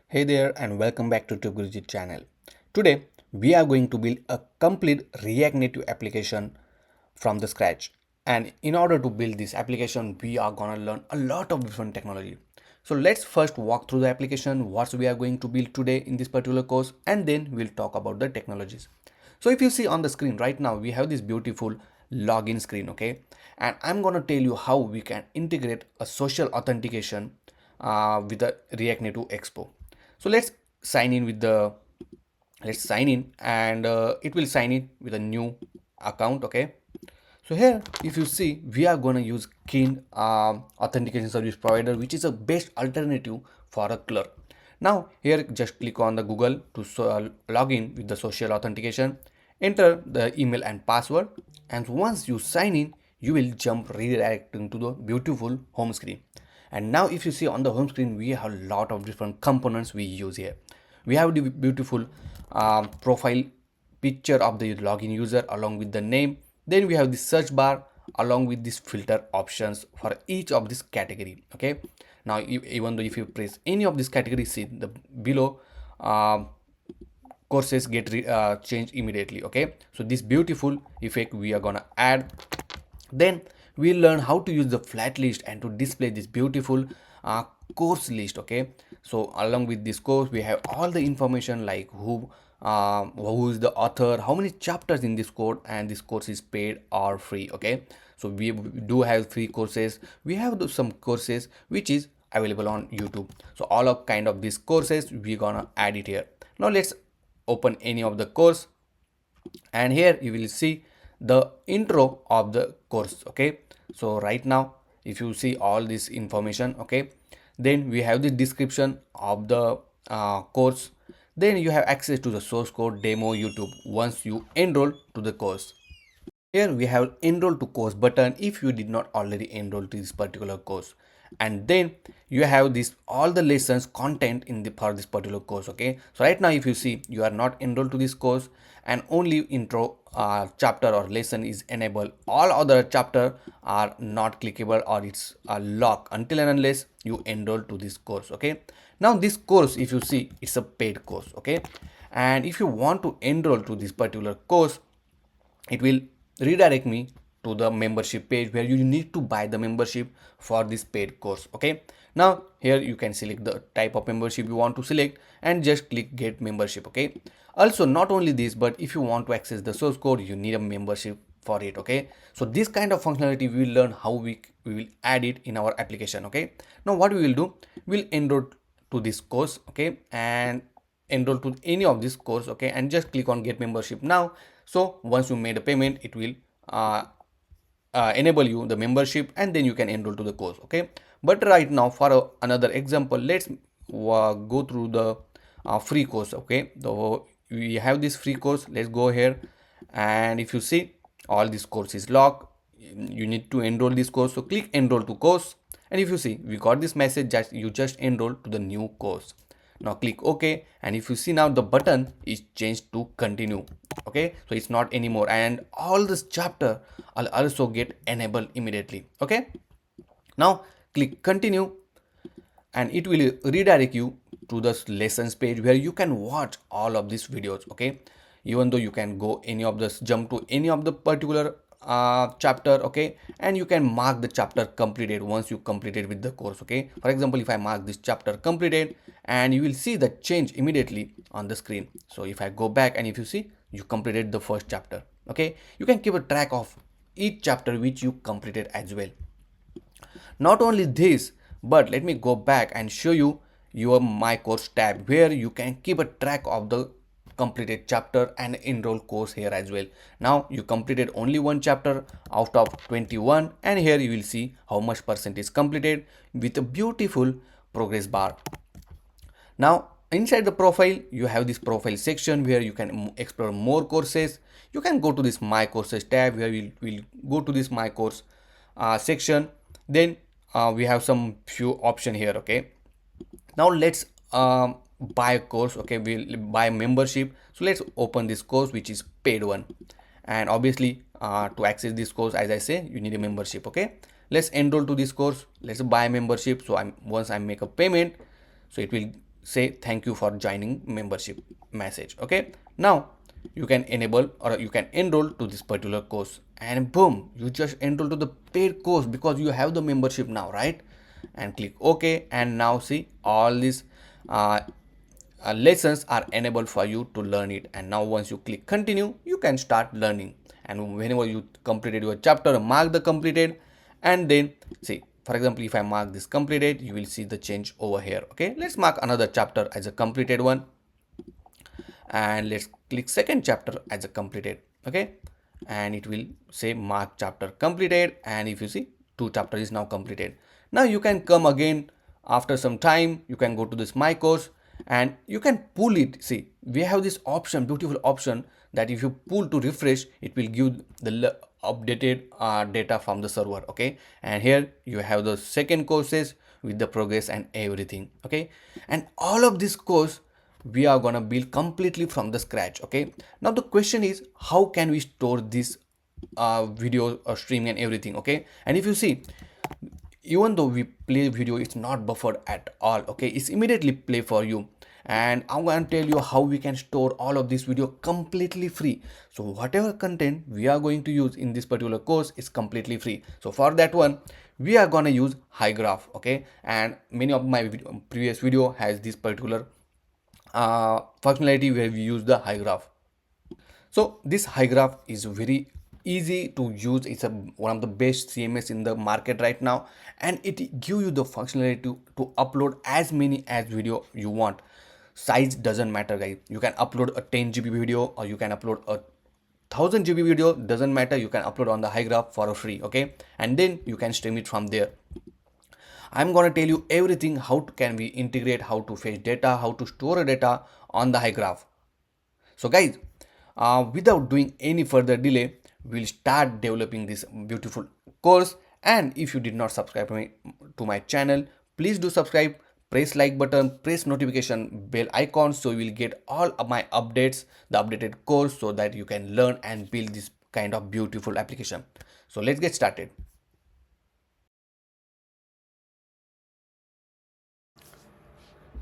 Hey there and welcome back to TubeGuruji channel. Today we are going to build a complete React Native application from the scratch. And in order to build this application, we are gonna learn a lot of different technology. So let's first walk through the application, what we are going to build today in this particular course, and then we'll talk about the technologies. So if you see on the screen right now, we have this beautiful login screen, okay? And I'm gonna tell you how we can integrate a social authentication with the React Native Expo. So let's sign in and it will sign in with a new account. Okay, so here if you see we are going to use Keen authentication service provider, which is a best alternative for a clerk. Now here just click on the Google to log in with the social authentication, enter the email and password, and once you sign in you will jump redirecting to the beautiful home screen. And now if you see on the home screen, we have a lot of different components we use here. We have the beautiful profile picture of the login user along with the name. Then we have the search bar along with these filter options for each of this category. Okay, now even though if you press any of this category, see the below courses get changed immediately. Okay, so this beautiful effect we are gonna add. Then we learn how to use the flat list and to display this beautiful course list. Okay, so along with this course we have all the information like who is the author, how many chapters in this course, and this course is paid or free. Okay, so we do have free courses, we have some courses which is available on YouTube. So all of kind of these courses we're gonna add it here. Now let's open any of the course, and here you will see the intro of the course. Okay, so right now if you see all this information, okay, then we have the description of the course. Then you have access to the source code, demo, YouTube once you enroll to the course. Here we have enroll to course button if you did not already enroll to this particular course. And then you have this all the lessons content in the for this particular course. Okay, so right now if you see you are not enrolled to this course and only intro chapter or lesson is enabled, all other chapter are not clickable or it's a lock until and unless you enroll to this course. Okay, now this course if you see it's a paid course. Okay, and if you want to enroll to this particular course, it will redirect me to the membership page where you need to buy the membership for this paid course. Okay, now here you can select the type of membership you want to select and just click get membership. Okay, also not only this, but if you want to access the source code you need a membership for it. Okay, so this kind of functionality we will learn how we will add it in our application. Okay, now what we will do, we'll enroll to this course. Okay, and enroll to any of this course. Okay, and just click on get membership now. So once you made a payment, it will enable you the membership and then you can enroll to the course. Okay, but right now for another example, let's go through the free course. Okay, so we have this free course. Let's go here, and if you see all this course is locked, you need to enroll this course, so click enroll to course. And if you see we got this message that you just enroll to the new course. Now click OK, and if you see now the button is changed to continue. Okay, so it's not anymore, and all this chapter will also get enabled immediately. Okay, now click continue and it will redirect you to the lessons page where you can watch all of these videos. Okay, even though you can go any of this, jump to any of the particular chapter. Okay, and you can mark the chapter completed once you completed with the course. Okay, for example, if I mark this chapter completed, and you will see the change immediately on the screen. So if I go back and if you see you completed the first chapter. Okay, you can keep a track of each chapter which you completed as well. Not only this, but let me go back and show you your my course tab where you can keep a track of the completed chapter and enroll course here as well. Now you completed only one chapter out of 21, and here you will see how much percent is completed with a beautiful progress bar. Now inside the profile you have this profile section where you can explore more courses. You can go to this my courses tab where we'll go to this my course section. Then we have some few option here. Okay, now let's buy a course. Okay, we'll buy membership. So let's open this course which is paid one, and obviously to access this course, as I say, you need a membership. Okay, let's enroll to this course, let's buy membership. So once I make a payment, so it will say thank you for joining membership message. Okay, now you can enable or you can enroll to this particular course, and boom, you just enroll to the paid course because you have the membership now, right? And click OK, and now see all these uh, lessons are enabled for you to learn it. And now once you click continue, you can start learning, and whenever you completed your chapter, mark the completed, and then see, for example, if I mark this completed, you will see the change over here. Okay, let's mark another chapter as a completed one, and let's click second chapter as a completed. Okay, and it will say mark chapter completed, and if you see, two chapter is now completed. Now you can come again after some time, you can go to this my course and you can pull it. See, we have this option, beautiful option, that if you pull to refresh, it will give the updated data from the server. Okay, and here you have the second courses with the progress and everything. Okay, and all of this course we are gonna build completely from the scratch. Okay, now the question is, how can we store this video or streaming and everything? Okay, and if you see, even though we play video, it's not buffered at all. Okay, it's immediately play for you, and I'm going to tell you how we can store all of this video completely free. So whatever content we are going to use in this particular course is completely free. So for that one, we are going to use HyGraph. Okay, and many of my previous video has this particular functionality where we use the HyGraph. So this HyGraph is very easy to use. It's one of the best CMS in the market right now, and it give you the functionality to upload as many as video you want. Size doesn't matter, guys. You can upload a 10 GB video or you can upload a 1000 GB video, doesn't matter. You can upload on the HyGraph for free. Okay, and then you can stream it from there. I'm gonna tell you everything, how can we integrate, how to fetch data, how to store data on the HyGraph. So guys, without doing any further delay, we'll start developing this beautiful course. And if you did not subscribe to my channel, please do subscribe, press like button, press notification bell icon, so you will get all of my updates, the updated course, so that you can learn and build this kind of beautiful application. So let's get started.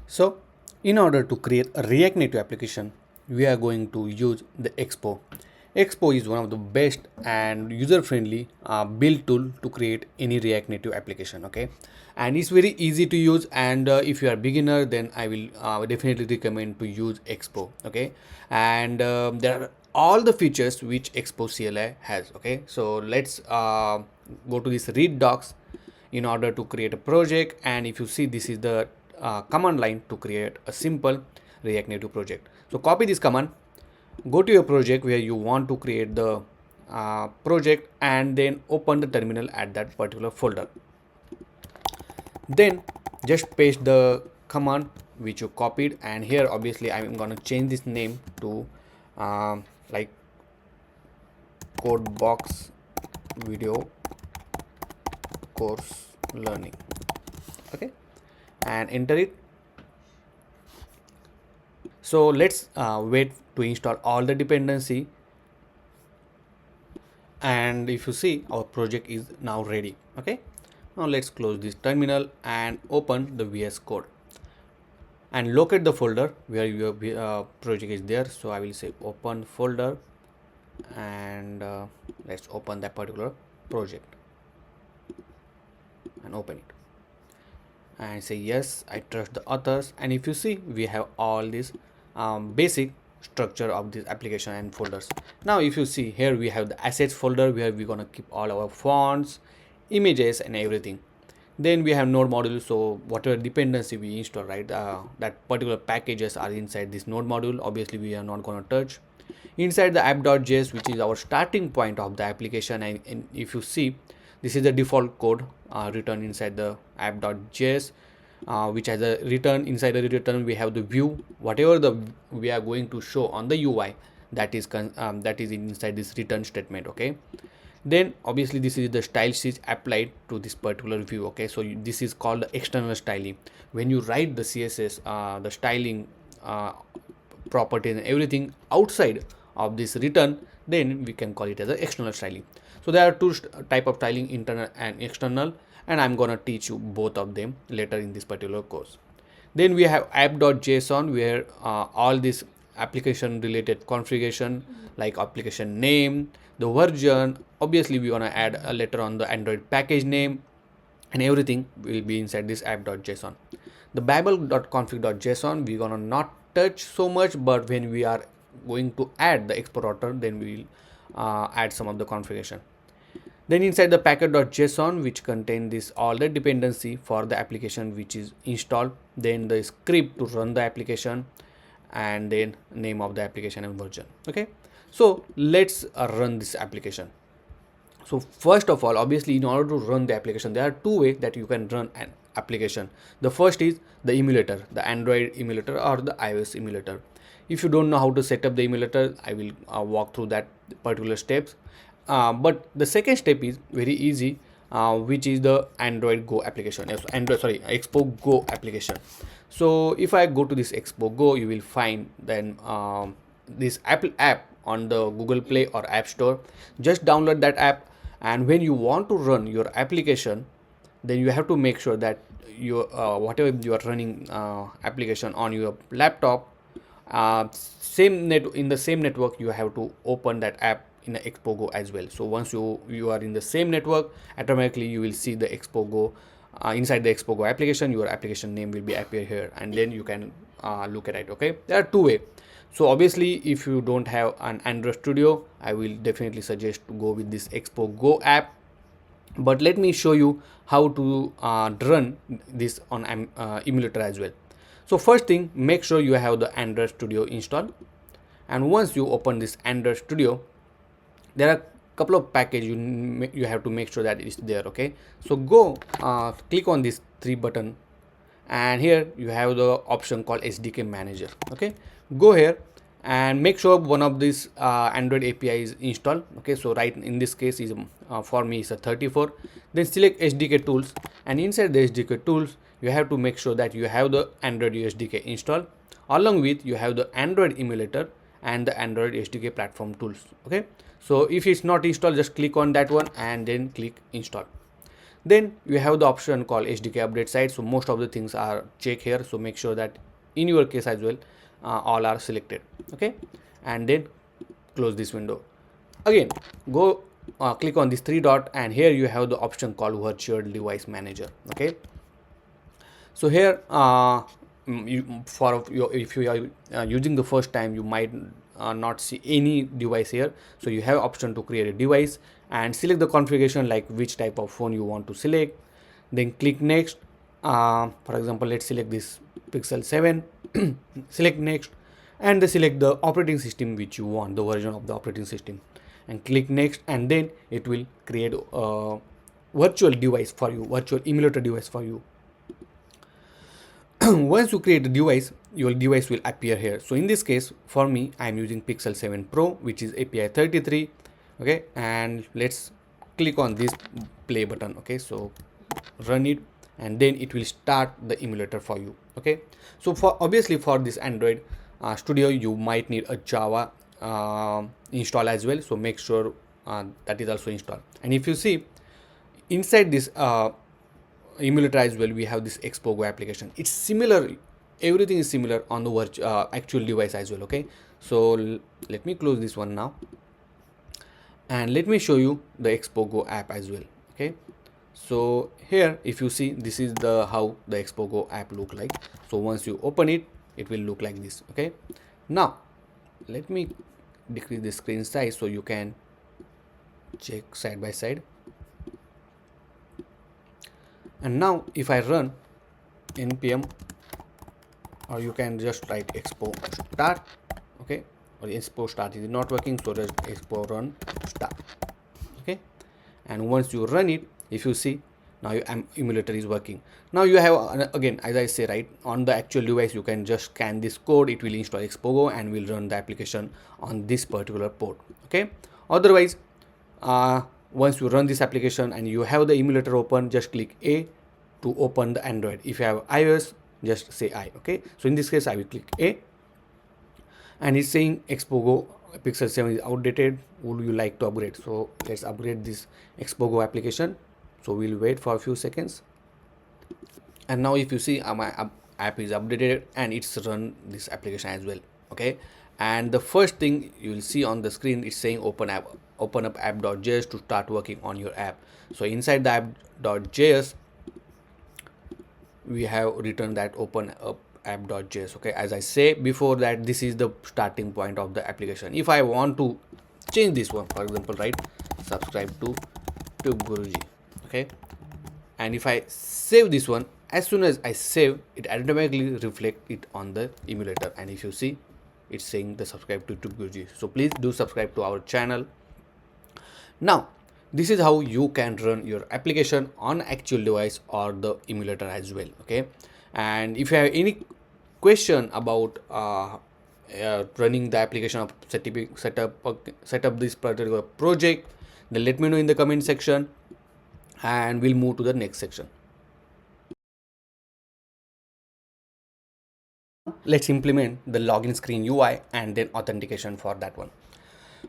So in order to create a React Native application, we are going to use the Expo. Expo is one of the best and user-friendly build tool to create any React Native application. Okay, and it's very easy to use. And if you are beginner, then I will definitely recommend to use Expo. Okay, and there are all the features which Expo CLI has. Okay, so let's go to this read docs in order to create a project. And if you see, this is the command line to create a simple React Native project. So copy this command, go to your project where you want to create the project, and then open the terminal at that particular folder. Then just paste the command which you copied, and here obviously I'm going to change this name to like code box video course learning. Okay, and enter it. So let's wait to install all the dependency, and if you see, our project is now ready. Okay, now let's close this terminal and open the VS Code and locate the folder where your project is there. So I will say open folder, and let's open that particular project and open it and say yes, I trust the authors. And if you see, we have all this basic structure of this application and folders. Now if you see here, we have the assets folder where we're gonna keep all our fonts, images and everything. Then we have node module, so whatever dependency we install, right, that particular packages are inside this node module. Obviously we are not going to touch. Inside the app.js, which is our starting point of the application, and if you see, this is the default code written inside the app.js, which has a return. Inside the return we have the view, whatever the we are going to show on the UI, that is inside this return statement. Okay, then obviously this is the style sheet applied to this particular view. Okay, so this is called the external styling. When you write the CSS, the styling properties and everything outside of this return, then we can call it as an external styling. So there are two type of styling, internal and external, and I'm gonna teach you both of them later in this particular course. Then we have app.json, where all this application related configuration, like application name, the version, obviously we want to add a letter on the Android package name, and everything will be inside this app.json. The babel.config.json we're gonna not touch so much, but when we are going to add the export router, then we will add some of the configuration. Then inside the packet.json, which contain this all the dependency for the application which is installed, then the script to run the application, and then name of the application and version. Okay, so let's run this application. So first of all, obviously, in order to run the application, there are two ways that you can run an application. The first is the emulator, the Android emulator or the iOS emulator. If you don't know how to set up the emulator, I will walk through that particular steps. But the second step is very easy, which is the Android Go application. Yes, Expo Go application. So if I go to this Expo Go, you will find then this Apple app on the Google Play or App Store. Just download that app, and when you want to run your application, then you have to make sure that your whatever you are running application on your laptop, in the same network, you have to open that app in the Expo Go as well. So once you are in the same network, automatically you will see the Expo Go. Inside the Expo Go application, your application name will be appear here, and then you can look at it. Okay, there are two ways. So obviously, if you don't have an Android Studio, I will definitely suggest to go with this Expo Go app. But let me show you how to run this on emulator as well. So first thing, make sure you have the Android Studio installed, and once you open this Android Studio, there are couple of packages you have to make sure that it's there. Okay, so go click on this three button, and here you have the option called SDK manager. Okay, go here and make sure one of these Android API is installed. Okay, so right in this case is for me is a 34. Then select SDK tools, and inside the SDK tools you have to make sure that you have the Android SDK installed, along with you have the Android emulator and the Android SDK platform tools. Okay, so if it's not installed, just click on that one and then click install. Then you have the option called SDK update site. So most of the things are checked here, so make sure that in your case as well all are selected. Okay, and then close this window. Again, go click on this three dot, and here you have the option called virtual device manager. Okay, so here if you are using the first time, you might not see any device here. So you have option to create a device and select the configuration, like which type of phone you want to select. Then click next. For example, let's select this Pixel 7. Select next, and select the operating system which you want, the version of the operating system, and click next, and then it will create a virtual device for you, virtual emulator device for you. Once you create a device, your device will appear here. So in this case, for me, I am using Pixel 7 Pro, which is API 33. Okay, and let's click on this play button. Okay, so run it, and then it will start the emulator for you. Okay, so for obviously for this Android Studio, you might need a Java install as well. So make sure that is also installed. And if you see inside this emulator as well, we have this Expo Go application. It's similar, everything is similar on the actual device as well. Okay, so let me close this one now, and let me show you the Expo Go app as well. Okay, so here if you see, this is the how the Expo Go app look like. So once you open it, it will look like this. Okay, now let me decrease the screen size so you can check side by side. And now if I run npm, or you can just write Expo start. Okay, or Expo start is not working, so just Expo run start. Okay, and once you run it, if you see, now your emulator is working. Now you have, again, as I say, right, on the actual device, you can just scan this code, it will install Expo Go and will run the application on this particular port. Okay, otherwise once you run this application and you have the emulator open, just click A to open the Android. If you have iOS, just say I. Okay, so in this case I will click A, and it's saying Expo Go Pixel 7 is outdated, would you like to upgrade? So let's upgrade this Expo Go application. So we'll wait for a few seconds, and now if you see, my app is updated and it's run this application as well. Okay, and the first thing you will see on the screen is saying open up app.js to start working on your app. So inside the app.js we have written that open up app.js. Okay, as I say before that, this is the starting point of the application. If I want to change this one, for example, right, subscribe to TubeGuruji. Okay, and if I save this one, as soon as I save it, automatically reflect it on the emulator, and if you see, it's saying the subscribe to TubeGuruji. So please do subscribe to our channel. Now this is how you can run your application on actual device or the emulator as well. Okay, and if you have any question about running the application of set up this particular project, then let me know in the comment section and we'll move to the next section. Let's implement the login screen UI and then authentication for that one.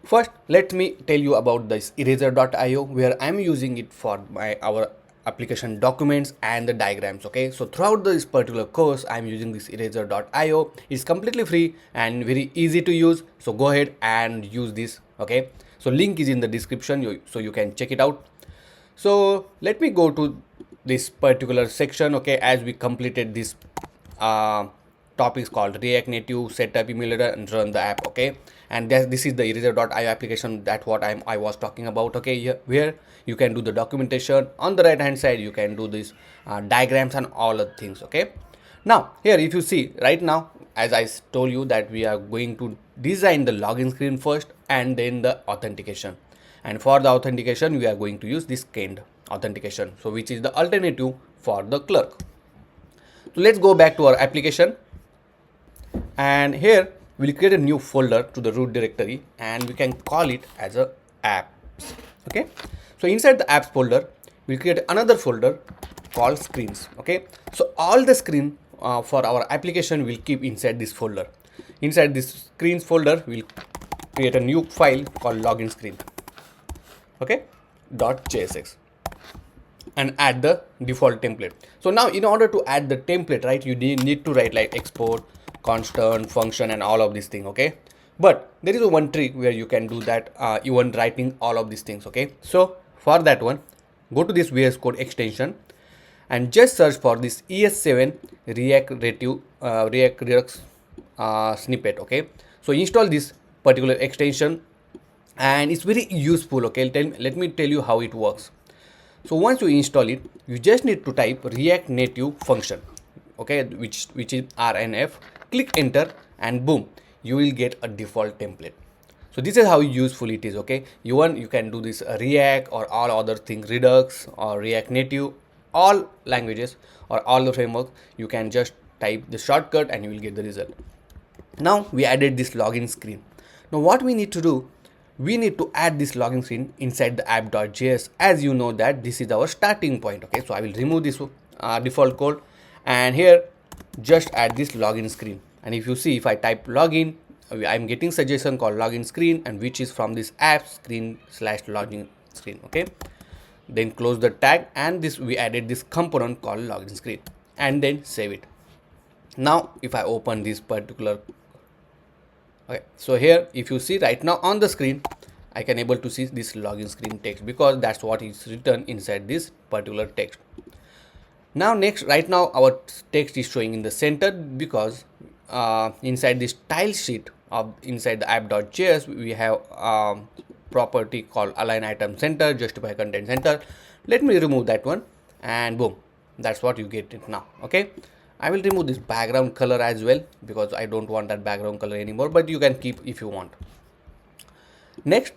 First, let me tell you about this eraser.io, where I'm using it for our application documents and the diagrams. Okay, so throughout this particular course, I'm using this eraser.io. It's completely free and very easy to use. So go ahead and use this. Okay, so link is in the description, so you can check it out. So let me go to this particular section. Okay, as we completed this topics called React Native, setup, emulator, and run the app. Okay, and this is the eraser.io application that what I was talking about. Okay, here where you can do the documentation. On the right hand side you can do this diagrams and all the things. Okay, now here if you see right now, as I told you that we are going to design the login screen first and then the authentication, and for the authentication we are going to use this canned authentication, so which is the alternative for the clerk. So let's go back to our application, and here we'll create a new folder to the root directory and we can call it as a apps. Okay, so inside the apps folder we'll create another folder called screens. Okay, so all the screen for our application will keep inside this folder. Inside this screens folder we'll create a new file called login screen. Okay, .jsx, and add the default template. So now in order to add the template, right, you need to write like export, constant, function, and all of these things. Okay, but there is a one trick where you can do that even writing all of these things. Okay, so for that one, go to this VS Code extension and just search for this ES7 React Redux snippet. Okay, so install this particular extension and it's very useful. Okay, let me tell you how it works. So once you install it, you just need to type React Native function, okay, which is RNF. Click enter and boom, you will get a default template. So this is how useful it is. Okay, you can do this React or all other things, Redux or React Native, all languages or all the frameworks, you can just type the shortcut and you will get the result. Now we added this login screen. Now what we need to do, we need to add this login screen inside the app.js, as you know that this is our starting point. Okay, so I will remove this default code and here just add this login screen, and if you see, if I type login, I'm getting suggestion called login screen, and which is from this app screen / login screen. Okay, then close the tag, and this we added this component called login screen, and then save it. Now if I open this particular, okay, so here if you see right now on the screen, I can able to see this login screen text because that's what is written inside this particular text. Now next, right now our text is showing in the center because inside this style sheet of inside the app.js we have property called align item center, justify content center. Let me remove that one and boom, that's what you get it now. Okay, I will remove this background color as well because I don't want that background color anymore, but you can keep if you want. Next,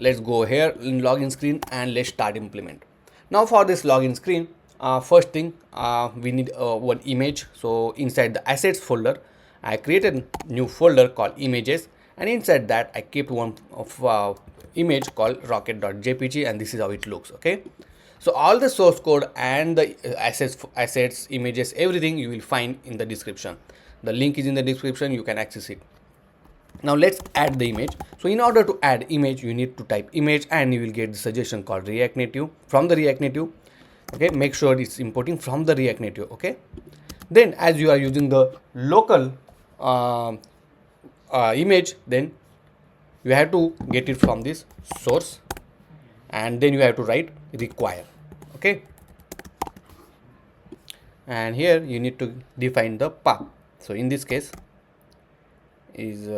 let's go here in login screen and let's start implement. Now for this login screen, first thing we need one image. So inside the assets folder I created a new folder called images, and inside that I kept one of image called rocket.jpg, and this is how it looks. Okay, so all the source code and the assets, images, everything you will find in the description. The link is in the description, you can access it. Now let's add the image. So in order to add image, you need to type image and you will get the suggestion called React Native, from the React Native. Okay, make sure it's importing from the React Native. Okay, Then as you are using the local uh, image, then you have to get it from this source, and then you have to write require. Okay, and here you need to define the path. So in this case is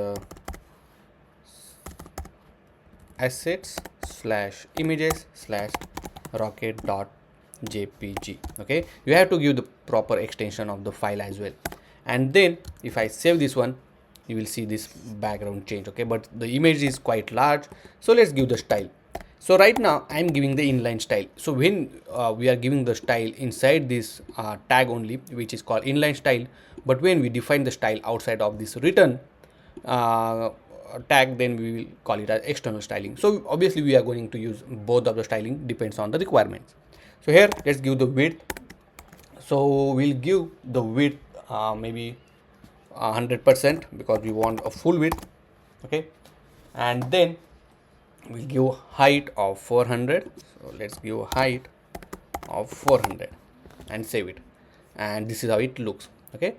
assets slash images slash rocket.jpg. okay, you have to give the proper extension of the file as well. And then if I save this one, you will see this background change. Okay, but the image is quite large, so let's give the style. So right now I'm giving the inline style. So when we are giving the style inside this tag only, which is called inline style, but when we define the style outside of this return tag, then we will call it as external styling. So obviously we are going to use both of the styling, depends on the requirements. So here let's give the width. So we'll give the width maybe 100% because we want a full width. Okay, and then we'll give height of 400. So let's give height of 400 and save it, and this is how it looks. Okay,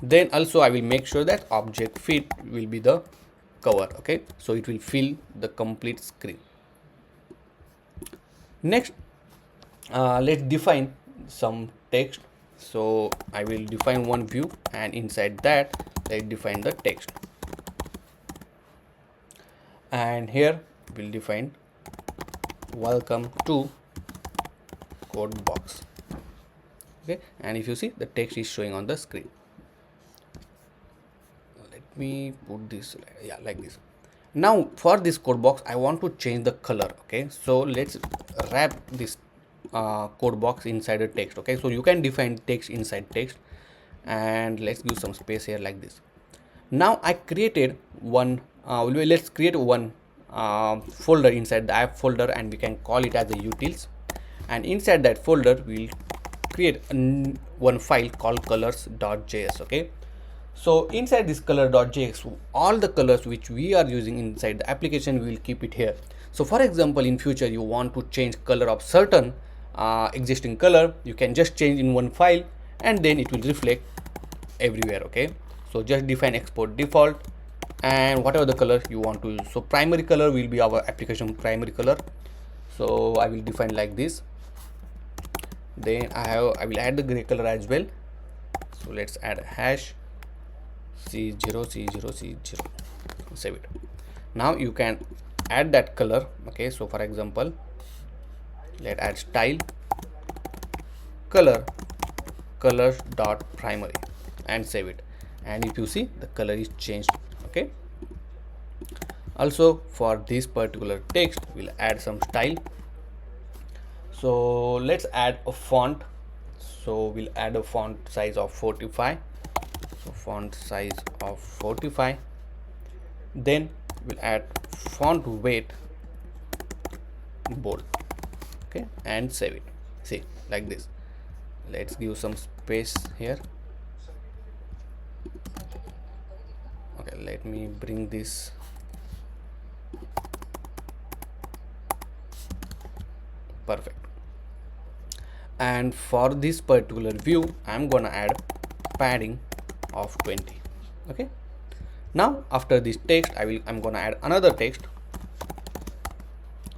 then also I will make sure that object fit will be the cover. Okay, so it will fill the complete screen. Next let's define some text. So I will define one view, and inside that let's define the text, and here we'll define welcome to code box. Okay, and if you see, the text is showing on the screen. Let me put this, yeah, like this. Now for this code box I want to change the color. Okay, so let's wrap this code box inside a text. Okay, so you can define text inside text, and let's give some space here like this. Now I created one let's create one folder inside the app folder, and we can call it as the utils, and inside that folder we'll create one file called colors.js. okay, so inside this color.js, all the colors which we are using inside the application, we will keep it here. So for example, in future you want to change color of certain existing color, you can just change in one file and then it will reflect everywhere. Okay, so just define export default and whatever the color you want to use. So primary color will be our application primary color, so I will define like this. Then I will add the gray color as well. So let's add hash c0 c0 c0, save it. Now you can add that color. Okay, so for example, let's add style color colors dot primary and save it, and if you see, the color is changed. Okay, also for this particular text we'll add some style. So let's add a font. So we'll add a font size of 45. So font size of 45. Then we'll add font weight bold. Okay, and save it. See, like this. Let's give some space here. Okay, let me bring this. Perfect. And for this particular view I'm gonna add padding of 20. Okay, now after this text I'm gonna add another text,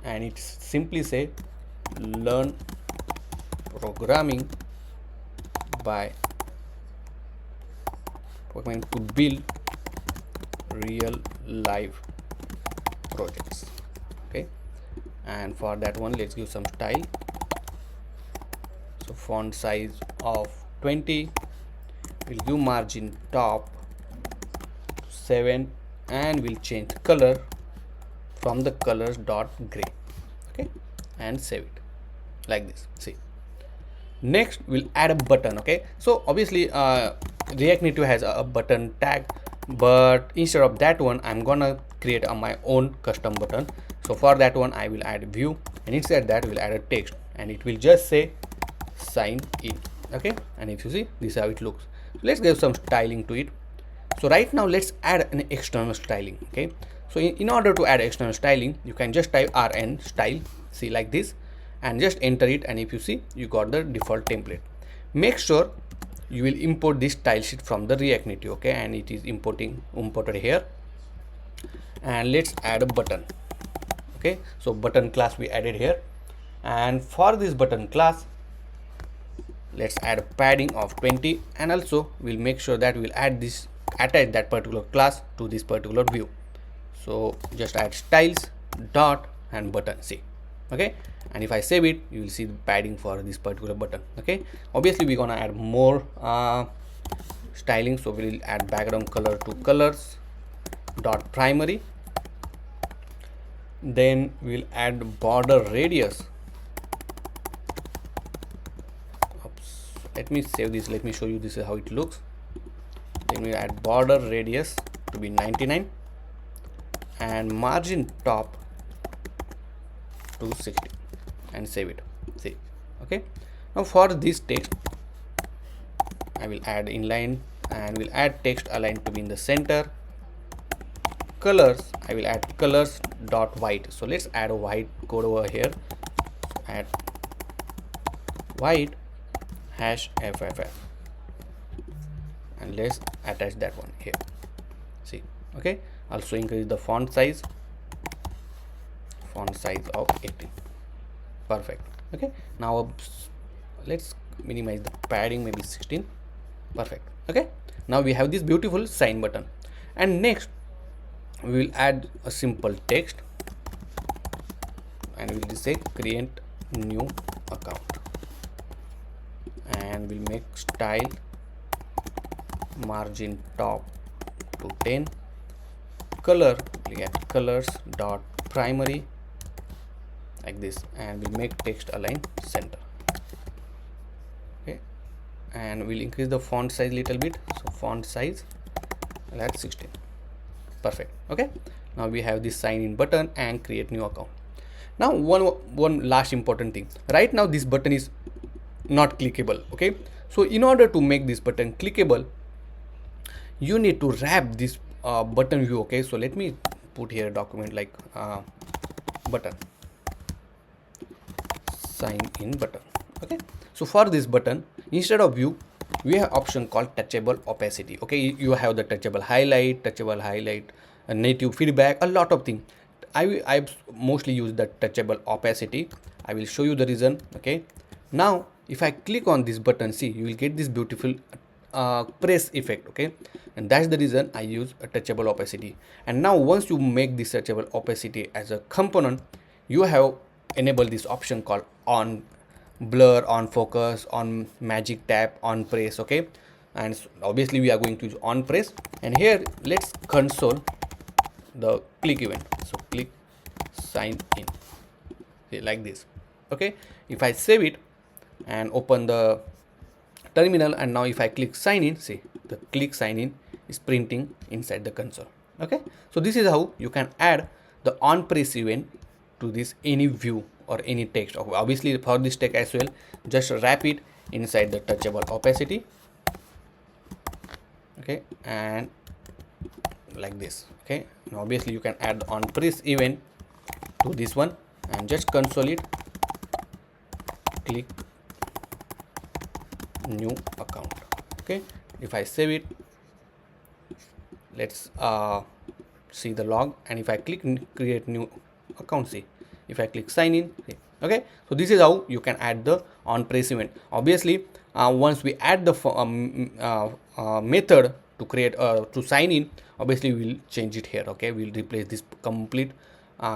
and it simply say learn programming by to build real live projects. Okay, and for that one let's give some style. So font size of 20, we'll give margin top 7, and we'll change color from the colors dot gray. Okay, and save it like this. See, next we'll add a button. Okay, so obviously React Native has a button tag, but instead of that one I'm gonna create my own custom button. So for that one I will add view, and inside that we'll add a text, and it will just say sign in. Okay, and if you see, this is how it looks. So let's give some styling to it. So right now let's add an external styling. Okay, so in order to add external styling, you can just type rn style, see, like this, and just enter it, and if you see, you got the default template. Make sure you will import this style sheet from the React Native, okay, and it is imported here. And let's add a button. Okay, so button class we added here, and for this button class let's add a padding of 20, and also we'll make sure that we'll attach that particular class to this particular view. So just add styles dot and button, see, okay, and if I save it, you will see the padding for this particular button. Okay, obviously we're gonna add more styling, so we'll add background color to colors dot primary, then we'll add border radius. Oops, let me save this, let me show you this is how it looks. Then we add border radius to be 99 and margin top to 60 and save it, see, okay. Now for this text I will add inline and we'll add text align to be in the center. Colors, I will add colors dot white, so let's add a white code over here. Add white hash FFF and let's attach that one here, see, okay. Also increase the font size of 18, perfect. Okay, now let's minimize the padding, maybe 16, perfect. Okay, now we have this beautiful sign button, and next we will add a simple text and we'll just say create new account, and we'll make style margin top to 10, color we get colors dot primary like this, and we make text align center. Okay, and we'll increase the font size little bit, so font size I'll add 16, perfect. Okay, now we have this sign in button and create new account. Now one last important thing, right now this button is not clickable. Okay, so in order to make this button clickable, you need to wrap this button view. Okay, so let me put here a document like button sign in button. Okay, so for this button, instead of view we have option called touchable opacity. Okay, you have the touchable highlight, native feedback, a lot of things. I mostly use the touchable opacity. I will show you the reason. Okay, now if I click on this button, see, you will get this beautiful press effect. Okay, and that's the reason I use a touchable opacity. And now once you make this touchable opacity as a component, you have enabled this option called on blur, on focus, on magic tap, on press. Okay, and obviously we are going to use on press, and here let's console the click event, so click sign in, see, like this. Okay, if I save it and open the terminal, and now if I click sign in, see, the click sign in is printing inside the console. Okay, so this is how you can add the on press event to this any view or any text. Obviously for this text as well, just wrap it inside the touchable opacity. Okay, and like this. Okay, and obviously you can add the on press event to this one and just console it, click new account. Okay, if I save it, let's see the log, and if I click create new account, see, if I click sign in, see. Okay, so this is how you can add the on press event. Obviously once we add the method to create to sign in, obviously we'll change it here. Okay, we'll replace this complete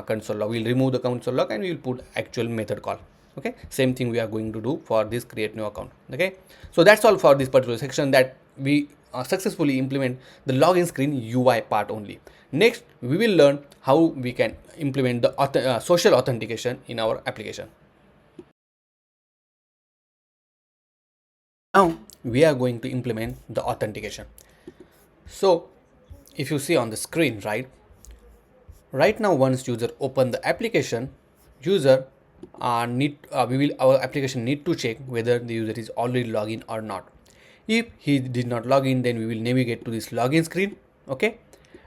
console log, we'll remove the console log and we'll put actual method call. Okay, same thing we are going to do for this create new account. Okay, so that's all for this particular section, that we successfully implement the login screen UI part only. Next we will learn how we can implement the social authentication in our application. Now we are going to implement the authentication. So if you see on the screen, right now once user open the application, user our application need to check whether the user is already logged in or not. If he did not log in, then we will navigate to this login screen. Okay,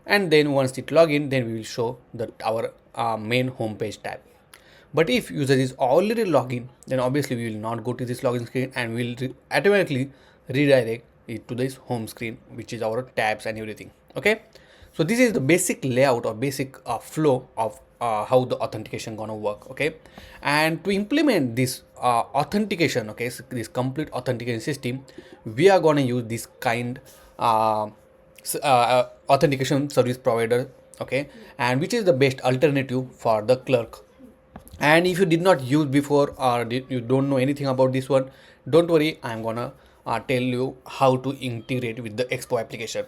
and then once it log in, then we will show our main homepage tab. But if user is already logged in, then obviously we will not go to this login screen and we will automatically redirect it to this home screen, which is our tabs and everything. Okay, so this is the basic layout or basic flow of how the authentication gonna work. Okay, and to implement this authentication, okay, so this complete authentication system, we are gonna use this kind authentication service provider. Okay, and which is the best alternative for the clerk. And if you did not use before or you don't know anything about this one, don't worry, I'm gonna tell you how to integrate with the Expo application.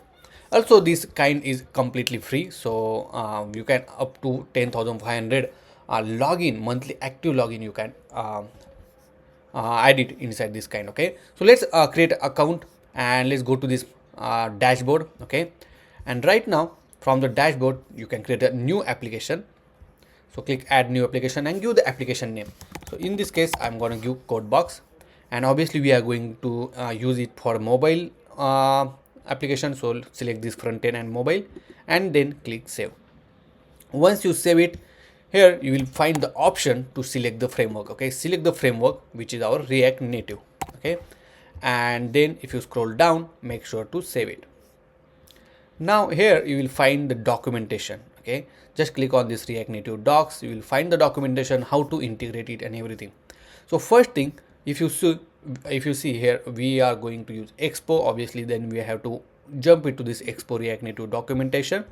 Also, this kind is completely free, so you can up to 10,500 login, monthly active login, you can add it inside this kind. Okay, so let's create an account and let's go to this dashboard. Okay, and right now from the dashboard you can create a new application. So click add new application and give the application name. So in this case I'm going to give code box, and obviously we are going to use it for mobile application. So select this front end and mobile and then click save. Once you save it, here you will find the option to select the framework. Okay, select the framework, which is our React Native. Okay, and then if you scroll down, make sure to save it. Now here you will find the documentation. Okay, just click on this React Native docs, you will find the documentation, how to integrate it and everything. So first thing, if you see here, we are going to use Expo, obviously then we have to jump into this Expo React Native documentation.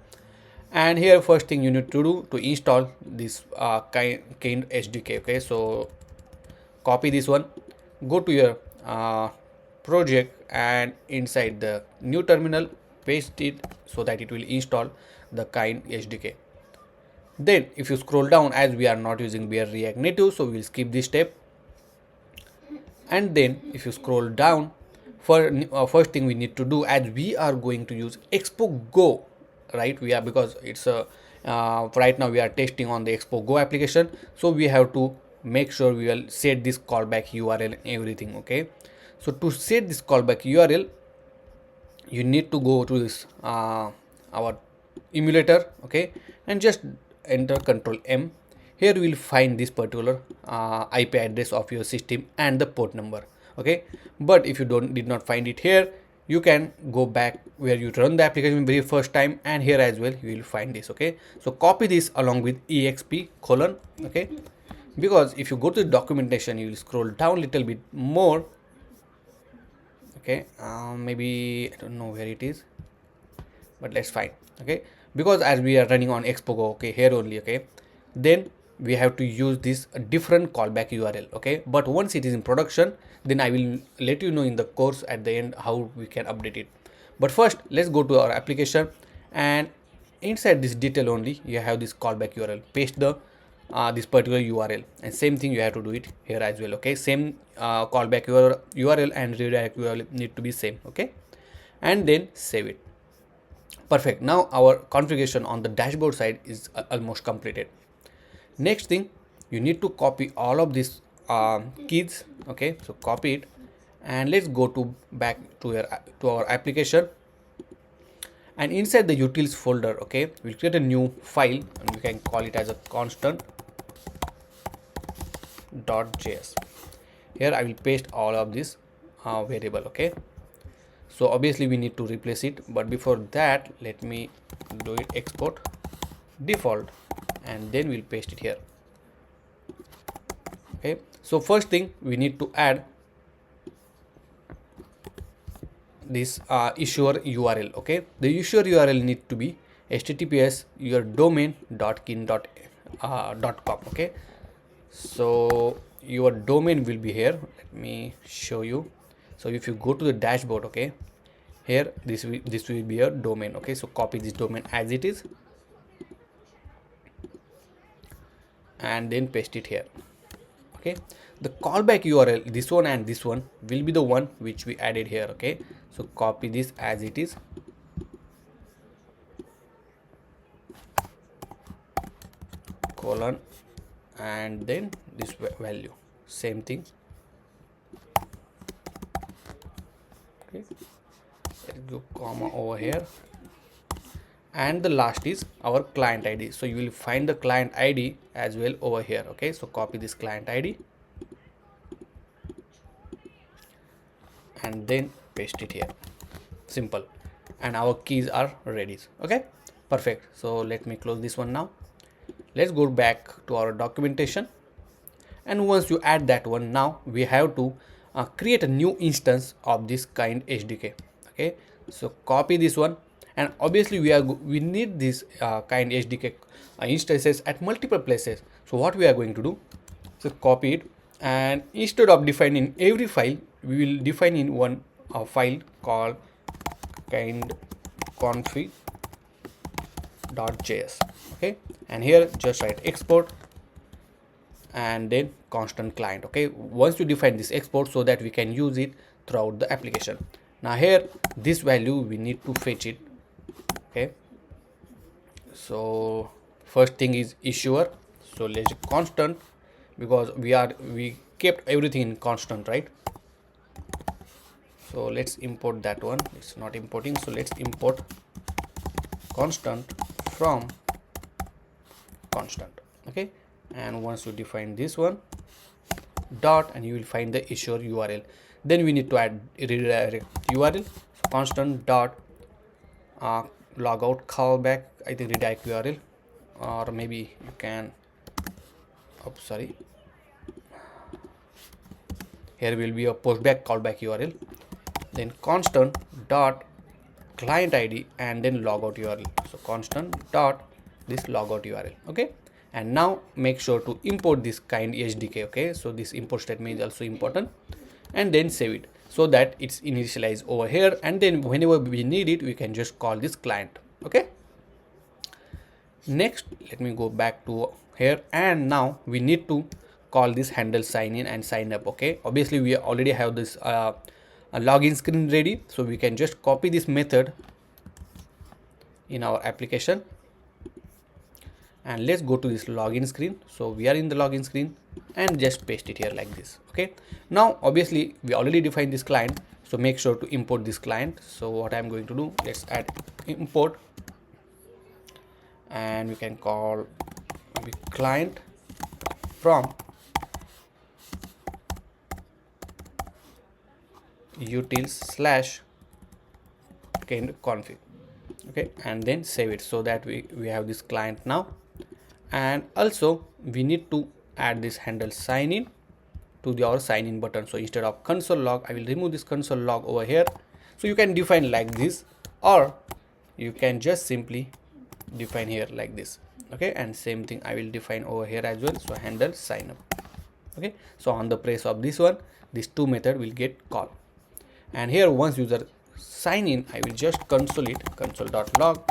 And here first thing you need to do to install this kind SDK. Okay, so copy this one, go to your project and inside the new terminal paste it so that it will install the kind SDK. Then if you scroll down, as we are not using bare React Native, so we will skip this step. And then if you scroll down, for first thing we need to do, as we are going to use Expo Go, right? We are, because it's a right now we are testing on the Expo Go application, so we have to make sure we will set this callback URL and everything. Okay, so to set this callback URL, you need to go to this our emulator. Okay, and just enter Control M. Here we will find this particular IP address of your system and the port number. Okay, but if you did not find it here, you can go back where you run the application very first time, and here as well you will find this. Okay, so copy this along with exp colon. Okay, because if you go to the documentation, you will scroll down a little bit more. Okay, maybe I don't know where it is, but let's find. Okay, because as we are running on Expo Go, okay, here only. Okay, then we have to use this different callback URL. Okay, but once it is in production, then I will let you know in the course at the end how we can update it. But first let's go to our application, and inside this detail only you have this callback URL. Paste the this particular URL, and same thing you have to do it here as well. Okay, same callback URL and redirect URL need to be same. Okay, and then save it. Perfect. Now our configuration on the dashboard side is almost completed. Next thing, you need to copy all of these keys. Okay, so copy it, and let's go to back to our application, and inside the utils folder, okay, we'll create a new file and we can call it as a constant.js. Here I will paste all of this variable. Okay, so obviously we need to replace it, but before that let me do it export default, and then we'll paste it here. Okay, so first thing we need to add this issuer URL. Okay, the issuer URL need to be https your domain.kin.com. Okay, so your domain will be here. Let me show you. So if you go to the dashboard, okay, here this will be your domain. Okay, so copy this domain as it is and then paste it here. Okay, the callback URL, this one and this one, will be the one which we added here. Okay, so copy this as it is, colon, and then this value, same thing. Okay, let's go comma over here, and the last is our client ID. So you will find the client ID as well over here. Okay, so copy this client ID and then paste it here. Simple. And our keys are ready. Okay, perfect. So let me close this one now. Let's go back to our documentation. And once you add that one, now we have to create a new instance of this kind SDK. Okay, so copy this one, and obviously we need this kind SDK instances at multiple places. So what we are going to do, so copy it, and instead of defining every file, we will define in one file called kind config.js. okay, and here just write export and then constant client. Okay, once you define this export so that we can use it throughout the application. Now here this value we need to fetch it. Okay, so first thing is issuer, so let's constant, because we kept everything in constant, right? So let's import that one. It's not importing, so let's import constant from constant. Okay, and once you define this one dot, and you will find the issuer URL. Then we need to add redirect URL. So constant dot logout callback, I think redirect URL, or maybe you can here will be a postback callback URL, then constant dot client ID, and then logout URL. So constant dot this logout URL. Okay, and now make sure to import this kind SDK. Okay, so this import statement is also important, and then save it so that it's initialized over here, and then whenever we need it we can just call this client. Okay, next let me go back to here, and now we need to call this handle sign in and sign up. Okay, obviously we already have this a login screen ready, so we can just copy this method in our application, and let's go to this login screen. So we are in the login screen, and just paste it here like this. Okay, now obviously we already defined this client, so make sure to import this client. So what I'm going to do, let's add import, and we can call maybe client from utils slash kind config. Okay, and then save it so that we have this client now. And also we need to add this handle sign in to our sign in button. So instead of console log, I will remove this console log over here. So you can define like this, or you can just simply define here like this. Okay, and same thing I will define over here as well. So handle sign up. Okay, so on the press of this one, these two method will get called. And here once user sign in, I will just console it, console.log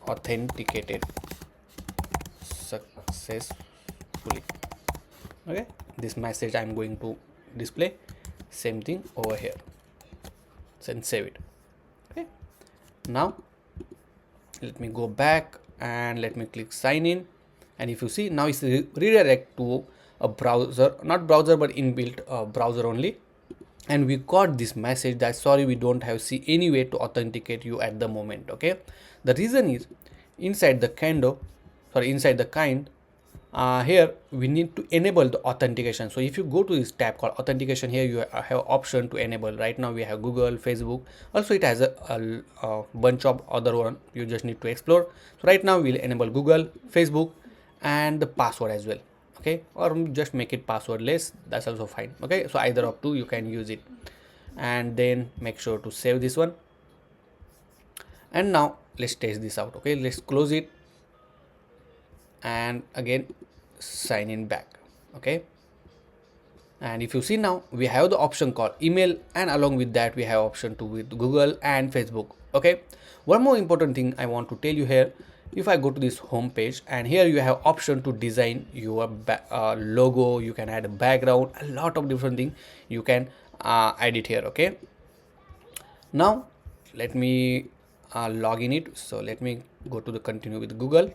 authenticated successfully. Okay, this message I'm going to display. Same thing over here, then save it. Okay, now let me go back and let me click sign in, and if you see now it's redirect to a browser, not browser but inbuilt browser only. And we got this message that sorry, we don't have any way to authenticate you at the moment. Okay, the reason is inside the kind, here we need to enable the authentication. So if you go to this tab called authentication, here you have option to enable. Right now we have Google, Facebook, also it has a bunch of other one, you just need to explore. So right now we'll enable Google, Facebook, and the password as well. Okay, or just make it passwordless, that's also fine. Okay, so either of two you can use it, and then make sure to save this one. And now let's test this out. Okay, let's close it, and again sign in back. Okay, and if you see now we have the option called email, and along with that we have option to with Google and Facebook. Okay, one more important thing I want to tell you here. If I go to this home page, and here you have option to design your logo, you can add a background, a lot of different things you can add it here. Okay, now let me log in it. So let me go to the continue with Google.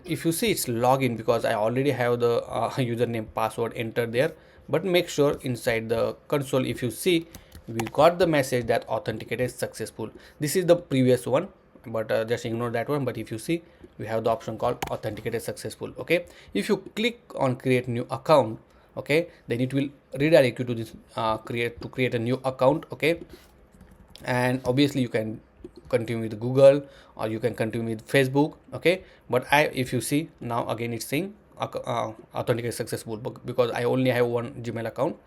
If you see it's login, because I already have the username password entered there, but make sure inside the console, if you see we got the message that authenticated successful. This is the previous one, but just ignore that one. But if you see we have the option called authenticated successful. Okay, if you click on create new account, okay, then it will redirect you to this create a new account, okay. And obviously you can continue with Google or you can continue with Facebook, okay. But if you see now again it's saying authenticate successful, because I only have one Gmail account,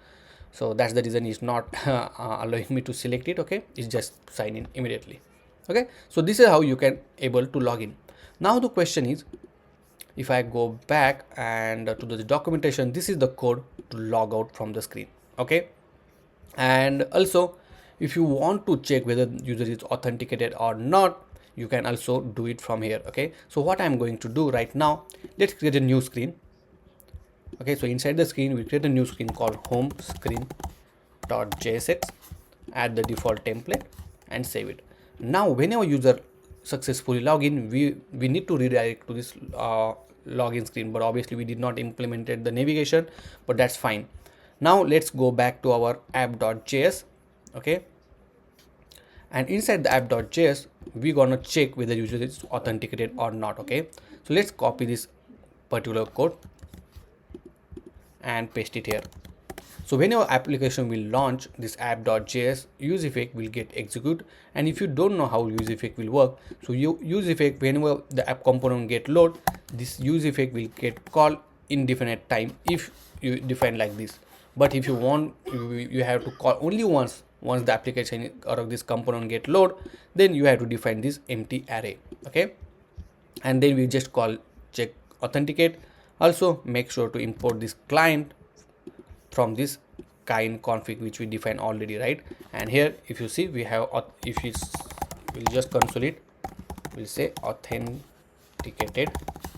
so that's the reason it's not allowing me to select it, okay. It's just sign in immediately, okay. So this is how you can able to log in. Now the question is, if I go back and to the documentation, this is the code to log out from the screen, okay. And also if you want to check whether user is authenticated or not, you can also do it from here, okay. So what I'm going to do right now, let's create a new screen, okay. So inside the screen we create a new screen called home screen.jsx, add the default template and save it. Now whenever user successfully login, we need to redirect to this login screen, but obviously we did not implemented the navigation, but that's fine. Now let's go back to our app.js, okay. And inside the app.js we're gonna check whether user is authenticated or not, okay. So let's copy this particular code and paste it here. So when your application will launch, this app.js use effect will get execute. And if you don't know how use effect will work, so you use effect, whenever the app component get load, this use effect will get called indefinite time if you define like this. But if you want, you have to call only once the application or this component get load, then you have to define this empty array, okay. And then we just call check authenticate. Also make sure to import this client from this kind config which we defined already, right. And here if you see we have, if we'll just console it, we'll say authenticated,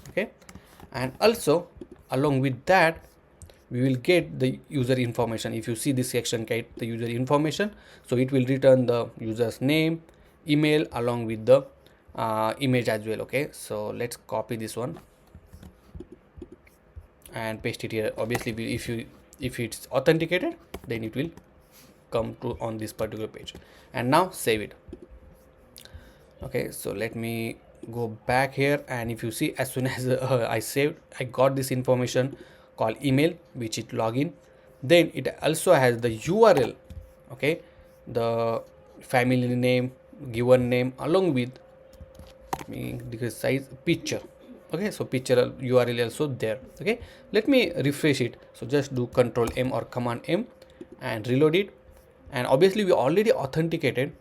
okay. And also along with that we will get the user information. If you see this section, get the user information, so it will return the user's name, email along with the image as well, okay. So let's copy this one and paste it here. Obviously if it's authenticated, then it will come to on this particular page. And now save it, okay. So let me go back here, and if you see, as soon as I saved, I got this information called email which it login. Then it also has the URL, okay, the family name, given name, along with because size picture, okay. So picture URL also there, okay. Let me refresh it. So just do Control M or Command M and reload it. And obviously we already authenticated,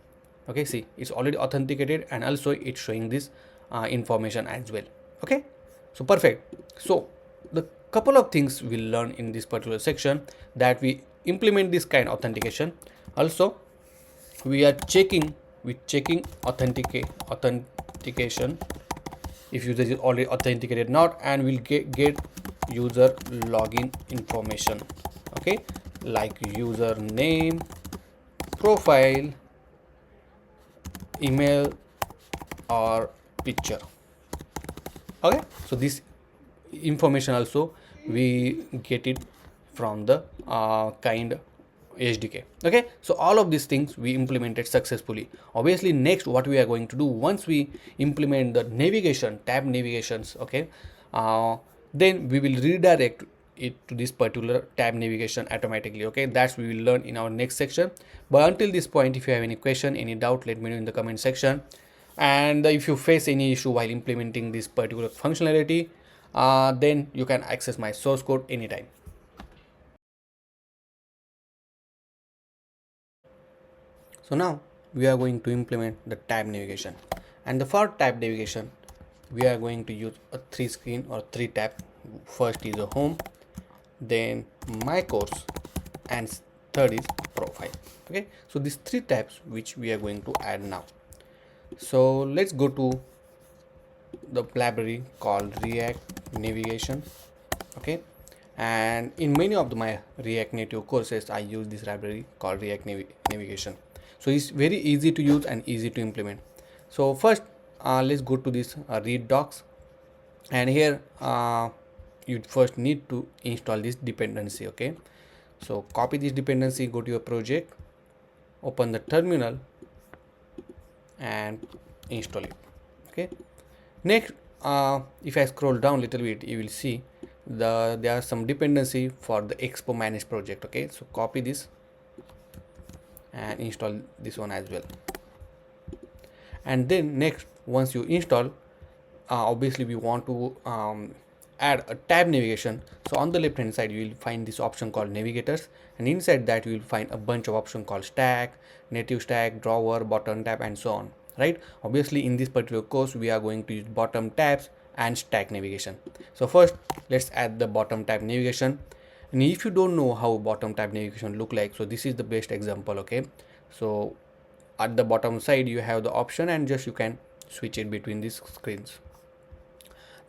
okay. See, it's already authenticated, and also it's showing this information as well, okay. So perfect. So the couple of things we'll learn in this particular section, that we implement this kind of authentication. Also we are checking authentication if user is already authenticated not, and we'll get user login information, okay, like username, profile, email or picture, okay. So this information also we get it from the kind SDK, okay. So all of these things we implemented successfully. Obviously next what we are going to do, once we implement the navigation tab navigations, okay, then we will redirect it to this particular tab navigation automatically, okay. That's we will learn in our next section. But until this point, if you have any question, any doubt, let me know in the comment section. And if you face any issue while implementing this particular functionality, then you can access my source code anytime. So now we are going to implement the tab navigation, and the for tab navigation we are going to use a 3 screen or 3 tab. First is a home, then my course, and third is profile, okay. So these 3 tabs which we are going to add now. So let's go to the library called React Navigation, okay. And in many of my React Native courses I use this library called React Navigation. So it's very easy to use and easy to implement. So first let's go to this read docs, and here you first need to install this dependency, okay. So copy this dependency, go to your project, open the terminal and install it, okay. Next if I scroll down a little bit, you will see there are some dependency for the Expo managed project. Okay, so copy this and install this one as well. And then next, once you install, obviously we want to add a tab navigation. So on the left hand side you will find this option called navigators, and inside that you will find a bunch of options called stack, native stack, drawer, bottom tab, and so on, right? Obviously in this particular course we are going to use bottom tabs and stack navigation. So first let's add the bottom tab navigation. And if you don't know how bottom tab navigation look like, so this is the best example. Okay, so at the bottom side you have the option, and just you can switch it between these screens.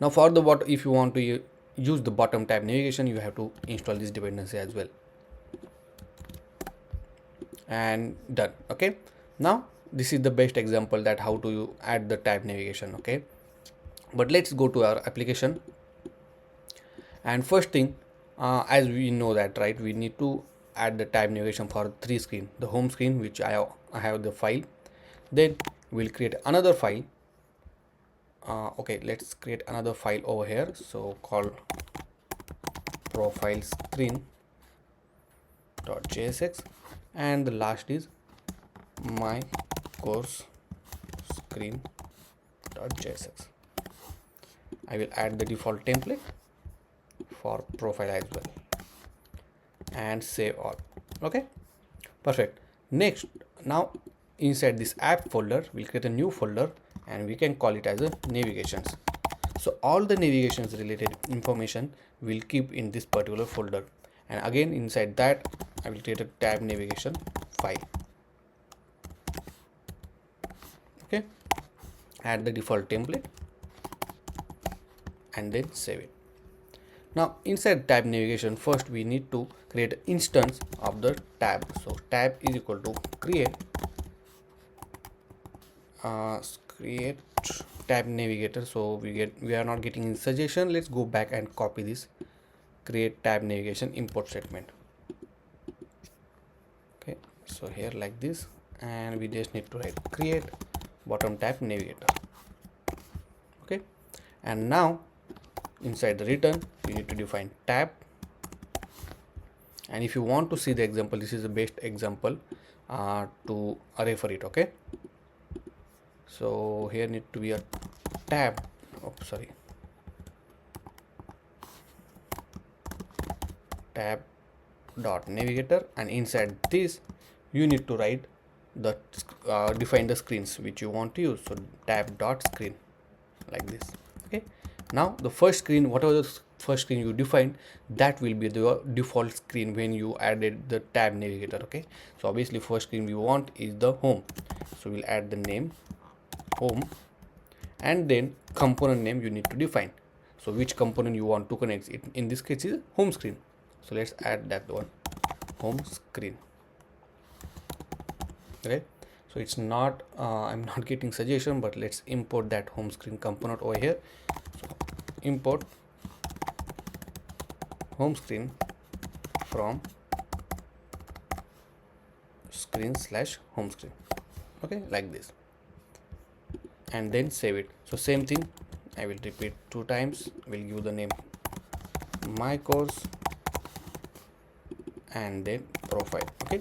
Now for the bottom, if you want to use the bottom tab navigation, you have to install this dependency as well, and done. Okay, now this is the best example that how to add the tab navigation. Okay, but let's go to our application. And first thing, as we know that, right, we need to add the tab navigation for 3 screen: the home screen, which I have the file. Then we'll create another file. Okay, let's create another file over here, so called profile screen.jsx, and the last is my course screen.jsx. I will add the default template for profile as well and save all. Okay, perfect. Next, now inside this app folder we'll create a new folder, and we can call it as a navigations. So all the navigations related information will keep in this particular folder, and again inside that I will create a tab navigation file. Okay, add the default template and then save it. Now inside tab navigation, first we need to create an instance of the tab. So tab is equal to create tab navigator. So we are not getting in suggestion. Let's go back and copy this create tab navigation import statement. Okay, so here like this, and we just need to write create bottom tab navigator. Okay, and now inside the return you need to define tab, and if you want to see the example, this is the best example to refer it. Okay, so here need to be a tab, tab dot navigator, and inside this you need to write the define the screens which you want to use. So tab dot screen like this. Okay, now the first screen, whatever the first screen you defined, that will be the default screen when you added the tab navigator. Okay, so obviously first screen we want is the home, so we'll add the name home, and then component name you need to define. So which component you want to connect it, in this case is home screen, so let's add that one, home screen. Okay, so it's not I'm not getting suggestion, but let's import that home screen component over here. So import home screen from screen slash home screen. Okay, like this, and then save it. So same thing I will repeat 2 times. We'll give the name my course and then profile. Okay,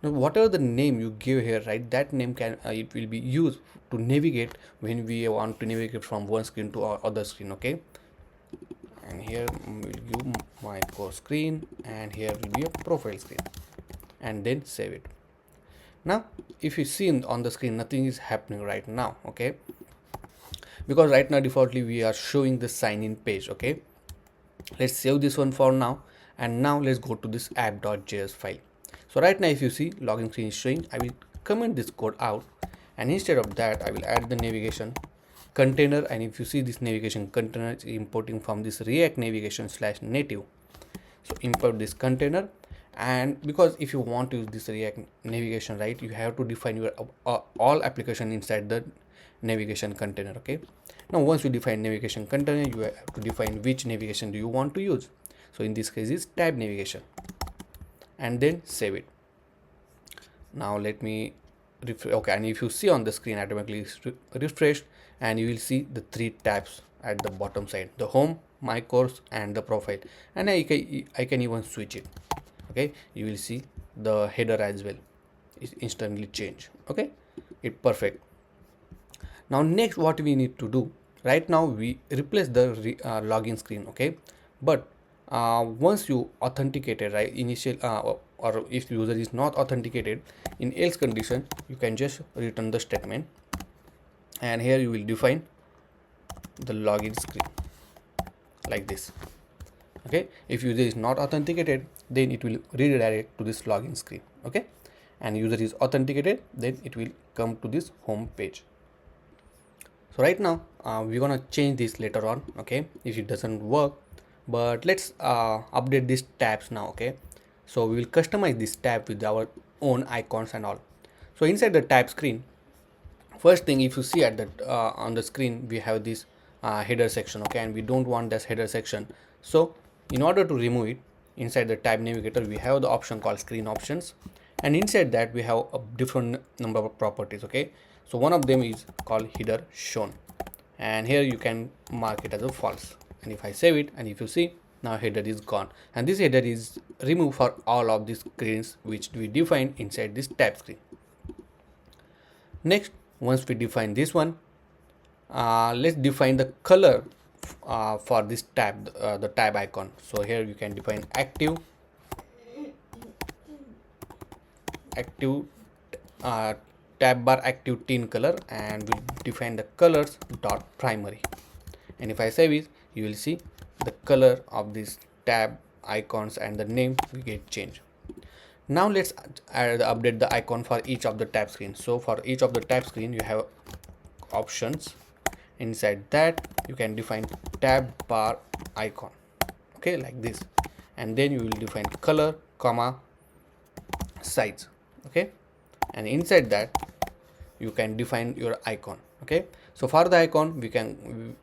now whatever the name you give here, right, that name can it will be used to navigate when we want to navigate from one screen to other screen. Okay, and here we'll give my course screen, and here will be a profile screen, and then save it. Now if you see on the screen, nothing is happening right now. Okay, because right now defaultly we are showing the sign in page. Okay, let's save this one for now, and now let's go to this app.js file. So right now if you see login screen is showing, I will comment this code out, and instead of that I will add the navigation container. And if you see this navigation container is importing from this React Navigation / native, so import this container. And because if you want to use this React navigation, right, you have to define your all application inside the navigation container. Okay, now once you define navigation container, you have to define which navigation do you want to use. So in this case is tab navigation, and then save it. Now let me refresh. Okay, and if you see on the screen automatically refreshed, and you will see the 3 tabs at the bottom side: the home, my course and the profile, and I can even switch it. Okay, you will see the header as well is instantly change. Okay, it perfect. Now next what we need to do, right now we replace the login screen. Okay, but once you authenticated, right, initial or if user is not authenticated, in else condition you can just return the statement, and here you will define the login screen like this. Okay, if user is not authenticated, then it will redirect to this login screen. Okay, and user is authenticated, then it will come to this home page. So right now we're gonna change this later on. Okay, if it doesn't work, but let's update these tabs now. Okay, so we will customize this tab with our own icons and all. So inside the tab screen, first thing, if you see at the on the screen, we have this header section. Okay, and we don't want this header section. So in order to remove it, inside the tab navigator we have the option called screen options, and inside that we have a different number of properties. Okay, so one of them is called header shown, and here you can mark it as a false. And if I save it, and if you see, now header is gone, and this header is removed for all of these screens which we defined inside this tab screen. Next, once we define this one, let's define the color for this tab, the tab icon. So here you can define active tab bar active teen color, and we define the colors dot primary. And if I save it, you will see the color of this tab icons and the name will get changed. Now let's update the icon for each of the tab screen. So for each of the tab screen you have options. Inside that you can define tab bar icon. Okay, like this, and then you will define color comma size. Okay, and inside that you can define your icon. Okay, so for the icon we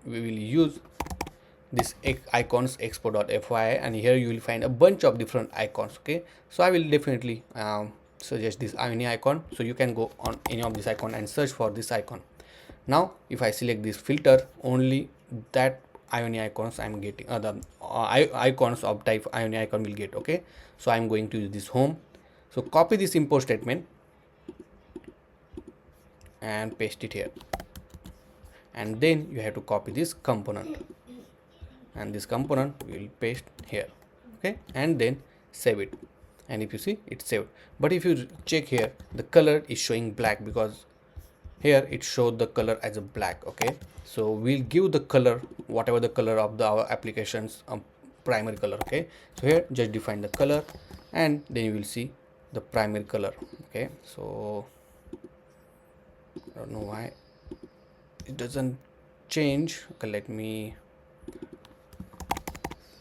will use this icons expo.fyi, and here you will find a bunch of different icons. Okay, so I will definitely suggest this Ioni icon, so you can go on any of this icon and search for this icon. Now if I select this filter, only that Ioni icons I'm getting, the icons of type Ioni icon will get. Okay, so I'm going to use this home. So copy this import statement and paste it here, and then you have to copy this component, and this component we will paste here. Okay, and then save it, and if you see, it's saved. But if you check here, the color is showing black because here it showed the color as a black. Okay, so we'll give the color whatever the color of our application's primary color. Okay, so here just define the color, and then you will see the primary color. Okay, so I don't know why it doesn't change. Okay, let me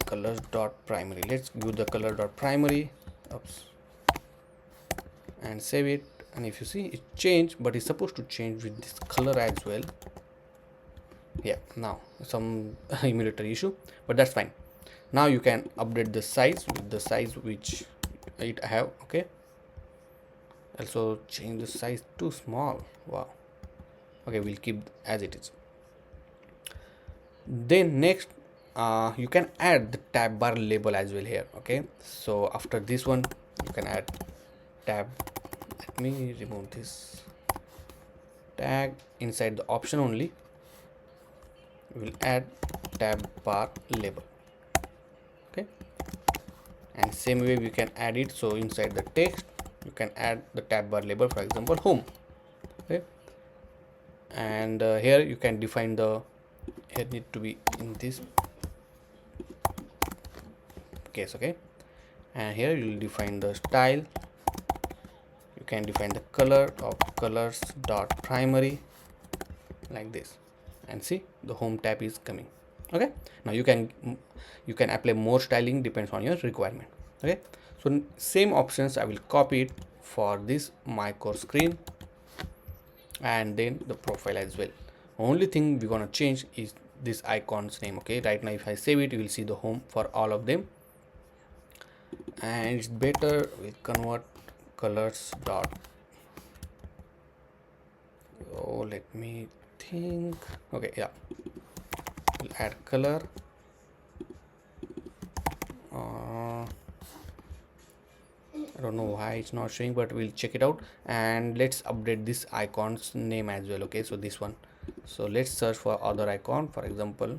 colors dot primary, let's give the color dot primary. Oops, and save it, and if you see, it changed, but it's supposed to change with this color as well. Yeah, now some emulator issue, but that's fine. Now you can update the size with the size which it have. Okay, also change the size too small. Wow. Okay, we'll keep as it is. Then next you can add the tab bar label as well here. Okay, so after this one you can add tab. Let me remove this tag. Inside the option only we will add tab bar label. Okay, and same way we can add it. So inside the text you can add the tab bar label, for example home. Okay, and here you can define the, here need to be in this case. Okay, and here you will define the style. You can define the color of colors dot primary like this, and see the home tab is coming. Okay, now you can apply more styling, depends on your requirement. Okay, so same options I will copy it for this my course screen and then the profile as well. Only thing we're gonna change is this icon's name. Okay, right now if I save it, you will see the home for all of them, and it's better we convert colors dot, oh let me think. Okay, yeah, we'll add color I don't know why it's not showing, but we'll check it out. And let's update this icon's name as well. Okay, so this one. So let's search for other icon, for example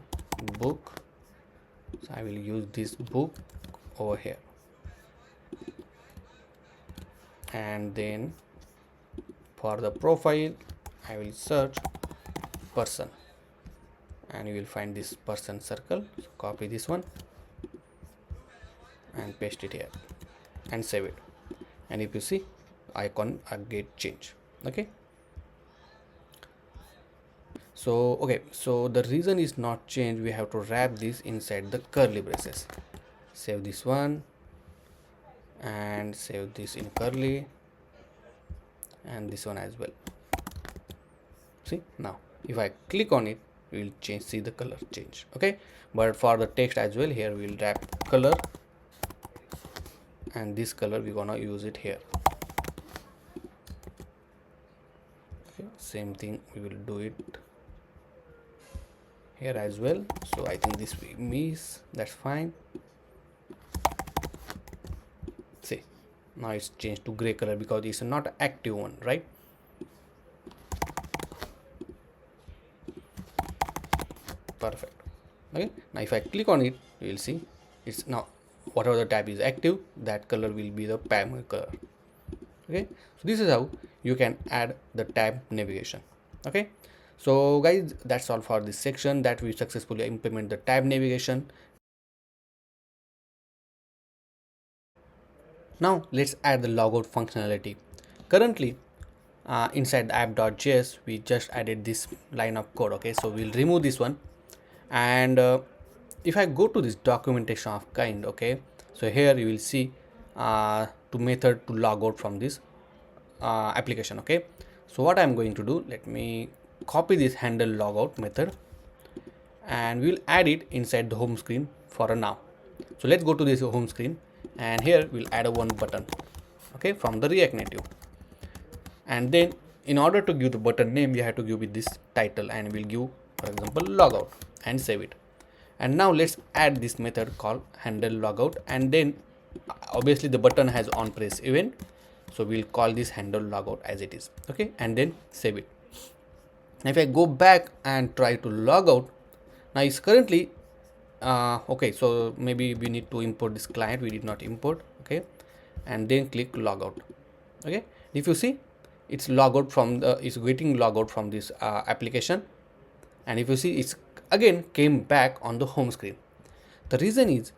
book. So I will use this book over here, and then for the profile I will search person, and you will find this person circle. So copy this one and paste it here and save it, and if you see, icon get change. Okay, so so the reason is not changed, we have to wrap this inside the curly braces. Save this one and save this in curly, and this one as well. See, now if I click on it, we will change, see the color change. Okay, but for the text as well, here we will wrap color, and this color we're gonna use it here. Okay, same thing we will do it here as well. So I think this we miss, that's fine. See, now it's changed to gray color because it's not an active one, right? Perfect. Okay, now if I click on it, you will see it's now whatever the tab is active, that color will be the primary color. Okay, so this is how you can add the tab navigation. Okay, so guys, that's all for this section, that we successfully implement the tab navigation. Now let's add the logout functionality. Currently inside the app.js we just added this line of code. Okay, so we'll remove this one, and if I go to this documentation of kind, okay, so here you will see to method to log out from this application. Okay, so what I'm going to do, let me copy this handle logout method, and we'll add it inside the home screen for a now. So let's go to this home screen, and here we'll add a one button, okay, from the React Native. And then in order to give the button name, we have to give it this title, and we'll give, for example, logout, and save it. And now let's add this method called handle logout, and then obviously the button has on press event, so we'll call this handle logout as it is. Okay, and then save it. Now if I go back and try to log out, now it's currently okay, so maybe we need to import this client, we did not import. Okay, and then click logout. Okay, if you see, it's logout from the, it's getting logout from this application, and if you see, it's again came back on the home screen. The reason is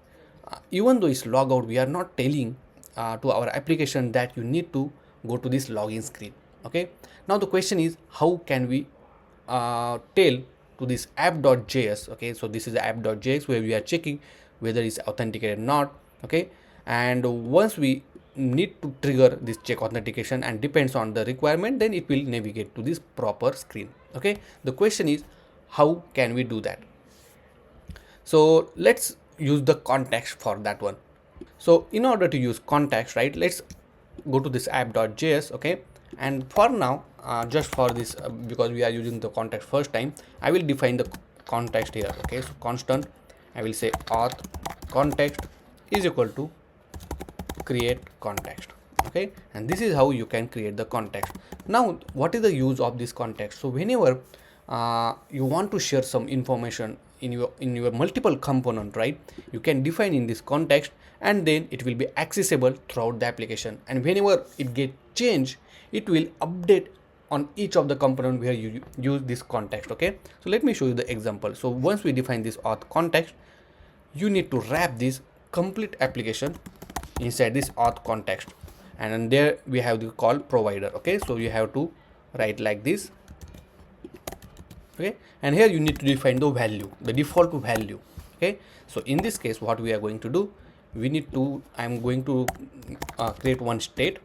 even though it's logout, we are not telling to our application that you need to go to this login screen. Okay, now the question is, how can we tell to this app.js? Okay, so this is the app.js where we are checking whether it's authenticated or not. Okay, and once we need to trigger this check authentication and depends on the requirement, then it will navigate to this proper screen. Okay, the question is, how can we do that? So let's use the context for that one. So in order to use context, right, let's go to this app.js. Okay, and for now just for this because we are using the context first time, I will define the context here. Okay, so constant, I will say auth context is equal to create context. Okay, and this is how you can create the context. Now what is the use of this context? So whenever you want to share some information in your multiple component, right, you can define in this context, and then it will be accessible throughout the application, and whenever it get changed, it will update on each of the component where you use this context. Okay, so let me show you the example. So once we define this auth context, you need to wrap this complete application inside this auth context, and then there we have the call provider. Okay, so you have to write like this. Okay, and here you need to define the value, the default value. Okay, so in this case, what we are going to do, we need to, I'm going to create one state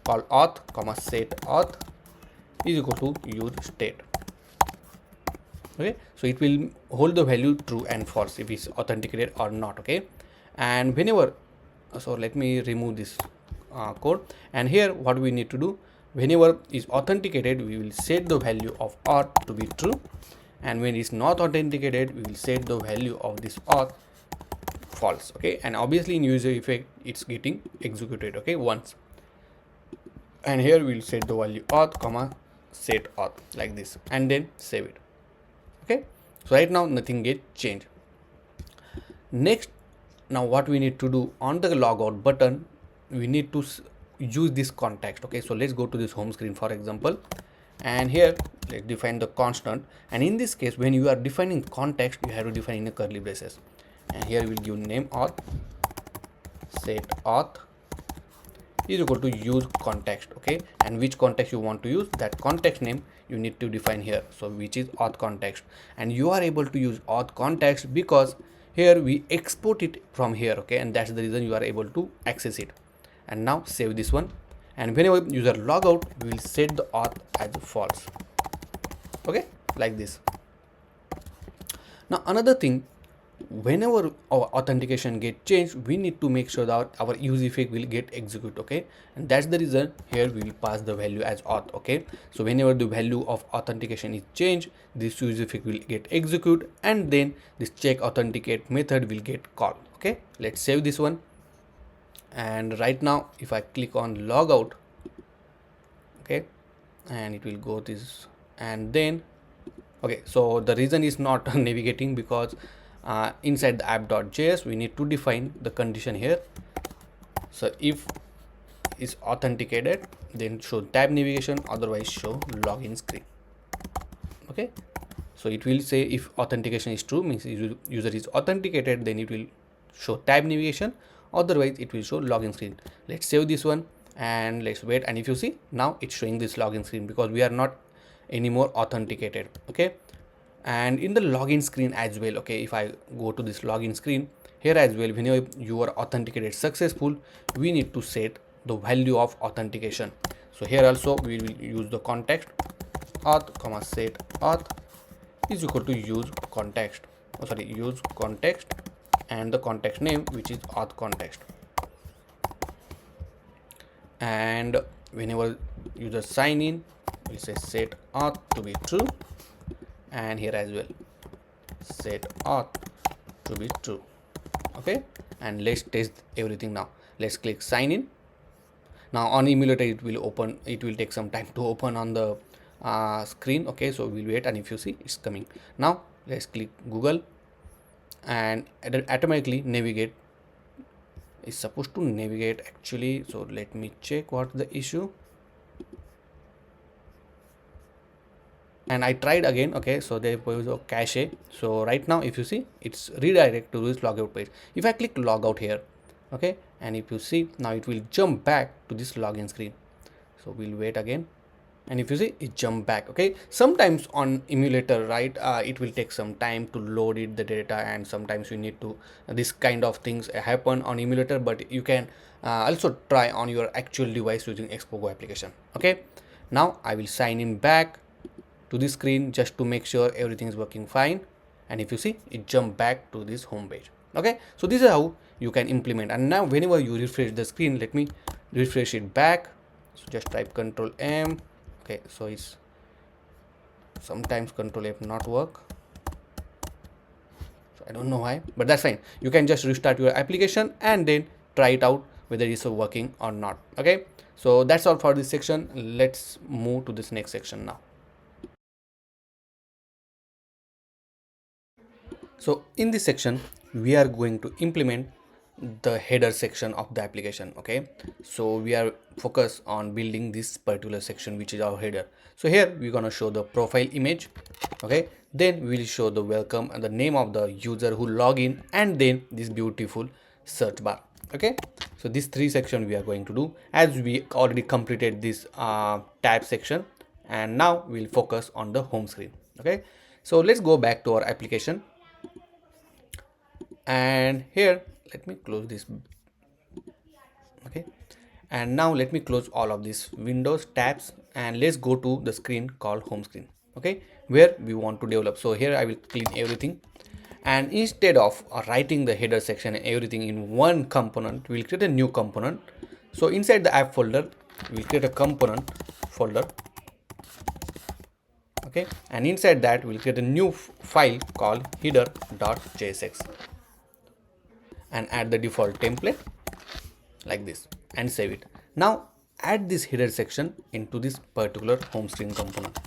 called auth comma set auth is equal to use state. Okay, so it will hold the value true and false if it's authenticated or not. Okay, and whenever, so let me remove this code, and here what we need to do, whenever is authenticated, we will set the value of auth to be true, and when it's not authenticated, we will set the value of this auth false. Okay, and obviously in user effect it's getting executed, okay, once. And here we'll set the value auth comma set auth like this, and then save it. Okay, so right now nothing get changed. Next, now what we need to do on the logout button, we need to use this context. Okay, so let's go to this home screen for example, and here let's define the constant. And in this case, when you are defining context, you have to define in a curly braces. And here we'll give name auth, set auth is equal to use context. Okay, and which context you want to use, that context name you need to define here, so which is auth context. And you are able to use auth context because here we export it from here. Okay, and that's the reason you are able to access it. And now save this one, and whenever user log out, we will set the auth as false. Okay, like this. Now another thing, whenever our authentication get changed, we need to make sure that our use effect will get execute. Okay, and that's the reason here we will pass the value as auth. Okay, so whenever the value of authentication is changed, this use effect will get execute, and then this check authenticate method will get called. Okay, let's save this one. And right now if I click on logout, okay, and it will go this, and then okay, so the reason is not navigating because inside the app.js we need to define the condition here. So if is authenticated, then show tab navigation, otherwise show login screen. Okay, so it will say if authentication is true, means user is authenticated, then it will show tab navigation, otherwise it will show login screen. Let's save this one and let's wait. And if you see, now it's showing this login screen because we are not anymore authenticated. Okay, and in the login screen as well, okay, if I go to this login screen, here as well, whenever you are authenticated successful, we need to set the value of authentication. So here also we will use the context auth comma set auth is equal to use context, use context, and the context name, which is auth context. And whenever user sign in, we'll say set auth to be true, and here as well set auth to be true. Okay, and let's test everything now. Let's click sign in. Now on emulator it will open, it will take some time to open on the screen. Okay, so we'll wait, and if you see, it's coming. Now let's click Google, and automatically navigate is supposed to navigate actually. So let me check what the issue. And I tried again. Okay, so there was a cache. So right now if you see, it's redirect to this logout page. If I click logout here, okay, and if you see, now it will jump back to this login screen. So we'll wait again, and if you see, it jump back. Okay, sometimes on emulator, right, it will take some time to load it the data, and sometimes you need to this kind of things happen on emulator, but you can also try on your actual device using Expo Go application. Okay, now I will sign in back to this screen just to make sure everything is working fine, and if you see, it jumped back to this home page. Okay, so this is how you can implement. And now whenever you refresh the screen, let me refresh it back. So just type Control M. Okay, so it's sometimes Control F not work, so I don't know why, but that's fine. You can just restart your application and then try it out whether it's working or not. Okay, so that's all for this section. Let's move to this next section now. So in this section, we are going to implement the header section of the application. Okay, so we are focused on building this particular section, which is our header. So here we're gonna show the profile image. Okay, then we'll show the welcome and the name of the user who log in, and then this beautiful search bar. Okay, so these three sections we are going to do, as we already completed this tab section, and now we'll focus on the home screen. Okay, so let's go back to our application, and here let me close this. Okay, and now let me close all of these windows tabs, and let's go to the screen called home screen. Okay, where we want to develop. So here I will clean everything, and instead of writing the header section and everything in one component, we'll create a new component. So inside the app folder, we'll create a component folder. Okay, and inside that we'll create a new file called header.jsx. and add the default template like this and save it. Now add this header section into this particular home screen component.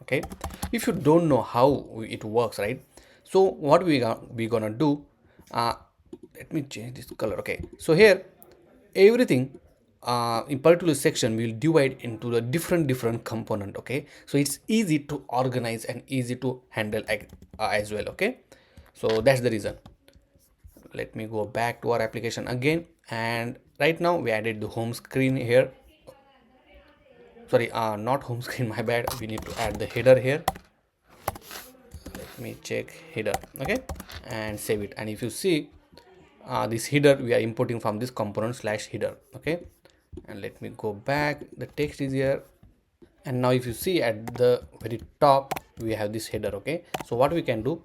Okay, if you don't know how it works, right? So what we gonna do, let me change this color. Okay, so here everything in particular section we will divide into the different component. Okay, so it's easy to organize and easy to handle as well. Okay, so that's the reason. Let me go back to our application again, and right now we added the home screen here. Sorry, not home screen, my bad. We need to add the header here. Let me check header. Okay, and save it. And if you see this header, we are importing from this component slash header. Okay, and let me go back. The text is here, and now if you see at the very top we have this header. Okay, so what we can do,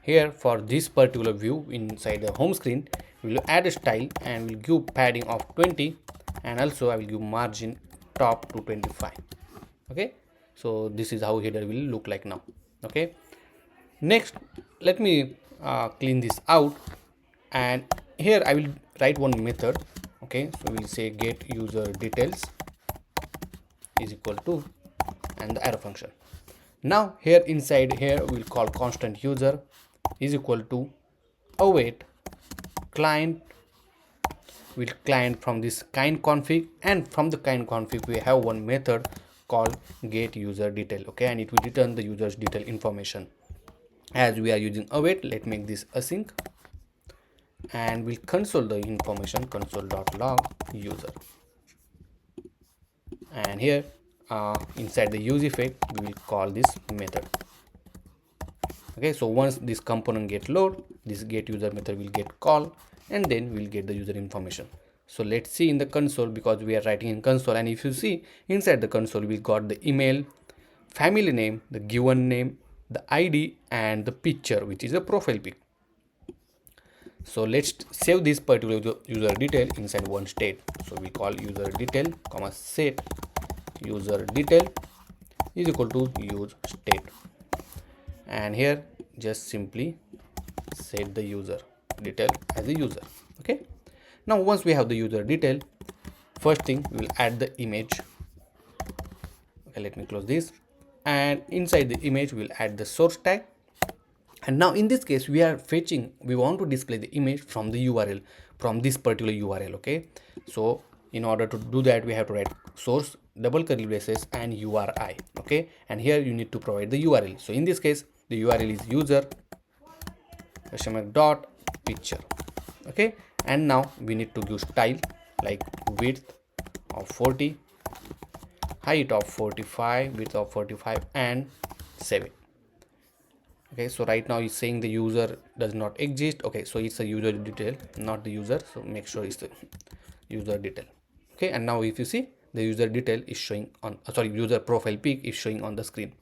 here for this particular view inside the home screen, we will add a style and we'll give padding of 20, and also I will give margin top to 25. Okay, so this is how header will look like now. Okay, next let me clean this out, and here I will write one method. Okay, so we'll say get user details is equal to and the arrow function. Now here inside here we'll call constant user is equal to await client will client from this kind config, and from the kind config we have one method called get user detail. Okay, and it will return the user's detail information. As we are using await, let's make this async, and we'll console the information console.log user, and here inside the use effect we will call this method. Okay, so once this component get load, this get user method will get call, and then we'll get the user information. So let's see in the console, because we are writing in console, and if you see inside the console we got the email, family name, the given name, the ID, and the picture, which is a profile pic. So let's save this particular user detail inside one state. So we call user detail comma set user detail is equal to use state, and here just simply set the user detail as a user. Okay, now once we have the user detail, first thing we will add the image. Okay, let me close this, and inside the image we'll add the source tag. And now in this case we are fetching, we want to display the image from the URL, from this particular URL. Okay, so in order to do that we have to write source double curly braces and URI. Okay, and here you need to provide the URL. So in this case the URL is user dot picture. Okay, and now we need to give style like width of 40, height of 45, width of 45, and save it. Okay, so right now it's saying the user does not exist. Okay, so it's a user detail, not the user, so make sure it's the user detail. Okay, and now if you see the user detail is showing on user profile pic is showing on the screen.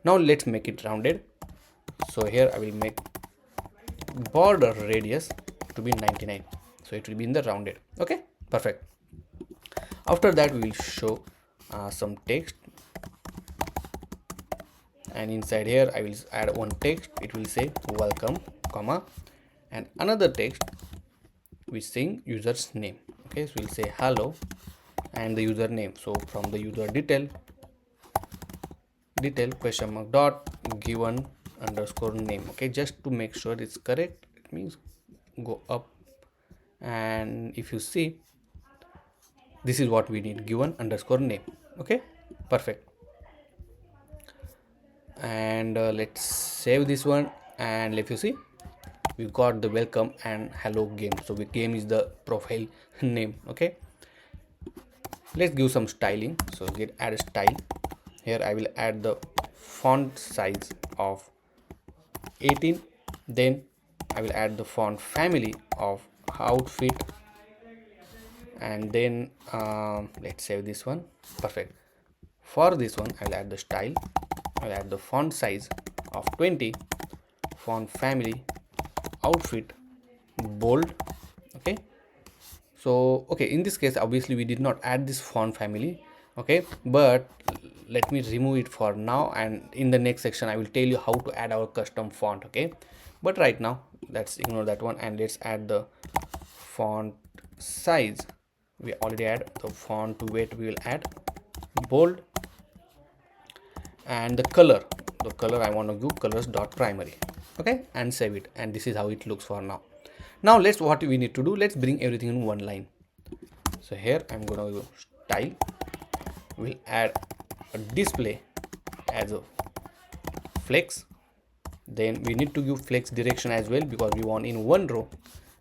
Now let's make it rounded. So here I will make border radius to be 99, so it will be in the rounded. Okay, perfect. After that we will show some text, and inside here I will add one text. It will say welcome comma, and another text which saying user's name. Okay, so we'll say hello and the username. So from the user detail question mark dot given underscore name. Okay, just to make sure it's correct, it means go up, and if you see this is what we need, given underscore name. Okay, perfect. And let's save this one, and if you see we got the welcome and hello game. So the game is the profile name. Okay, let's give some styling. So get add a style. Here I will add the font size of 18, then I will add the font family of outfit, and then let's save this one. Perfect. For this one I will add the style, I will add the font size of 20, font family outfit bold. Okay, so okay, in this case obviously we did not add this font family. Okay, but let me remove it for now, and in the next section I will tell you how to add our custom font. Okay, but right now let's ignore that one, and let's add the font size. We already add the font weight, we will add bold, and the color I want to give colors dot primary. Okay, and save it, and this is how it looks for now. Now let's, what we need to do, let's bring everything in one line. So here I'm gonna do style, we'll add a display as a flex, then we need to give flex direction as well because we want in one row,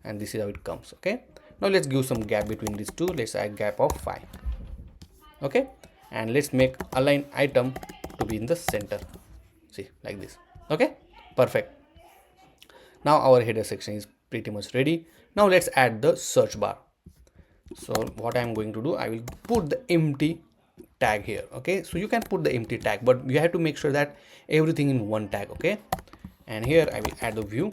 and this is how it comes. Okay, now let's give some gap between these two, let's add gap of 5. Okay, and let's make align item to be in the center, see, like this. Okay, perfect. Now our header section is pretty much ready. Now let's add the search bar. So what I'm going to do, I will put the empty tag here. Okay, so you can put the empty tag, but you have to make sure that everything in one tag. Okay, and here I will add the view,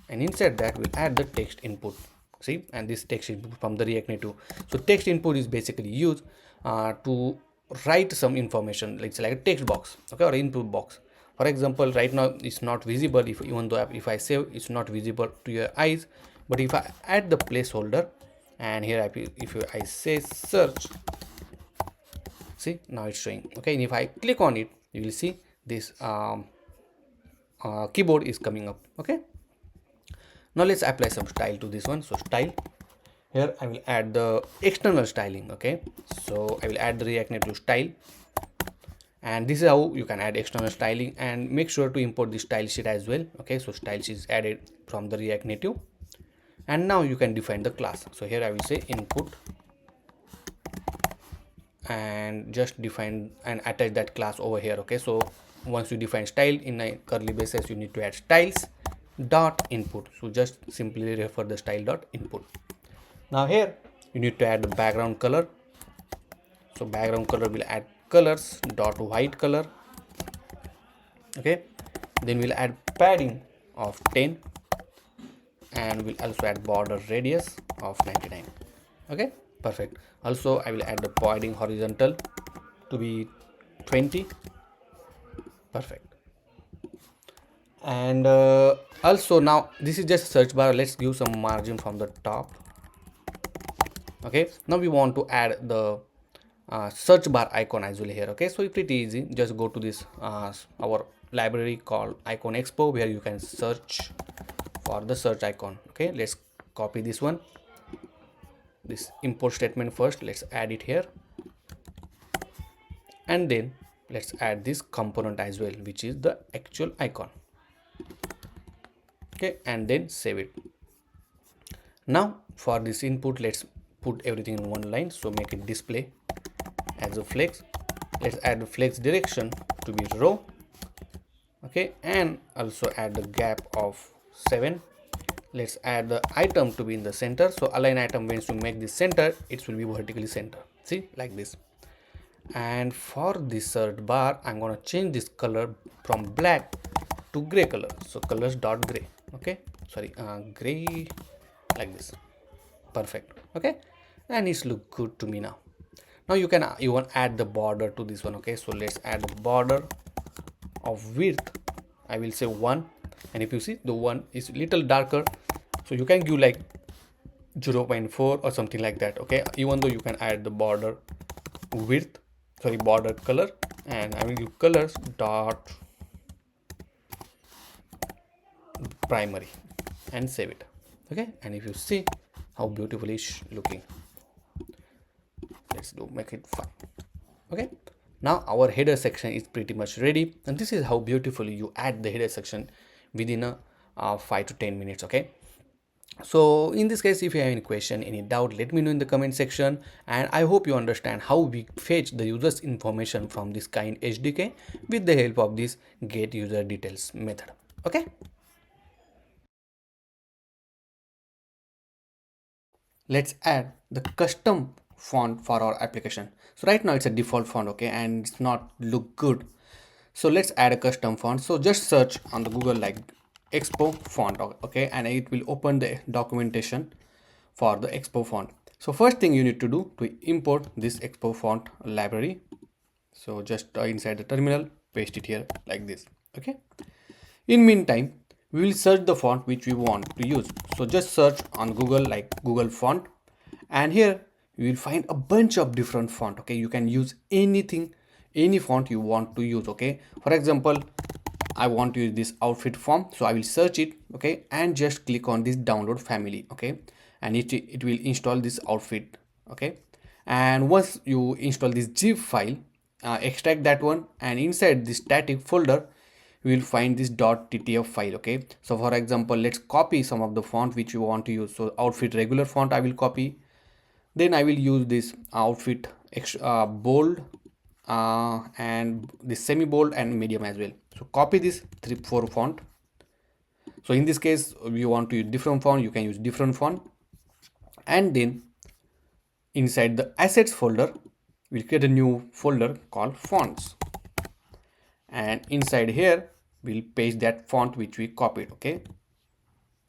and inside that we'll add the text input. See, and this text input from the React Native. So text input is basically used to write some information, like it's like a text box, okay, or input box. For example, right now it's not visible, if even though if I save, it's not visible to your eyes, but if I add the placeholder, and here if I say search, see, now it's showing. Okay, and if I click on it, you will see this keyboard is coming up. Okay, now let's apply some style to this one. So style, here I will add the external styling. Okay, so I will add the React Native style, and this is how you can add external styling, and make sure to import the style sheet as well. Okay, so style sheet is added from the React Native, and now you can define the class. So here I will say input, and just define and attach that class over here. Okay, so once you define style in a curly braces, you need to add styles dot input. So just simply refer the style dot input. Now here you need to add the background color. So background color will add colors dot white color. Okay, then we'll add padding of 10, and we'll also add border radius of 99. Okay, perfect. Also I will add the padding horizontal to be 20. Perfect. And also now this is just search bar, let's give some margin from the top. Okay, now we want to add the search bar icon as well here. Okay, so it's pretty easy, just go to this our library called Icon Expo, where you can search for the search icon. Okay, let's copy this one, this import statement first, let's add it here, and then let's add this component as well, which is the actual icon. Okay, and then save it. Now for this input, let's put everything in one line, so make it display as a flex. Let's add the flex direction to be row. Okay, and also add the gap of 7. Let's add the item to be in the center, so align item means to make this center, it will be vertically center, see, like this. And for this search bar, I'm gonna change this color from black to gray color, so colors dot gray. Okay, sorry, gray, like this. Perfect. Okay, and it's look good to me now. Now you can even add the border to this one. Okay, so let's add the border of width, I will say 1, and if you see the 1 is little darker, so you can give like 0.4 or something like that. Okay, even though you can add the border width, sorry, border color, and I will give colors dot primary and save it. Okay, and if you see how beautiful it's looking, let's do make it 5. Okay, now our header section is pretty much ready, and this is how beautifully you add the header section within a 5 to 10 minutes. Okay, so in this case, if you have any question, any doubt, let me know in the comment section, and I hope you understand how we fetch the users information from this kind SDK with the help of this get user details method. Okay, let's add the custom font for our application. So right now it's a default font, okay, and it's not look good, so let's add a custom font. So just search on the Google like Expo font, okay, and it will open the documentation for the Expo font. So first thing you need to do to import this Expo font library, so just inside the terminal paste it here like this. Okay, in meantime we will search the font which we want to use. So just search on Google like Google font, and here you will find a bunch of different font. Okay, you can use anything, any font you want to use. Okay, for example, I want to use this outfit font, so I will search it. Okay, and just click on this download family. Okay, and it will install this outfit. Okay, and once you install this zip file, extract that one, and inside this static folder we will find this .ttf file. Okay, so for example, let's copy some of the font which you want to use. So outfit regular font I will copy, then I will use this outfit bold, and this semi bold and medium as well. So copy this 4 font. So in this case you want to use different font, you can use different font. And then inside the assets folder we'll create a new folder called fonts, and inside here we'll paste that font which we copied. Okay,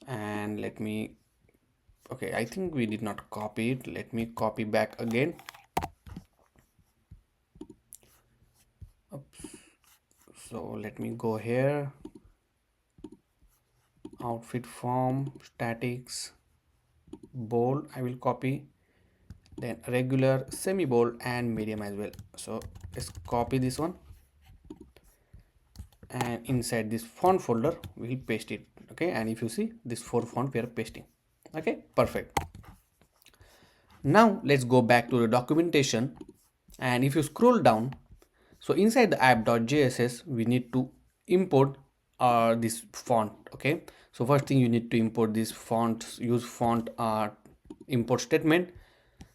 and let me, okay, I think we did not copy it. Let me copy back again. Oops. So let me go here, outfit form, statics, bold I will copy, then regular, semi bold and medium as well. So let's copy this one, and inside this font folder we'll paste it. Okay, and if you see this 4 font we are pasting. Okay, perfect. Now let's go back to the documentation, and if you scroll down, so inside the app.js we need to import this font. Okay, so first thing you need to import this font, use font import statement.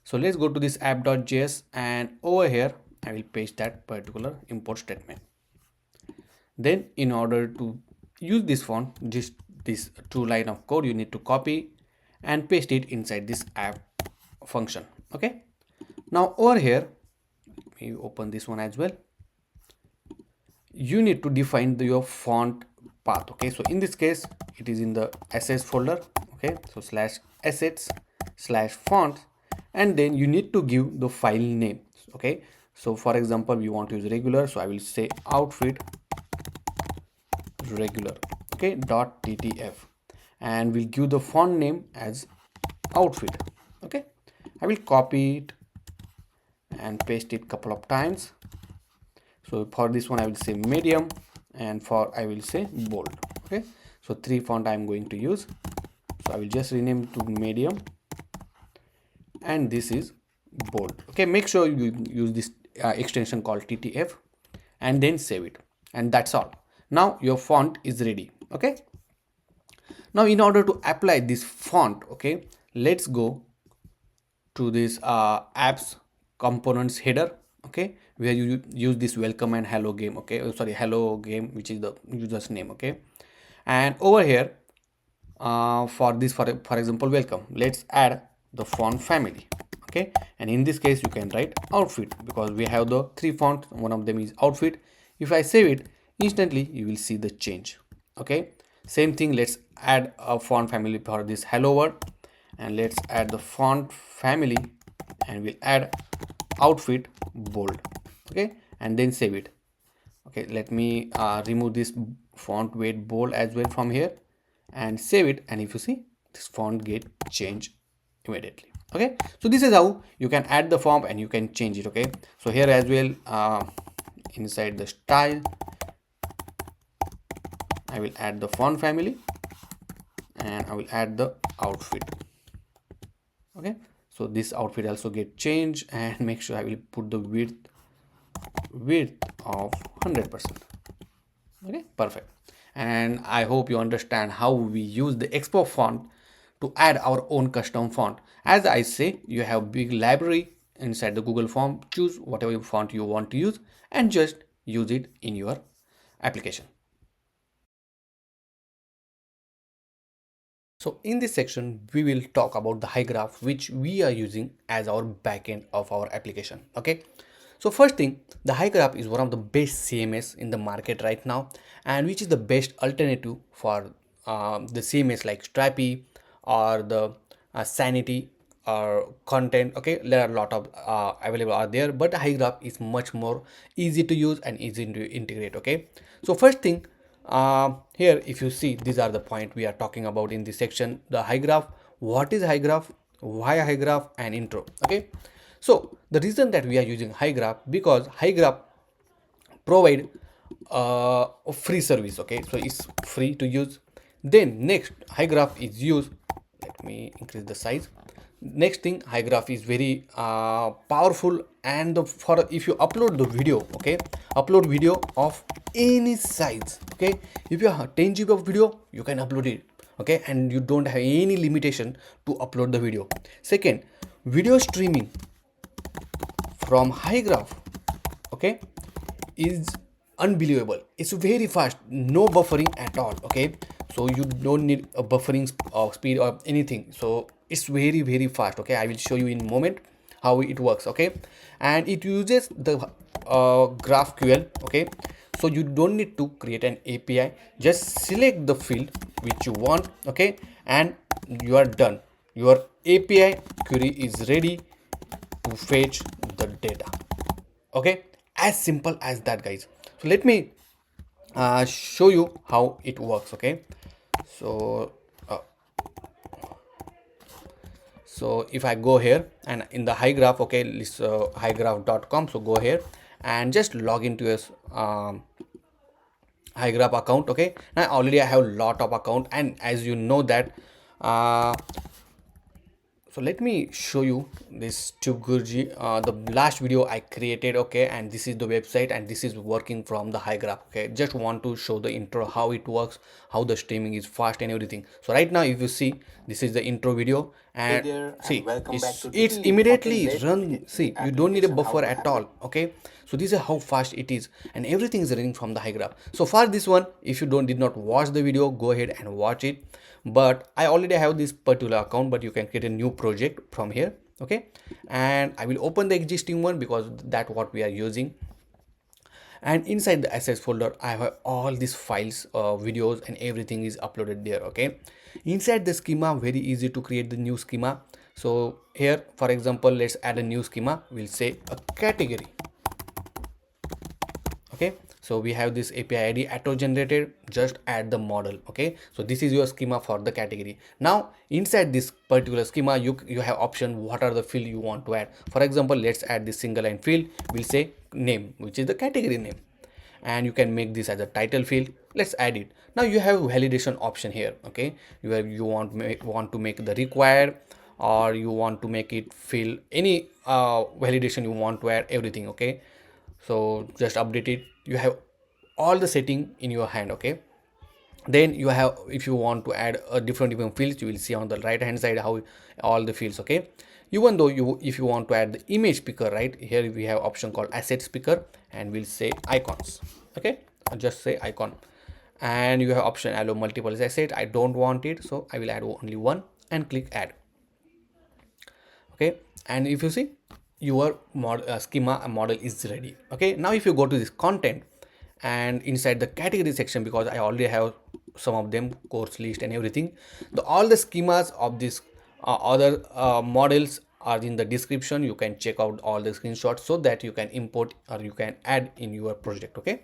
So let's go to this app.js, and over here I will paste that particular import statement. Then in order to use this font, this 2 line of code you need to copy and paste it inside this app function. Okay, now over here let me open this one as well. You need to define your font path. Okay, so in this case it is in the assets folder. Okay, so /assets/fonts, and then you need to give the file name. Okay, so for example we want to use regular, so I will say outfit regular. Okay, .ttf, and we'll give the font name as outfit. Okay, I will copy it and paste it couple of times. So for this one I will say medium, and for I will say bold. Okay, so 3 font I am going to use, so I will just rename to medium, and this is bold. Okay, make sure you use this extension called ttf, and then save it, and that's all. Now your font is ready. Okay, now in order to apply this font, okay, let's go to this apps components header. Okay, where you use this welcome and hello game. Okay, oh, sorry, hello game, which is the user's name. Okay, and over here for this, for example welcome, let's add the font family. Okay, and in this case you can write outfit, because we have the 3 fonts, one of them is outfit. If I save it, instantly you will see the change. Okay, same thing, let's add a font family for this hello word, and let's add the font family, and we'll add outfit bold. Okay, and then save it. Okay, let me remove this font weight bold as well from here and save it, and if you see, this font get changed immediately. Okay, so this is how you can add the font and you can change it. Okay, so here as well, inside the style I will add the font family, and I will add the outfit. Okay, so this outfit also get changed, and make sure I will put the width of 100%. Okay, perfect. And I hope you understand how we use the Expo font to add our own custom font. As I say, you have big library inside the Google form. Choose whatever font you want to use and just use it in your application. So in this section, we will talk about the HyGraph, which we are using as our backend of our application. Okay. So first thing, the HyGraph is one of the best CMS in the market right now, and which is the best alternative for the CMS like Strapi or the Sanity or Content. Okay, there are a lot of available are there, but HyGraph is much more easy to use and easy to integrate. Okay, so first thing, Here if you see, these are the point we are talking about in this section: the HyGraph, what is HyGraph, why HyGraph, and intro. Okay, so the reason that we are using HyGraph, because HyGraph provide a free service. Okay, so it's free to use. Then next, HyGraph is used, let me increase the size. Next thing, HyGraph is very powerful, and for if you upload the video, okay, upload video of any size. Okay, if you have 10 GB of video, you can upload it. Okay, and you don't have any limitation to upload the video. Second, video streaming from HyGraph, okay, is unbelievable. It's very fast, no buffering at all. Okay, so you don't need a buffering speed or anything, so it's very very fast. Okay, I will show you in a moment how it works. Okay, and it uses the GraphQL. Okay, so you don't need to create an API, just select the field which you want. Okay, and you are done. Your API query is ready to fetch the data. Okay, as simple as that, guys. So let me show you how it works. Okay, so so if I go here and in the HyGraph, okay, this HyGraph.com, so go here and just log into your HyGraph account. Okay, now already I have a lot of account, and as you know that so let me show you this TubeGuruji, the last video I created. Okay, and this is the website, and this is working from the HyGraph. Okay, just want to show the intro, how it works, how the streaming is fast and everything. So right now if you see, this is the intro video, and Hey there, see, and welcome back to it's the immediately Authentication run. See, you don't need a application. How buffer to at have it. all. Okay, so this is how fast it is, and everything is running from the HyGraph. So for this one, if you did not watch the video, go ahead and watch it. But I already have this particular account, but you can create a new project from here. Okay, and I will open the existing one because that's what we are using. And inside the assets folder, I have all these files, videos, and everything is uploaded there. Okay, inside the schema, very easy to create the new schema. So here, for example, let's add a new schema. We'll say a category. Okay, so we have this API ID auto generated, just add the model. Okay, so this is your schema for the category. Now inside this particular schema, you have option what are the field you want to add. For example, let's add this single line field. We'll say name, which is the category name, and you can make this as a title field. Let's add it. Now you have validation option here. Okay, you want to make the required, or you want to make it fill any validation you want to add, everything. Okay, so just update it. You have all the setting in your hand. Okay, then you have, if you want to add a different fields, you will see on the right hand side how all the fields. Okay, even though if you want to add the image picker, right here we have option called assets picker, and we'll say icons. Okay, just say icon, and you have option allow multiple assets. I don't want it, so I will add only one and click add. Okay, and if you see, your schema model is ready. Okay, now if you go to this content and inside the category section, because I already have some of them, course list and everything, all the schemas of this other models are in the description. You can check out all the screenshots so that you can import or you can add in your project. Okay,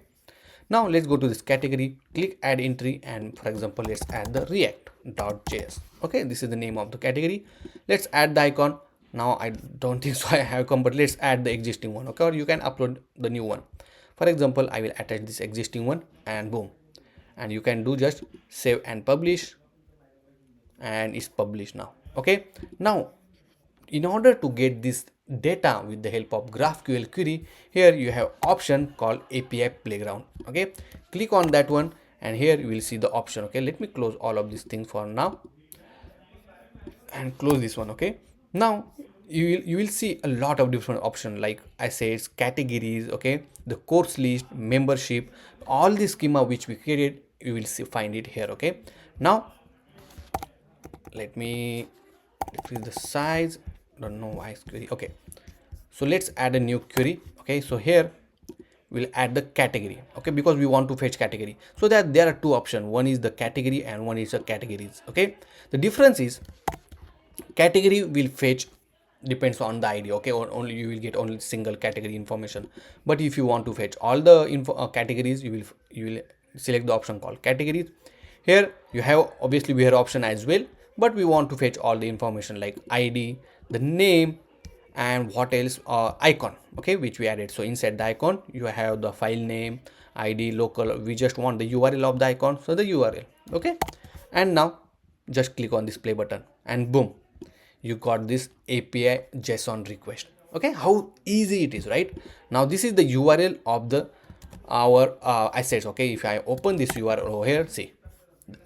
now let's go to this category, click add entry, and for example, let's add the react.js. Okay, this is the name of the category. Let's add the icon. Now I don't think so I have come, but let's add the existing one. Okay, or you can upload the new one. For example, I will attach this existing one, and boom, and you can do just save and publish, and it's published now. Okay, now in order to get this data with the help of GraphQL query, here you have option called API playground. Okay, click on that one, and here you will see the option. Okay, let me close all of these things for now and close this one. Okay, now you will see a lot of different options like assets, categories. Okay, the course list, membership, all the schema which we created, you will find it here. Okay, now let me decrease the size. Don't know why it's query. Okay, so let's add a new query. Okay, so here we'll add the category. Okay, because we want to fetch category, so that there are two options, one is the category and one is the categories. Okay, the difference is category will fetch depends on the ID. Okay, or only you will get only single category information, but if you want to fetch all the categories, you will select the option called categories. Here you have, obviously we have option as well, but we want to fetch all the information like ID, the name, and what else, icon, okay, which we added. So inside the icon you have the file name, ID, local, we just want the URL of the icon, so the URL, okay. And now just click on this play button and boom, you got this API JSON request. Okay, how easy it is, right? Now this is the URL of the our assets. Okay, if I open this URL over here, see,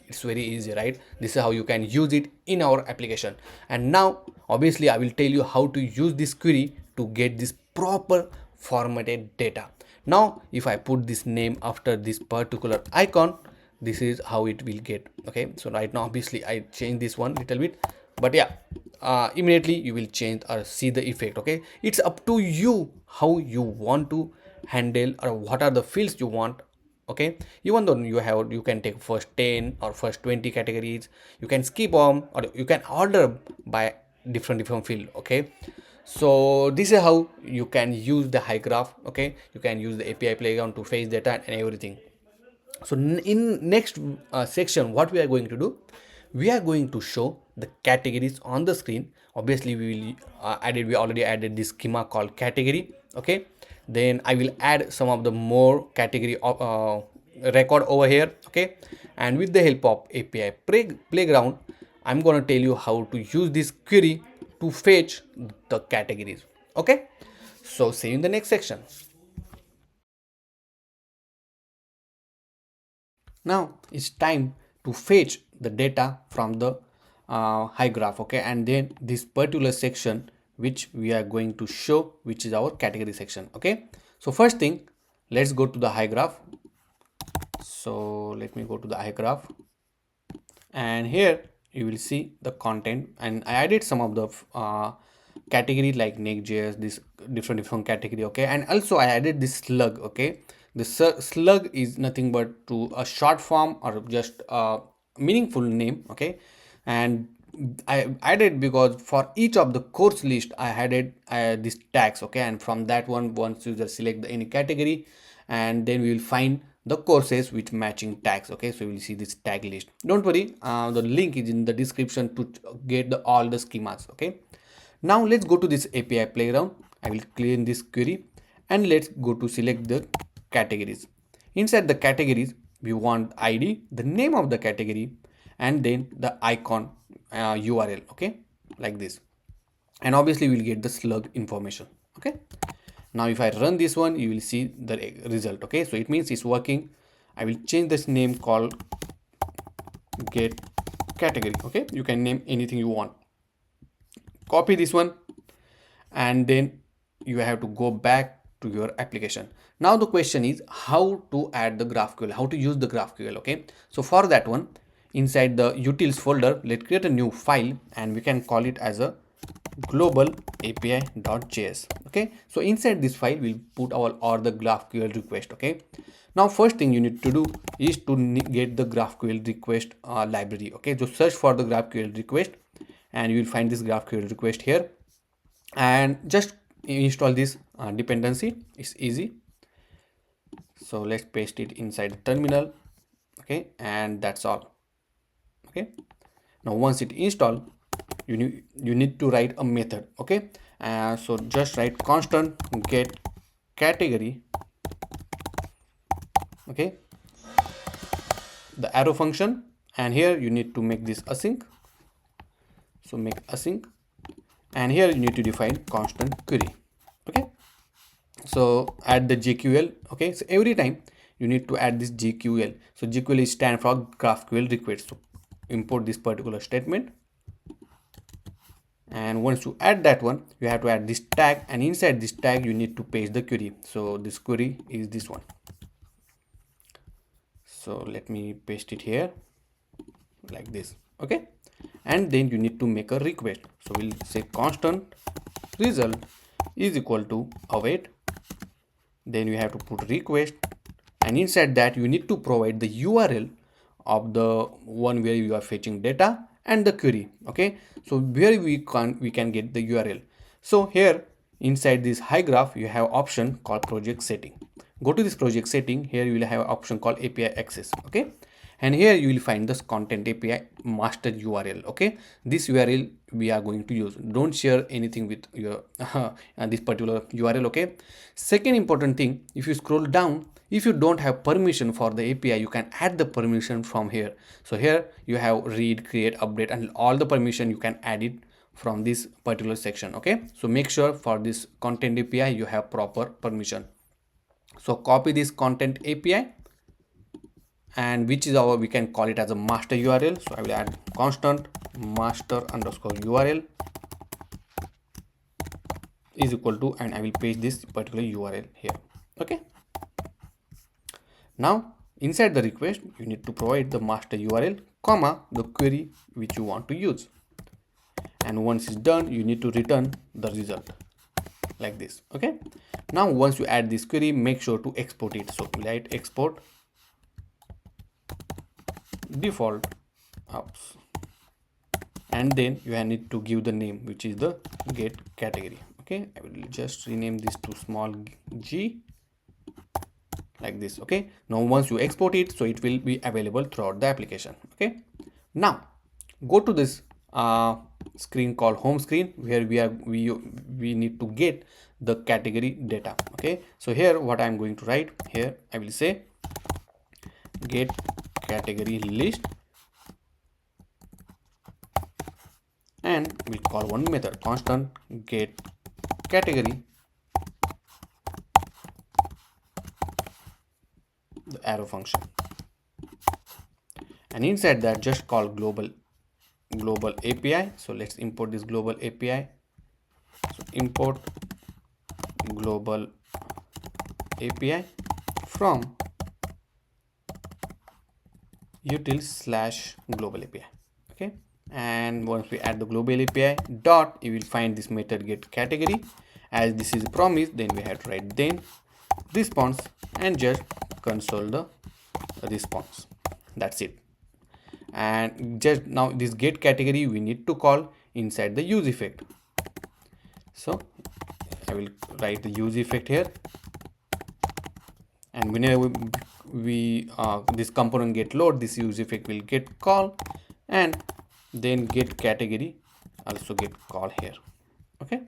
it's very easy, right? This is how you can use it in our application. And now obviously I will tell you how to use this query to get this proper formatted data. Now if I put this name after this particular icon, this is how it will get. Okay, so right now obviously I change this one little bit, but yeah, immediately you will change or see the effect. Okay, it's up to you how you want to handle or what are the fields you want. Okay, even though you can take first 10 or first 20 categories, you can skip on, or you can order by different field. Okay, so this is how you can use the HyGraph. Okay, you can use the API playground to fetch data and everything. So in next section, what we are going to do, we are going to show the categories on the screen. Obviously we will we already added this schema called category. Okay, then I will add some of the more category record over here. Okay, and with the help of API playground, I'm going to tell you how to use this query to fetch the categories. Okay, so see you in the next section. Now it's time to fetch the data from the HyGraph. Okay, and then this particular section which we are going to show, which is our category section. Okay, so first thing, let's go to the HyGraph. So let me go to the HyGraph, and here you will see the content, and I added some of the category like Next.js, this different category. Okay, and also I added this slug. Okay, the slug is nothing but to a short form or just a meaningful name. Okay, and I added because for each of the course list I added this tags. Okay, and from that one, once you just select any category, and then we will find the courses with matching tags. Okay, so you will see this tag list. Don't worry, the link is in the description to get all the schemas. Okay, now let's go to this API playground. I will clean this query, and let's go to select the categories. Inside the categories, we want ID, the name of the category, and then the icon URL. Okay, like this, and obviously we'll get the slug information. Okay, now if I run this one, you will see the result. Okay, so it means it's working. I will change this name called get category. Okay, you can name anything you want. Copy this one, and then you have to go back to your application. Now the question is how to add the GraphQL, how to use the GraphQL. Okay, so for that one, inside the utils folder, let's create a new file, and we can call it as a global api.js. Okay, so inside this file we'll put all the GraphQL request. Okay, now first thing you need to do is to get the GraphQL request library. Okay, so search for the GraphQL request, and you will find this GraphQL request here, and just install this dependency. It's easy, so let's paste it inside the terminal. Okay, and that's all. Okay, now once it install, you need to write a method. Okay, so just write constant get category. Okay, the arrow function, and here you need to make this async, so make async, and here you need to define constant query. Okay, so add the GQL. Okay, so every time you need to add this GQL. So GQL is stand for GraphQL request. So import this particular statement, and once you add that one, you have to add this tag, and inside this tag you need to paste the query. So this query is this one. So let me paste it here like this. Okay, and then you need to make a request. So we'll say constant result is equal to await, then you have to put request, and inside that you need to provide the URL of the one where you are fetching data and the query. Okay, so where we can get the URL. So here inside this HyGraph you have option called project setting. Go to this project setting. Here you will have an option called API access. Okay, and here you will find this content API master URL. Okay, this URL we are going to use. Don't share anything with your this particular URL. Okay, second important thing, if you scroll down, if you don't have permission for the API, you can add the permission from here. So here you have read, create, update, and all the permission you can add it from this particular section. Okay, so make sure for this content API you have proper permission. So copy this content API, and which is our, we can call it as a master URL. So I will add constant master underscore URL is equal to, and I will paste this particular URL here. Okay, now inside the request you need to provide the master URL comma the query which you want to use, and once it's done you need to return the result like this. Okay, now once you add this query, make sure to export it. So write export default apps, and then you need to give the name which is the get category. Okay, I will just rename this to small g like this. Okay, now once you export it, so it will be available throughout the application. Okay, now go to this screen called home screen, where we need to get the category data. Okay, so here what I'm going to write here, I will say get category list, and we'll call one method constant get category, the arrow function, and inside that just call global API. So let's import this global API. So import global API from util slash global API. Okay, and once we add the global API dot, you will find this method get category. As this is promised, then we have to write then response and just console the response. That's it. And just now this get category we need to call inside the use effect. So I will write the use effect here, and whenever we this component get load, this use effect will get call, and then get category also get call here. Okay,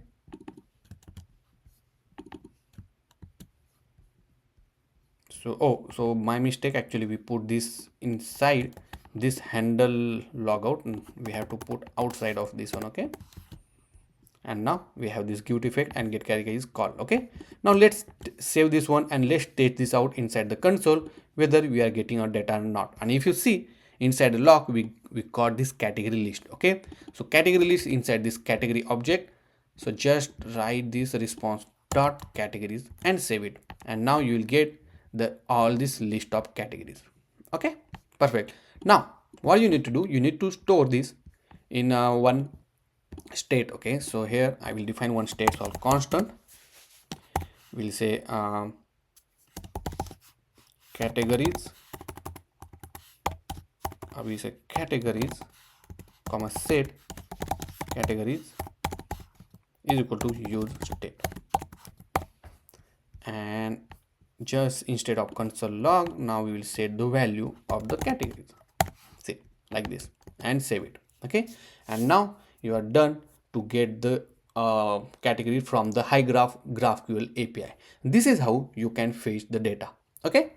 so so my mistake, actually we put this inside this handle logout, we have to put outside of this one. Okay, and now we have this get effect and get category is called. Okay, now let's save this one and let's test this out inside the console whether we are getting our data or not. And if you see inside the log, we got this category list. Okay, so category list inside this category object. So just write this response dot categories and save it, and now you will get the all this list of categories. Okay, perfect. Now what you need to do, you need to store this in one state. Okay, so here I will define one state called constant. We'll say categories, or we say categories comma set categories is equal to use state, and just instead of console log, now we will set the value of the categories, see like this, and save it. Okay, and now you are done to get the category from the HyGraph GraphQL API. This is how you can fetch the data. Okay,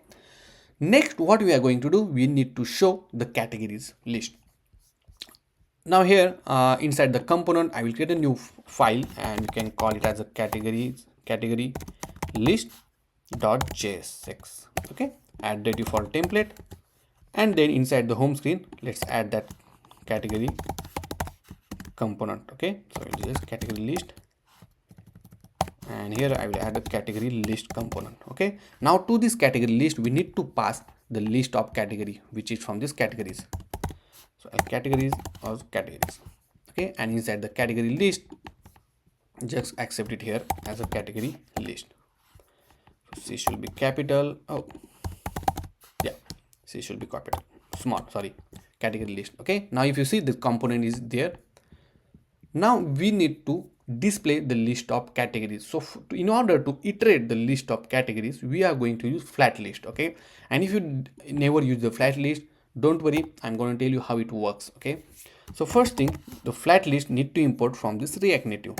next what we are going to do, we need to show the categories list. Now here inside the component, I will create a new file, and you can call it as a category list .jsx. Okay, add the default template, and then inside the home screen, let's add that category component. Okay, so it is category list, and here I will add a category list component. Okay, now to this category list we need to pass the list of category which is from these categories. So categories or categories. Okay, and inside the category list, just accept it here as a category list. So C should be capital. Oh yeah, C should be capital, small, sorry, category list. Okay, now if you see the component is there, now we need to display the list of categories. So in order to iterate the list of categories, we are going to use flat list. Okay, and if you never use the flat list, don't worry, I'm going to tell you how it works. Okay, so first thing, the flat list need to import from this React Native.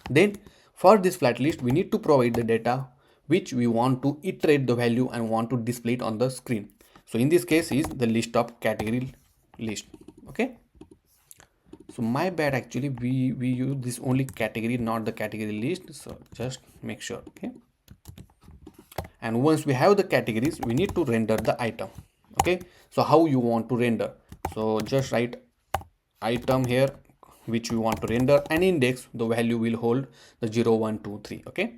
Then for this flat list, we need to provide the data which we want to iterate the value and want to display it on the screen. So in this case is the list of category list. Okay, so my bad, actually we use this only category, not the category list, so just make sure. Okay, and once we have the categories, we need to render the item. Okay, so how you want to render? So just write item here which we want to render, and index, the value will hold the 0 1 2 3. Okay,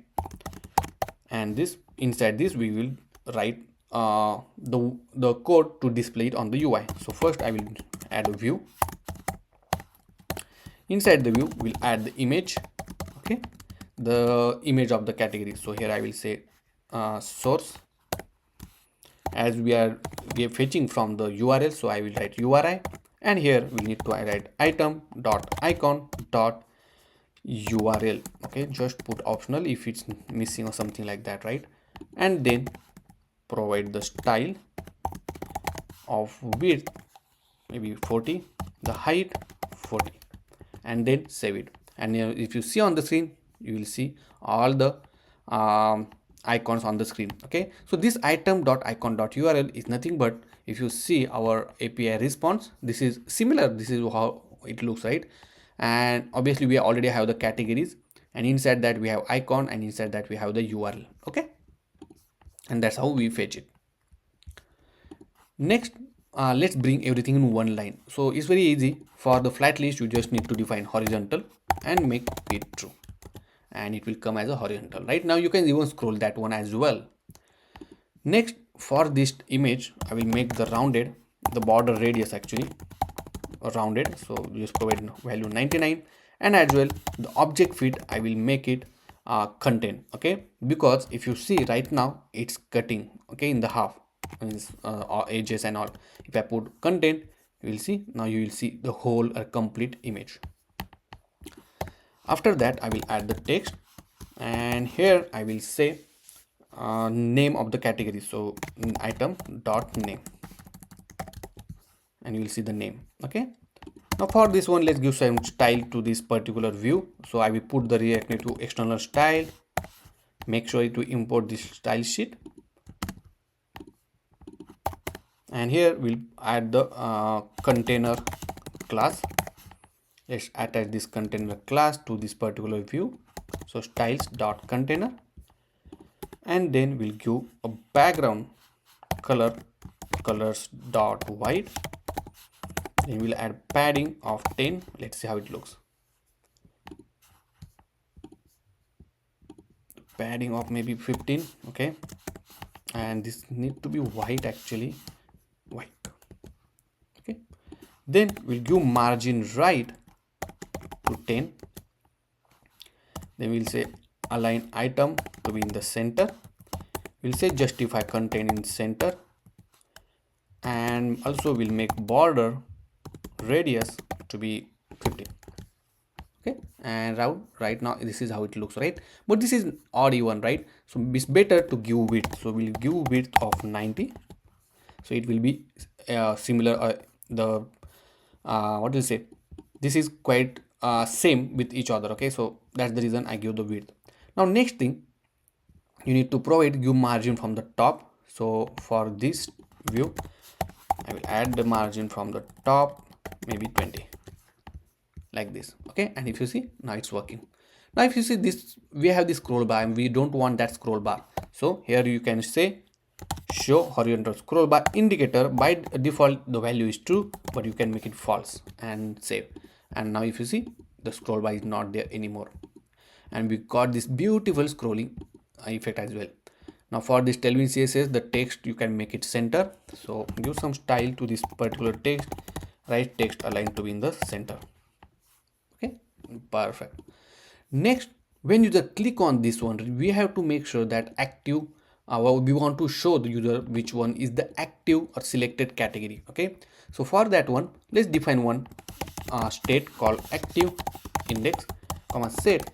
and this inside this we will write the code to display it on the UI. So first I will add a view. Inside the view we'll add the image. Okay, the image of the category. So here I will say source, as we are fetching from the URL, so I will write URI, and here we need to write item dot icon dot URL. Okay, just put optional if it's missing or something like that, right? And then provide the style of width maybe 40, the height 40, and then save it. And if you see on the screen, you will see all the icons on the screen. Okay, so this item.icon.url is nothing but, if you see our API response, this is similar, this is how it looks, right? And obviously we already have the categories, and inside that we have icon, and inside that we have the URL. Okay, and that's how we fetch it. Next, let's bring everything in one line. So it's very easy. For the flat list, you just need to define horizontal and make it true, and it will come as a horizontal. Right now you can even scroll that one as well. Next, for this image, I will make the rounded, the border radius actually rounded, so just provide value 99, and as well the object fit I will make it content. Okay, because if you see right now it's cutting, okay, in the half, edges and all. If I put content, you will see, now you will see the whole complete image. After that I will add the text, and here I will say name of the category, so item dot name, and you will see the name. Okay, now for this one, let's give some style to this particular view. So I will put the React Native external style, make sure to import this style sheet, and here we'll add the container class. Let's attach this container class to this particular view, so styles dot container, and then we'll give a background color, colors dot white. Then we'll add padding of 10. Let's see how it looks. Padding of maybe 15. Okay, and this need to be white, actually white. Okay, then we'll give margin right to 10. Then we'll say align item to be in the center. We'll say justify content in center, and also we'll make border radius to be 15. Okay, and right now this is how it looks, right? But this is odd even, right? So it's better to give width, so we'll give width of 90, so it will be similar, the what do you say, this is quite same with each other. Okay, so that's the reason I give the width. Now next thing, you need to give margin from the top. So for this view I will add the margin from the top, maybe 20, like this. Okay, and if you see, now it's working. Now if you see this, we have this scroll bar and we don't want that scroll bar, so here you can say show horizontal scroll bar indicator. By default the value is true, but you can make it false, and save. And now if you see, the scroll bar is not there anymore, and we got this beautiful scrolling effect as well. Now for this tailwind CSS, the text you can make it center, so give some style to this particular text, write text aligned to be in the center. Okay, perfect. Next, when you just click on this one, we have to make sure that active, we want to show the user which one is the active or selected category. Okay, so for that one, let's define one state called active index, comma set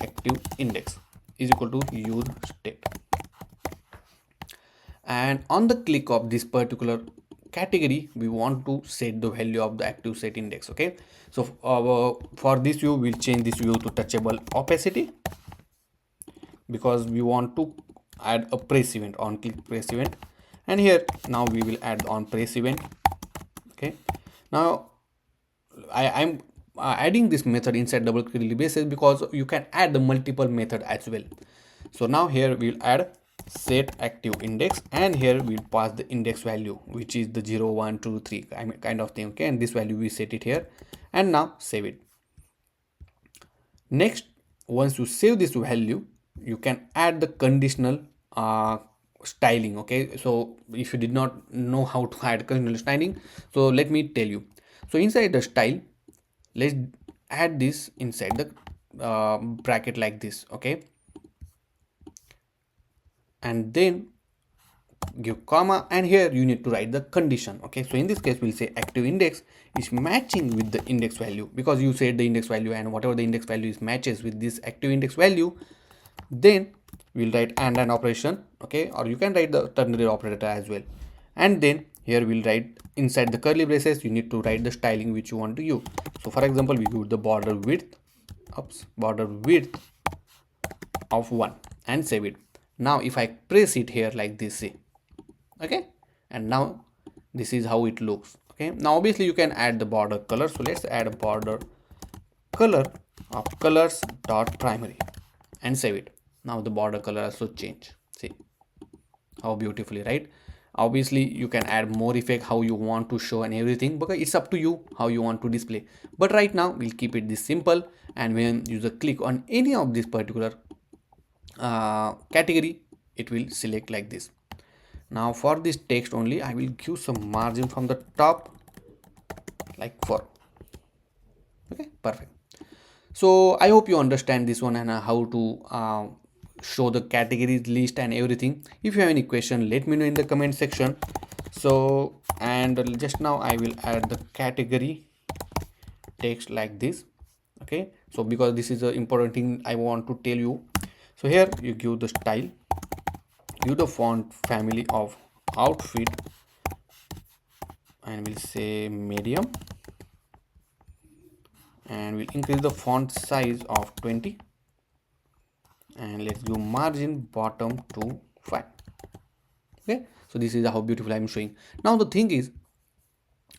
active index is equal to use state. And on the click of this particular category, we want to set the value of the active set index. Okay, so for this view, we'll change this view to touchable opacity, because we want to add a press event, on click press event. And here now we will add on press event. Okay, now I'm adding this method inside double curly braces because you can add the multiple method as well. So now here we'll add set active index, and here we'll pass the index value, which is the 0 1 2 3 kind of thing. Okay, and this value we set it here, and now save it. Next, once you save this value, you can add the conditional styling. Okay, so if you did not know how to add conditional styling, so let me tell you. So inside the style, let's add this inside the bracket like this. Okay, and then give comma, and here you need to write the condition. Okay, so in this case we'll say active index is matching with the index value, because you said the index value, and whatever the index value is matches with this active index value, then we'll write and an operation. Okay, or you can write the ternary operator as well. And then here we'll write inside the curly braces, you need to write the styling which you want to use. So for example, we give the border width of 1 and save it. Now if I press it here like this, see, okay, and now this is how it looks. Okay, now obviously you can add the border color, so let's add a border color of colors dot primary and save it. Now the border color also change. See how beautifully, right? Obviously you can add more effect how you want to show and everything, because it's up to you how you want to display. But right now we'll keep it this simple, and when user click on any of this particular category, it will select like this. Now for this text only, I will give some margin from the top like 4. Okay, perfect. So I hope you understand this one, and how to show the categories list and everything. If you have any question, let me know in the comment section. So, and just now I will add the category text like this. Okay, so because this is an important thing I want to tell you. So here you give the style, give the font family of outfit, and we'll say medium, and we'll increase the font size of 20, and let's do margin bottom to 5. Okay, so this is how beautiful I'm showing. Now the thing is,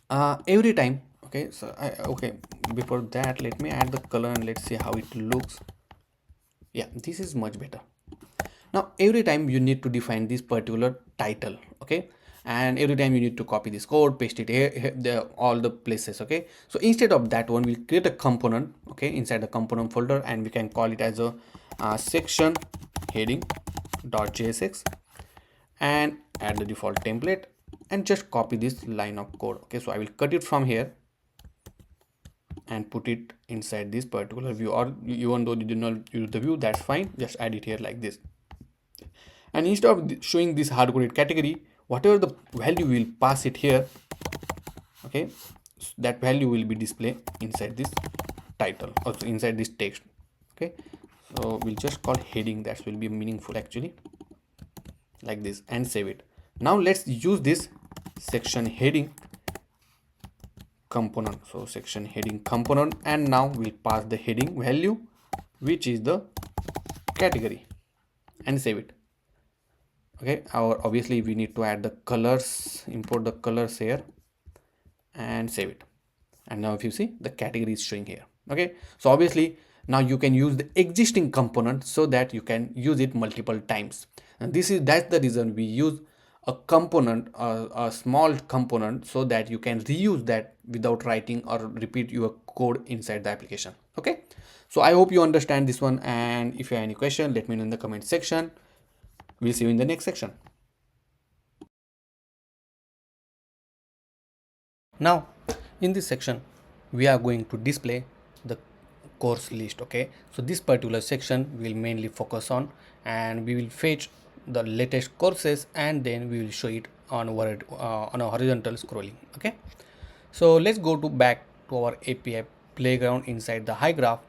every time, okay, so okay, before that let me add the color and let's see how it looks. Yeah, this is much better. Now every time you need to define this particular title. Okay, and every time you need to copy this code, paste it here, all the places. Okay, so instead of that one, we'll create a component, okay, inside the component folder, and we can call it as a section heading.jsx, and add the default template and just copy this line of code. Okay, so I will cut it from here and put it inside this particular view, or even though you did not use the view, that's fine, just add it here like this. And instead of showing this hard-coded category, whatever the value will pass it here, okay, so that value will be displayed inside this title, also inside this text. Okay, so we'll just call heading, that will be meaningful actually, like this, and save it. Now let's use this section heading component. So section heading component, and now we'll pass the heading value, which is the category, and save it. Okay, obviously we need to add the colors, import the colors here, and save it. And now if you see, the category is showing here. Okay, so obviously now you can use the existing component so that you can use it multiple times. And that's the reason we use a component, a small component, so that you can reuse that without writing or repeat your code inside the application. Okay, so I hope you understand this one, and if you have any question, let me know in the comment section. We'll see you in the next section. Now in this section we are going to display the course list. Okay, so this particular section will mainly focus on, and we will fetch the latest courses, and then we will show it on a horizontal scrolling. Okay, so let's go back to our API playground inside the HyGraph,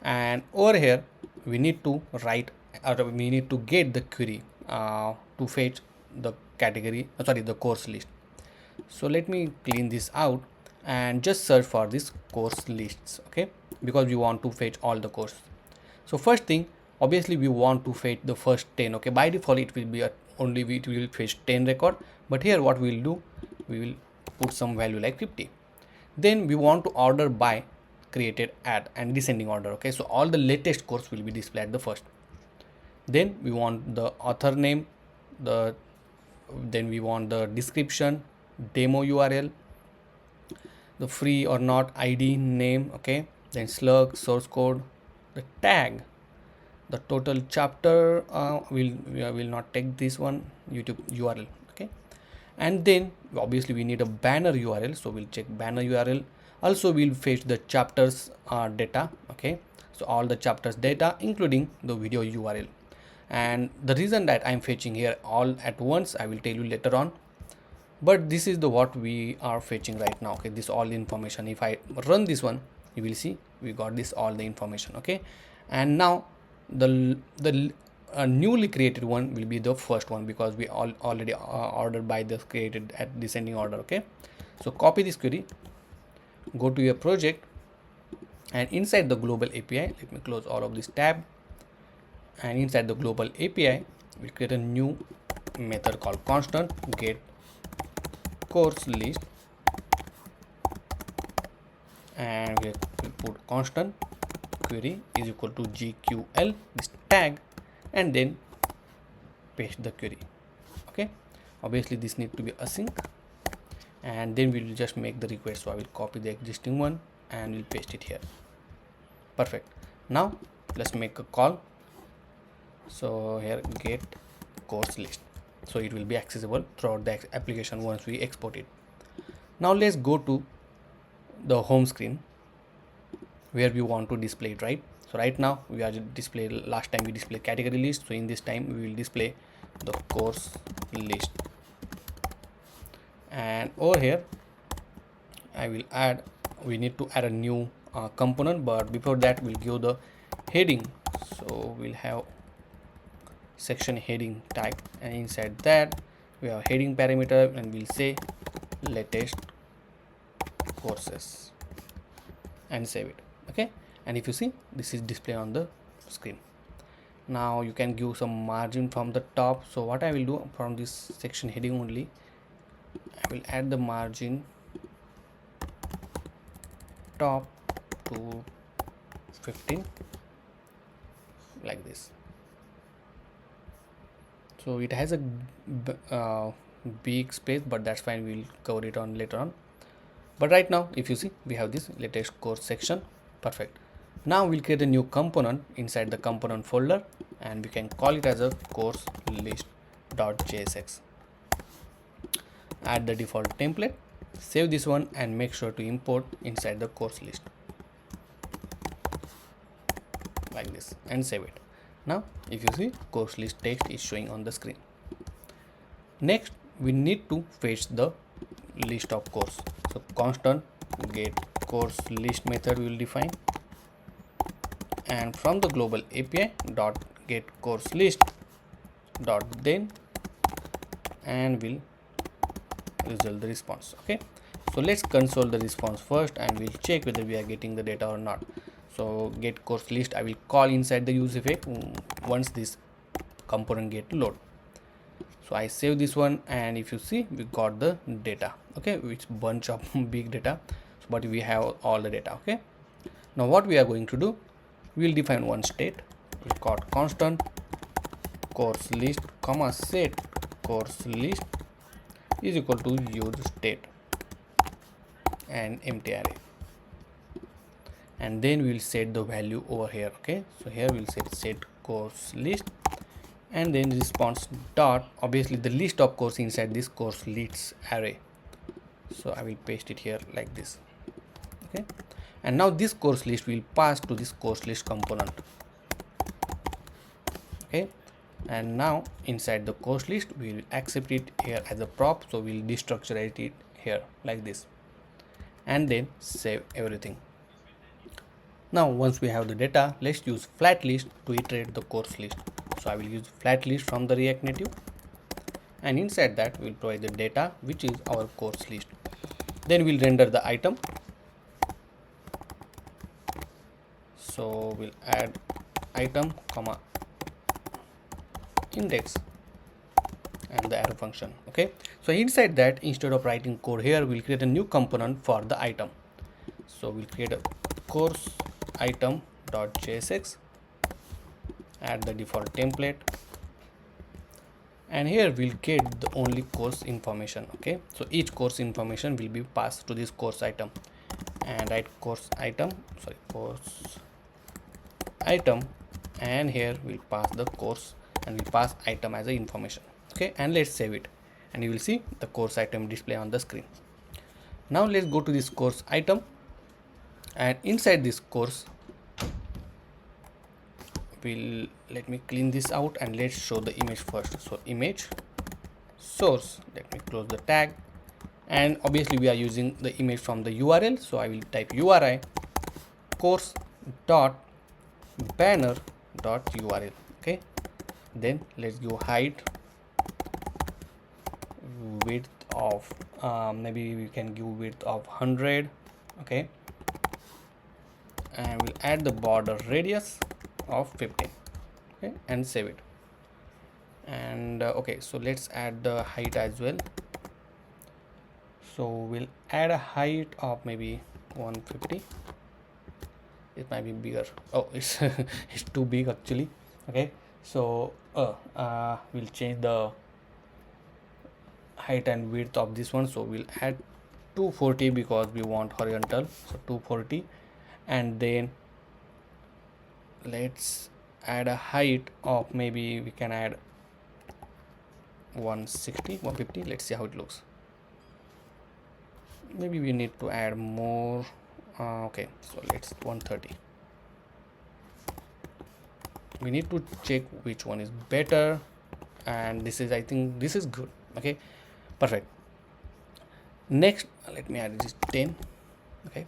And over here we need to write, or we need to get the query to fetch the category, the course list. So let me clean this out and just search for this course lists, okay, because we want to fetch all the course. So first thing, obviously we want to fetch the first 10, okay. By default it will be only it will fetch 10 record, but here what we will do, we will put some value like 50. Then we want to order by created at and descending order, okay. So all the latest course will be displayed at the first. Then we want the author name, then we want the description, demo URL, the free or not ID, name, okay, then slug, source code, the tag, the total chapter, we will not take this one, YouTube URL, okay. And then obviously we need a banner URL, so we'll check banner URL. Also we'll fetch the chapters data, okay. So all the chapters data including the video URL. And the reason that I'm fetching here all at once, I will tell you later on, but this is the what we are fetching right now, okay. This all information, if I run this one, you will see we got this all the information, okay. And now the newly created one will be the first one, because we already ordered by the created at descending order, okay. So copy this query, go to your project, and inside the global API, let me close all of this tab, and inside the global API we create a new method called constant get course list, and we put constant query is equal to GQL, this tag, and then paste the query, okay. Obviously this need to be async, and then we will just make the request. So I will copy the existing one and we'll paste it here. Perfect. Now let's make a call. So here get course list, so it will be accessible throughout the application once we export it. Now let's go to the home screen where we want to display it, right? So right now we are display, last time we display category list, so in this time we will display the course list. And over here I will add, we need to add a new component, but before that we'll give the heading. So we'll have section heading tag, and inside that we have heading parameter, and we'll say latest courses and save it, okay. And if you see, this is display on the screen. Now you can give some margin from the top. So what I will do, from this section heading only, I will add the margin top to 15 like this. So it has a big space, but that's fine, we'll cover it on later on. But right now if you see, we have this latest course section. Perfect. Now we'll create a new component inside the component folder, and we can call it as a course list.jsx. Add the default template, save this one, and make sure to import inside the course list like this, and save it. Now if you see, course list text is showing on the screen. Next we need to fetch the list of course. So constant get course list method we will define, and from the global API dot get course list dot then, and we'll result the response, okay. So let's console the response first, and we'll check whether we are getting the data or not. So get course list I will call inside the use effect once this component get load. So I save this one, and if you see, we got the data, okay, which bunch of big data, but we have all the data, okay. Now what we are going to do, we will define one state, we got constant course list comma set course list is equal to use state and empty array, and then we will set the value over here, okay. So here we'll set course list, and then response dot, obviously the list of course inside this course lists array. So I will paste it here like this, okay. And now this course list will pass to this course list component, okay. And now inside the course list we will accept it here as a prop, so we'll destructurate it here like this, and then save everything. Now once we have the data, let's use flat list to iterate the course list. So I will use flat list from the React Native, and inside that we'll provide the data which is our course list. Then we'll render the item. So we'll add item comma index and the arrow function. Okay, so inside that, instead of writing code here, we'll create a new component for the item. So we'll create a course item.jsx, add the default template, and here we'll get the only course information. Okay, so each course information will be passed to this course item, and write course item, and here we'll pass the course and we'll pass item as a information. Okay, and let's save it, and you will see the course item display on the screen. Now let's go to this course item, and inside this course let me clean this out, and let's show the image first. So image source, let me close the tag, and obviously we are using the image from the URL, so I will type URI course dot banner dot URL. Okay, then let's go height, width of maybe we can give width of 100. Okay, and we'll add the border radius of 15. Okay, and save it. And okay, so let's add the height as well. So we'll add a height of maybe 150. It might be bigger. Oh, it's it's too big actually. Okay, so we'll change the height and width of this one. So we'll add 240 because we want horizontal, so 240. And then let's add a height of, maybe we can add 160, 150. Let's see how it looks. Maybe we need to add more. Okay, so let's 130. We need to check which one is better, and this is, I think this is good. Okay, perfect. Next, let me add this 10. Okay,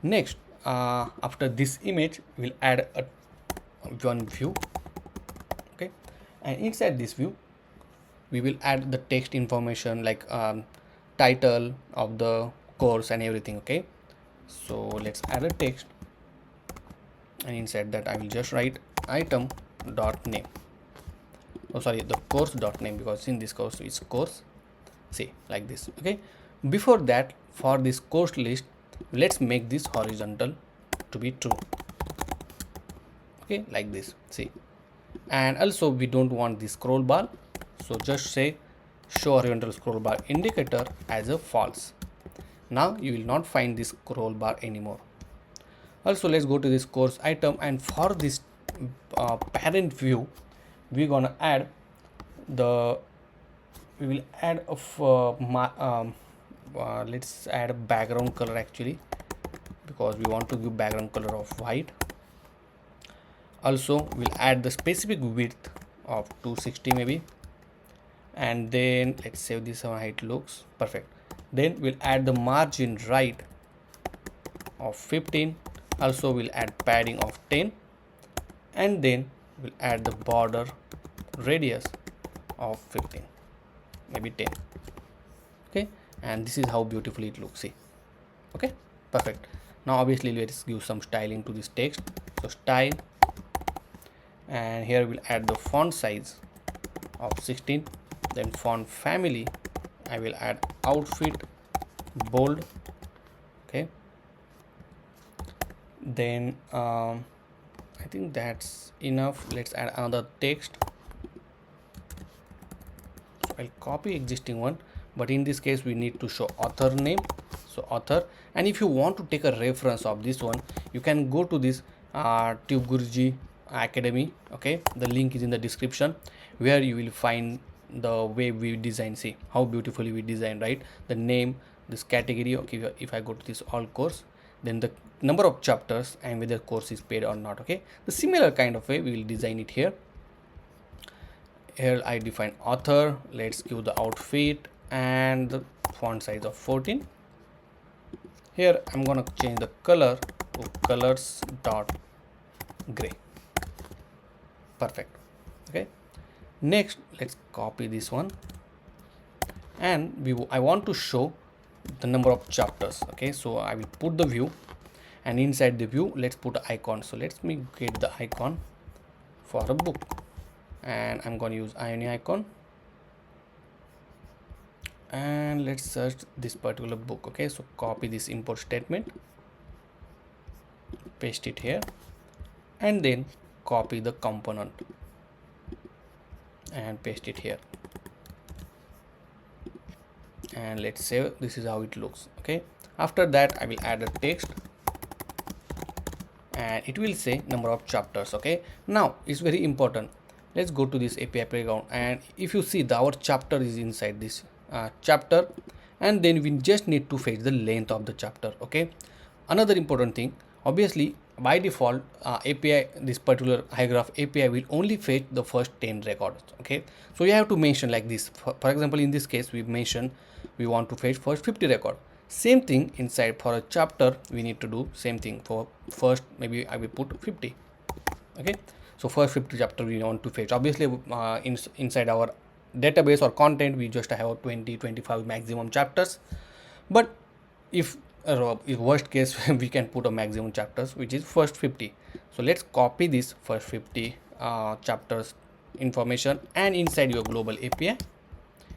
next, after this image we'll add a one view. Okay, and inside this view we will add the text information like title of the course and everything. Okay, so let's add a text, and inside that I will just write item dot name. Oh sorry, the course dot name, because in this course it's course. See, like this. Okay, before that, for this course list, let's make this horizontal to be true. Okay, like this. See, and also we don't want this scroll bar, so just say show horizontal scroll bar indicator as a false. Now you will not find this scroll bar anymore. Also, let's go to this course item, and for this parent view we're gonna add we will add let's add a background color actually, because we want to give background color of white. Also we'll add the specific width of 260 maybe, and then let's save this how it looks. Perfect. Then we'll add the margin right of 15. Also we'll add padding of 10, and then we'll add the border radius of 15, maybe 10. Okay, and this is how beautifully it looks. See, okay, perfect. Now obviously let's give some styling to this text. So style, and here we'll add the font size of 16. Then font family, I will add outfit bold. Okay, then I think that's enough. Let's add another text. I'll copy existing one, but in this case we need to show author name. So author, and if you want to take a reference of this one, you can go to this TubeGuruji Academy. Okay, the link is in the description, where you will find the way we design. See how beautifully we design, right? The name, this category. Okay, if I go to this all course, then the number of chapters and whether course is paid or not. Okay, the similar kind of way we will design it here. Here I define author. Let's give the outfit and the font size of 14. Here I'm gonna change the color So colors dot gray. Perfect. Okay, next let's copy this one, and I want to show the number of chapters. Okay, so I will put the view, and inside the view let's put an icon. So let me get the icon for a book, and I'm going to use Ioni icon, and let's search this particular book. Okay, so copy this import statement, paste it here, and then copy the component and paste it here, and let's save. This is how it looks. Okay, after that I will add a text, and it will say number of chapters. Okay, now it's very important. Let's go to this API playground, and if you see our chapter is inside this chapter, and then we just need to fetch the length of the chapter. Okay, another important thing, obviously by default API, this particular HyGraph API will only fetch the first 10 records. Okay, so you have to mention like this. For example, in this case we mention we want to fetch first 50 record. Same thing inside for a chapter, we need to do same thing. For first, maybe I will put 50. Okay, so first 50 chapter we want to fetch. Obviously inside our database or content we just have 20-25 maximum chapters, but if worst case we can put a maximum chapters which is first 50. So let's copy this first 50 chapters information, and inside your global API,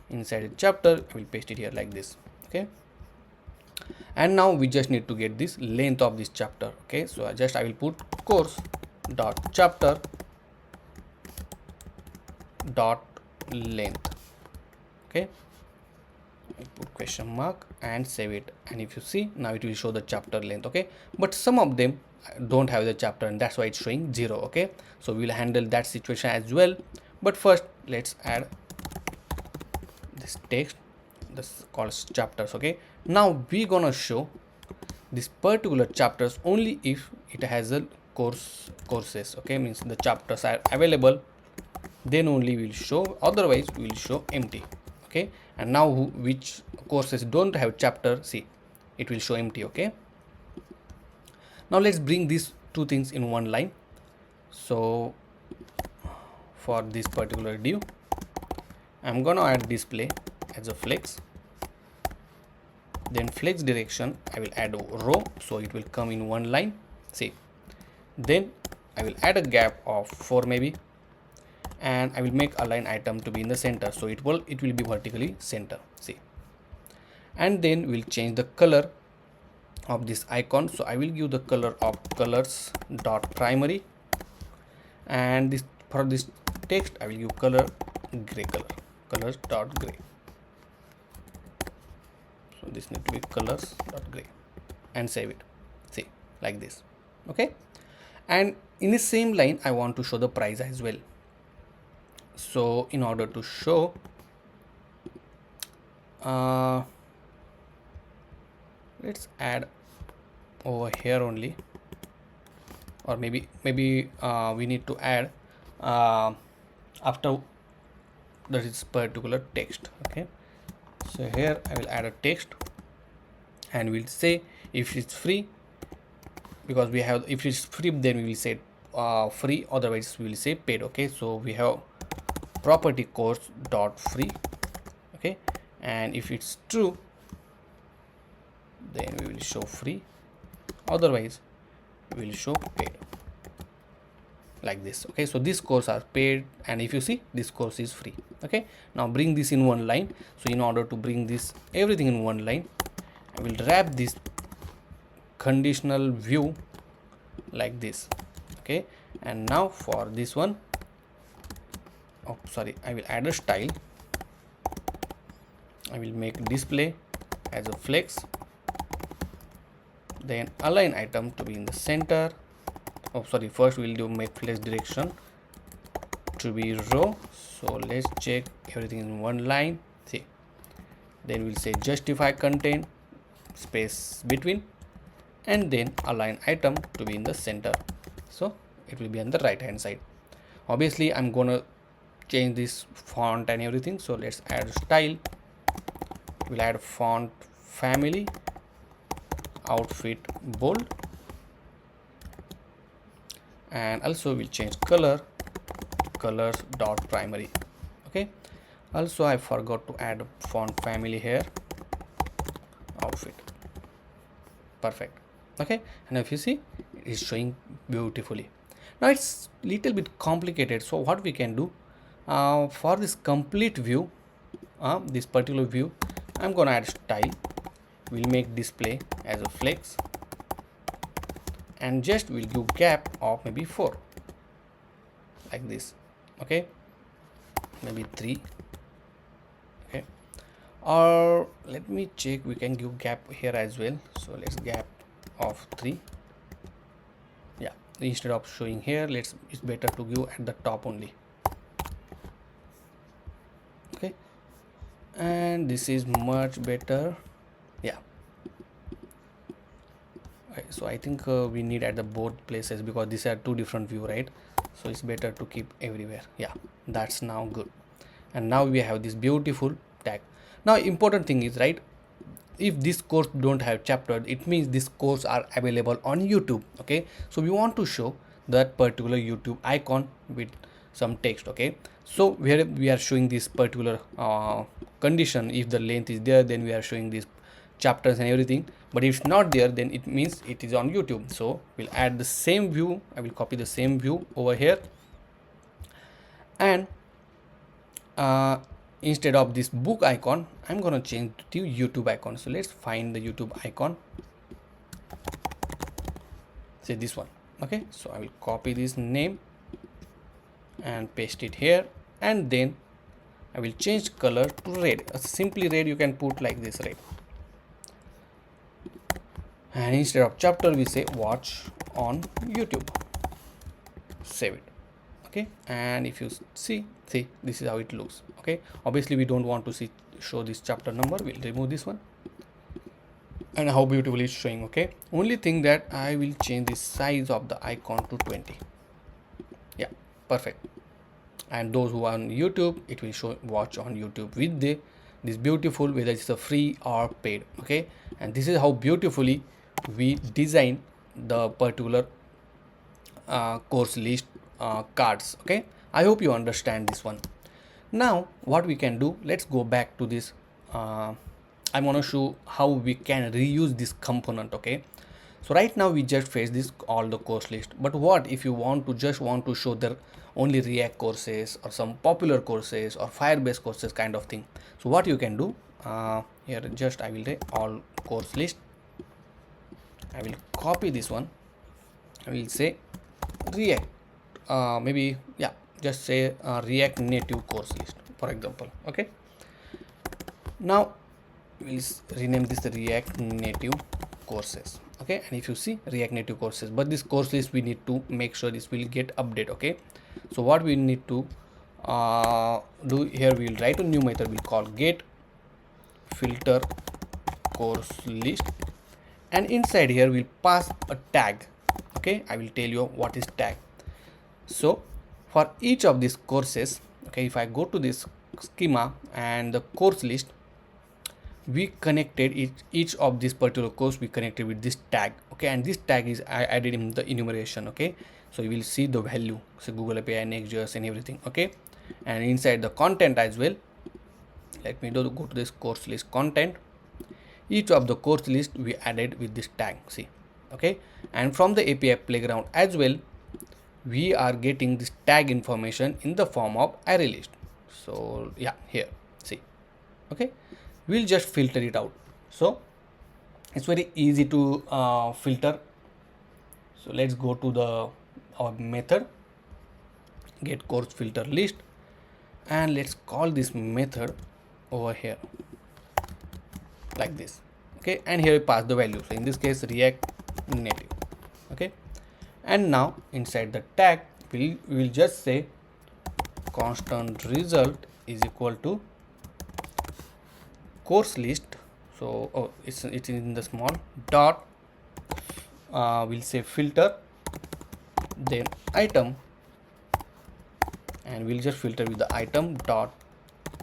inside a chapter, I will paste it here like this. Okay, and now we just need to get this length of this chapter. Okay, so I will put course dot chapter dot length. Okay, I put question mark and save it, and if you see now it will show the chapter length. Okay, but some of them don't have the chapter, and that's why it's showing 0. Okay, so we'll handle that situation as well, but first let's add this text, this called chapters. Okay, now we're gonna show this particular chapters only if it has a courses. Okay, means the chapters are available, then only we'll show, otherwise we will show empty. Okay, and now which courses don't have chapter, see it will show empty. Okay, now let's bring these two things in one line. So for this particular div, I'm gonna add display as a flex, then flex direction I will add a row, so it will come in one line. See, then I will add a gap of 4 maybe, and I will make align item to be in the center, so it will be vertically center. See, and then we'll change the color of this icon. So I will give the color of colors dot primary, and this for this text I will give color gray, colors dot gray. So this need to be colors dot gray, and save it. See, like this. Okay, and in the same line I want to show the price as well. So in order to show let's add over here only, or maybe we need to add after this particular text. Okay, so here I will add a text, and we'll say if it's free, because we have, if it's free then we will say free, otherwise we will say paid. Okay, so we have property course dot free. Okay, and if it's true then we will show free, otherwise we will show paid, like this. Okay, so these courses are paid, and if you see this course is free. Okay, now bring this in one line. So in order to bring this everything in one line, I will wrap this conditional view like this. Okay, and now for this one, oh sorry, I will add a style. I will make display as a flex, then align item to be in the center. Oh sorry, first we'll do make flex direction to be row. So let's check everything in one line. See, then we'll say justify content space between, and then align item to be in the center, so it will be on the right hand side. Obviously I'm gonna change this font and everything, so let's add style. We'll add font family, outfit bold, and also we'll change colors dot primary. Okay, also I forgot to add font family here, outfit. Perfect. Okay, and if you see, it is showing beautifully. Now it's little bit complicated, so what we can do, for this complete view, this particular view, I'm gonna add style. We'll make display as a flex, and just we'll give gap of maybe 4, like this. Okay, maybe 3. Okay, or let me check, we can give gap here as well, so let's gap of 3. Yeah, instead of showing here, it's better to give at the top only. Okay, and this is much better. Yeah, okay, so I think we need at the both places because these are two different view, right? So it's better to keep everywhere. Yeah, that's now good. And now we have this beautiful tag. Now important thing is, right, if this course don't have chapter, it means this course are available on YouTube. Okay, so we want to show that particular YouTube icon with some text. Okay, so where we are showing this particular condition, if the length is there, then we are showing these chapters and everything, but if it's not there, then it means it is on YouTube. So we'll add the same view. I will copy the same view over here, and instead of this book icon, I'm gonna change to YouTube icon. So let's find the YouTube icon, say this one. Okay, so I will copy this name and paste it here, and then I will change color to red. Simply red, you can put like this, red. And instead of chapter, we say watch on YouTube. Save it. Okay, and if you see this is how it looks. Okay, obviously we don't want to show this chapter number. We'll remove this one, and how beautifully it's showing. Okay, only thing that I will change the size of the icon to 20. Yeah, perfect. And those who are on YouTube, it will show watch on YouTube with this beautiful, whether it's a free or paid. Okay, and this is how beautifully we design the particular course list cards. Okay, I hope you understand this one. Now what we can do, let's go back to this. I want to show how we can reuse this component. Okay, so right now we just face this all the course list, but what if you want to show the only React courses or some popular courses or Firebase courses kind of thing? So what you can do, here just I will say all course list. I will copy this one. I will say React, maybe, yeah, just say React Native course list, for example. Okay, now we'll rename this React Native courses. Okay, and if you see React Native courses, but this course list we need to make sure this will get update. Okay, so what we need to do here, we will write a new method. We'll call get filter course list, and inside here we'll pass a tag. Okay, I will tell you what is tag. So for each of these courses, okay, if I go to this schema and the course list, we connected each of this particular course, we connected with this tag. Okay, and this tag is I added in the enumeration. Okay, so you will see the value, so Google API, Next.js and everything. Okay, and inside the content as well, let me go to this course list content. Each of the course list we added with this tag, see. Okay, and from the API playground as well, we are getting this tag information in the form of array list. So yeah, here, see. Okay, we'll just filter it out. So it's very easy to filter. So let's go to our method get course filter list, and let's call this method over here like this. Okay, and here we pass the value, so in this case React Native. Okay, and now inside the tag we will just say constant result is equal to course list. So it's in the small dot, we'll say filter, then item, and we'll just filter with the item dot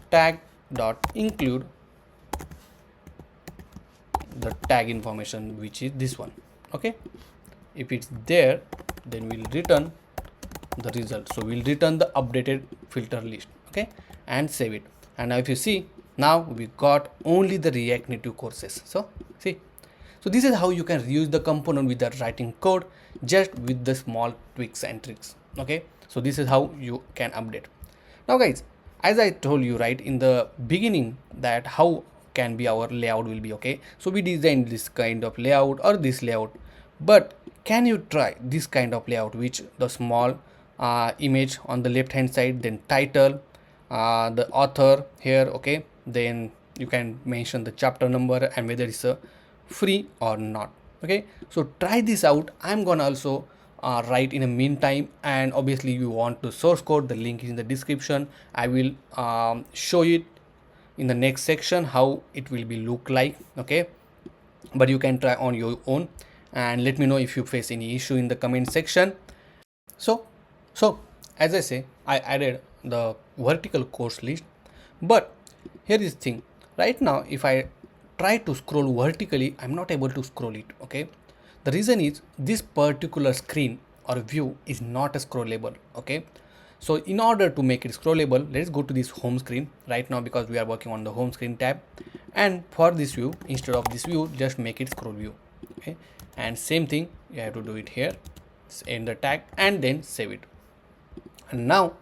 tag dot include the tag information, which is this one. Okay, if it's there, then we'll return the result. So we'll return the updated filter list, okay, and save it. And now if you see, now we got only the React Native courses. So see, so this is how you can reuse the component without writing code, just with the small tweaks and tricks, okay. So this is how you can update. Now guys, as I told you right in the beginning that how can be our layout will be, okay. So we designed this kind of layout or this layout, but can you try this kind of layout, which the small image on the left hand side, then title, the author here, okay, then you can mention the chapter number and whether it's a free or not, okay. So try this out. I'm gonna also write in a meantime, and obviously you want the source code, the link is in the description. I will show it in the next section how it will be look like, okay, but you can try on your own and let me know if you face any issue in the comment section. So as I say, I added the vertical course list, but here is the thing. Right now if I try to scroll vertically, I'm not able to scroll it, okay. The reason is this particular screen or view is not a scrollable, okay. So in order to make it scrollable, let's go to this home screen right now, because we are working on the home screen tab, and for this view, instead of this view, just make it scroll view, okay. And same thing you have to do it here, end the tag and then save it. And now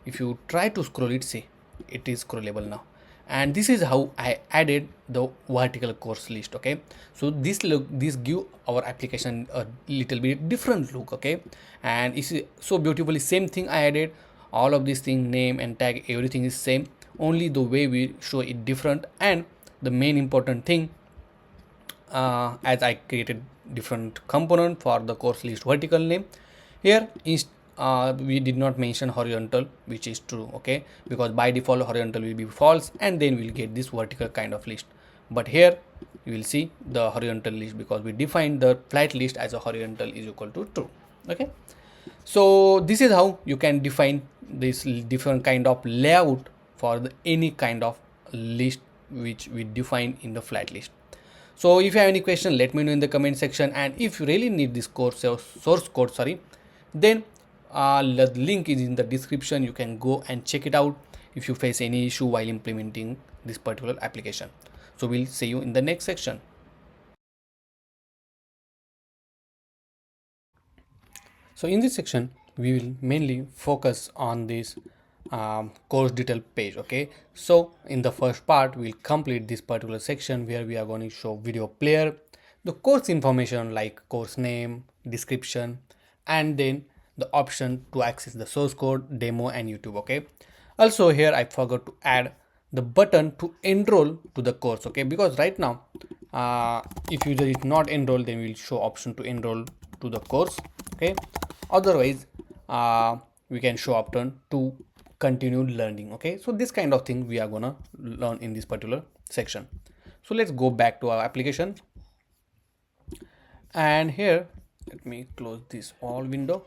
if you try to scroll it, see, it is scrollable now. And this is how I added the vertical course list, okay. So this give our application a little bit different look, okay. And it's so beautifully same thing I added. All of these thing, name and tag, everything is same, only the way we show it different. And the main important thing, as I created different component for the course list vertical name, here is we did not mention horizontal, which is true, okay, because by default horizontal will be false, and then we'll get this vertical kind of list. But here you will see the horizontal list, because we defined the flat list as a horizontal is equal to true, okay. So this is how you can define this different kind of layout for any kind of list which we define in the flat list. So if you have any question, let me know in the comment section. And if you really need this course source code, then the link is in the description. You can go and check it out if you face any issue while implementing this particular application. So we'll see you in the next section. So in this section, we will mainly focus on this course detail page, okay. So in the first part, we'll complete this particular section where we are going to show video player, the course information like course name, description, and then the option to access the source code, demo, and YouTube, okay. Also here I forgot to add the button to enroll to the course, okay, because right now if user is not enrolled, then we'll show option to enroll to the course, okay. Otherwise we can show option to continue learning, okay. So this kind of thing we are gonna learn in this particular section. So let's go back to our application, and here let me close this all window.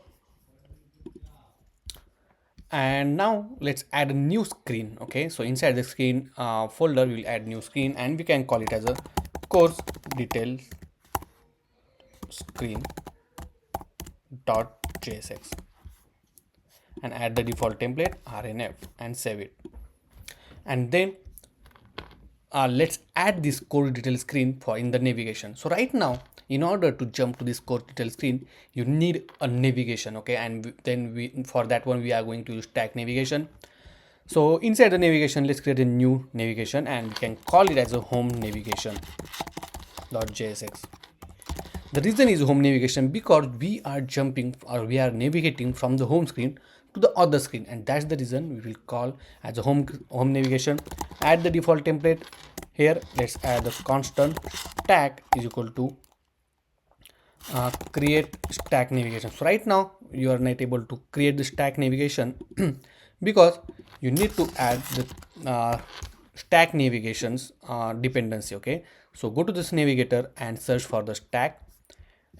And now let's add a new screen, okay. So inside the screen folder, we'll add new screen, and we can call it as a course details screen .jsx, and add the default template RNF and save it. And then let's add this course detail screen for in the navigation. So right now, in order to jump to this course detail screen, you need a navigation, okay. And then for that one, we are going to use tag navigation. So inside the navigation, let's create a new navigation, and we can call it as a home navigation .jsx. The reason is home navigation because we are jumping or we are navigating from the home screen to the other screen, and that's the reason we will call as a home navigation. Add the default template. Here let's add the constant tag is equal to create stack navigation. So right now you are not able to create the stack navigation because you need to add the stack navigations dependency, okay. So go to this navigator and search for the stack,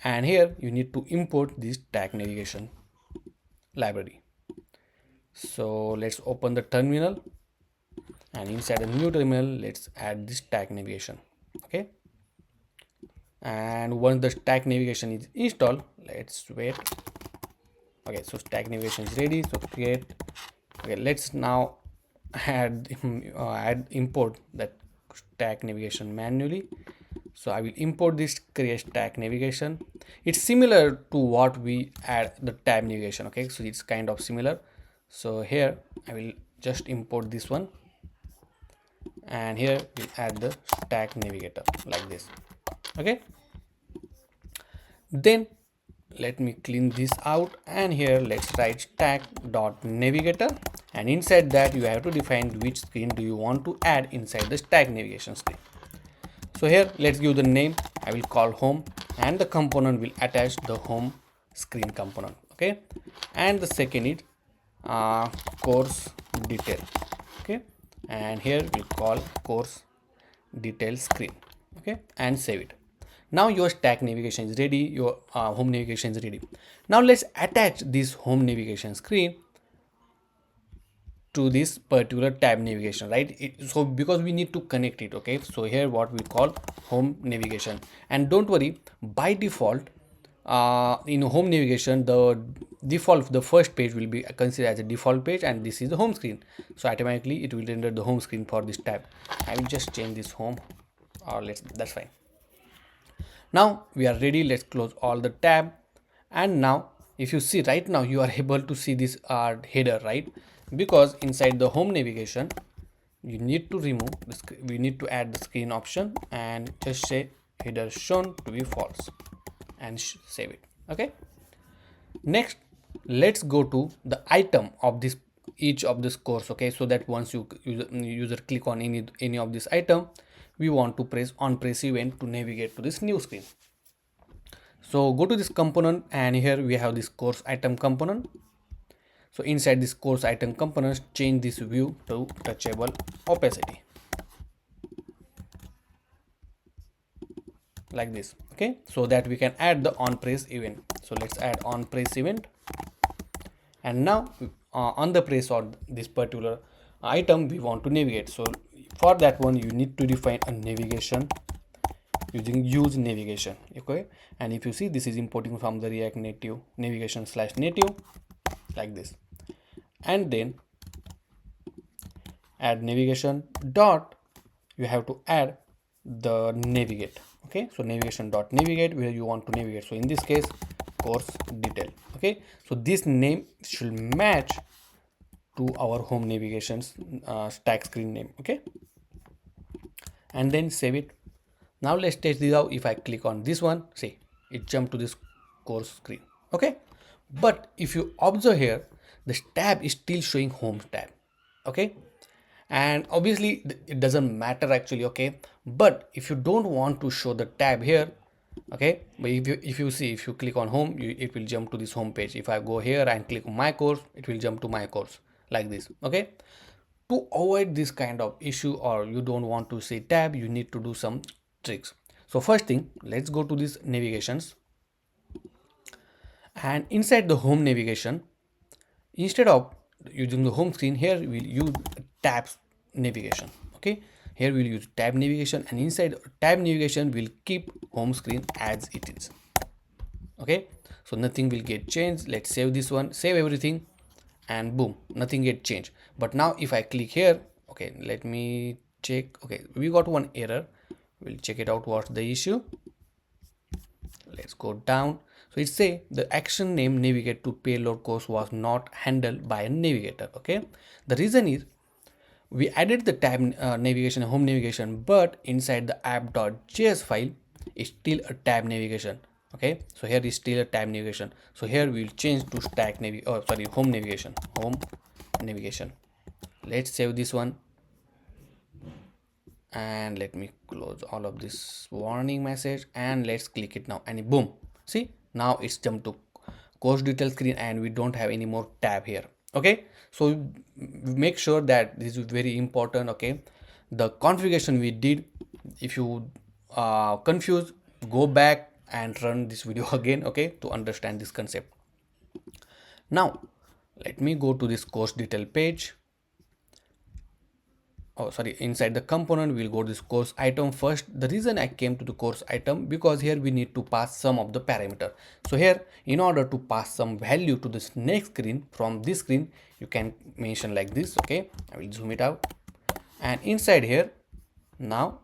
and here you need to import this stack navigation library. So let's open the terminal, and inside a new terminal let's add this stack navigation, okay. And once the stack navigation is installed, let's wait. Okay, so stack navigation is ready, so create. Okay, let's now add import that stack navigation manually. So I will import this create stack navigation. It's similar to what we add the tab navigation. Okay, so it's kind of similar. So here I will just import this one, and here we'll add the stack navigator like this. Okay, then let me clean this out, and here let's write stack dot navigator, and inside that you have to define which screen do you want to add inside the stack navigation screen. So here let's give the name. I will call home, and the component will attach the home screen component. Okay, and the second is course detail. Okay, and here we'll call course detail screen. Okay, and save it. Now your stack navigation is ready, your home navigation is ready. Now let's attach this home navigation screen to this particular tab navigation, right? So because we need to connect it. Okay, so here what we call home navigation, and don't worry, by default in home navigation the first page will be considered as a default page, and this is the home screen, so automatically it will render the home screen for this tab. I will just change this home, or that's fine. Now we are ready. Let's close all the tab, and now if you see right now you are able to see this header, right? Because inside the home navigation you need to remove this, we need to add the screen option and just say header shown to be false, and save it. Okay, next let's go to the item of this each of this course. Okay, so that once user click on any of this item, we want to press on press event to navigate to this new screen. So go to this component, and here we have this course item component. So inside this course item components, change this view to touchable opacity like this. Okay, so that we can add the on press event. So let's add on press event, and now on the press of this particular item we want to navigate. So for that one you need to define a navigation using use navigation. Okay, and if you see, this is importing from the React Native navigation / native like this, and then add navigation dot, you have to add the navigate. Okay, so navigation dot navigate where you want to navigate. So in this case course detail. Okay, so this name should match to our home navigation's stack screen name. Okay, and then save it. Now let's test this out. If I click on this one, see, it jumped to this course screen. Okay, but if you observe here, this tab is still showing home tab. Okay, and obviously it doesn't matter actually. Okay, but if you don't want to show the tab here, okay, but if you click on home, it will jump to this home page. If I go here and click on my course, it will jump to my course like this. Okay, to avoid this kind of issue, or you don't want to see tab, you need to do some tricks. So first thing, let's go to these navigations, and inside the home navigation, instead of using the home screen, here we'll use tabs navigation. Okay, here we'll use tab navigation, and inside tab navigation we'll keep home screen as it is. Okay, so nothing will get changed. Let's save this one, save everything, and boom, nothing get changed. But now if I click here, okay, let me check. Okay, we got one error. We'll check it out, what's the issue. Let's go down. So it say the action name navigate to payload course was not handled by a navigator. Okay, the reason is we added the tab navigation, home navigation, but inside the app.js file is still a tab navigation. Okay, so here is still a tab navigation. So here we'll change to home navigation. Let's save this one, and let me close all of this warning message, and let's click it now, and boom, see, now it's jumped to course detail screen, and we don't have any more tab here. Okay, so make sure that this is very important. Okay, the configuration we did, if you confused, go back and run this video again, okay, to understand this concept. Now let me go to this course detail page, oh sorry, inside the component we'll go to this course item first. The reason I came to the course item, because here we need to pass some of the parameter. So here, in order to pass some value to this next screen, from this screen you can mention like this. Okay, I will zoom it out, and inside here now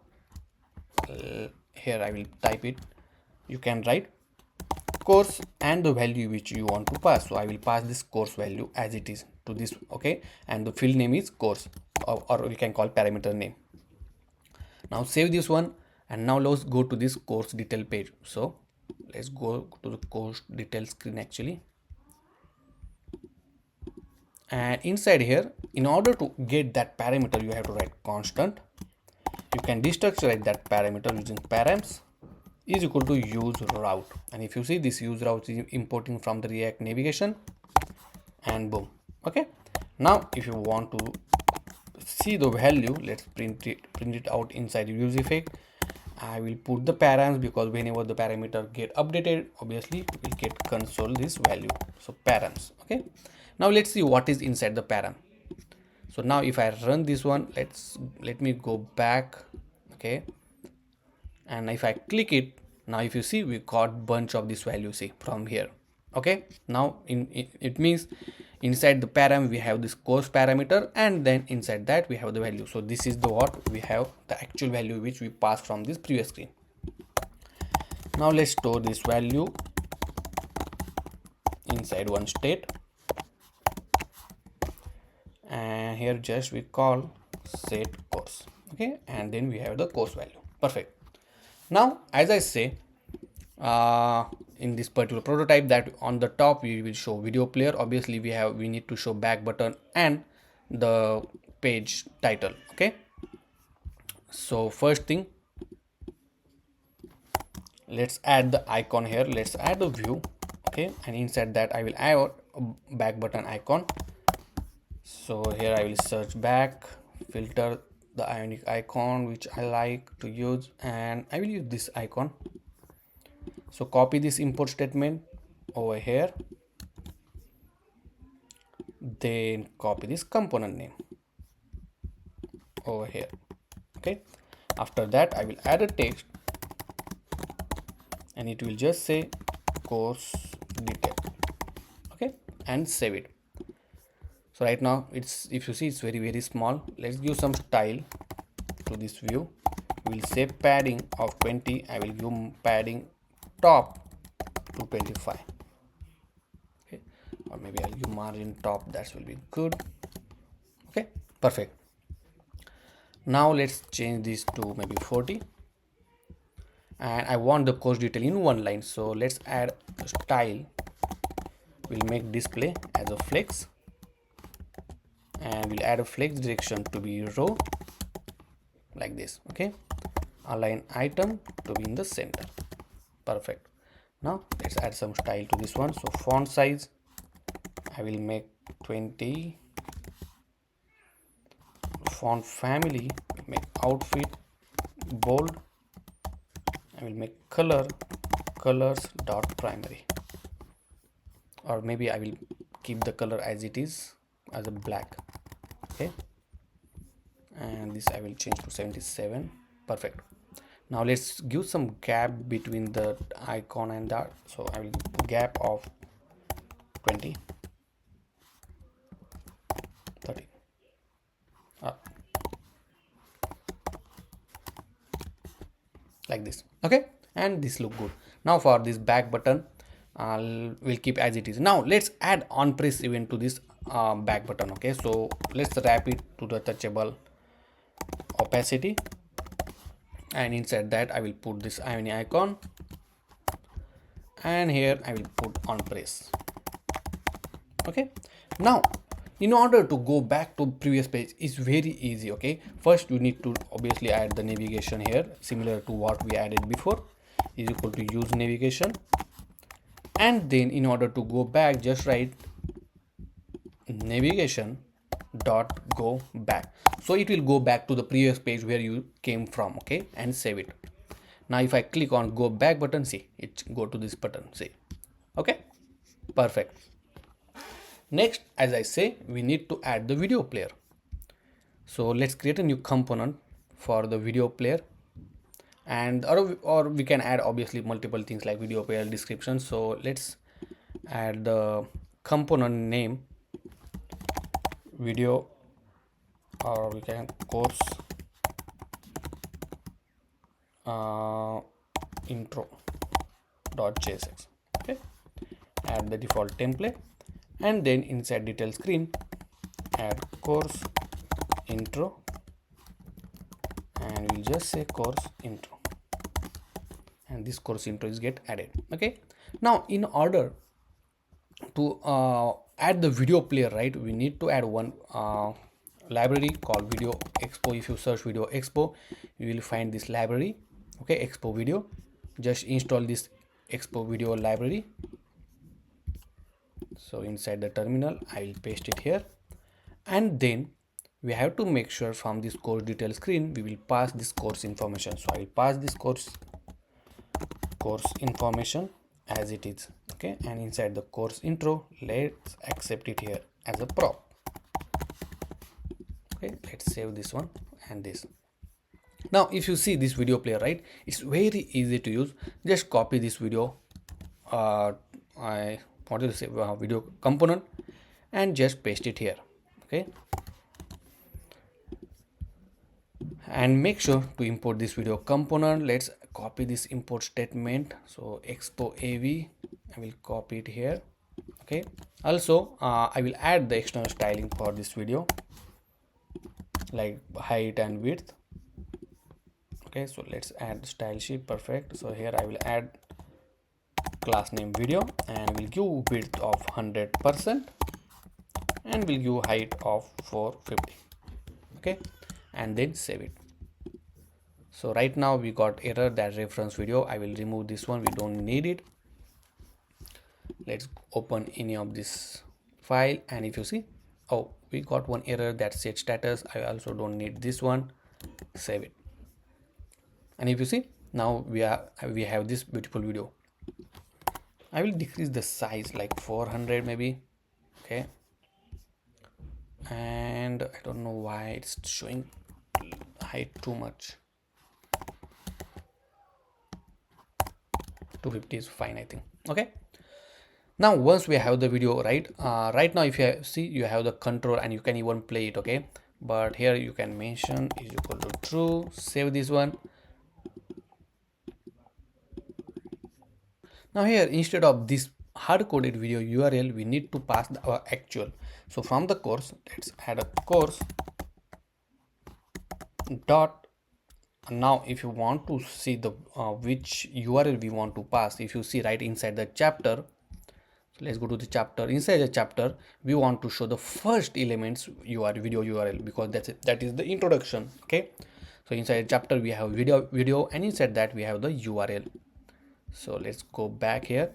here I will type it. You can write course and the value which you want to pass. So I will pass this course value as it is to this. Okay, and the field name is course, or we can call parameter name. Now save this one, and now let's go to this course detail page. So let's go to the course detail screen actually, and inside here, in order to get that parameter, you have to write constant. You can destructure that parameter using params is equal to use route, and if you see, this use route is importing from the React navigation, and boom. Okay, now if you want to see the value, let's print it out inside use effect. I will put the params, because whenever the parameter get updated, obviously we'll get console this value. So params. Okay, now let's see what is inside the param. So now if I run this one, let me go back. Okay, and if I click it, now if you see, we got bunch of this value, see, from here. Okay, now it means inside the param we have this course parameter, and then inside that we have the value. So this is the what we have, the actual value which we passed from this previous screen. Now let's store this value inside one state, and here just we call set course. Okay, and then we have the course value. Perfect. Now as I say, in this particular prototype, that on the top we will show video player. Obviously we need to show back button and the page title. Okay, so first thing, let's add the icon here. Let's add a view. Okay, and inside that I will add a back button icon. So here I will search back, filter the ionic icon which I like to use, and I will use this icon. So copy this import statement over here, then copy this component name over here. Okay, after that I will add a text, and it will just say course detail. Okay, and save it. So right now it's, if you see, it's very small. Let's give some style to this view. We'll say padding of 20. I will give padding top to 25. Okay, or maybe I'll give margin top, that will be good. Okay, perfect. Now let's change this to maybe 40, and I want the course detail in one line. So let's add a style. We'll make display as a flex, and we'll add a flex direction to be row like this. Okay, align item to be in the center. Perfect. Now let's add some style to this one. So font size I will make 20. Font family, make outfit bold. I will make colors dot primary, or maybe I will keep the color as it is, as a black. Okay, and this I will change to 77. Perfect. Now let's give some gap between the icon and that. So I will gap of 20, 30 up, like this. Okay, and this look good. Now for this back button, we'll keep as it is. Now let's add on press event to this back button. Okay, so let's wrap it to the touchable opacity, and inside that I will put this ionic icon, and here I will put on press. Okay, now in order to go back to previous page is very easy. Okay, first you need to obviously add the navigation here, similar to what we added before, is equal to use navigation, and then in order to go back, just write navigation dot go back. So it will go back to the previous page where you came from. Okay, and save it. Now if I click on go back button, see, it go to this button. See, okay, perfect. Next, as I say, we need to add the video player. So let's create a new component for the video player, and or we can add obviously multiple things like video player description. So let's add the component name video, or we can course intro .jsx. Okay, add the default template, and then inside detail screen add course intro, and we'll just say course intro, and this course intro is get added. Okay, now in order to add the video player, right, we need to add one library called video expo. If you search video expo, you will find this library. Okay, expo video. Just install this expo video library. So inside the terminal I will paste it here, and then we have to make sure from this course detail screen we will pass this course information. So I will pass this course information as it is. Okay, and inside the course intro, let's accept it here as a prop. Okay, let's save this one and this. Now if you see this video player, right, it's very easy to use. Just copy this video I wanted to say video component, and just paste it here. Okay, and make sure to import this video component. Let's copy this import statement. So expo av, I will copy it here. Okay, also I will add the external styling for this video, like height and width. Okay, so let's add style sheet. Perfect. So here I will add class name video, and we'll give width of 100%, and we'll give height of 450. Okay, and then save it. So right now we got error that reference video. I will remove this one, we don't need it. Let's open any of this file, and if you see, oh, we got one error that set status. I also don't need this one. Save it. And if you see, now we have this beautiful video. I will decrease the size like 400 maybe. Okay, and I don't know why it's showing height too much. 250 is fine, I think. Okay, now once we have the video, right, right now if you see, you have the control and you can even play it. Okay, but here you can mention is equal to true. Save this one. Now here, instead of this hard-coded video URL, we need to pass our actual. So from the course, let's add a course dot. Now if you want to see the which URL we want to pass, if you see right inside the chapter, so let's go to the chapter. Inside the chapter, we want to show the first elements video URL, because that is the introduction. Okay, so inside the chapter we have video, and inside that we have the URL. So let's go back here,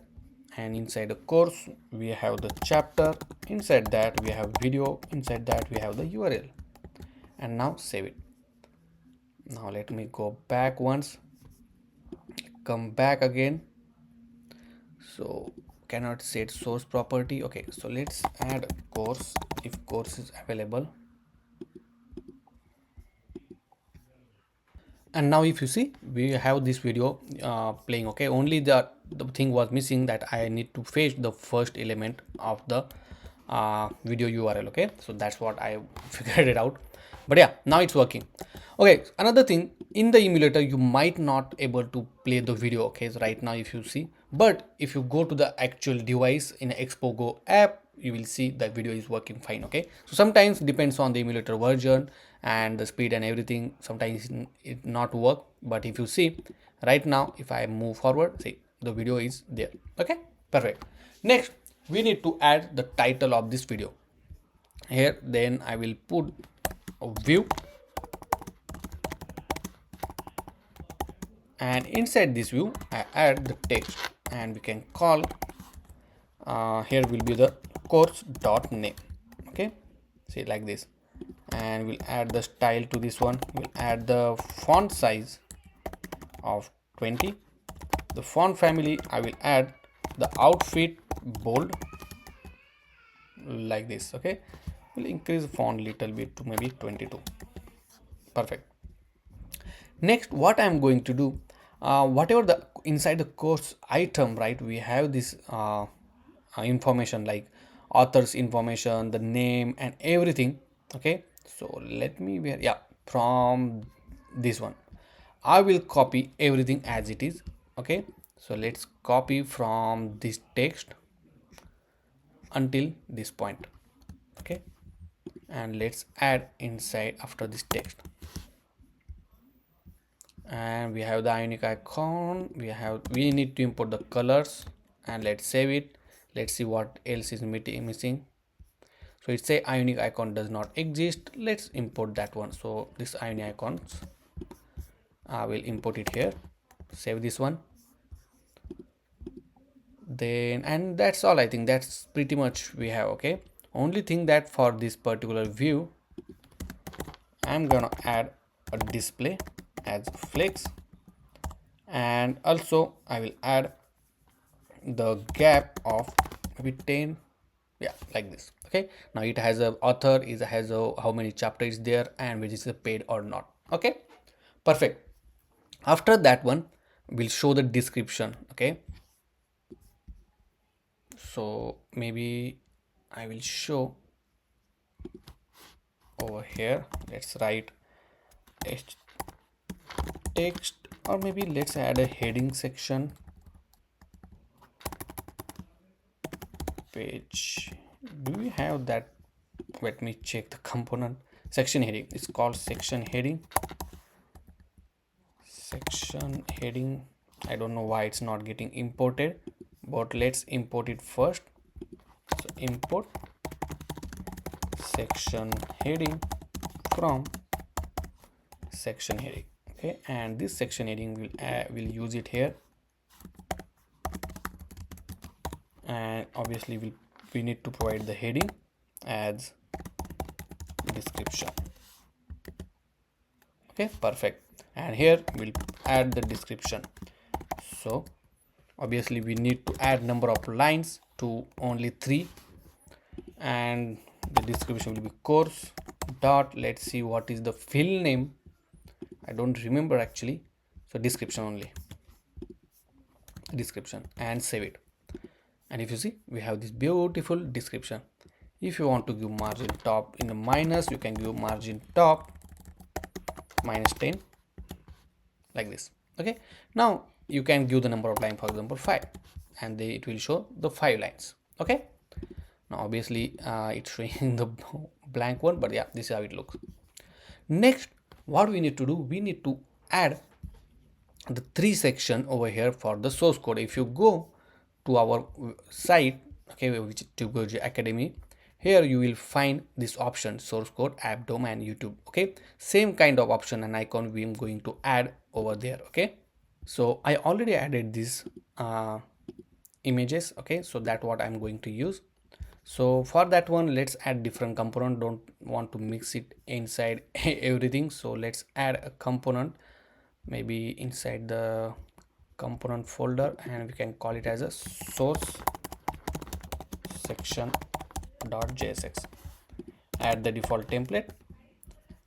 and inside the course we have the chapter, inside that we have video, inside that we have the URL, and now save it. Now let me go back once, come back again. So cannot set source property. Okay, so let's add course if course is available. And now if you see, we have this video playing. Okay, only the thing was missing, that I need to fetch the first element of the video URL. Okay, so that's what I figured it out. But yeah, now it's working. Okay, another thing, in the emulator you might not able to play the video. Okay, so right now if you see, but if you go to the actual device in Expo Go app, you will see that video is working fine. Okay, so sometimes depends on the emulator version and the speed and everything, sometimes it not work. But if you see right now, if I move forward, see the video is there. Okay, perfect. Next we need to add the title of this video here. Then I will put a view, and inside this view I add the text, and we can call here will be the course dot name. Okay, see like this, and we'll add the style to this one. We'll add the font size of 20. The font family, I will add the outfit bold like this. Okay, we'll increase the font little bit to maybe 22. Perfect. Next, what I'm going to do, whatever the inside the course item, right, we have this information like author's information, the name and everything. Okay, so let me yeah, from this one I will copy everything as it is. Okay, so let's copy from this text until this point. Okay, and let's add inside after this text, and we have the ionic icon. We need to import the colors, and let's save it. Let's see what else is missing. So it say ionic icon does not exist. Let's import that one. So this ionic icons, I will import it here, save this one. Then, and that's all. I think that's pretty much we have. Okay, only thing that for this particular view I'm gonna add a display as flex, and also I will add the gap of maybe 10, yeah, like this. Okay, now it has a author, is has a how many chapter is there, and which is paid or not. Okay, perfect. After that one we'll show the description. Okay, so maybe I will show over here. Let's write text, or maybe let's add a heading section page. Do we have that? Let me check the component. Section heading, it's called section heading. I don't know why it's not getting imported, but let's import it first. So import section heading from section heading. Okay, and this section heading will use it here, and obviously we need to provide the heading as description. Okay, perfect. And here we'll add the description. So obviously we need to add number of lines to only 3, and the description will be course dot, let's see what is the field name, I don't remember actually. So description only, description, and save it. And if you see, we have this beautiful description. If you want to give margin top in the minus, you can give margin top -10, like this. Okay, now you can give the number of lines, for example 5, and it will show the 5 lines. Okay, now obviously it's showing the blank one, but yeah, this is how it looks. Next, what we need to do, we need to add the 3 section over here for the source code. If you go to our site, okay, which is TubeGuruji Academy, here you will find this option, source code, app dom and YouTube. Okay, same kind of option and icon we am going to add over there. Okay, so I already added these images. Okay, so that's what I'm going to use. So for that one, let's add different component. Don't want to mix it inside everything, so let's add a component maybe inside the component folder, and we can call it as a source section.jsx. Add the default template,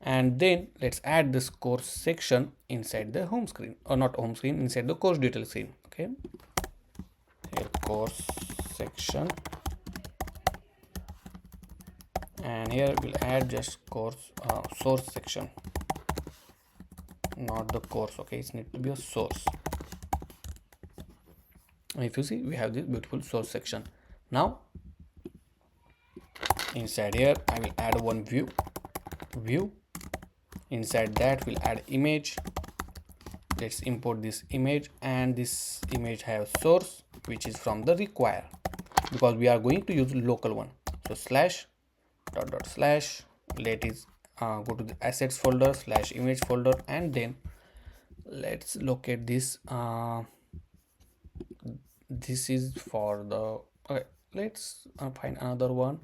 and then let's add this course section inside the home screen, or not home screen, inside the course detail screen. Okay, here course section, and here we'll add just course source section, not the course. Okay, it needs to be a source. If you see, we have this beautiful source section. Now inside here I will add one view. Inside that we'll add image. Let's import this image, and this image has source, which is from the require, because we are going to use local one. So slash dot slash, let is go to the assets folder slash image folder, and then let's locate this. This is for the, okay, let's find another one,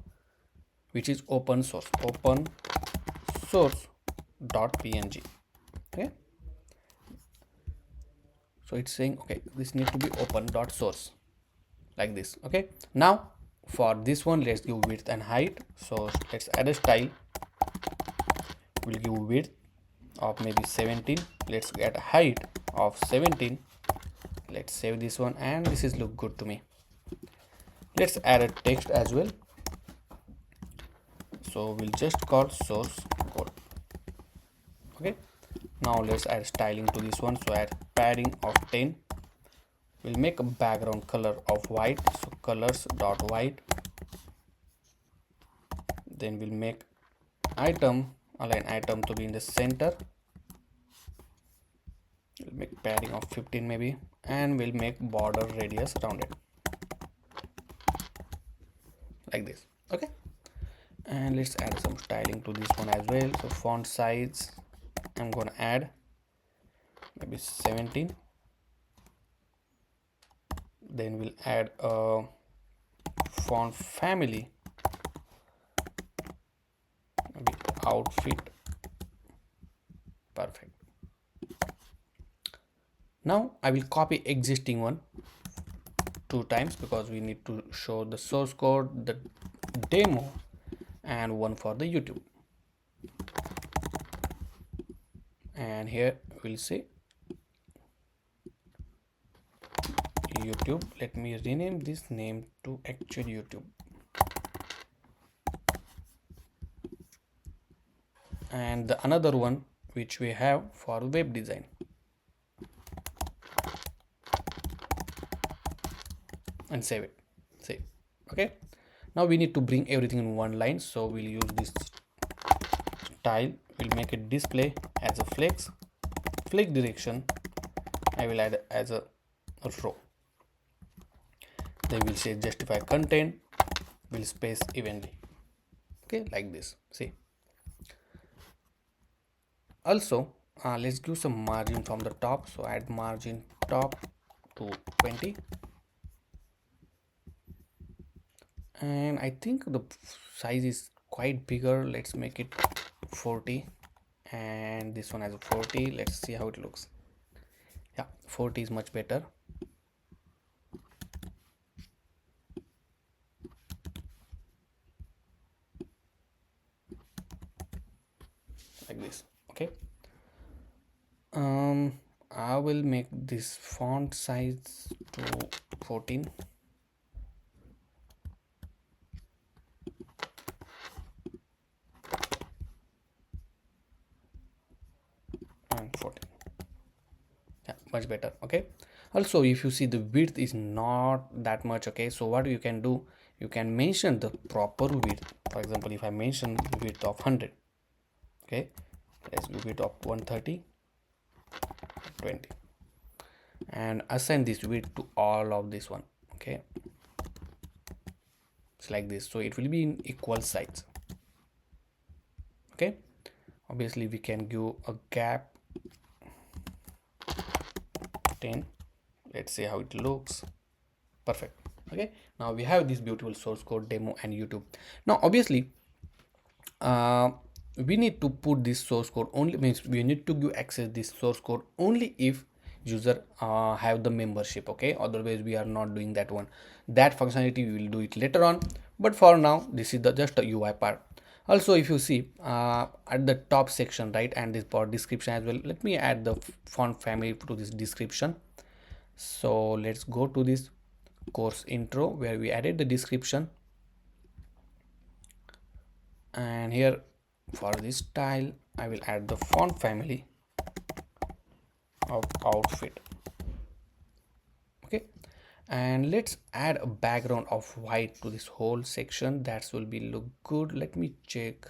which is open source dot png. Okay, so it's saying, okay, this needs to be open dot source, like this. Okay, now for this one, let's give width and height. So let's add a style, we'll give width of maybe 17. Let's get height of 17. Let's save this one, and this is look good to me. Let's add a text as well, so we'll just call source code. Okay, now let's add styling to this one, so add padding of 10. We'll make a background color of white, so colors dot white. Then we'll make align item to be in the center. We'll make padding of 15 maybe, and we'll make border radius rounded like this. Okay, and let's add some styling to this one as well. So font size, I'm gonna add maybe 17. Then we'll add a font family, maybe outfit. Perfect. Now I will copy existing one 2 times, because we need to show the source code, the demo, and one for the YouTube. And here we'll say YouTube. Let me rename this name to actual YouTube. And the another one which we have for web design, and save it. Save. Okay, now we need to bring everything in one line, so we'll use this style. We'll make it display as a flex direction. I will add as a row. Then we'll say justify content, will space evenly. Okay, like this. See, also let's give some margin from the top, so add margin top to 20. And I think the size is quite bigger. Let's make it 40, and this one has a 40. Let's see how it looks. Yeah, 40 is much better. Like this. Okay, I will make this font size to 14. And 14. Yeah, much better. Okay, also if you see the width is not that much. Okay, so what you can do, you can mention the proper width. For example, if I mention the width of 100, okay, let's do width of 130, 20, and assign this width to all of this one. Okay, it's like this, so it will be in equal size. Okay, obviously we can give a gap 10. Let's see how it looks. Perfect. Okay, now we have this beautiful source code, demo, and YouTube. Now obviously we need to put this source code only, means we need to give access this source code only if user have the membership. Okay, otherwise we are not doing that one. That functionality we will do it later on, but for now this is the just a UI part. Also, if you see at the top section, right, and this part description as well, let me add the font family to this description. So let's go to this course intro where we added the description, and here for this style I will add the font family of outfit. Okay, and let's add a background of white to this whole section. That will be look good. Let me check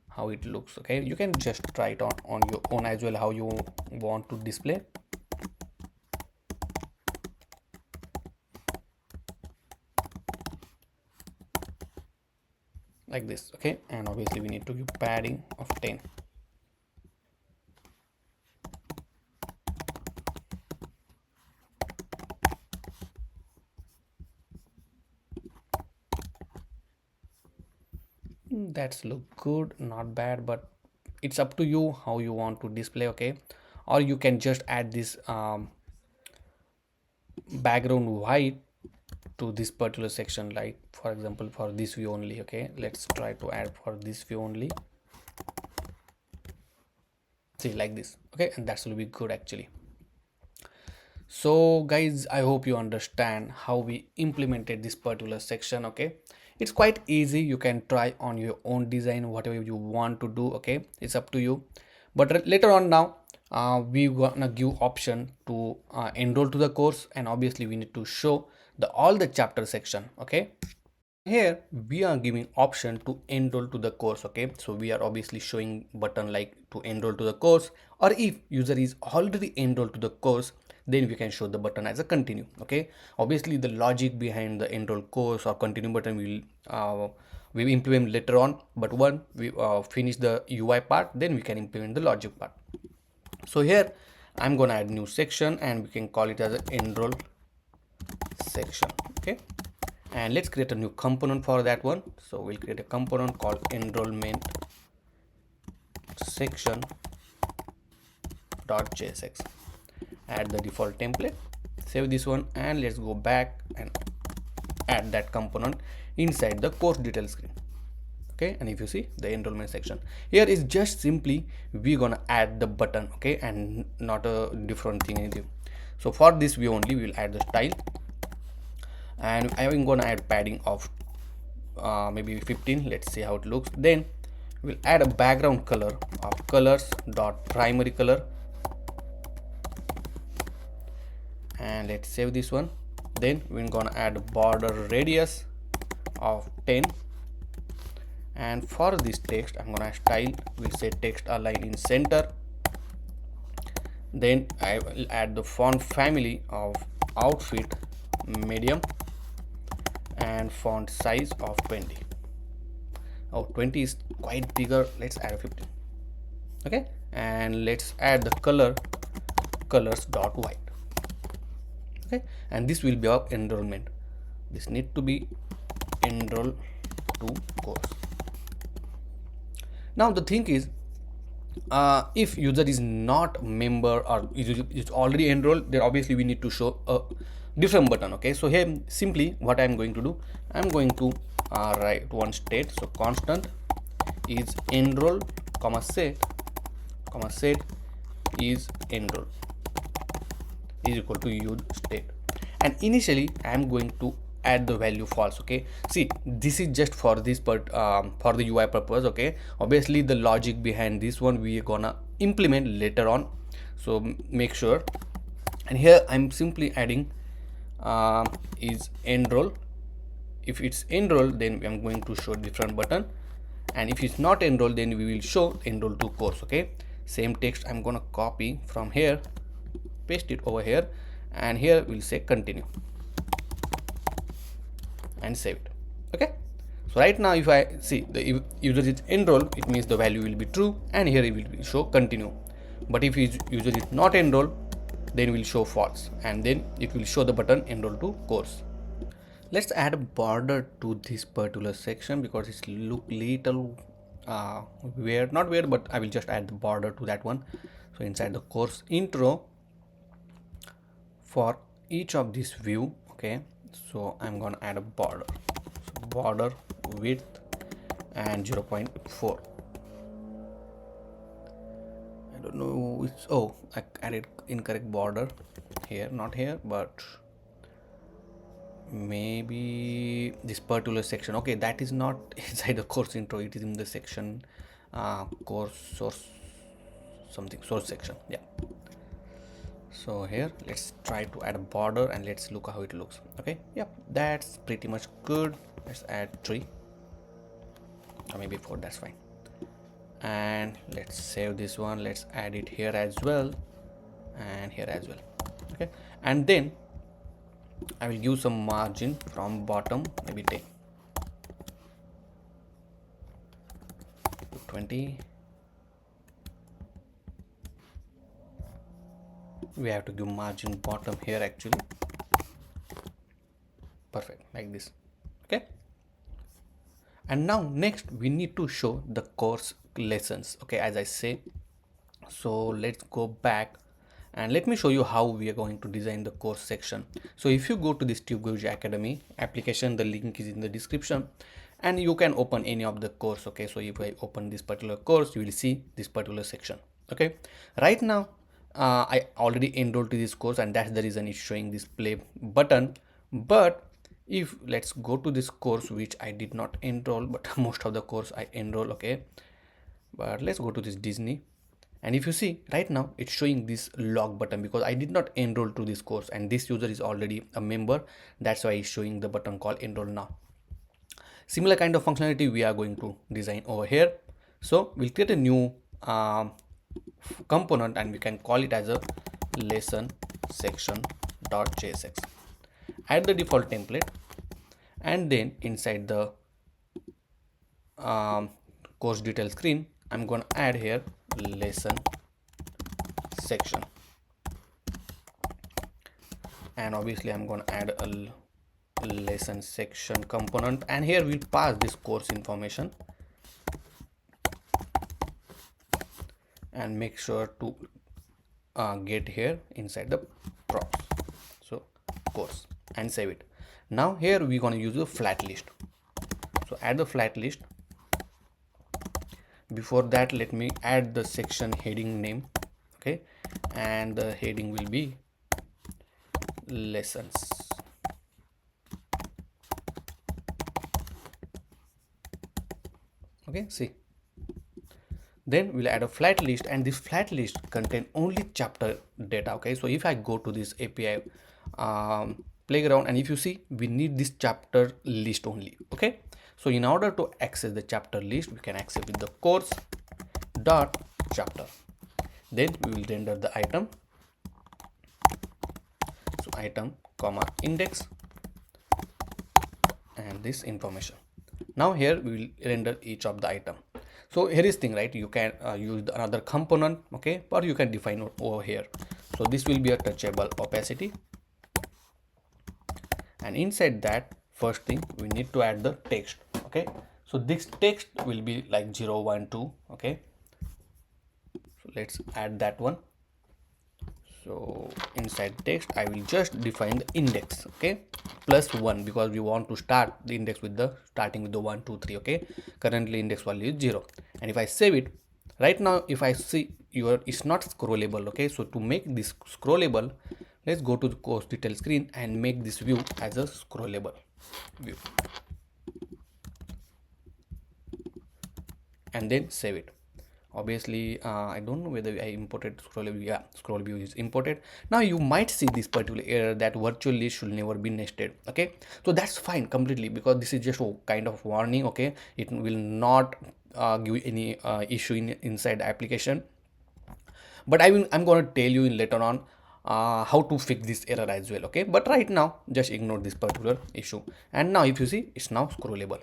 how it looks. Okay, you can just try it on your own as well, how you want to display. Like this. Okay, and obviously we need to give padding of 10. That's look good, not bad, but it's up to you how you want to display. Okay, or you can just add this background white to this particular section, like for example for this view only. Okay, let's try to add for this view only. See, like this. Okay, and that will be good actually. So guys, I hope you understand how we implemented this particular section. Okay, it's quite easy. You can try on your own design, whatever you want to do. Okay, it's up to you. But later on now, we gonna give option to enroll to the course, and obviously we need to show the all the chapter section. Okay, here we are giving option to enroll to the course. Okay, so we are obviously showing button like to enroll to the course, or if user is already enrolled to the course, then we can show the button as a continue. Okay, obviously the logic behind the enroll course or continue button we implement later on, but when we finish the UI part, then we can implement the logic part. So here I'm gonna add new section and we can call it as an enroll section. Okay, and let's create a new component for that one. So we'll create a component called enrollment section .jsx. Add the default template, save this one, and let's go back and add that component inside the course detail screen. Okay, and if you see the enrollment section, here is just simply we're gonna add the button. Okay, and not a different thing anything. So for this we only will add the style, and I'm gonna add padding of maybe 15. Let's see how it looks. Then we'll add a background color of colors dot primary color, and let's save this one. Then we're gonna add border radius of 10, and for this text I'm gonna style, we'll say text align in center. Then I will add the font family of outfit medium and font size of 20. Oh, 20 is quite bigger, let's add a 15. Okay, and let's add the colors dot white. Okay, and this will be our enrollment. This need to be enroll to course. Now the thing is, if user is not member or is already enrolled, then obviously we need to show a different button. Okay, so here simply what I'm going to do, I'm going to write one state. So constant is enroll comma set is enroll is equal to use state, and initially I'm going to add the value false. Okay, see, this is just for this part, for the UI purpose. Okay, obviously the logic behind this one we are gonna implement later on, so make sure. And here I'm simply adding is enroll. If it's enroll, then I'm going to show different button, and if it's not enroll, then we will show enroll to course. Okay, same text I'm gonna copy from here, paste it over here, and here we'll say continue and save it. Okay, so right now if I see the user is enrolled, it means the value will be true, and here it will show continue. But if user is not enrolled, then will show false, and then it will show the button enroll to course. Let's add a border to this particular section because it's look little weird, not weird, but I will just add the border to that one. So inside the course intro, for each of this view, okay, so I'm gonna add a border. So border width and 0.4. I don't know which, oh, I added incorrect border here, not here, but maybe this particular section. Okay, that is not inside the course intro, it is in the section course source something source section. Yeah, so here let's try to add a border and let's look how it looks. Okay, yep, that's pretty much good. Let's add 3 or maybe 4, that's fine. And let's save this one. Let's add it here as well and here as well. Okay, and then I will give some margin from bottom, maybe 10 to 20. We have to give margin bottom here actually. Perfect, like this. Okay, and now next we need to show the course lessons. Okay, as I say, so let's go back and let me show you how we are going to design the course section. So if you go to this TubeGuruji Academy application, the link is in the description, and you can open any of the course. Okay, so if I open this particular course, you will see this particular section. Okay, right now I already enrolled to this course, and that's the reason it's showing this play button. But if let's go to this course which I did not enroll, but most of the course I enroll, okay, but let's go to this Disney. And if you see right now it's showing this log button because I did not enroll to this course, and this user is already a member. That's why it's showing the button called enroll now. Similar kind of functionality we are going to design over here. So we'll create a new component, and we can call it as a lesson section.jsx. Add the default template, and then inside the course detail screen I'm going to add here lesson section, and obviously I'm going to add a lesson section component, and here we'll pass this course information and make sure to get here inside the props, so course, and save it. Now here we're going to use a flat list, so add the flat list. Before that, let me add the section heading name, okay, and the heading will be lessons. Okay, see, then we'll add a flat list, and this flat list contain only chapter data. Okay, so if I go to this API playground, and if you see, we need this chapter list only. Okay, so in order to access the chapter list, we can access with the course dot chapter. Then we will render the item, so item comma index and this information. Now here we will render each of the item. So here is thing, right? You can use another component, okay, or you can define it over here. So this will be a touchable opacity, and inside that, first thing we need to add the text. Okay, so this text will be like 0, 1, 2. Okay, so let's add that one. So inside text I will just define the index, okay, +1, because we want to start the index with the starting with the 1, 2, 3. Okay, currently index value is 0, and if I save it right now, if I see it's not scrollable. Okay, so to make this scrollable, let's go to the course detail screen and make this view as a scrollable view, and then save it. Obviously I don't know whether I imported scroll view. Yeah, scroll view is imported. Now you might see this particular error that virtual list should never be nested. Okay, so that's fine completely, because this is just a kind of warning. Okay, it will not give any issue inside the application, but I'm going to tell you in later on how to fix this error as well. Okay, but right now just ignore this particular issue, and now if you see, it's now scrollable.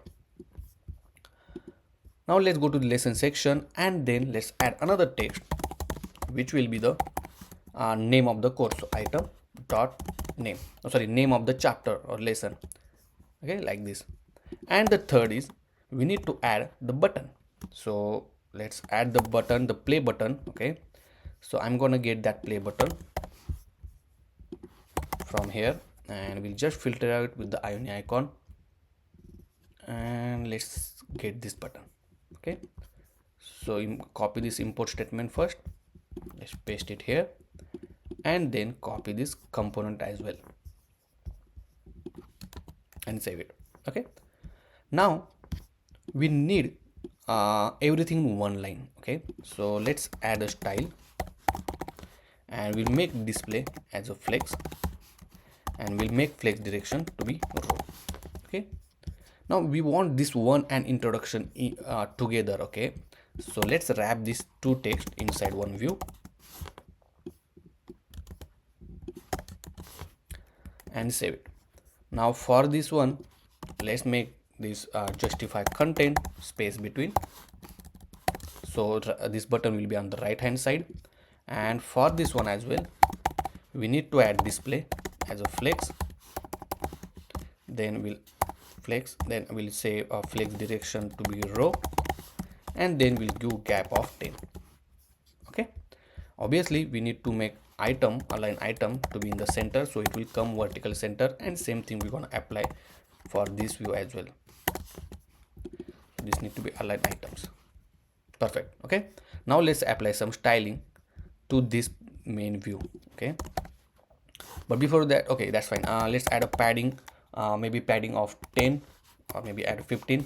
Now let's go to the lesson section, and then let's add another text which will be the name of the course. So item dot name, name of the chapter or lesson. Okay, like this. And the third is we need to add the button. So let's add the button, the play button. Okay, so I'm gonna get that play button from here, and we'll just filter out with the ioni icon, and let's get this button. Okay, so copy this import statement first, let's paste it here, and then copy this component as well and save it. Okay, now we need everything in one line. Okay, so let's add a style, and we'll make display as a flex, and we'll make flex direction to be row. Okay, now we want this one and introduction together. Okay, so let's wrap these two text inside one view and save it. Now for this one, let's make this justify content space between, so this button will be on the right hand side. And for this one as well, we need to add display as a flex, then we'll say flex direction to be row, and then we'll give gap of 10. Okay, obviously we need to make align item to be in the center, so it will come vertical center, and same thing we're going to apply for this view as well. This need to be aligned items. Perfect. Okay, Now let's apply some styling to this main view. Okay, but before that, okay, that's fine. Let's add a padding, maybe padding of 10 or maybe add 15.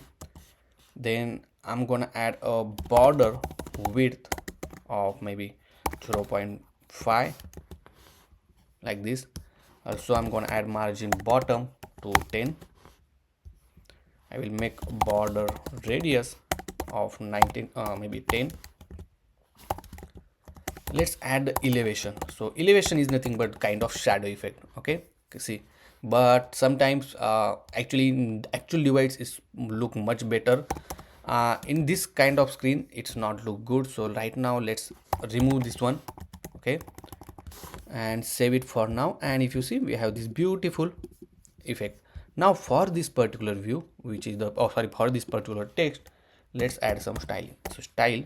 Then I'm gonna add a border width of maybe 0.5 like this. Also I'm gonna add margin bottom to 10. I will make border radius of 19, maybe 10. Let's add the elevation. So elevation is nothing but kind of shadow effect. Okay, see, but sometimes actually in actual device is look much better. In this kind of screen it's not look good, so right now let's remove this one. Okay, and save it for now, and if you see, we have this beautiful effect. Now for this particular view, which is the, oh sorry, for this particular text, let's add some styling. So style,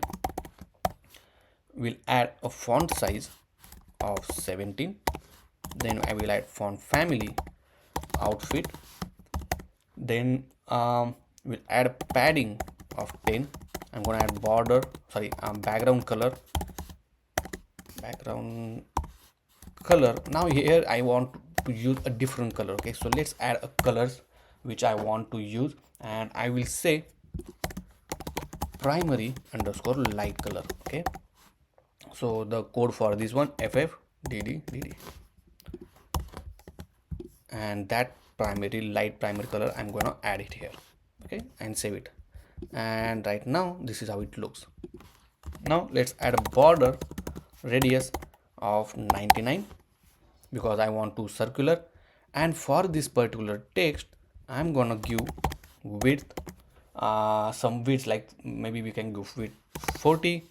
will add a font size of 17. Then I will add font family outfit. Then we'll add a padding of 10. I'm gonna add border, sorry, background color. Now here I want to use a different color. Okay, so let's add a colors which I want to use, and I will say primary underscore light color. Okay, so the code for this one FFDD, and that primary light primary color I'm gonna add it here. Okay, and save it, and right now this is how it looks. Now let's add a border radius of 99 because I want to circular, and for this particular text I'm gonna give width, some width, like maybe we can give width 40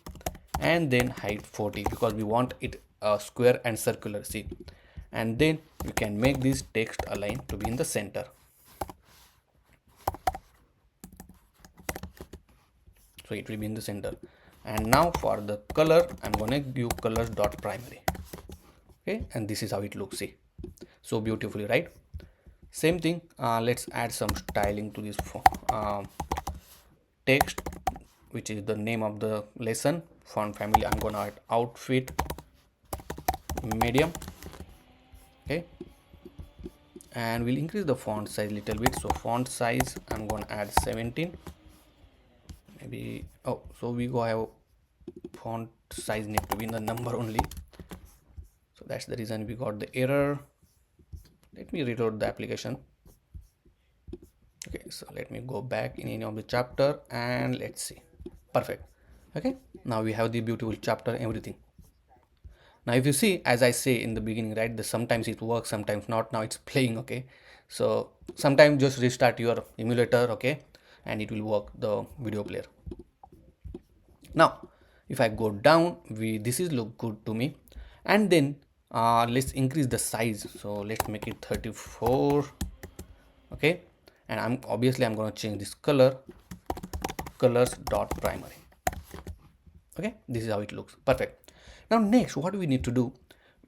and then height 40 because we want it square and circular. See, and then you can make this text align to be in the center. So it will be in the center. And now for the color, I'm gonna give colors dot primary. Okay, and this is how it looks. See, so beautifully, right? Same thing, let's add some styling to this text, which is the name of the lesson. Font family, I'm gonna add outfit medium. Okay, and we'll increase the font size a little bit. So font size, I'm gonna add 17. Maybe, oh, so we go have font size need to be in the number only, so that's the reason we got the error. Let me reload the application. Okay, so let me go back in any of the chapter and let's see. Perfect. Okay, now we have the beautiful chapter, everything. Now if you see, as I say in the beginning, right, the sometimes it works, sometimes not. Now it's playing. Okay, so sometimes just restart your emulator, okay, and it will work, the video player. Now if I go down, this is look good to me, and then let's increase the size. So let's make it 34. Okay, and I'm going to change this colors dot primary. Okay, this is how it looks. Perfect. Now next, what we need to do,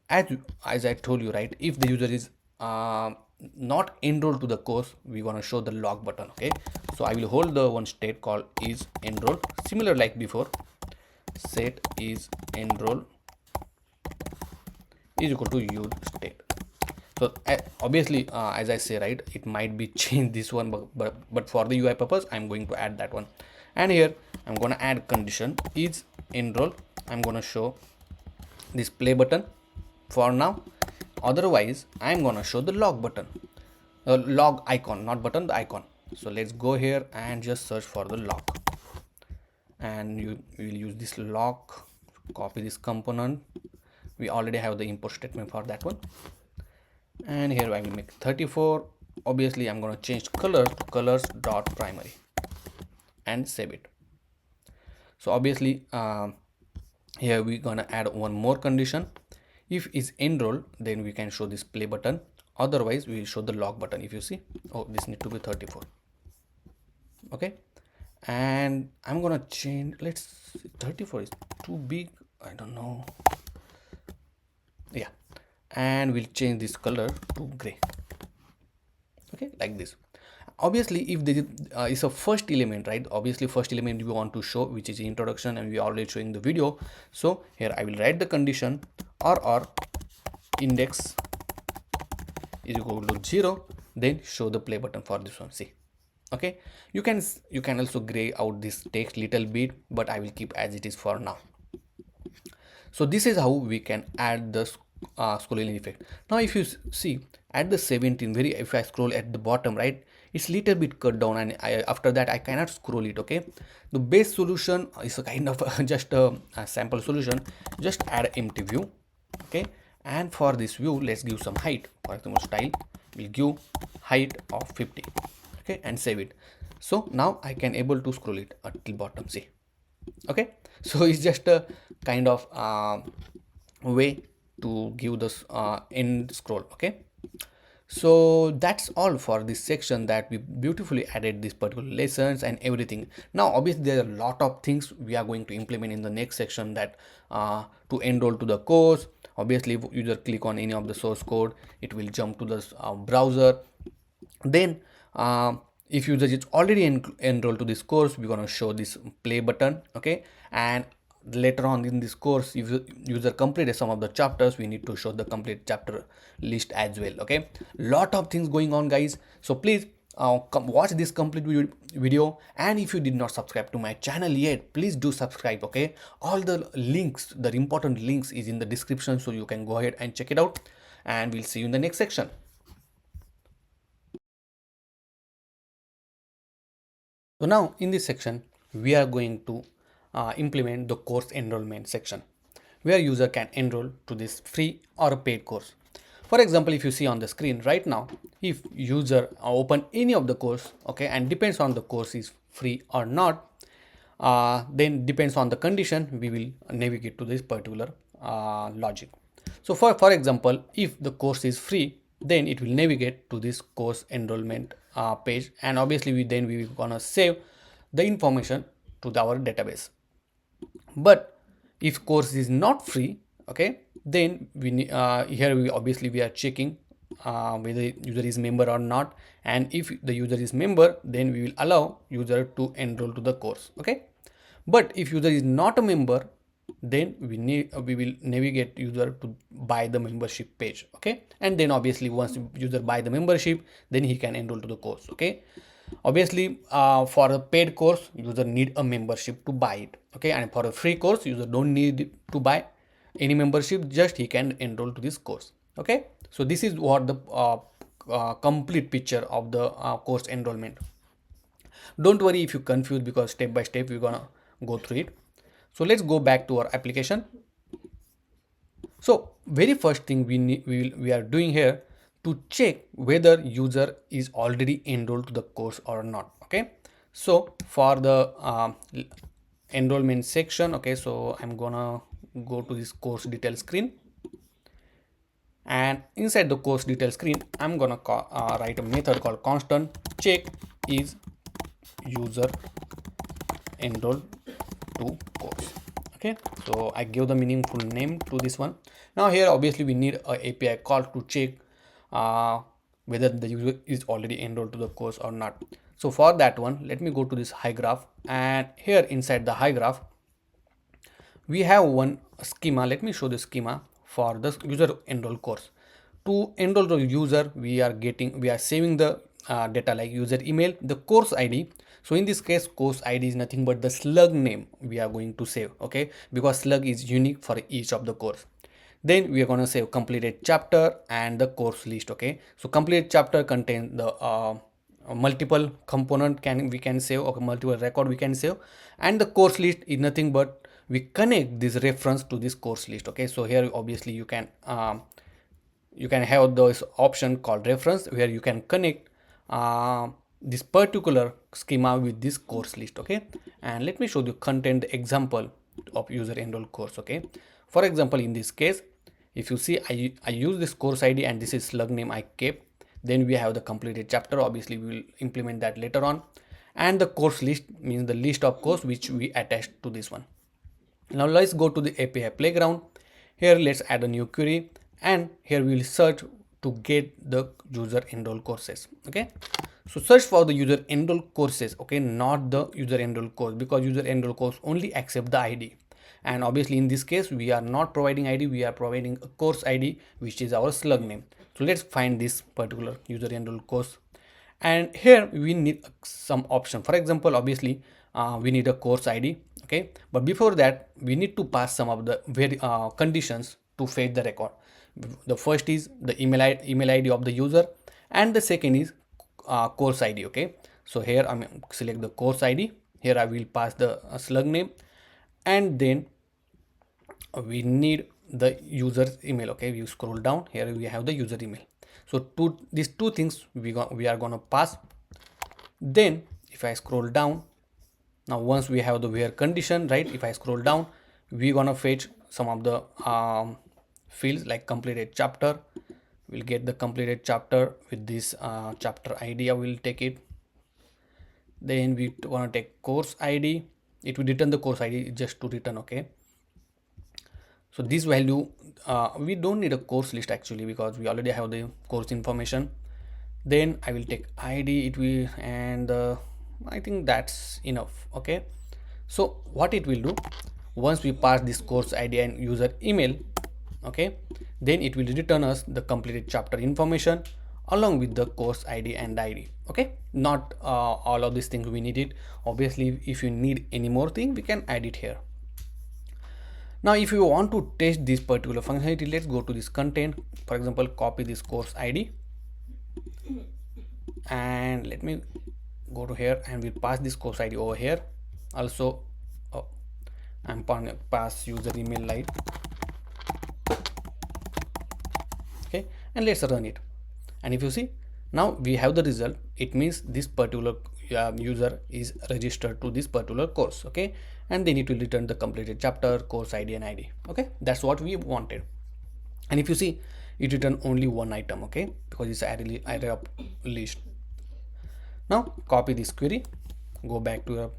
as I told you, right, if the user is not enrolled to the course, we want to show the log button. Okay, so I will hold the one state called is enroll, similar like before. Set is enroll is equal to use state. So obviously, as I say, right, it might be changed this one, but for the UI purpose, I'm going to add that one. And here I'm going to add condition is enroll. I'm going to show this play button for now. Otherwise, I'm going to show the log button, log icon, not button, the icon. So let's go here and just search for the log, and you will use this log, copy this component. We already have the import statement for that one, and here I will make 34. Obviously I'm going to change color to colors dot primary and save it. So obviously here we're gonna add one more condition. If is enroll, then we can show this play button, otherwise we will show the log button. If you see, oh, this need to be 34. Okay, and I'm gonna change, let's see, 34 is too big, I don't know. Yeah, and we'll change this color to gray. okay, like this. Obviously if there is a first element, right, obviously first element we want to show, which is introduction, and we are already showing the video. So here I will write the condition or index is equal to 0, then show the play button for this one. See, okay, you can also gray out this text little bit, but I will keep as it is for now. So this is how we can add the scrolling effect. Now if you see at the 17, if I scroll at the bottom, right, it's little bit cut down, and after that I cannot scroll it. Okay, the best solution is a kind of just a sample solution. Just add empty view. Okay, and for this view let's give some height. For example, style will give height of 50. Okay, and save it. So now I can able to scroll it till bottom. See, okay, so it's just a kind of way to give this end scroll. Okay, so that's all for this section, that we beautifully added this particular lessons and everything. Now obviously there are a lot of things we are going to implement in the next section, that to enroll to the course. Obviously if user click on any of the source code, it will jump to the browser. Then if user is already enrolled to this course, we're going to show this play button. Okay, and later on in this course, if user completed some of the chapters, we need to show the complete chapter list as well. Okay, lot of things going on, guys. So please watch this complete video, and if you did not subscribe to my channel yet, please do subscribe. Okay, all the links, the important links, is in the description, so you can go ahead and check it out, and we'll see you in the next section. So now in this section, we are going to implement the course enrollment section, where user can enroll to this free or a paid course. For example, if you see on the screen right now, if user open any of the course, okay, and depends on the course is free or not, then depends on the condition, we will navigate to this particular logic. So for example, if the course is free, then it will navigate to this course enrollment page, and obviously we will gonna save the information to our database. But if course is not free, okay, then here we are checking whether user is member or not, and if the user is member, then we will allow user to enroll to the course. Okay, but if user is not a member, then we will navigate user to buy the membership page. Okay, and then obviously once user buy the membership, then he can enroll to the course. Okay, obviously for a paid course, user need a membership to buy it. Okay, and for a free course, user don't need to buy any membership, just he can enroll to this course. Okay, so this is what the complete picture of the course enrollment. Don't worry if you confused, because step by step we're gonna go through it. So let's go back to our application. So very first thing we are doing here to check whether user is already enrolled to the course or not. Okay, so for the enrollment section, okay, so I'm gonna go to this course detail screen, and inside the course detail screen, I'm gonna write a method called constant check is user enrolled to course. Okay, so I give the meaningful name to this one. Now here obviously we need a API call to check whether the user is already enrolled to the course or not. So for that one, let me go to this HyGraph, and here inside the HyGraph we have one schema. Let me show the schema for the user enroll course. To enroll the user, we are saving the data like user email, the course ID. So in this case, course ID is nothing but the slug name we are going to save. Okay, because slug is unique for each of the course. Then we are going to save completed chapter and the course list. Okay, so completed chapter contains the multiple component we can save, or multiple record we can save, and the course list is nothing but we connect this reference to this course list. Okay, so here obviously you can have this option called reference, where you can connect this particular schema with this course list. Okay, and let me show the content example of user enroll course. Okay, for example, in this case, if you see, I use this course ID and this is slug name I kept. Then we have the completed chapter. Obviously we will implement that later on, and the course list means the list of course which we attached to this one. Now let's go to the API playground. Here let's add a new query, and here we will search to get the user enroll courses. Okay, so search for the user enroll courses, okay, not the user enroll course, because user enroll course only accept the ID, and obviously in this case we are not providing ID, we are providing a course ID, which is our slug name. So let's find this particular user enroll course, and here we need some option. For example, obviously we need a course ID, okay, but before that we need to pass some of the conditions to fetch the record. The first is the email ID of the user, and the second is course ID. Okay, so here I'm select the course ID. Here I will pass the slug name, and then we need the user's email. Okay, we scroll down, here we have the user email. So these two things we are gonna pass. Then if I scroll down, now once we have the where condition, right, if I scroll down, we're gonna fetch some of the fields like completed chapter. We'll get the completed chapter with this chapter ID. I will take it. Then we want to take course ID. It will return the course ID just to return. Okay, so this value we don't need a course list actually, because we already have the course information. Then I will take ID, it will, and I think that's enough. Okay, so what it will do, once we pass this course ID and user email, okay, then it will return us the completed chapter information along with the course ID and ID. Okay, not all of these things we need it. Obviously if you need any more thing, we can add it here. Now if you want to test this particular functionality, let's go to this content. For example, copy this course ID, and let me go to here and we'll pass this course ID over here. Also I'm pass user email like, okay, and let's run it. And if you see, now we have the result. It means this particular user is registered to this particular course. Okay, and then it will return the completed chapter, course ID and ID. Okay, that's what we wanted. And if you see, it return only one item. Okay, because it's array of list. Now copy this query, go back to your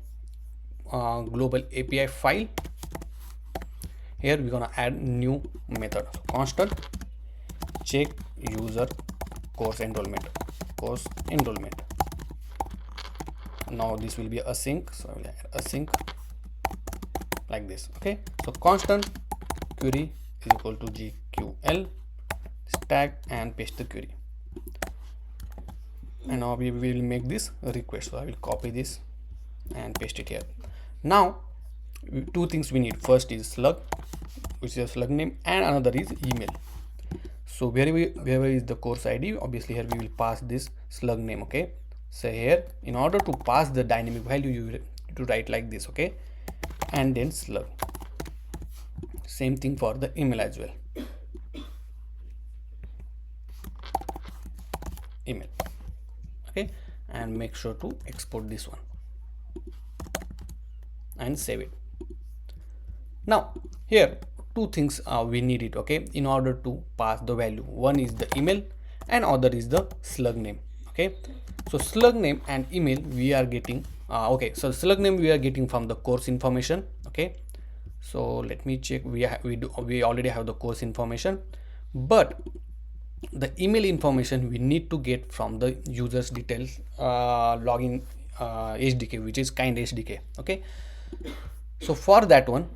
global API file. Here we're gonna add new method, constant check user course enrollment. Now this will be async, so I will add async like this. Okay, so constant query is equal to GQL tag and paste the query. And now we will make this request. So I will copy this and paste it here. Now two things we need. First is slug, which is a slug name, and another is email. So wherever is the course ID, obviously here we will pass this slug name. Okay, so here in order to pass the dynamic value, you have to write like this. Okay, and then slug. Same thing for the email as well. Email. Okay, and make sure to export this one and save it. Now here two things we need it. Okay, in order to pass the value, one is the email and other is the slug name. Okay, so slug name and email we are getting okay, so slug name we are getting from the course information. Okay, so let me check. We already have the course information, but the email information we need to get from the user's details login SDK, which is kind SDK. Okay, so for that one,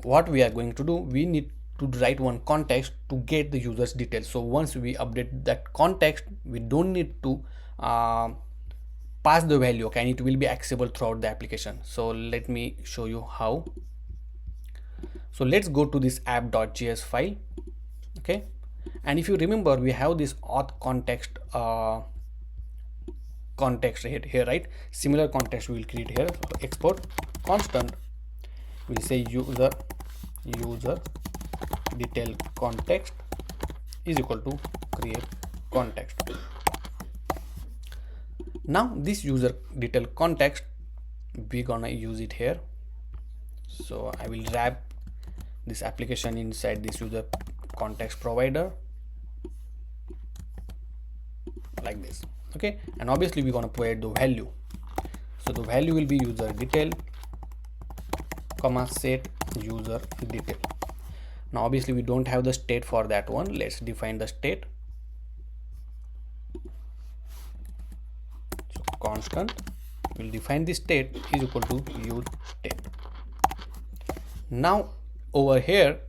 what we are going to do, we need to write one context to get the user's details. So once we update that context, we don't need to pass the value. Okay, and it will be accessible throughout the application. So let me show you how. So let's go to this app.js file. Okay, and if you remember, we have this auth context here, right? Similar context we will create here. So export constant, we'll say user detail context is equal to create context. Now this user detail context, we're gonna use it here. So I will wrap this application inside this user context provider like this. Okay, and obviously we're gonna provide the value. So the value will be user detail comma set user detail. Now obviously we don't have the state for that one. Let's define the state. constant, we'll define the state is equal to use state. Now over here,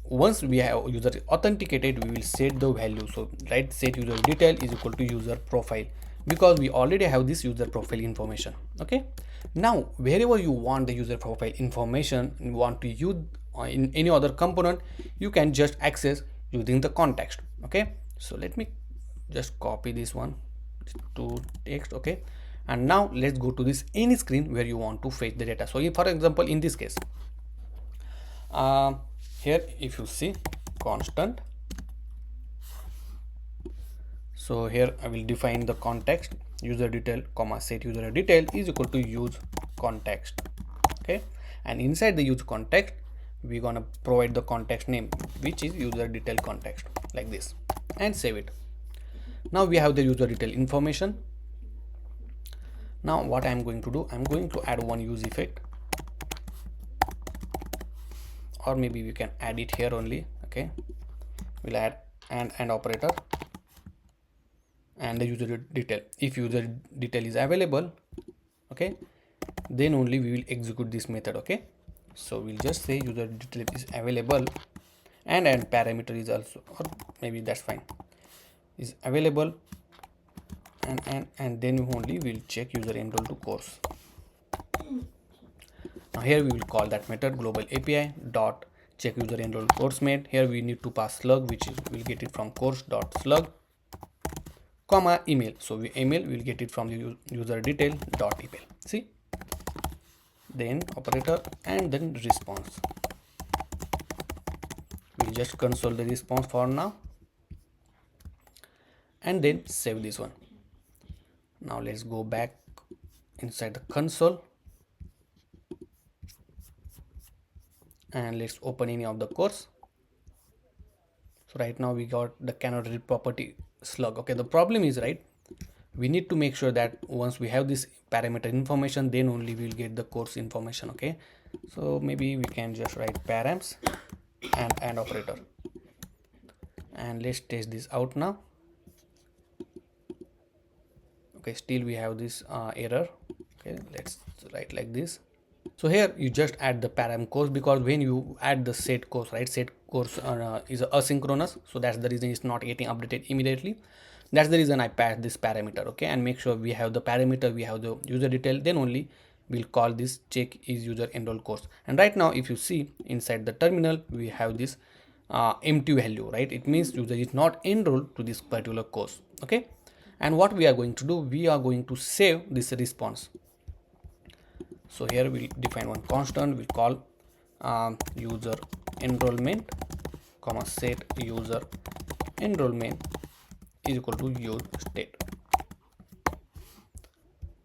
once we have user authenticated, we will set the value. So right, set user detail is equal to user profile, because we already have this user profile information. Okay, now wherever you want the user profile information, you want to use in any other component, you can just access using the context. Okay, so let me just copy this one to text. Okay, and now let's go to this any screen where you want to fetch the data. So if, for example, in this case, here if you see constant, so here I will define the context user detail comma set user detail is equal to use context. Okay, and inside the use context, we're gonna provide the context name, which is user detail context, like this, and save it. Now we have the user detail information. Now what I'm going to do, I'm going to add one use effect, or maybe we can add it here only. Okay, we'll add and operator and the user detail. If user detail is available, okay, then only we will execute this method. Okay, so we'll just say user detail is available, and parameter is also, or maybe that's fine, is available, and then only we'll check user enroll to course. Now here we will call that method global API dot check user enroll course mate. Here we need to pass slug, which is we'll get it from course dot slug, comma email. So we email will get it from the user detail dot email. See, then operator and then response. We'll just console the response for now, and then save this one. Now let's go back inside the console, and let's open any of the course. So right now we got the cannot read property slug. Okay, the problem is, right, we need to make sure that once we have this parameter information, then only we'll get the course information. Okay, so maybe we can just write params and operator, and let's test this out now. Okay, still we have this error. Okay, let's write like this. So here you just add the param course, because when you add the set course, right, set course is asynchronous, so that's the reason it's not getting updated immediately. That's the reason I pass this parameter. Okay, and make sure we have the parameter, we have the user detail, then only we'll call this check is user enroll course. And right now if you see inside the terminal, we have this empty value, right? It means user is not enrolled to this particular course. Okay, and what we are going to do, we are going to save this response. So here we'll define one constant, we'll call user enrollment comma set user enrollment is equal to use state.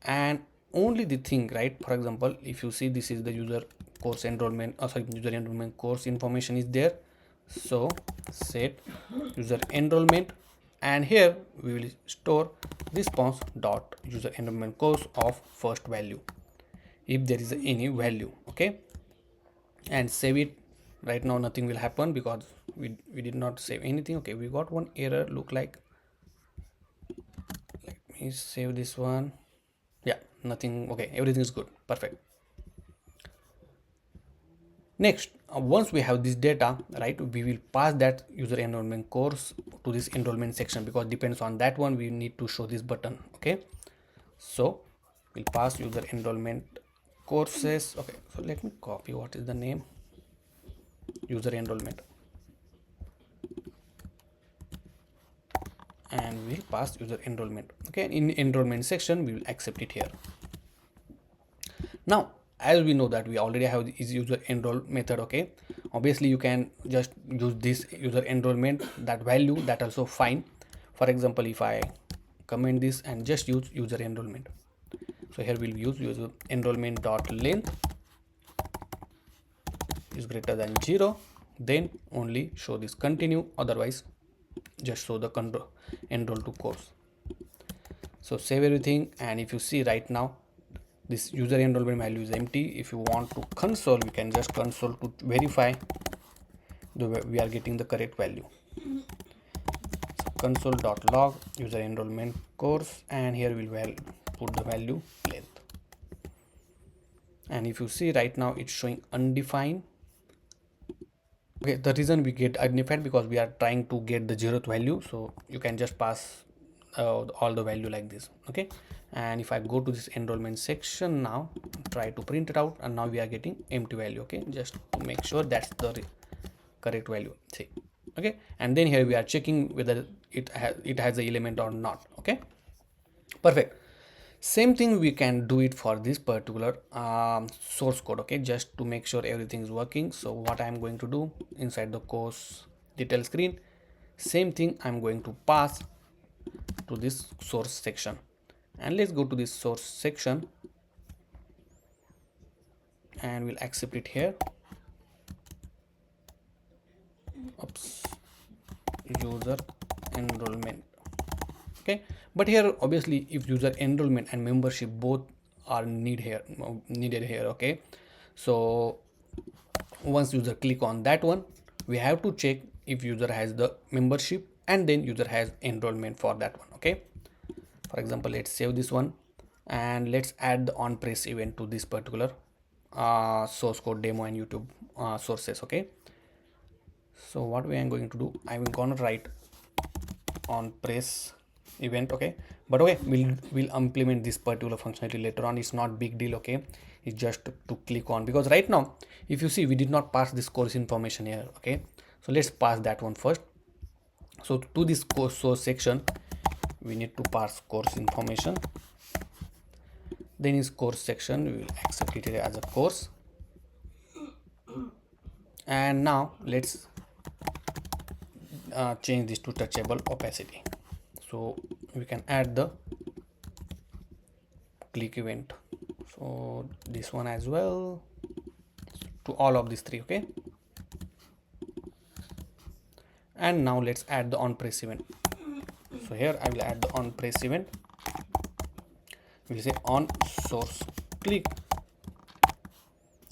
And only the thing, right, for example, if you see this is the user course enrollment, user enrollment course information is there, so set user enrollment, and here we will store response dot user enrollment course of first value if there is any value. Okay, and save it. Right now nothing will happen because we did not save anything. Okay, we got one error, look like, let me save this one. Yeah, nothing. Okay, everything is good, perfect. Next, once we have this data, right, we will pass that user enrollment course to this enrollment section, because depends on that one we need to show this button. Okay, so we'll pass user enrollment courses. Okay, so let me copy what is the name, user enrollment, and we'll pass user enrollment. Okay, in enrollment section we will accept it here. Now as we know that we already have this user enroll method. Okay, obviously you can just use this user enrollment, that value, that also fine. For example, if I comment this and just use user enrollment, so here we'll use user enrollment dot length is greater than 0, then only show this continue, otherwise just show the enroll to course. So save everything, and if you see right now this user enrollment value is empty. If you want to console, we can just console to verify we are getting the correct value. So console.log user enrollment course, and here we'll put the value length. And if you see right now it's showing undefined. Okay, the reason we get undefined because we are trying to get the 0th value, so you can just pass all the value like this. Okay, and if I go to this enrollment section now, try to print it out, and now we are getting empty value. Okay, just to make sure that's the correct value. See, okay, and then here we are checking whether it has the element or not. Okay, perfect. Same thing we can do it for this particular source code. Okay, just to make sure everything is working. So what I'm going to do inside the course detail screen, same thing I'm going to pass to this source section. And let's go to this source section and we'll accept it here. Oops, user enrollment. Okay, but here obviously if user enrollment and membership both are needed here. Okay, so once user click on that one, we have to check if user has the membership and then user has enrollment for that one. Okay, for example, let's save this one and let's add the on press event to this particular source code demo and YouTube sources. Okay, so what we are going to do, I'm gonna write on press event. Okay, but okay, we'll implement this particular functionality later on. It's not big deal. Okay, it's just to click on, because right now if you see we did not pass this course information here. Okay, so let's pass that one first. So to this course source section we need to pass course information, then is course section we will accept it as a course. And now let's change this to touchable opacity, so we can add the click event, so this one as well to all of these three. Okay, and now let's add the on press event. So here I will add the on press event. We'll say on source click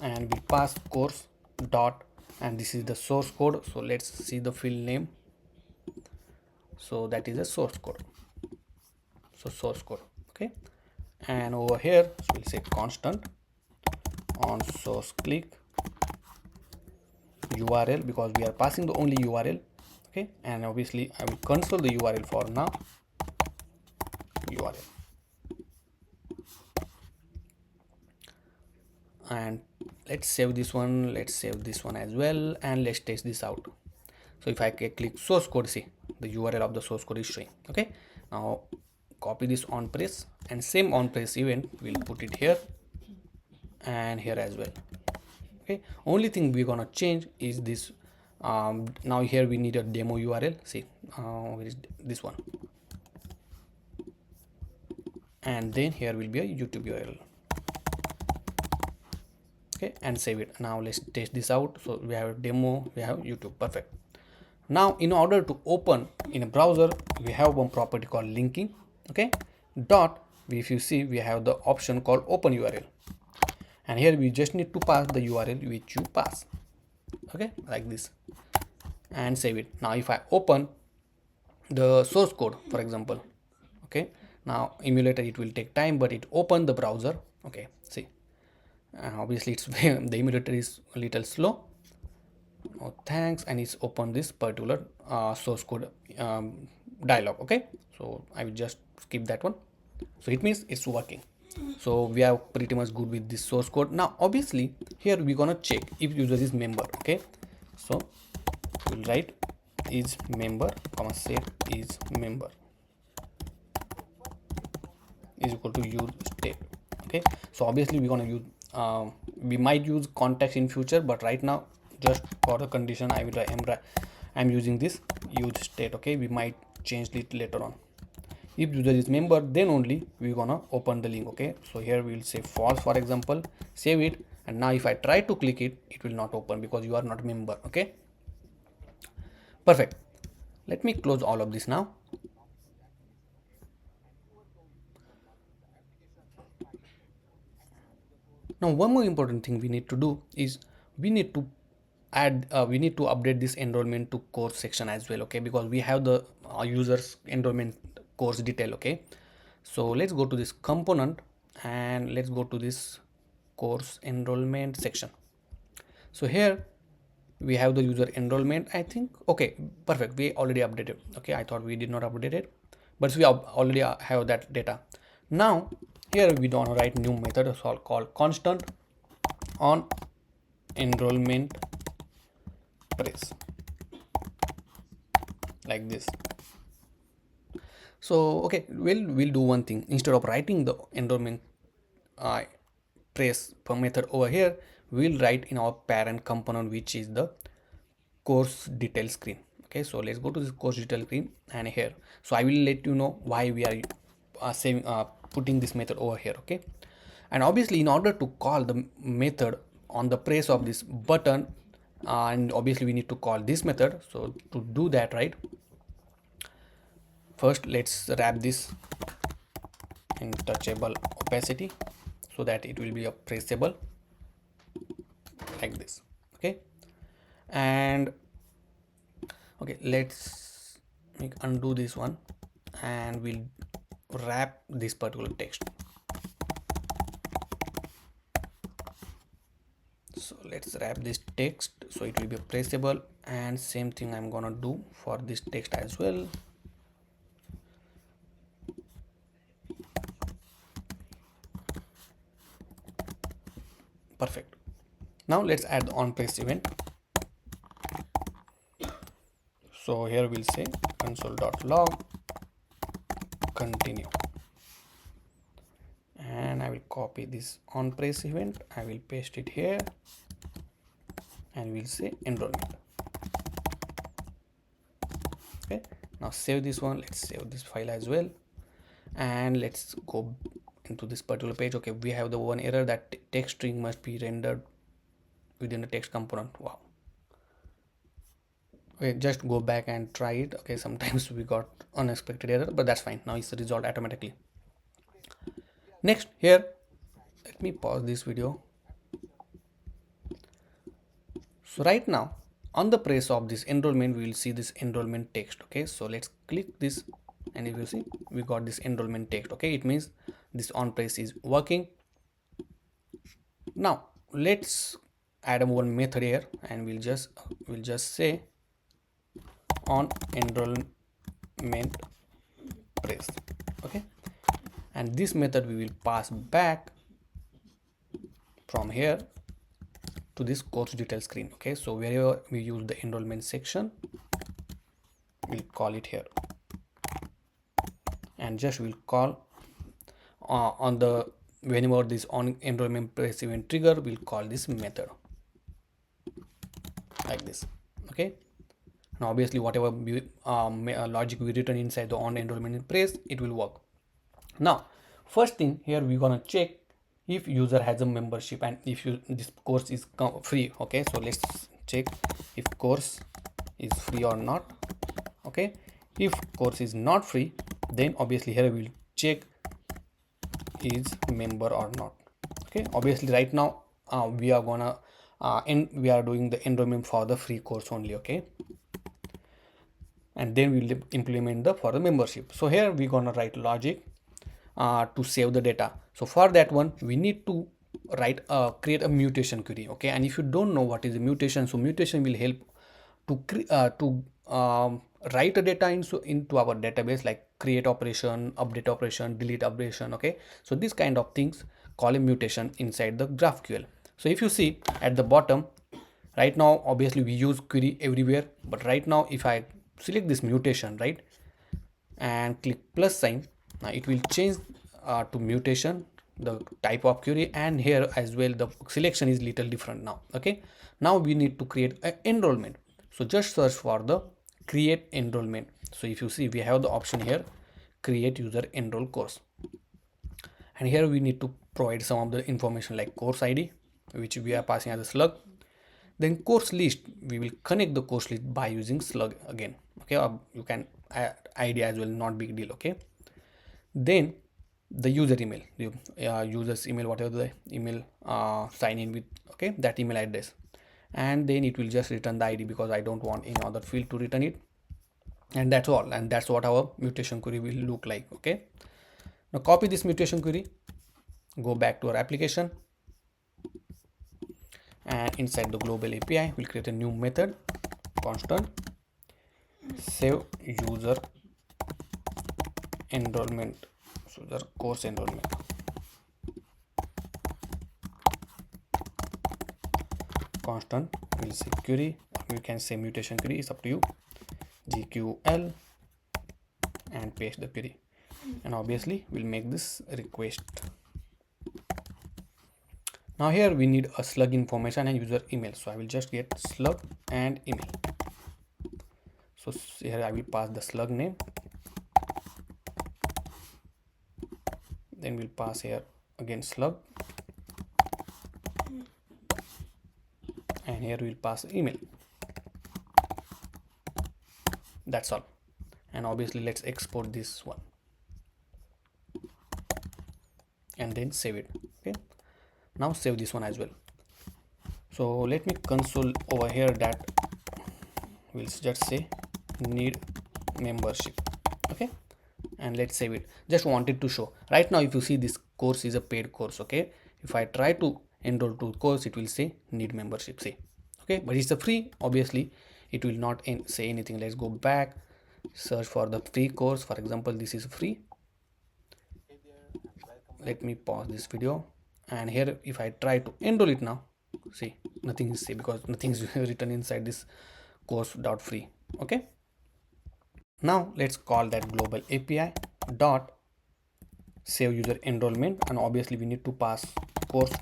and we pass course dot, and this is the source code. So let's see the field name. So that is a source code. So source code. Okay, and over here so we'll say constant on source click URL, because we are passing the only URL. Okay, and obviously I will console the URL for now, URL, and let's save this one, let's save this one as well, and let's test this out. So if I click source code, see the URL of the source code is showing. Okay, now copy this on press and same on press event we'll put it here and here as well. Okay, only thing we're gonna change is this. Now here we need a demo URL. See, where is this one, and then here will be a YouTube URL. Okay, and save it. Now let's test this out. So we have a demo, we have YouTube. Perfect. Now in order to open in a browser we have one property called linking. Okay, dot, if you see we have the option called open URL, and here we just need to pass the URL which you pass. Okay, like this, and save it. Now if I open the source code, for example, okay, now emulator, it will take time but it opened the browser. Okay, see, obviously it's the emulator is a little slow. Oh thanks, and it's open this particular source code dialog. Okay, so I will just skip that one. So it means it's working. So we are pretty much good with this source code. Now obviously here we're gonna check if user is member. Okay, so we'll write is member comma set is member is equal to use state. Okay, so obviously we're gonna use we might use context in future, but right now just for the condition I'm using this use state. Okay, we might change it later on. If user is member, then only we're gonna open the link. Okay, so here we'll say false, for example, save it, and now if I try to click it, it will not open because you are not member. Okay, perfect. Let me close all of this now. Now one more important thing we need to do is we need to we need to update this enrollment to course section as well, okay, because we have the users enrollment course detail, okay. So let's go to this component and let's go to this course enrollment section. So here we have the user enrollment, I think. Okay, perfect, we already updated. Okay, I thought we did not update it, but we already have that data. Now here we don't write new method, so called constant on enrollment press, like this. So okay, we'll do one thing. Instead of writing the enrollment trace per method over here, we'll write in our parent component, which is the course detail screen. Okay, so let's go to this course detail screen, and here, so I will let you know why we are putting this method over here. Okay, and obviously in order to call the method on the press of this button, and obviously we need to call this method. So to do that, right, first let's wrap this in touchable opacity so that it will be a pressable, like this. Okay, and okay, let's undo this one, and we'll wrap this particular text. So let's wrap this text so it will be pressable, and same thing I'm gonna do for this text as well. Perfect. Now let's add the on press event. So here we'll say console.log continue, and I will copy this on press event, I will paste it here, and we'll say enrollment. Okay, now save this one. Let's save this file as well, and let's go into this particular page. Okay, we have the one error that text string must be rendered within the text component. Wow. Okay, just go back and try it. Okay, sometimes we got unexpected error, but that's fine. Now it's resolved automatically. Next, here, let me pause this video. So right now on the press of this enrollment, we will see this enrollment text. Okay, so let's click this, and if you see, we got this enrollment text. Okay, it means this on press is working. Now let's add one method here, and we'll just say on enrollment press. Okay, and this method we will pass back from here to this course detail screen. Okay, so wherever we use the enrollment section, we'll call it here, and just we'll call on the whenever this on enrollment press event trigger, we'll call this method, like this. Okay, now obviously whatever logic we written inside the on enrollment press, it will work. Now first thing here, we're gonna check if user has a membership and if this course is free. Okay, so let's check if course is free or not. Okay, if course is not free, then obviously here we'll check is member or not. Okay, obviously right now we are gonna we are doing the enrollment for the free course only. Okay, and then we'll implement the for the membership. So here we're gonna write logic to save the data. So for that one, we need to write create a mutation query. Okay, and if you don't know what is a mutation, so mutation will help to write a data into our database, like create operation, update operation, delete operation. Okay, so this kind of things call a mutation inside the GraphQL. So if you see at the bottom right now, obviously we use query everywhere, but right now if I select this mutation, right, and click plus sign, now it will change to mutation, the type of query, and here as well the selection is little different now. Okay, now we need to create an enrollment. So just search for the create enrollment. So if you see, we have the option here, create user enroll course, and here we need to provide some of the information like course ID, which we are passing as a slug. Then course list, we will connect the course list by using slug again. Okay, or you can add ID as well, not big deal. Okay, then the user email, user's email, whatever the email sign in with, okay, that email address, and then it will just return the ID because I don't want any other field to return it. And that's all, and that's what our mutation query will look like. Okay, now copy this mutation query, go back to our application, and inside the global API we'll create a new method, constant save user enrollment, so the course enrollment, constant, we'll say query, or you can say mutation query, is up to you, GQL, and paste the query. And obviously we'll make this request. Now here we need a slug information and user email, so I will just get slug and email. So here I will pass the slug name, then we'll pass here again slug, and here we'll pass email. That's all. And obviously let's export this one and then save it. Okay, now save this one as well. So let me console over here that we'll just say need membership. Okay, and let's save it. Just wanted to show right now, if you see, this course is a paid course. Okay, if I try to enroll to course, it will say need membership, see. Okay, but it's a free, obviously it will not say anything. Let's go back, search for the free course. For example, this is free. Let me pause this video, and here if I try to enroll it now, see, nothing is saved because nothing is written inside this course.free. Okay, now let's call that global API dot save user enrollment, and obviously we need to pass course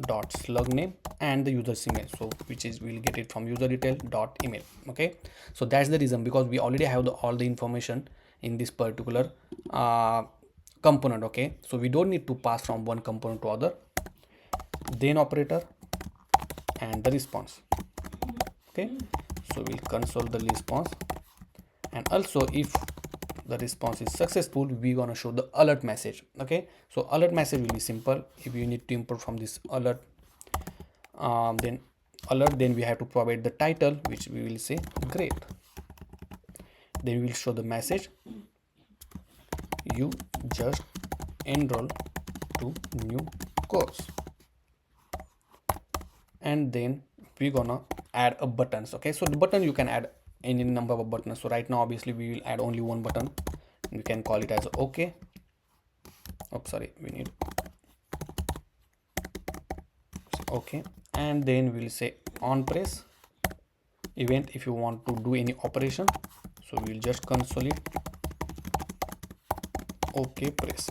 dot slug name and the user's email, so which is we'll get it from user detail dot email. Okay, so that's the reason, because we already have all the information in this particular component. Okay, so we don't need to pass from one component to other. Then operator and the response. Okay, so we'll console the response, and also if the response is successful, we're gonna show the alert message. Okay, so alert message will be simple. If you need to import from this alert, then we have to provide the title, which we will say great. Then we will show the message, you just enroll to new course, and then we're gonna add a buttons. Okay, so the button, you can add any number of buttons. So right now obviously we will add only one button. We can call it as okay. Oh, sorry, we need okay, and then we'll say on press event if you want to do any operation. So we'll just console it okay press,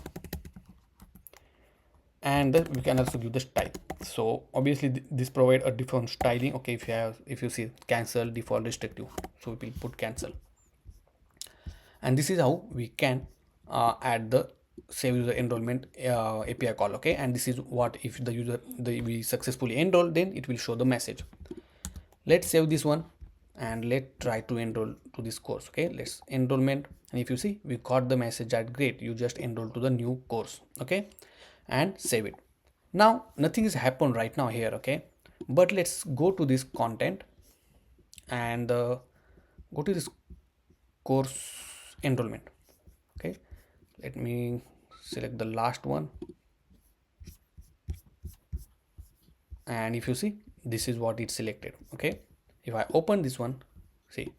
and then we can also give the style. So obviously this provide a different styling. Okay, if you see cancel, default, restrictive, so we will put cancel. And this is how we can add the save user enrollment API call. Okay, and this is what if the user we successfully enroll, then it will show the message. Let's save this one and let's try to enroll to this course. Okay, let's enrollment, and if you see, we got the message that great, you just enrolled to the new course. Okay, and save it. Now nothing is happened right now here. Okay, but let's go to this content and go to this course enrollment. Okay, let me select the last one, and if you see, this is what it selected. Okay, if I open this one, see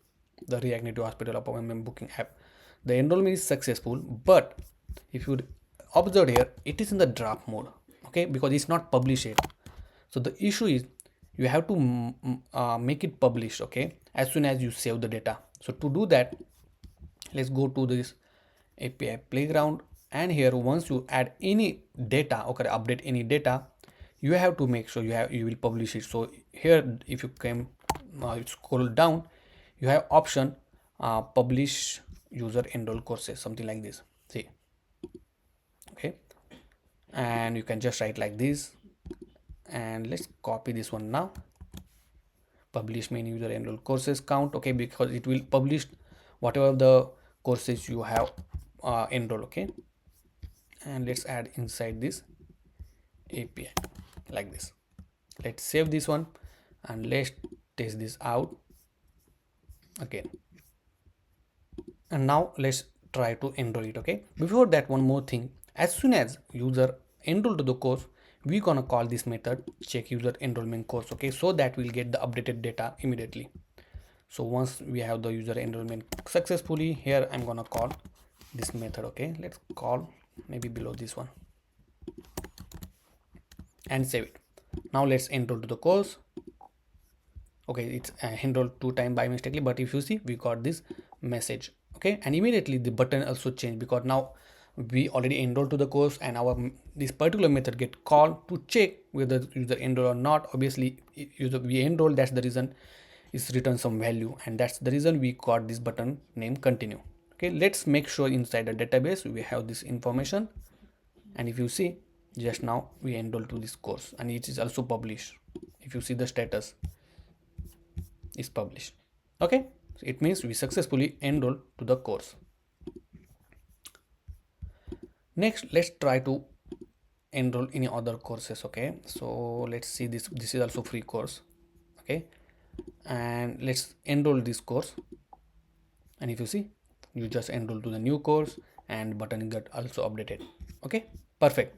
the React Native Hospital appointment booking app, the enrollment is successful, but if you observe here, it is in the draft mode. Okay, because it's not published yet. So the issue is you have to make it published, okay, as soon as you save the data. So to do that, let's go to this API playground, and here once you add any data, okay, update any data, you have to make sure you will publish it. So here if you came scroll down, you have option publish user enroll courses, something like this, see. Okay, and you can just write like this, and let's copy this one now, publish main user enroll courses count. Okay, because it will publish whatever the courses you have enroll. Okay, and let's add inside this API like this. Let's save this one, and let's test this out again. And now let's try to enroll it. Okay, before that, one more thing. As soon as user enroll to the course, we gonna call this method check user enrollment course. Okay, so that we'll get the updated data immediately. So once we have the user enrollment successfully, here I'm gonna call this method. Okay, let's call maybe below this one and save it. Now let's enroll to the course. Okay, it's enrolled 2 times by mistakenly, but if you see, we got this message. Okay, and immediately the button also changed because now we already enrolled to the course, and our this particular method get called to check whether user enroll or not. Obviously user we enroll, that's the reason is return some value, and that's the reason we got this button name continue. Okay, let's make sure inside the database we have this information, and if you see, just now we enroll to this course and it is also published. If you see, the status is published. Okay, so it means we successfully enroll to the course. Next, let's try to enroll in other courses. Okay, so let's see, this is also free course. Okay, and let's enroll this course, and if you see, you just enroll to the new course and button got also updated. Okay, perfect.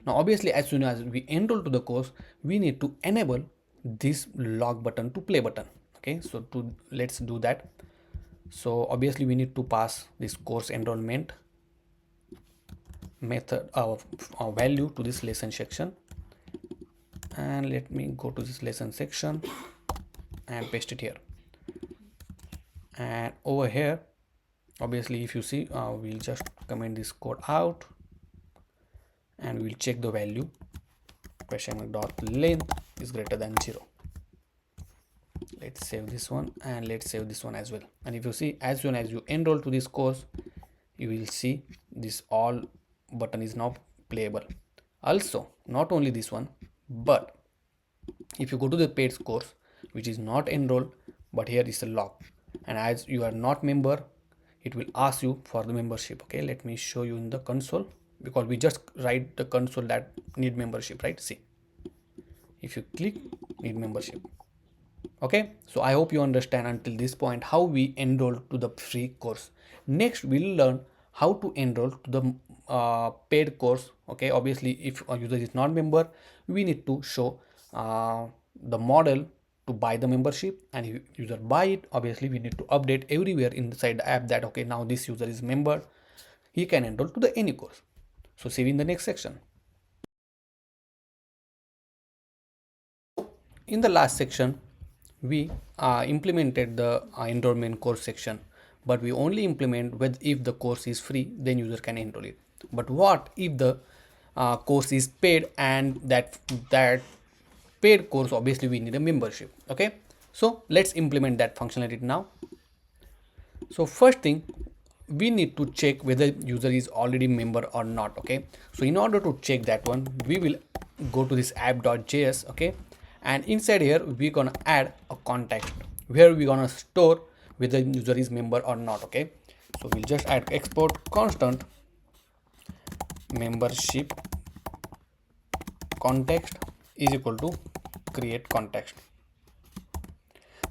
Now obviously, as soon as we enroll to the course, we need to enable this log button to play button. Okay, so let's do that. So obviously we need to pass this course enrollment method of value to this lesson section, and let me go to this lesson section and paste it here. And over here, obviously if you see, we'll just comment this code out and we'll check the value question.length is greater than 0. Let's save this one and let's save this one as well. And if you see, as soon as you enroll to this course, you will see this all button is now playable. Also, not only this one, but if you go to the paid course which is not enrolled, but here is a log, and as you are not member, it will ask you for the membership. Okay, let me show you in the console, because we just write the console that need membership, right? See, if you click need membership. Okay, so I hope you understand until this point how we enroll to the free course. Next we'll learn how to enroll to the paid course. Okay, obviously if a user is not member, we need to show the model to buy the membership, and if user buy it, obviously we need to update everywhere inside the app that okay, now this user is member, he can enroll to the any course. So see you in the next section. In the last section, we implemented the enrollment course section, but we only implement with if the course is free, then user can enroll it. But what if the course is paid, and that paid course, obviously we need a membership. Okay, so let's implement that functionality now. So first thing, we need to check whether user is already member or not. Okay, so in order to check that one, we will go to this app.js. Okay, and inside here we're gonna add a context where we're gonna store whether user is member or not. Okay, so we'll just add export constant membership context is equal to create context.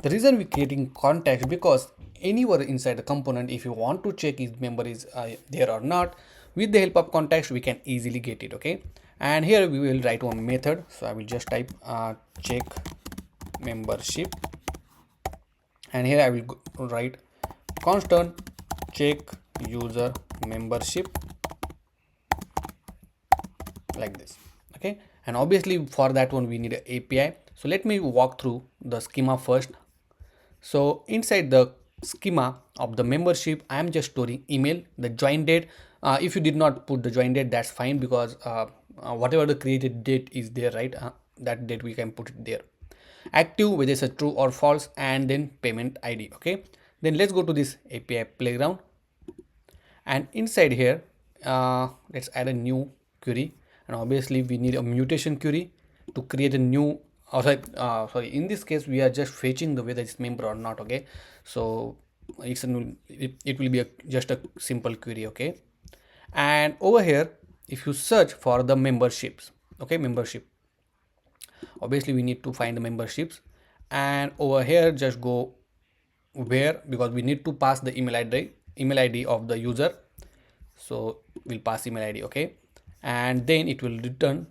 The reason we're creating context, because anywhere inside the component, if you want to check if member is there or not, with the help of context we can easily get it. Okay, and here we will write one method. So I will just type check membership, and here I will write constant check user membership like this. Okay, and obviously for that one we need an API. So let me walk through the schema first. So inside the schema of the membership, I am just storing email, the join date. If you did not put the join date, that's fine, because whatever the created date is there, right? That date we can put it there. Active, whether it's a true or false, and then payment ID. Okay, then let's go to this API playground, and inside here let's add a new query, and obviously we need a mutation query to create a new sorry, in this case we are just fetching the whether it's member or not. Okay, so it will be just a simple query. Okay, and over here if you search for the memberships, okay, membership, obviously we need to find the memberships, and over here just go where, because we need to pass the email id of the user, so we'll pass email id. Okay, and then it will return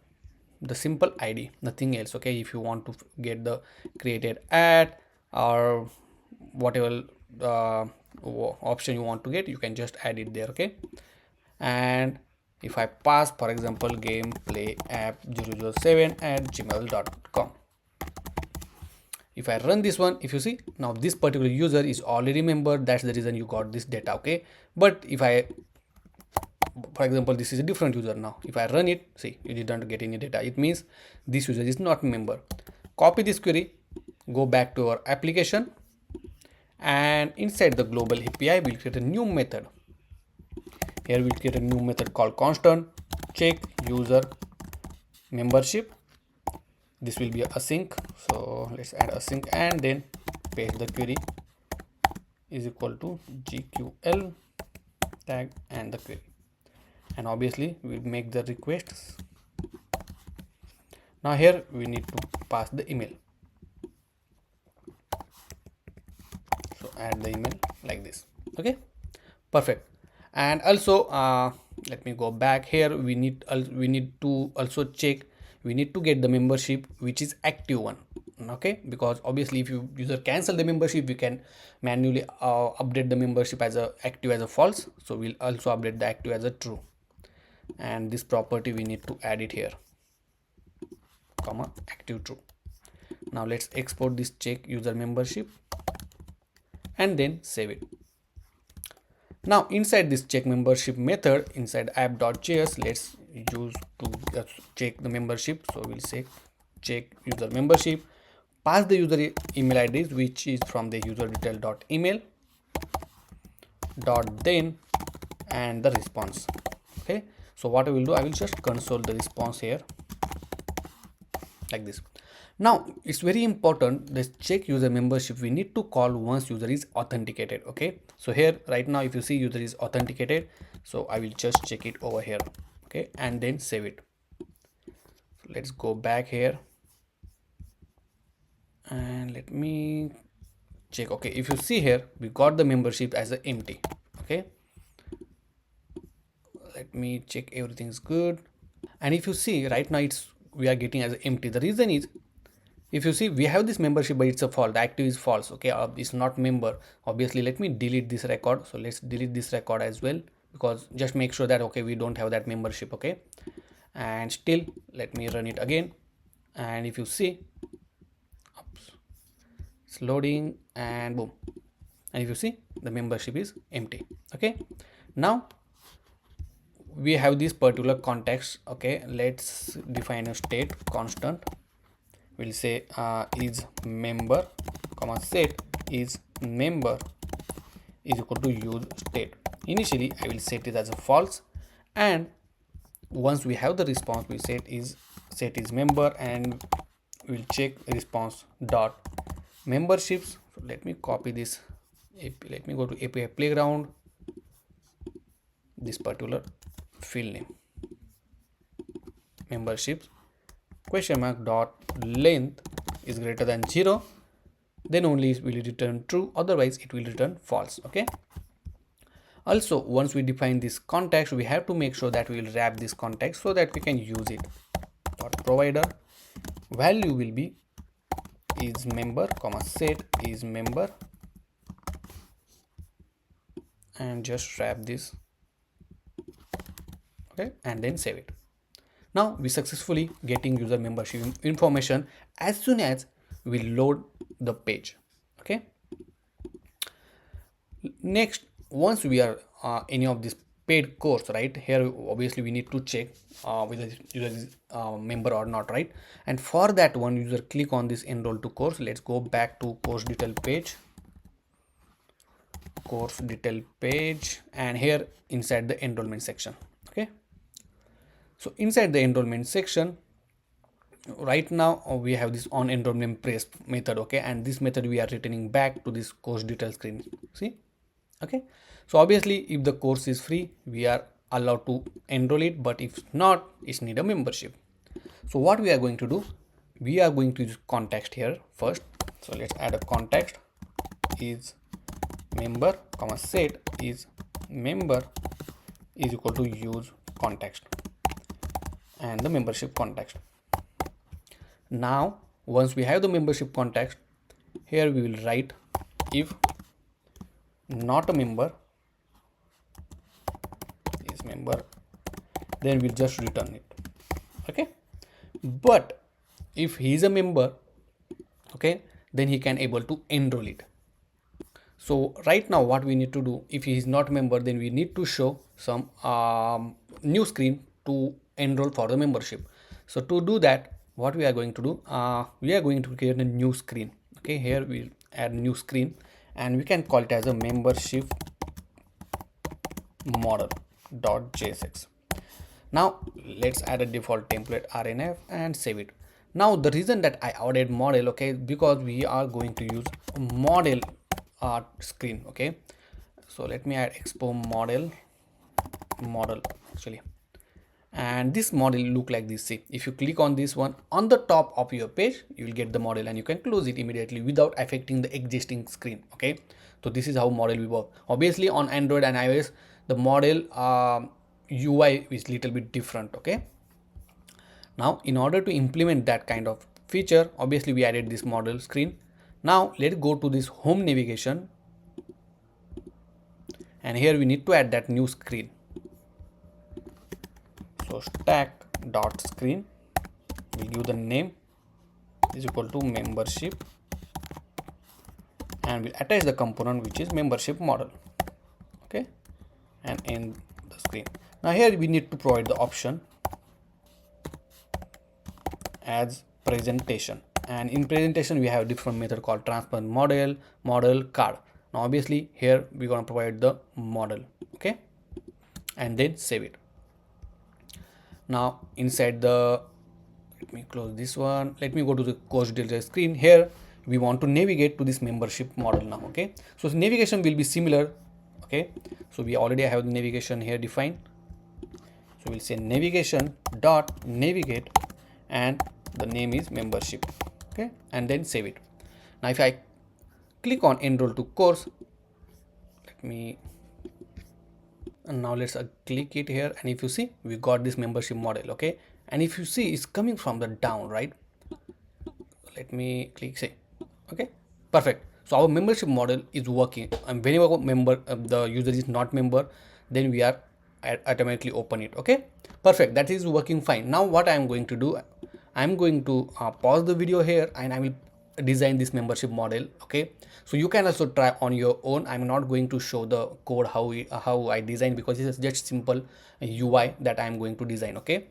the simple id, nothing else. Okay, if you want to get the created ad or whatever option you want to get, you can just add it there. Okay, and if I pass, for example, gameplay app 007 at gmail.com, if I run this one, if you see now this particular user is already member, that's the reason you got this data. Okay, but if I, for example, this is a different user, now if I run it, see, you didn't get any data, it means this user is not member. Copy this query, go back to our application, and inside the global API we'll create a new method. Here we'll create a new method called constant check user membership. This will be async, so let's add async and then paste the query is equal to GQL tag and the query, and obviously we'll make the requests. Now here we need to pass the email, so add the email like this. Okay, perfect. And also let me go back here, we need to also check, we need to get the membership which is active one. Okay, because obviously if you user cancel the membership, we can manually update the membership as a active as a false, so we'll also update the active as a true, and this property we need to add it here, comma active true. Now let's export this check user membership and then save it. Now inside this check membership method, inside app.js, let's use to check the membership, so we'll say check user membership, pass the user email IDs which is from the user detail.email dot then and the response. Okay, so what I will do, I will just console the response here like this. Now it's very important, this check user membership we need to call once user is authenticated. Okay, so here right now if you see user is authenticated, so I will just check it over here. Okay, and then save it. So let's go back here and let me check. Okay, if you see here we got the membership as a empty. Okay, let me check everything's good, and if you see right now it's we are getting as empty. The reason is, if you see we have this membership but it's a false, the active is false. Okay, it's not member. Obviously let me delete this record, so let's delete this record as well, because just make sure that okay we don't have that membership. Okay, and still let me run it again, and if you see, oops, it's loading and boom, and if you see the membership is empty. Okay, now we have this particular context. Okay, let's define a state constant, we'll say is member comma set is member is equal to use state. Initially I will set it as a false, and once we have the response we set is member, and we'll check response dot memberships. So let me copy this, let me go to API playground, this particular field name memberships question mark dot length is greater than 0, then only it will return true, otherwise it will return false. Okay, also once we define this context, we have to make sure that we will wrap this context so that we can use it. Dot provider value will be is member comma set is member, and just wrap this. Okay, and then save it. Now we successfully getting user membership information as soon as we load the page. Okay, next, once we are any of this paid course, right here obviously we need to check whether user is member or not, right? And for that one, user click on this enroll to course. Let's go back to course detail page, and here inside the enrollment section. Okay, so inside the enrollment section right now we have this on enrollment press method. Okay, and this method we are returning back to this course detail screen. See, okay, so obviously if the course is free we are allowed to enroll it, but if not, it's need a membership. So what we are going to do, we are going to use context here first. So let's add a context is member comma set is member is equal to use context and the membership context. Now once we have the membership context, here we will write if not a member is member, then we'll just return it. Okay, but if he is a member, okay, then he can able to enroll it. So right now what we need to do, if he is not member, then we need to show some new screen to enroll for the membership. So to do that, what we are going to do, we are going to create a new screen. Okay, here we'll add new screen and we can call it as a membership model.jsx. Now let's add a default template RNF and save it. Now the reason that I added model, okay, because we are going to use a model screen. Okay, so let me add Expo model actually, and this model look like this. See, if you click on this one on the top of your page, you will get the model and you can close it immediately without affecting the existing screen. Okay, so this is how model will work. Obviously on Android and iOS the model UI is little bit different. Okay, now in order to implement that kind of feature, obviously we added this model screen. Now let's go to this home navigation and here we need to add that new screen. So stack dot screen, we give the name is equal to membership and we'll attach the component which is membership model. Okay, and end the screen. Now here we need to provide the option as presentation, and in presentation we have a different method called transfer model card. Now obviously here we're going to provide the model. Okay, and then save it. Now inside the, let me close this one, let me go to the course details screen. Here we want to navigate to this membership model now. Okay, so the navigation will be similar. Okay, so we already have the navigation here defined, so we'll say navigation dot navigate and the name is membership. Okay, and then save it. Now if I click on enroll to course, let me, and now let's click it here, and if you see we got this membership model. Okay, and if you see it's coming from the down, right? Let me click say. Okay, perfect. So our membership model is working, and whenever member the user is not member, then we are automatically open it. Okay, perfect, that is working fine. Now what I am going to do, I am going to pause the video here and I will design this membership model. Okay, so you can also try on your own. I'm not going to show the code how I design, because this is just simple UI that I am going to design. Okay,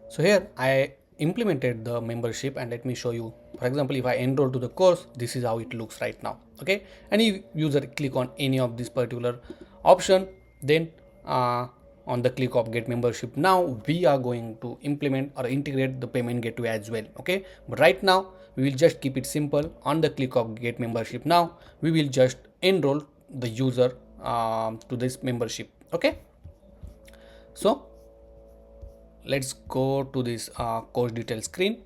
so here I implemented the membership and let me show you. For example, if I enroll to the course, this is how it looks right now. Okay, and if user click on any of this particular option, then on the click of get membership, now we are going to implement or integrate the payment gateway as well. Okay, but right now we will just keep it simple. On the click of get membership, now we will just enroll the user to this membership. Okay, so let's go to this course detail screen,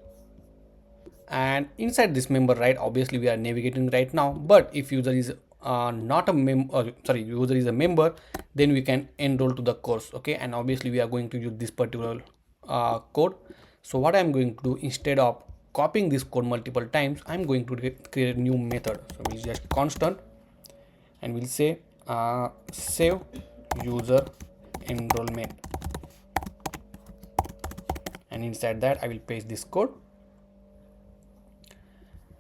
and inside this member, right, obviously we are navigating right now, but if user is not a member, user is a member, then we can enroll to the course. Okay, and obviously we are going to use this particular code. So what I'm going to do, instead of copying this code multiple times, I'm going to create a new method. So we'll just constant and we'll say save user enrollment, and inside that I will paste this code,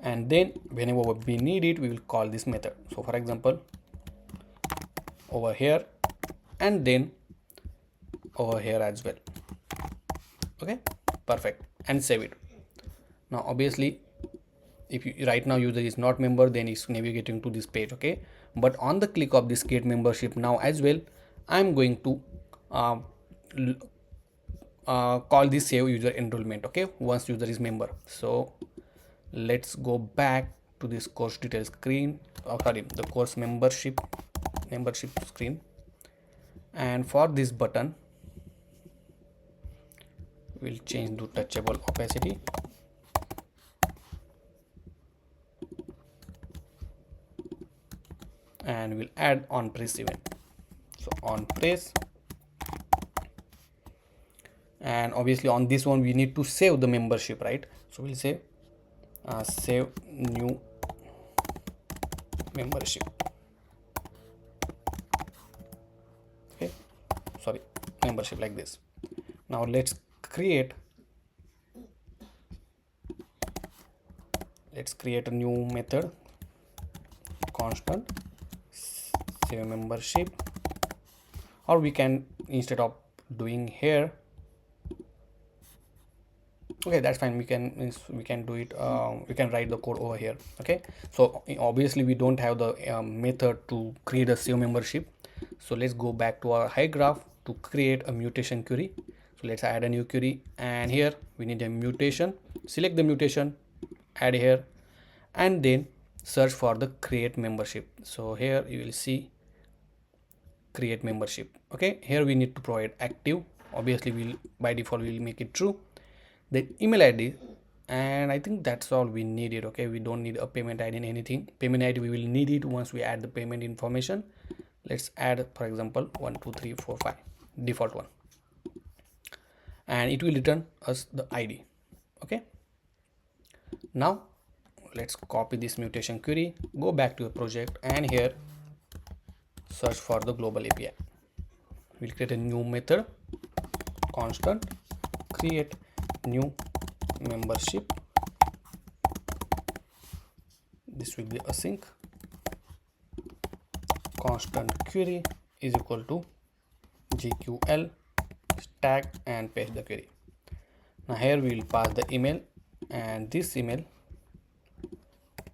and then whenever we need it, we will call this method. So for example, over here and then over here as well. Okay, perfect, and save it. Now obviously if you, right now user is not member, then it's navigating to this page. Okay, but on the click of this get membership now as well, I'm going to call this save user enrollment. Okay, once user is member. So let's go back to this course details screen, the course membership screen, and for this button we'll change to touchable opacity and we'll add on press event. So on press, and obviously on this one we need to save the membership, right? So we'll say save new membership. Okay, sorry, membership, like this. Now let's create a new method, constant save membership, or we can, instead of doing here, okay, that's fine, we can do it, we can write the code over here. Okay, so obviously we don't have the method to create a save membership. So let's go back to our HyGraph to create a mutation query. So let's add a new query, and here we need a mutation. Select the mutation, add here, and then search for the create membership. So here you will see create membership. Okay, here we need to provide active. Obviously we'll, by default we'll make it true. The email ID, and I think that's all we needed. Okay, we don't need a payment ID in anything. Payment ID we will need it once we add the payment information. Let's add, for example, 1 2 3 4 5, default one, and it will return us the ID. Okay, now let's copy this mutation query, go back to a project, and here search for the global API. We'll create a new method, constant create new membership. This will be async, constant query is equal to GQL stack, and paste the query. Now here we will pass the email, and this email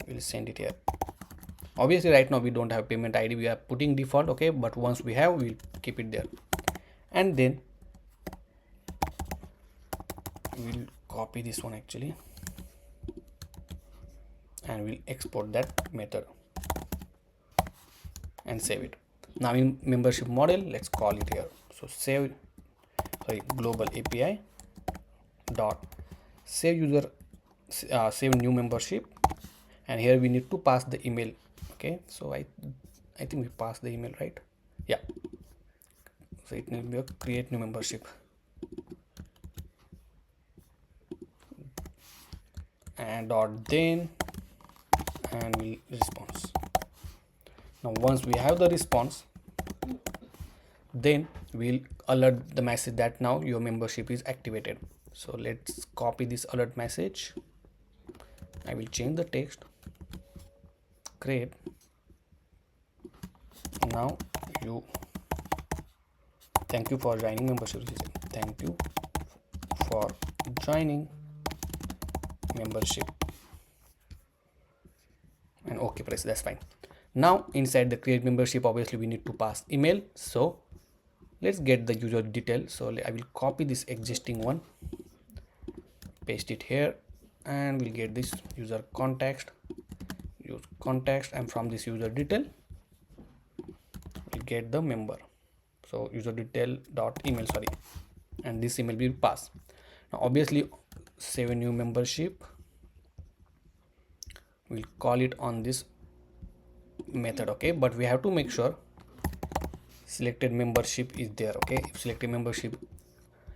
we'll send it here. Obviously right now we don't have payment ID, we are putting default. Okay, but once we have, we'll keep it there, and then we'll copy this one actually, and we'll export that method and save it. Now in membership model, let's call it here. So global API dot save user, save new membership, and here we need to pass the email. Okay, so I think we passed the email, right? Yeah, so it will be a create new membership, and dot then, and we'll response. Now once we have the response, then we'll alert the message that now your membership is activated. So let's copy this alert message. I will change the text, create, now you, thank you for joining membership, thank you for joining membership, and okay, press, that's fine. Now inside the create membership, obviously we need to pass email. So let's get the user detail. So I will copy this existing one, paste it here, and we'll get this user context, use context, and from this user detail we'll get the member. So user detail dot email, sorry, and this email will pass. Now obviously save a new membership, we'll call it on this method. Okay, but we have to make sure selected membership is there. Okay, if selected membership,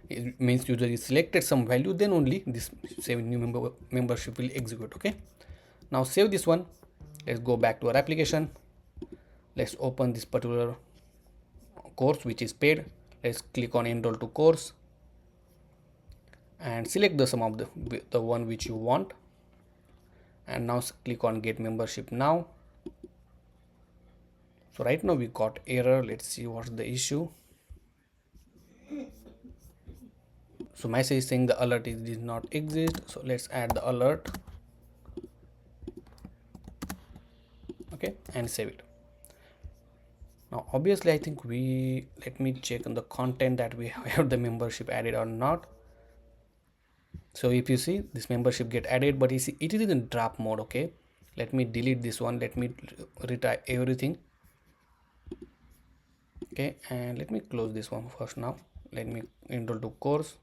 it means user is selected some value, then only this save new membership will execute. Okay, now save this one. Let's go back to our application. Let's open this particular course which is paid. Let's click on enroll to course and select the sum of the one which you want, and now click on get membership now. So right now we got error. Let's see what's the issue. So message is saying the alert did not exist. So let's add the alert. Okay, and save it. Now obviously I think let me check on the content that we have the membership added or not. So if you see, this membership get added, but you see it is in draft mode. Okay, let me delete this one, let me retry everything. Okay, and let me close this one first. Now let me enroll to course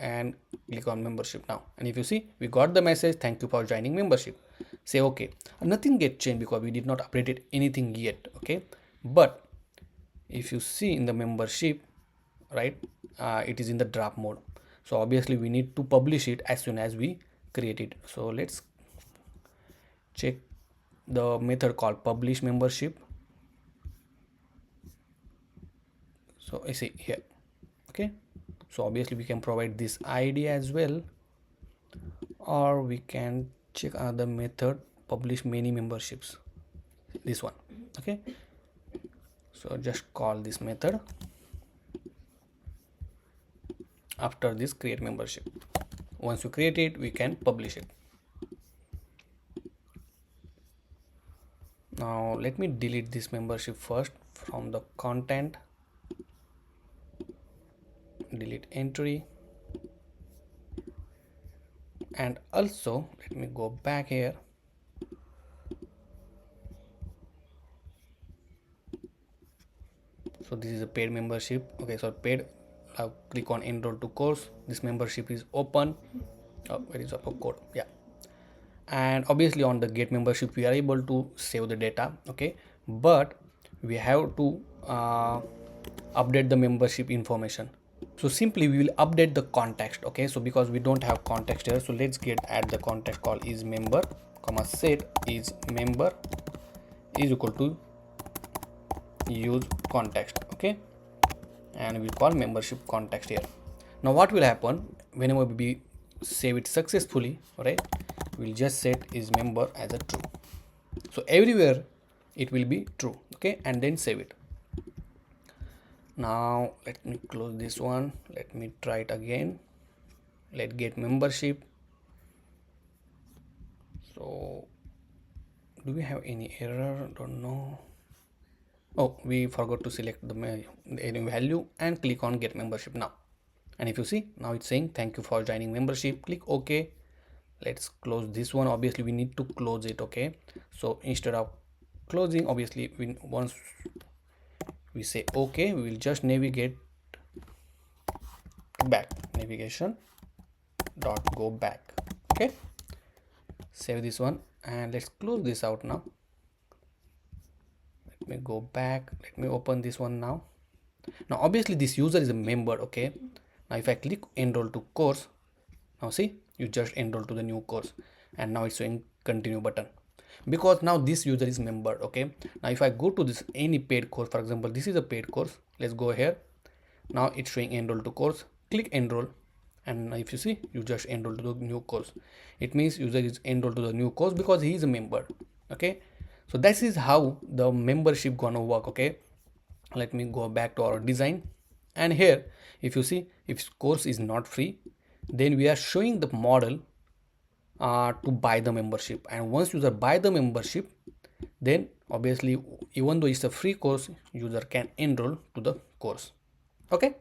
and click on membership now, and if you see, we got the message, thank you for joining membership. say okay. Nothing get changed because we did not update anything yet, okay. But if you see in the membership, right, it is in the draft mode, so obviously we need to publish it as soon as we create it. So let's check the method called publish membership. So I see here, okay. So obviously we can provide this ID as well, or we can check another method, publish many memberships, this one, okay. So just call this method after this create membership. Once you create it, we can publish it. Now let me delete this membership first from the content, delete entry, and also let me go back here. So this is a paid membership, okay. So paid, click on enroll to course. This membership is open. Where is our code? Yeah. And obviously on the get membership we are able to save the data, okay, but we have to update the membership information. So simply we will update the context, okay. So because we don't have context here, so let's add the context called is member comma set is member is equal to use context, okay, and we'll call membership context here. Now what will happen whenever we save it successfully, right, we'll just set is member as a true, so everywhere it will be true, okay, and then save it. Now let me close this one, let me try it again. Let's get membership. So do we have any error? Don't know. Oh, we forgot to select any value and click on get membership now. And if you see, now it's saying thank you for joining membership. Click OK. Let's close this one. Obviously we need to close it, okay. So instead of closing, obviously once we say okay, we will just navigate back, navigation dot go back, okay. Save this one and let's close this out now. Let me go back, let me open this one now. Now obviously this user is a member, okay. Now if I click enroll to course, now see, you just enroll to the new course, and now it's showing continue button because now this user is member, okay. Now if I go to this any paid course, for example this is a paid course, let's go here. Now it's showing enroll to course, click enroll, and if you see, you just enroll to the new course. It means user is enrolled to the new course because he is a member, okay. So this is how the membership gonna work, okay. Let me go back to our design, and here if you see, if course is not free, then we are showing the model to buy the membership, and once user buy the membership, then obviously even though it's a free course, user can enroll to the course, okay.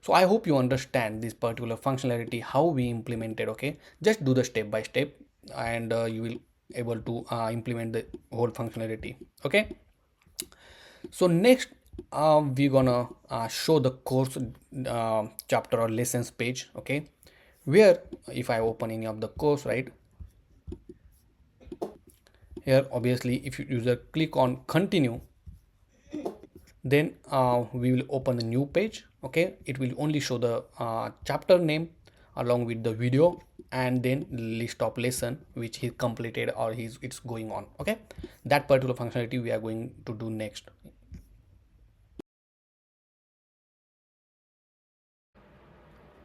So I hope you understand this particular functionality, how we implemented, okay. Just do the step by step and you will able to implement the whole functionality, okay. So next we're gonna show the course chapter or lessons page, okay, where if I open any of the course, right, here obviously if you user click on continue, then we will open a new page, okay. It will only show the chapter name along with the video and then list of lesson which he completed or it's going on, okay. That particular functionality we are going to do next.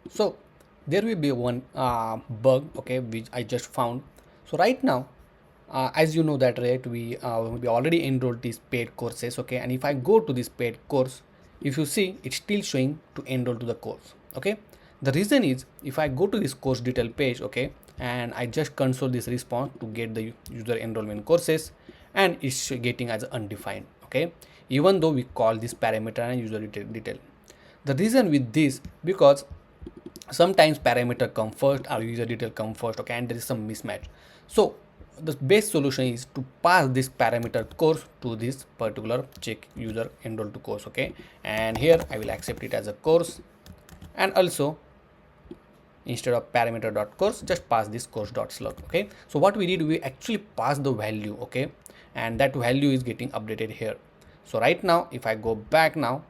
So there will be one bug, okay, which I just found. So right now as you know that, right, we already enrolled these paid courses, okay, and if I go to this paid course, if you see, it's still showing to enroll to the course, okay. The reason is if I go to this course detail page, okay, and I just console this response to get the user enrollment courses, and it's getting as undefined, okay, even though we call this parameter and user detail. The reason with this, because sometimes parameter come first or user detail come first, okay, and there is some mismatch. So the best solution is to pass this parameter course to this particular check user enroll to course, okay, and here I will accept it as a course, and also instead of parameter.course, just pass this course.slug. Okay, so what we did, we actually passed the value. Okay, and that value is getting updated here. So right now if I go back now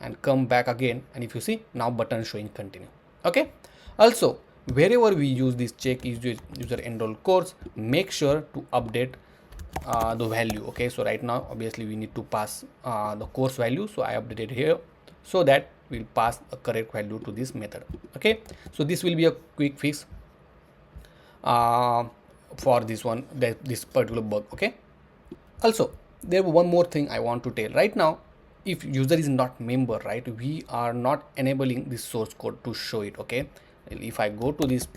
and come back again, and if you see now button showing continue. Okay, also wherever we use this check user enroll course, make sure to update the value. Okay, so right now obviously we need to pass the course value, so I updated here so that we'll pass a correct value to this method. Okay, so this will be a quick fix uh, for this one, this particular bug. Okay, also there one more thing I want to tell right now. If user is not member, right, we are not enabling this source code to show it. Okay, if I go to this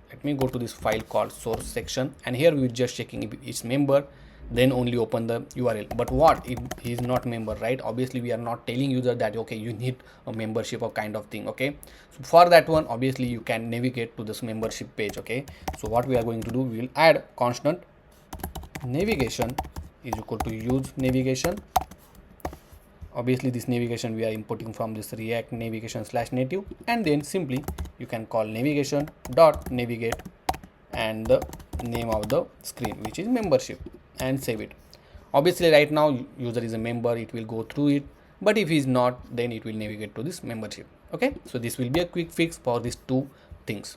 let me go to this file called source section, and here we're just checking if it's member, then only open the URL. But what if he is not member, right? Obviously we are not telling user that okay you need a membership or kind of thing. Okay, so for that one obviously you can navigate to this membership page. Okay, so what we are going to do, we will add constant navigation is equal to use navigation. Obviously this navigation we are importing from this React navigation / native, and then simply you can call navigation dot navigate and the name of the screen, which is membership, and save it. Obviously right now user is a member, it will go through it, but if he is not, then it will navigate to this membership. Okay, so this will be a quick fix for these two things.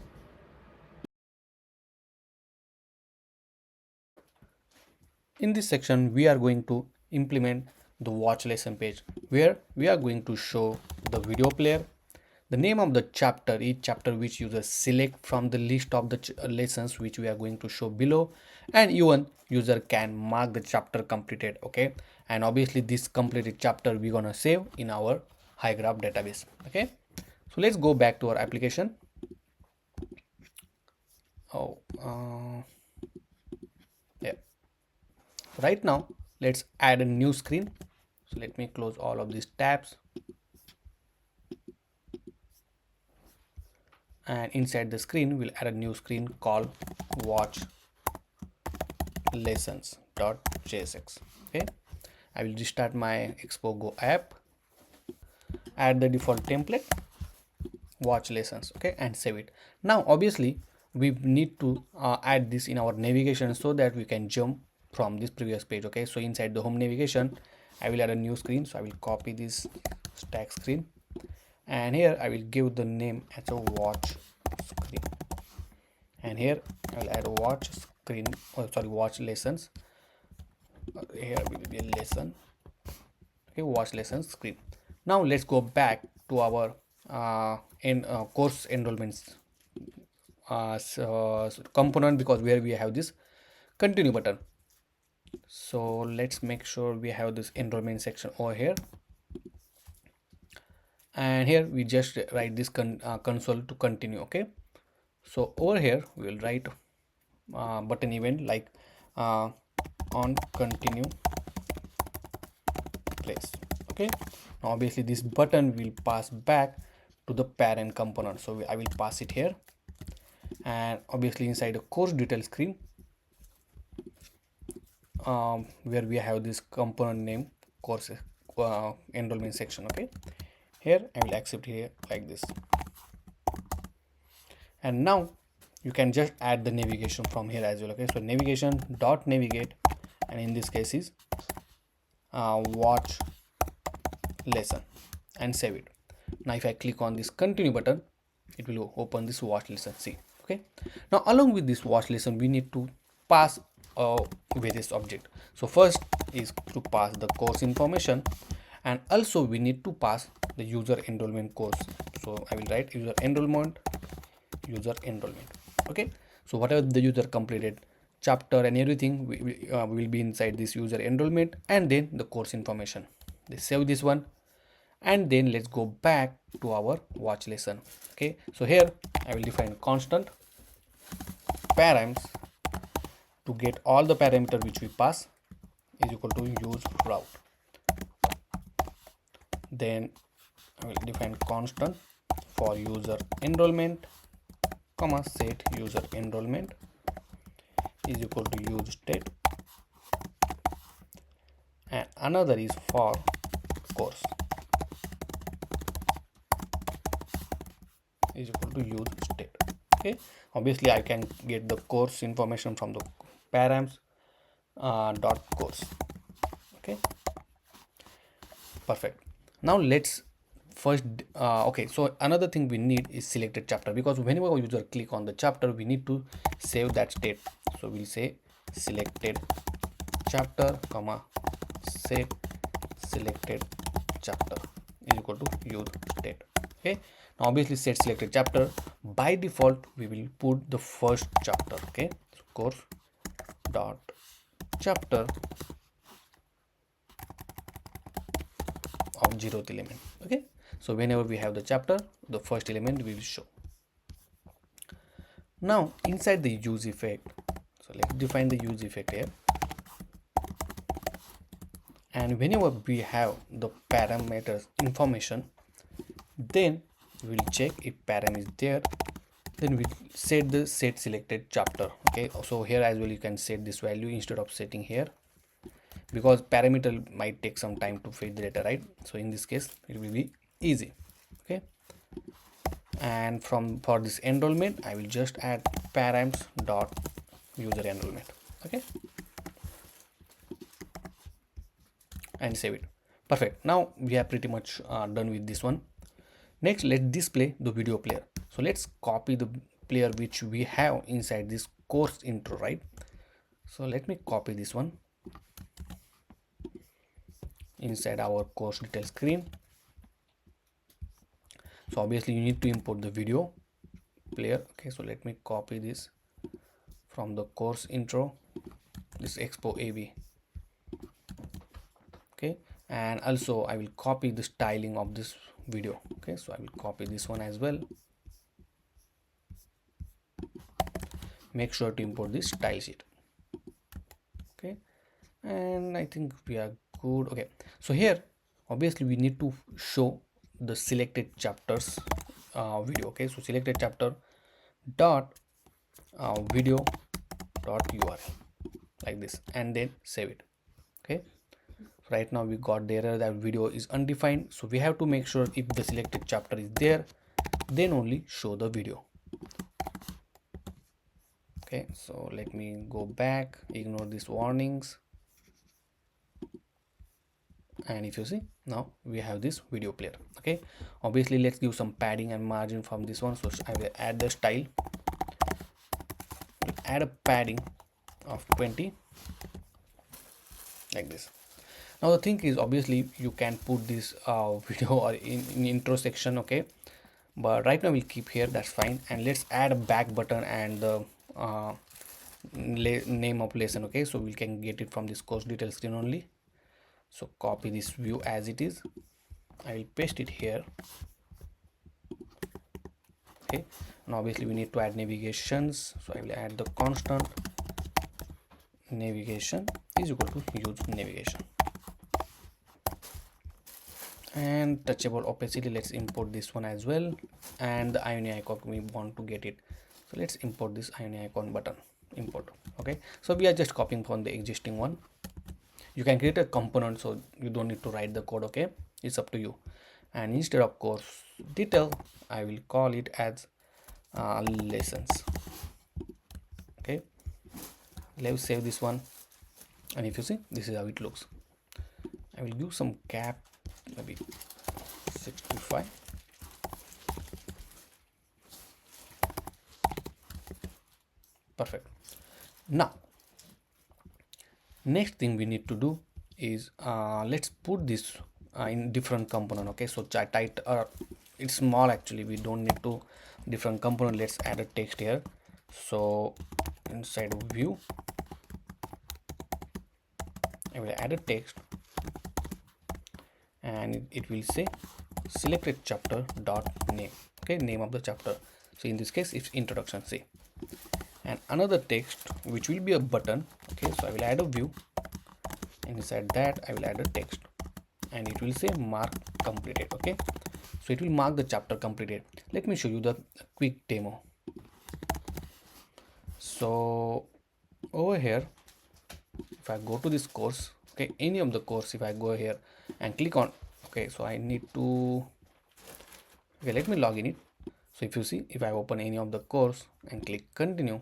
In this section, we are going to implement the watch lesson page, where we are going to show the video player, the name of the chapter, each chapter which user select from the list of the lessons which we are going to show below, and even user can mark the chapter completed. Okay, and obviously this completed chapter we're gonna save in our HyGraph database. Okay, so let's go back to our application. Yeah, right now let's add a new screen. So let me close all of these tabs, and inside the screen we'll add a new screen called watch lessons.jsx. Okay, I will restart my Expo Go app, add the default template watch lessons. Okay, and save it. Now obviously we need to add this in our navigation so that we can jump from this previous page. Okay, so inside the home navigation I will add a new screen, so I will copy this stack screen, and here I will give the name as a watch screen, and here I will add a watch screen, watch lessons. Here will be a lesson. Okay, watch lessons screen. Now let's go back to our course enrollments component, because where we have this continue button. So let's make sure we have this enrollment section over here, and here we just write this console to continue. Okay, so over here we will write button event like on continue place. Okay, now obviously this button will pass back to the parent component, so I will pass it here, and obviously inside the course detail screen where we have this component name course enrollment section. Okay, here I will accept here like this, and now you can just add the navigation from here as well. Okay, so navigation dot navigate, and in this case is watch lesson, and save it. Now if I click on this continue button, it will open this watch lesson. See, okay, now along with this watch lesson we need to pass various object. So first is to pass the course information, and also we need to pass the user enrollment course. So I will write user enrollment. Okay, so whatever the user completed chapter and everything will be inside this user enrollment, and then the course information. Let's save this one, and then let's go back to our watch lesson. Okay, so here I will define constant params to get all the parameter which we pass is equal to use route. Then I will define constant for user enrollment, comma set user enrollment is equal to use state, and another is for course is equal to use state. Okay, obviously I can get the course information from the params dot course. Okay, perfect. Now let's first okay, so another thing we need is selected chapter, because whenever a user click on the chapter we need to save that state. So we'll say selected chapter comma set selected chapter is equal to use state. Okay, now obviously set selected chapter, by default we will put the first chapter. Okay, so course dot chapter of 0th element. Okay, so whenever we have the chapter, the first element will show. Now inside the use effect, so let's define the use effect here, and whenever we have the parameters information, then we'll check if param is there, then we'll set the set selected chapter. Okay, so here as well you can set this value instead of setting here, because parameter might take some time to fetch the data, right? So in this case it will be easy. Okay, and for this enrollment I will just add params dot user enrollment. Okay, and save it. Perfect. Now we are pretty much done with this one. Next, let's display the video player. So let's copy the player which we have inside this course intro, right? So let me copy this one inside our course detail screen. So obviously you need to import the video player. Okay, so let me copy this from the course intro, this Expo AV. Okay, and also I will copy the styling of this video. Okay, so I will copy this one as well. Make sure to import this style sheet. Okay, and I think we are good. Okay, so here obviously we need to show the selected chapters video. Okay, so selected chapter dot video dot URL like this, and then save it. Okay, right now we got the error that video is undefined, so we have to make sure if the selected chapter is there, then only show the video. Okay, so let me go back, ignore these warnings, and if you see, now we have this video player. Okay, obviously let's give some padding and margin from this one. So I will add the style, add a padding of 20 like this. Now the thing is, obviously you can put this video or in intro section. Okay, but right now we'll keep here, that's fine. And let's add a back button and the name of lesson. Okay, so we can get it from this course detail screen only. So copy this view as it is, I will paste it here. Okay, and obviously we need to add navigations, so I will add the constant navigation is equal to use navigation. And touchable opacity, let's import this one as well. And the ioni icon, we want to get it, so let's import this ioni icon button, import. Okay, so we are just copying from the existing one. You can create a component, so you don't need to write the code. Okay, it's up to you. And instead of course detail, I will call it as lessons. Okay, let's save this one, and if you see, this is how it looks. I will give some cap, maybe 65. Perfect. Now next thing we need to do is let's put this in different component. Okay, so tight it's small, actually we don't need to different component. Let's add a text here. So inside view I will add a text, and it will say selected chapter dot name. Okay, name of the chapter, so in this case it's introduction, say. And another text which will be a button. Okay, so I will add a view, and inside that I will add a text, and it will say mark completed. Okay, so it will mark the chapter completed. Let me show you the quick demo. So over here, if I go to this course, okay, any of the course, if I go here and click on, okay, so I need to, okay, let me log in it. So if you see, if I open any of the course and click continue,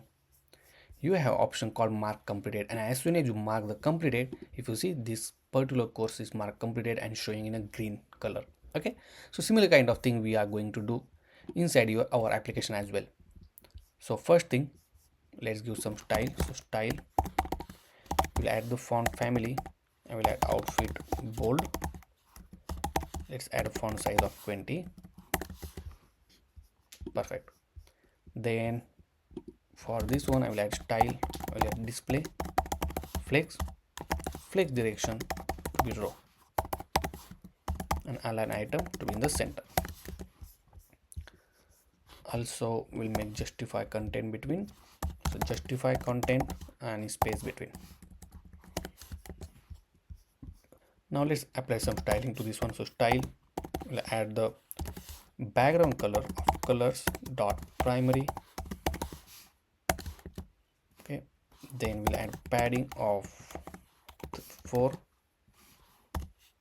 you have option called mark completed, and as soon as you mark the completed, if you see, this particular course is marked completed and showing in a green color. Okay, so similar kind of thing we are going to do inside our application as well. So first thing, let's give some style. So style, we'll add the font family, and we'll add outfit bold. Let's add a font size of 20. Perfect. Then for this one, I will add style, I will add display, flex direction to be row, and align item to be in the center. Also we'll make justify content between, so justify content and space between. Now let's apply some styling to this one. So style, we'll add the background color of colors dot primary. Okay, then we'll add padding of 4.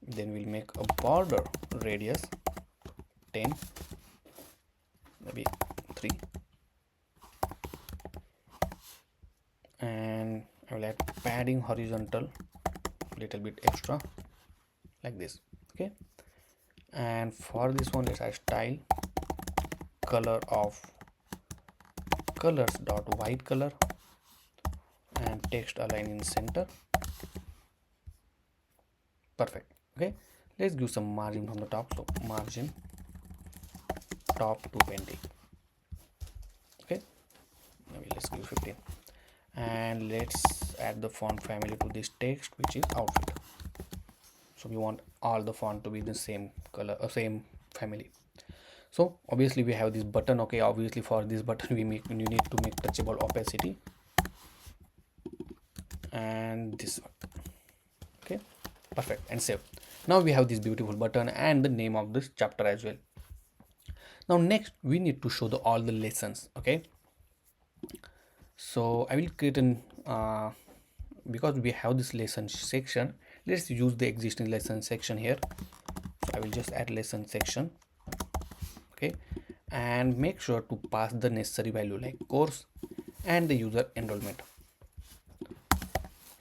Then we'll make a border radius 10, maybe 3, and I will add padding horizontal little bit extra like this. Okay, and for this one, let's add style color of colors dot white color, and text align in center. Perfect. Okay, let's give some margin from the top. So margin top to 20. Okay, maybe let's give 15, and let's add the font family to this text, which is outfit. So we want all the font to be the same color, same family. So obviously we have this button. Okay, obviously for this button you need to make touchable opacity, and this one. Okay, perfect, and save. Now we have this beautiful button and the name of this chapter as well. Now next we need to show all the lessons. Okay, so I will create an because we have this lesson section, let's use the existing lesson section here. So I will just add lesson section. Okay, and make sure to pass the necessary value like course and the user enrollment.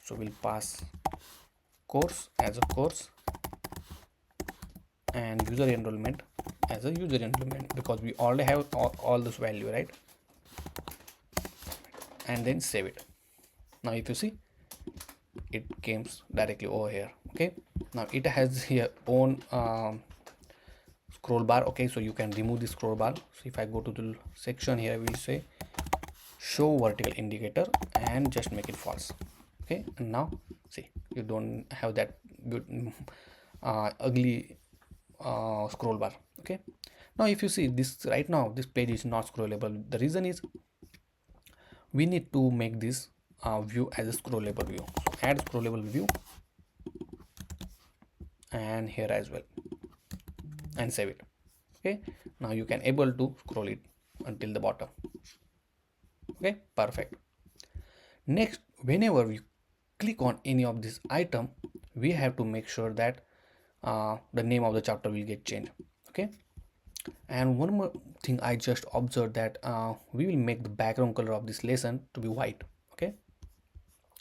So we'll pass course as a course and user enrollment as a user enrollment, because we already have all this value, right? And then save it. Now if you see, it came directly over here. Okay, now it has here own scroll bar. Okay, so you can remove the scroll bar. So if I go to the section here, we'll say show vertical indicator and just make it false. Okay, and now see, you don't have that good ugly scroll bar. Okay, now if you see this, right now this page is not scrollable. The reason is we need to make this view as a scrollable view. So add scrollable view and here as well, and save it. Okay, now you can able to scroll it until the bottom. Okay, perfect. Next, whenever we click on any of this item, we have to make sure that the name of the chapter will get changed. Okay, and one more thing I just observed that we will make the background color of this lesson to be white. Okay,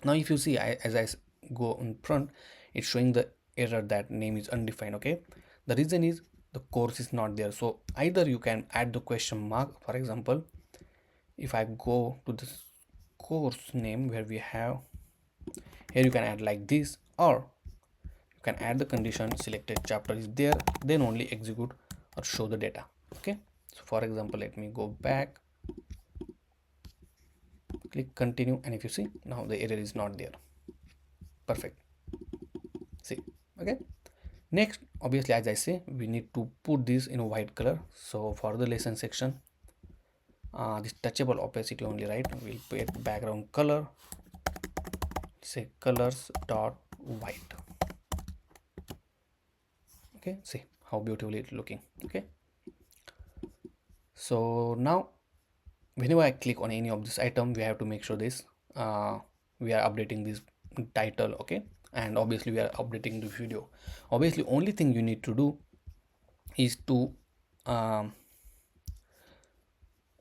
now if you see, as I go in front, it's showing the error that name is undefined. Okay, the reason is the course is not there. So either you can add the question mark. For example, if I go to this course name where we have here, you can add like this, or you can add the condition selected chapter is there, then only execute or show the data. Okay, so for example, let me go back, click continue, and if you see, now the error is not there. Perfect. See. Okay, next, obviously, as I say, we need to put this in a white color. So for the lesson section, this touchable opacity only, right? We'll put background color, say colors dot white. Okay, see how beautifully it's looking. Okay, so now whenever I click on any of this item, we have to make sure this we are updating this title. Okay, and obviously we are updating the video. Obviously, only thing you need to do is to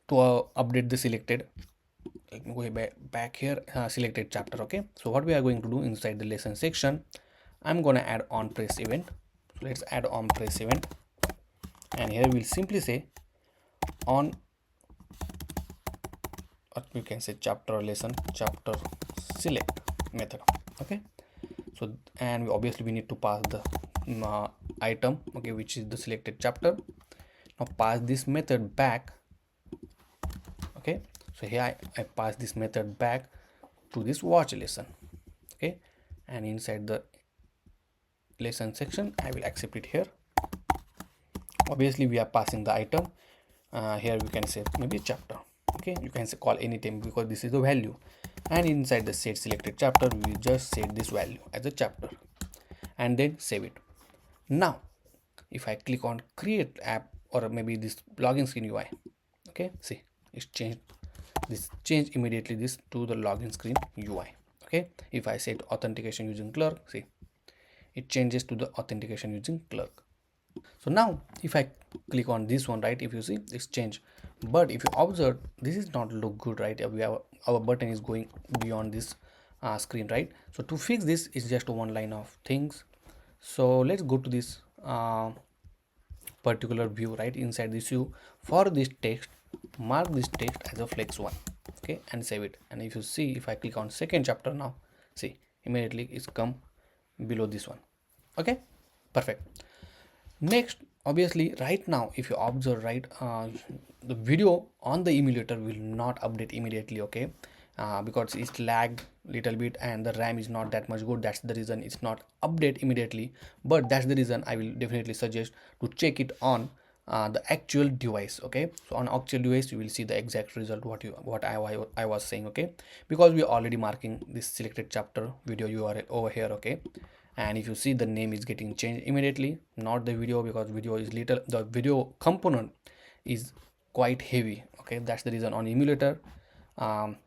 to update the selected, let me go back here, selected chapter. Okay, so what we are going to do inside the lesson section, I'm gonna add on press event. So let's add on press event, and here we'll simply say on, or you can say chapter lesson chapter select method. Okay, so and obviously we need to pass the item, okay, which is the selected chapter. Now pass this method back. Okay, so here I pass this method back to this watch lesson. Okay, and inside the lesson section I will accept it here. Obviously we are passing the item. Here we can say maybe chapter. Okay, you can say call anytime because this is the value, and inside the set selected chapter we just set this value as a chapter and then save it. Now if I click on create app or maybe this login screen UI, okay, see it's changed, this change immediately this to the login screen UI. Okay, if I set authentication using clerk, see it changes to the authentication using clerk. So now if I click on this one, right, if you see it's changed, but if you observe this is not look good, right, we have our button is going beyond this screen, right? So to fix this is just one line of things. So let's go to this particular view, right, inside this view. For this text, mark this text as a flex one, okay, and save it. And if you see, if I click on second chapter now, see immediately it's come below this one. Okay, perfect. Next, obviously right now if you observe, right, the video on the emulator will not update immediately. Okay, because it's lagged little bit and the RAM is not that much good. That's the reason it's not update immediately, but that's the reason I will definitely suggest to check it on the actual device. Okay, so on actual device you will see the exact result what I was saying. Okay, because we are already marking this selected chapter video URL over here. Okay, and if you see the name is getting changed immediately, not the video, because video is little, the video component is quite heavy. Okay, that's the reason on emulator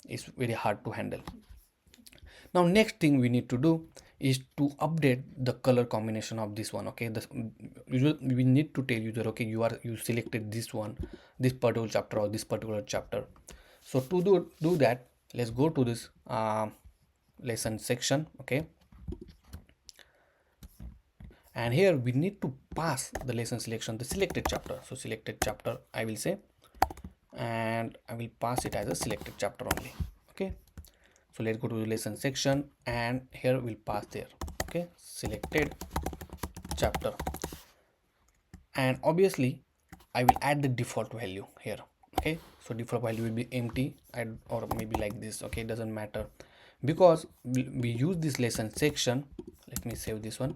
it's very hard to handle. Now next thing we need to do is to update the color combination of this one. Okay, we need to tell user, okay, you selected this one, this particular chapter or this particular chapter. So to do that, let's go to this lesson section. Okay, and here we need to pass the lesson selection, the selected chapter. So selected chapter I will say, and I will pass it as a selected chapter only. Okay, so let's go to the lesson section and here we'll pass there. Okay, selected chapter, and obviously I will add the default value here. Okay, so default value will be empty, or maybe like this. Okay, it doesn't matter because we use this lesson section. Let me save this one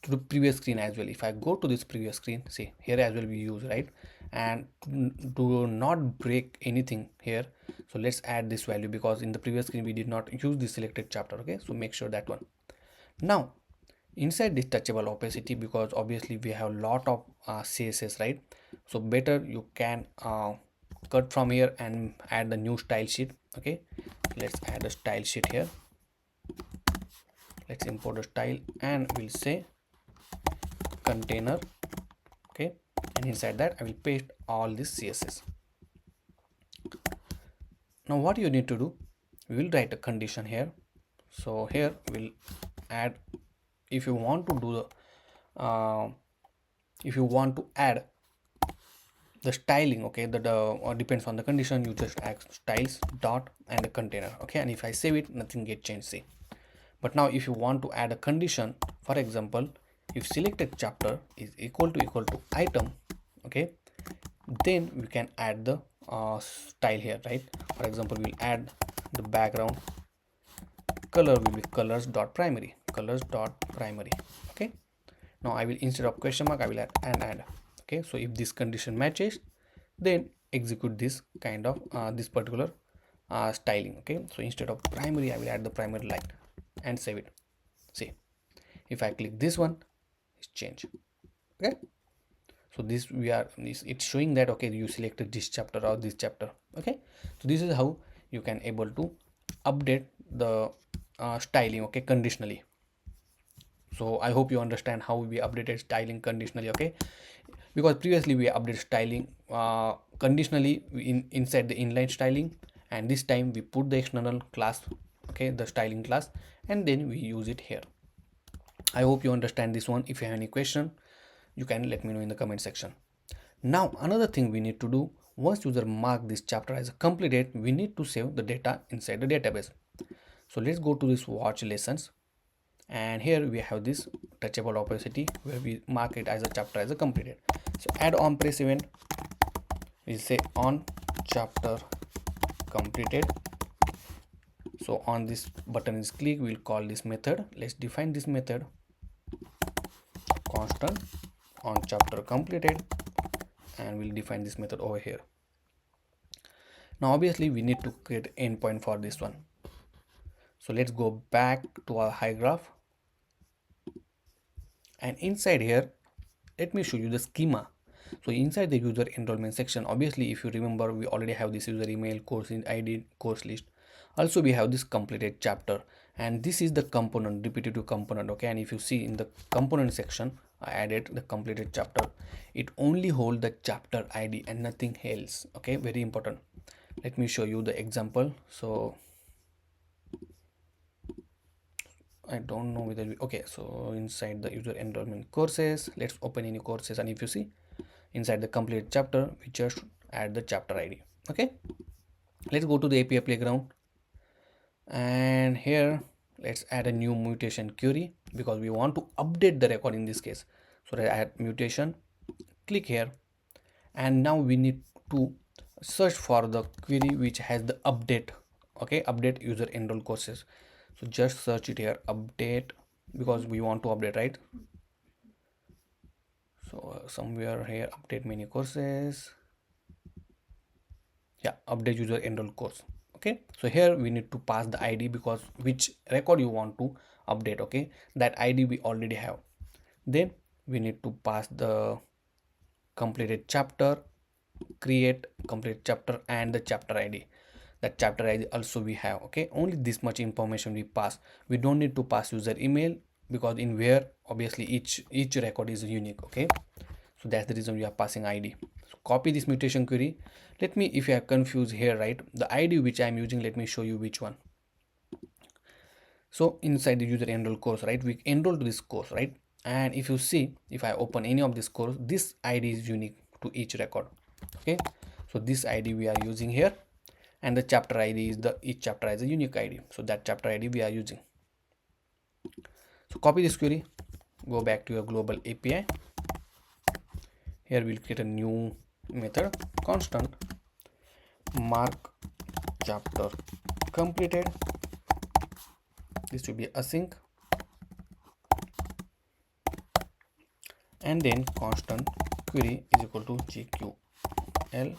to the previous screen as well. If I go to this previous screen, see here as well we use, right, and to not break anything here, so let's add this value because in the previous screen we did not use the selected chapter. Okay, so make sure that one. Now inside this touchable opacity, because obviously we have a lot of CSS, right, so better you can cut from here and add the new style sheet. Okay, let's add a style sheet here. Let's import a style and we'll say container. Okay, and inside that I will paste all this CSS. Now what you need to do, we will write a condition here. So here we'll add, if you want to do the if you want to add the styling, okay, that depends on the condition, you just add styles dot and a container. Okay, and if I save it, nothing get changed, see. But now if you want to add a condition, for example, if selected chapter is equal to item, okay, then we can add the style here, right? For example, we'll add the background color will be colors.primary. Okay, now I will, instead of question mark, I will add. Okay, so if this condition matches, then execute this kind of this particular styling. Okay, so instead of primary I will add the primary light and save it. See, if I click this one, it's changed. Okay, so this it's showing that, okay, you selected this chapter or this chapter. Okay, so this is how you can able to update the styling, okay, conditionally. So I hope you understand how we updated styling conditionally. Okay, because previously we updated styling conditionally inside the inline styling, and this time we put the external class, okay, the styling class, and then we use it here. I hope you understand this one. If you have any question, you can let me know in the comment section. Now another thing we need to do, once user mark this chapter as completed, we need to save the data inside the database. So let's go to this watch lessons, and here we have this touchable opacity where we mark it as a chapter as a completed. So add on press event, we'll say on chapter completed. So on this button is click, we'll call this method. Let's define this method constant on chapter completed, and we'll define this method over here. Now obviously we need to create endpoint for this one. So let's go back to our HyGraph, and inside here let me show you the schema. So inside the user enrollment section, obviously if you remember, we already have this user email, course ID, course list. Also we have this completed chapter, and this is the component, repetitive component, okay. And if you see in the component section, I added the completed chapter. It only hold the chapter ID and nothing else, okay. Very important. Let me show you the example. So I don't know whether okay, so inside the user enrollment courses, let's open any courses, and if you see inside the complete chapter, we just add the chapter ID, okay. Let's go to the API playground, and here let's add a new mutation query because we want to update the record in this case. So I add mutation, click here, and now we need to search for the query which has the update, okay, update user enroll courses. So just search it here, update, because we want to update, right? So somewhere here, update many courses, yeah, update user enroll course, okay. So here we need to pass the ID because which record you want to update, okay, that ID we already have. Then we need to pass the completed chapter, create complete chapter, and the chapter ID. That chapter ID also we have, okay. Only this much information we pass. We don't need to pass user email because in where obviously each record is unique, okay. So that's the reason we are passing ID. So copy this mutation query. Let me, if you are confused here, right, the ID which I am using, let me show you which one. So inside the user enroll course, right, we enroll to this course, right, and if you see, if I open any of this course, this ID is unique to each record, okay. So this ID we are using here, and the chapter ID is the each chapter has a unique ID, so that chapter ID we are using. So copy this query, go back to your global API. Here we'll create a new method, constant mark chapter completed. This will be async, and then constant query is equal to GQL,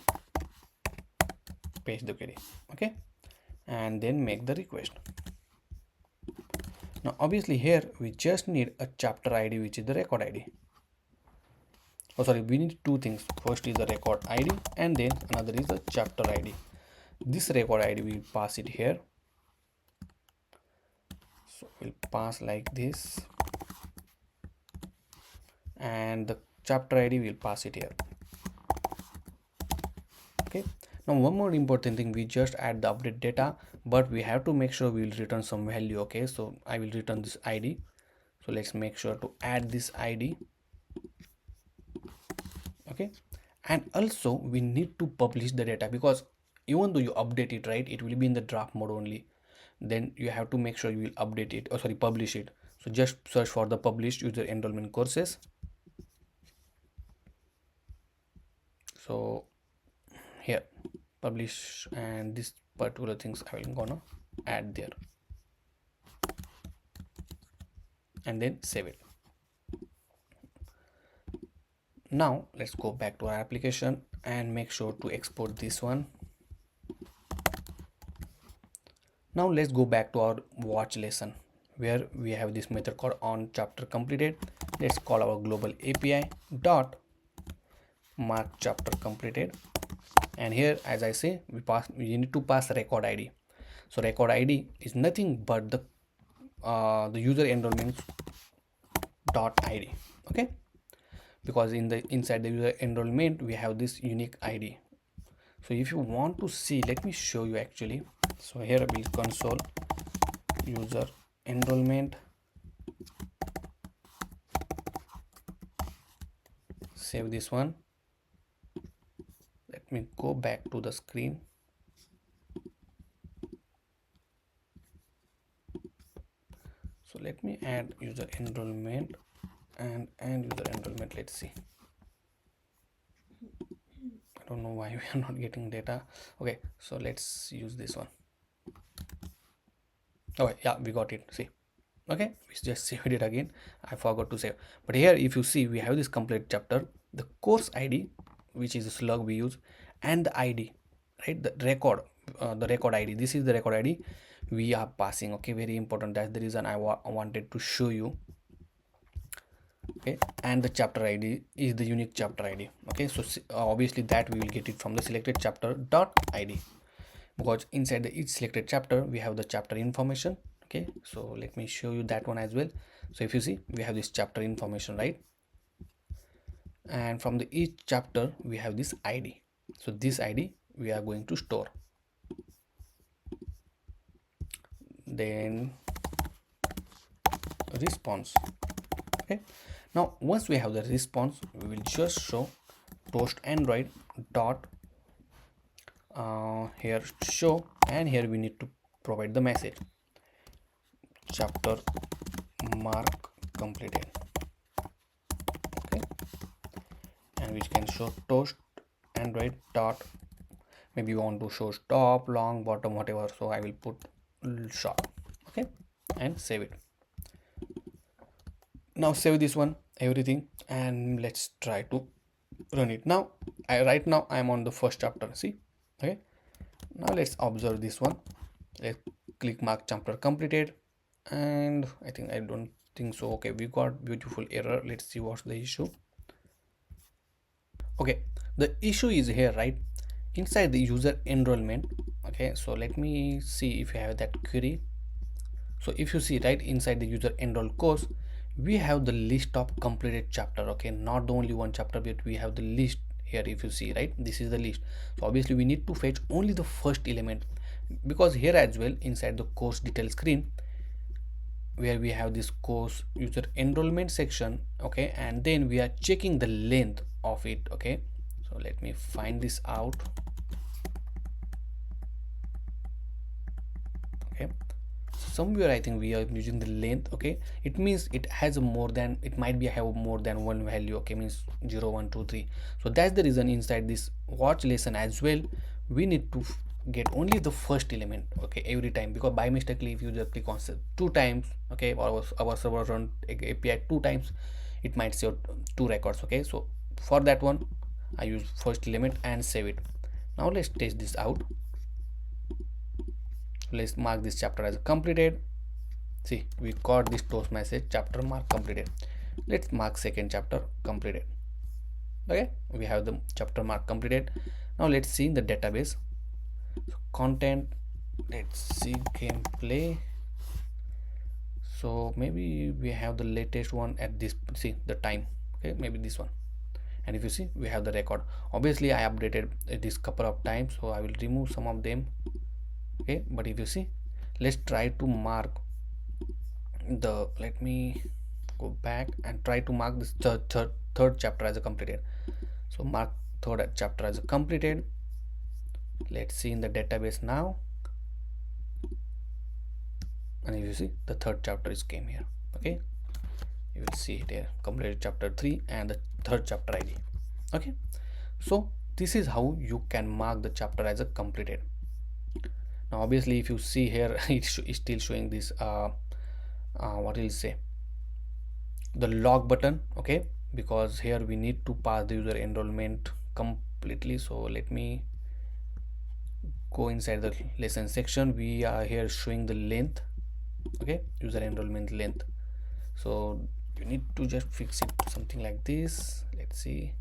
paste the query, okay, and then make the request. Now obviously here we just need a chapter ID which is the record ID. Oh sorry, we need two things. First is the record ID, and then another is the chapter ID. This record ID we pass it here, so we'll pass like this, and the chapter ID will pass it here, okay. Now one more important thing, we just add the update data, but we have to make sure we will return some value, okay. So I will return this ID, so let's make sure to add this ID, okay. And also we need to publish the data because even though you update it, right, it will be in the draft mode only. Then you have to make sure you will update it, or sorry, publish it. So just search for the published user enrollment courses. So here publish, and this particular things I will gonna add there, and then save it. Now let's go back to our application and make sure to export this one. Now let's go back to our watch lesson where we have this method called on chapter completed. Let's call our global API dot mark chapter completed, and here as I say, we need to pass record ID. So record ID is nothing but the user enrollment dot ID, okay. because inside the user enrollment we have this unique ID. So if you want to see, let me show you actually. So here will console user enrollment, save this one. Let me go back to the screen. So let me add user enrollment and user enrollment. Let's see. I don't know why we are not getting data. Okay, so let's use this one. Okay, yeah, we got it. See, okay, we just saved it again. I forgot to save. But here, if you see, we have this complete chapter, the course ID, which is the slug we use, and the ID, right? The record ID. This is the record ID we are passing. Okay, very important. That's the reason I wanted to show you. Okay, and the chapter ID is the unique chapter ID. Okay, so obviously that we will get it from the selected chapter dot ID, because inside the each selected chapter we have the chapter information. Okay, so let me show you that one as well. So if you see, we have this chapter information, right? And from the each chapter we have this ID. So this ID we are going to store. Then response. Okay, now once we have the response, we will just show toast android dot here show, and here we need to provide the message chapter mark completed. Okay, and we can show toast android dot, maybe you want to show top, long, bottom, whatever, so I will put short. Okay, and save it. Now save this one, everything, and let's try to run it. Now right now I'm on the first chapter. See, okay, now let's observe this one. Let's click mark chapter completed, and I don't think so. Okay, we got beautiful error. Let's see what's the issue. Okay, the issue is here, right, inside the user enrollment. Okay, so let me see if you have that query. So if you see, right, inside the user enroll course we have the list of completed chapter. Okay, not the only one chapter, but we have the list here. If you see, right, this is the list. So obviously we need to fetch only the first element, because here as well inside the course detail screen where we have this course user enrollment section. Okay, and then we are checking the length of it. Okay, so let me find this out. Okay, somewhere I think we are using the length. Okay, it means it has a more than, it might be have more than one value. Okay, means 0 1 2 3. So that's the reason inside this watch lesson as well we need to get only the first element. Okay, every time, because by mistakenly if you just click on two times, okay, or our server run API two times, it might say two records. Okay, so for that one I use first element and save it. Now let's test this out. Let's mark this chapter as completed. See, we got this toast message chapter mark completed. Let's mark second chapter completed. Okay, we have the chapter mark completed. Now let's see in the database. So content, let's see gameplay. So maybe we have the latest one at this, see the time. Okay, maybe this one. And if you see, we have the record. Obviously I updated this couple of times, so I will remove some of them. Okay, but if you see, let's try to mark the, let me go back and try to mark this third chapter as a completed. So mark third chapter as a completed. Let's see in the database now, and if you see, the third chapter is came here. Okay, you will see it here, completed chapter 3 and the third chapter ID. Okay, so this is how you can mark the chapter as a completed. Now obviously if you see here it's still showing this what will say, the log button. Okay, because here we need to pass the user enrollment completely. So let me go inside the lesson section. We are here showing the length. Okay, user enrollment length. So you need to just fix it something like this. Let's see.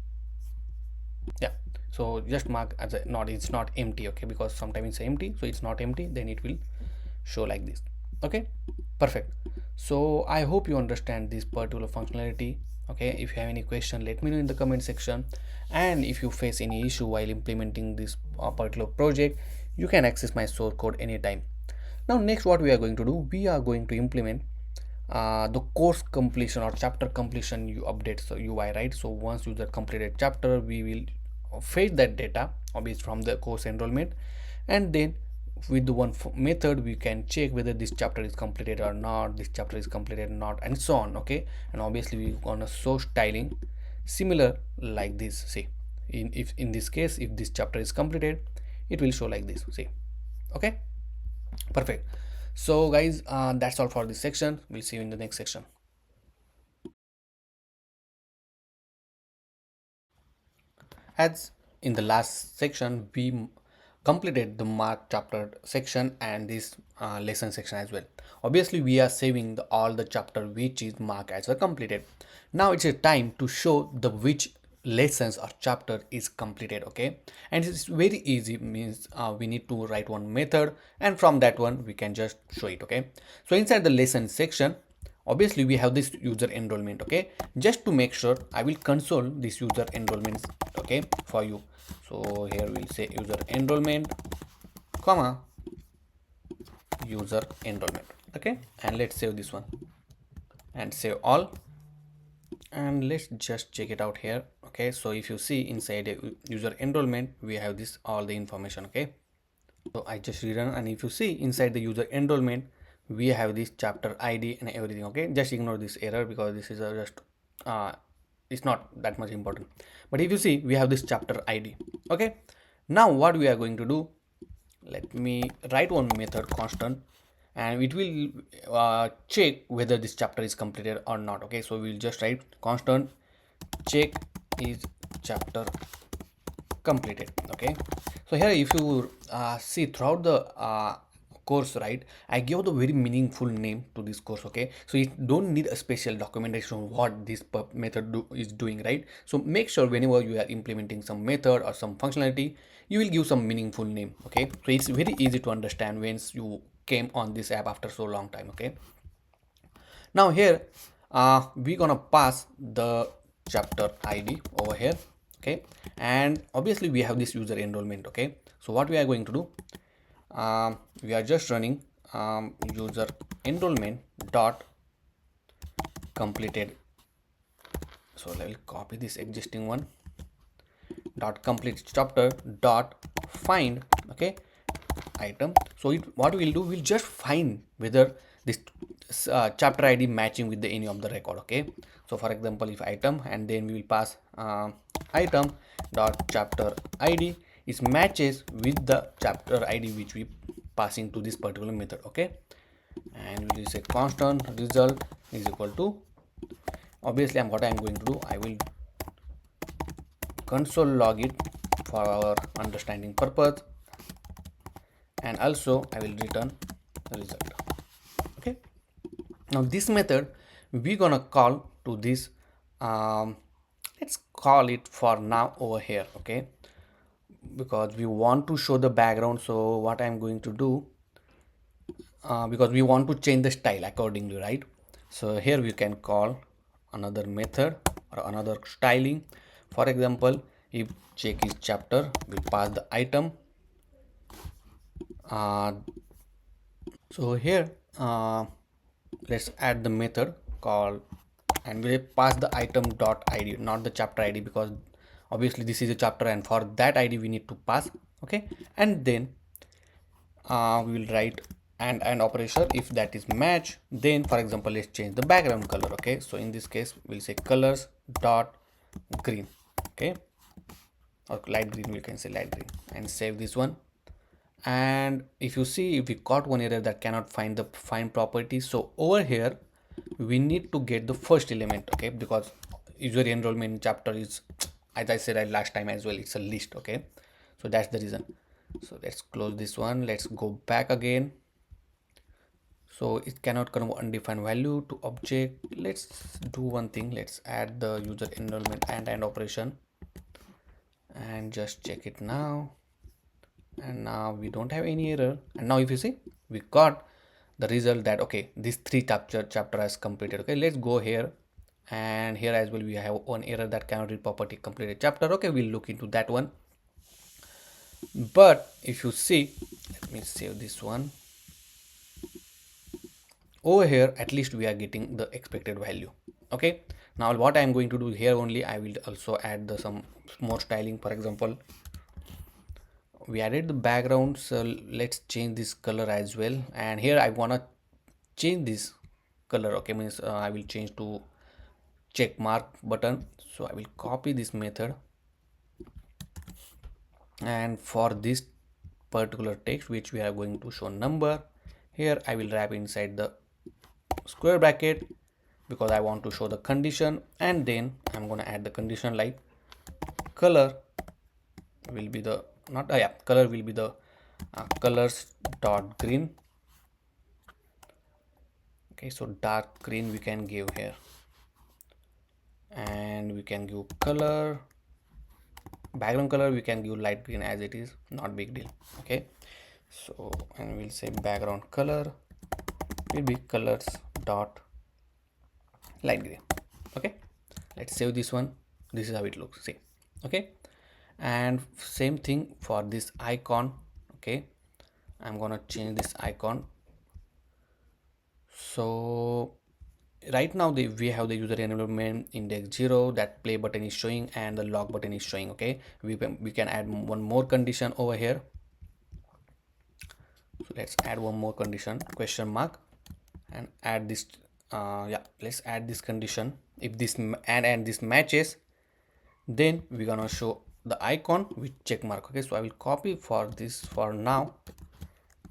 Yeah, so just mark as a not, it's not empty. Okay, because sometimes it's empty, so it's not empty, then it will show like this. Okay, perfect. So I hope you understand this particular functionality. Okay, if you have any question, let me know in the comment section. And if you face any issue while implementing this particular project, you can access my source code anytime. Now next, what we are going to do, we are going to implement the course completion or chapter completion you update so UI, right? So once user completed chapter, we will fetch that data obviously from the course enrollment, and then with the one method we can check whether this chapter is completed or not, this chapter is completed or not, and so on. Okay, and obviously we're gonna show styling similar like this. See, if in this case, if this chapter is completed, it will show like this. See, okay, perfect. So guys, that's all for this section. We'll see you in the next section. As in the last section, we completed the mark chapter section and this lesson section as well. Obviously, we are saving all the chapter which is marked as a completed. Now it's a time to show the which lessons or chapter is completed. Okay, and it's very easy, means we need to write one method, and from that one we can just show it. Okay, so inside the lesson section, obviously we have this user enrollment. Okay, just to make sure, I will console this user enrollment, okay, for you. So here we'll say user enrollment comma user enrollment. Okay, and let's save this one and save all, and let's just check it out here. Okay, so if you see inside a user enrollment, we have this all the information. Okay, so I just rerun, and if you see inside the user enrollment, we have this chapter ID and everything. Okay, just ignore this error because this is just it's not that much important. But if you see, we have this chapter ID. Okay, now what we are going to do, let me write one method constant, and it will check whether this chapter is completed or not. Okay, so we'll just write constant check is chapter completed. Okay, so here if you see throughout the course, right, I give the very meaningful name to this course. Okay, so you don't need a special documentation what this method is doing, right? So make sure whenever you are implementing some method or some functionality, you will give some meaningful name. Okay, so it's very easy to understand once you came on this app after so long time. Okay, now here we're gonna pass the chapter ID over here. Okay, and obviously we have this user enrollment. Okay, so what we are going to do, we are just running user enrollment dot completed. So I will copy this existing one, dot complete chapter dot find, okay, item. So what we'll do, we'll just find whether this chapter ID matching with the any of the record. Okay, so for example, if item, and then we will pass item dot chapter ID is matches with the chapter ID which we passing to this particular method. Okay, and we will say constant result is equal to, obviously what I'm going to do, I will console log it for our understanding purpose, and also I will return result. Okay, now this method we're gonna call to this, let's call it for now over here. Okay, because we want to show the background, so what I'm going to do, because we want to change the style accordingly, right? So here we can call another method or another styling. For example, if check is chapter, we pass the item. So here let's add the method called, and we pass the item dot id, not the chapter id, because obviously this is a chapter and for that id we need to pass. Okay, and then we will write and operation. If that is match, then for example let's change the background color. Okay, so in this case we'll say colors dot green. Okay, or light green, we can say light green, and save this one. And if you see, if we got one error that cannot find the find property, so over here we need to get the first element. Okay, because user enrollment chapter is, as I said last time as well, it's a list. Okay, so that's the reason. So let's close this one, let's go back again. So it cannot convert undefined value to object. Let's do one thing, let's add the user enrollment and operation and just check it now. And now we don't have any error, and now if you see, we got the result that okay, this three chapter has completed. Okay, let's go here And here as well we have one error that cannot read property completed chapter. Okay, we'll look into that one. But if you see, let me save this one. Over here at least we are getting the expected value. Okay, now what I am going to do here, only I will also add some more styling. For example, we added the background, so let's change this color as well. And here I want to change this color. Okay, means I will change to check mark button. So I will copy this method, and for this particular text which we are going to show number, here I will wrap inside the square bracket because I want to show the condition. And then I'm going to add the condition like color will be the color will be the colors dot green. Okay, so dark green we can give here, and we can give color background color, we can give light green as it is, not big deal. Okay, so and we'll say background color will be colors dot light green. Okay, let's save this one. This is how it looks, see. Okay, and same thing for this icon. Okay, I'm gonna change this icon. So right now we have the user enrollment index 0, that play button is showing and the log button is showing. Okay, we can add one more condition over here. So let's add one more condition, question mark, and add this let's add this condition. If this and this matches, then we're gonna show the icon with check mark. Okay, so I will copy for this for now,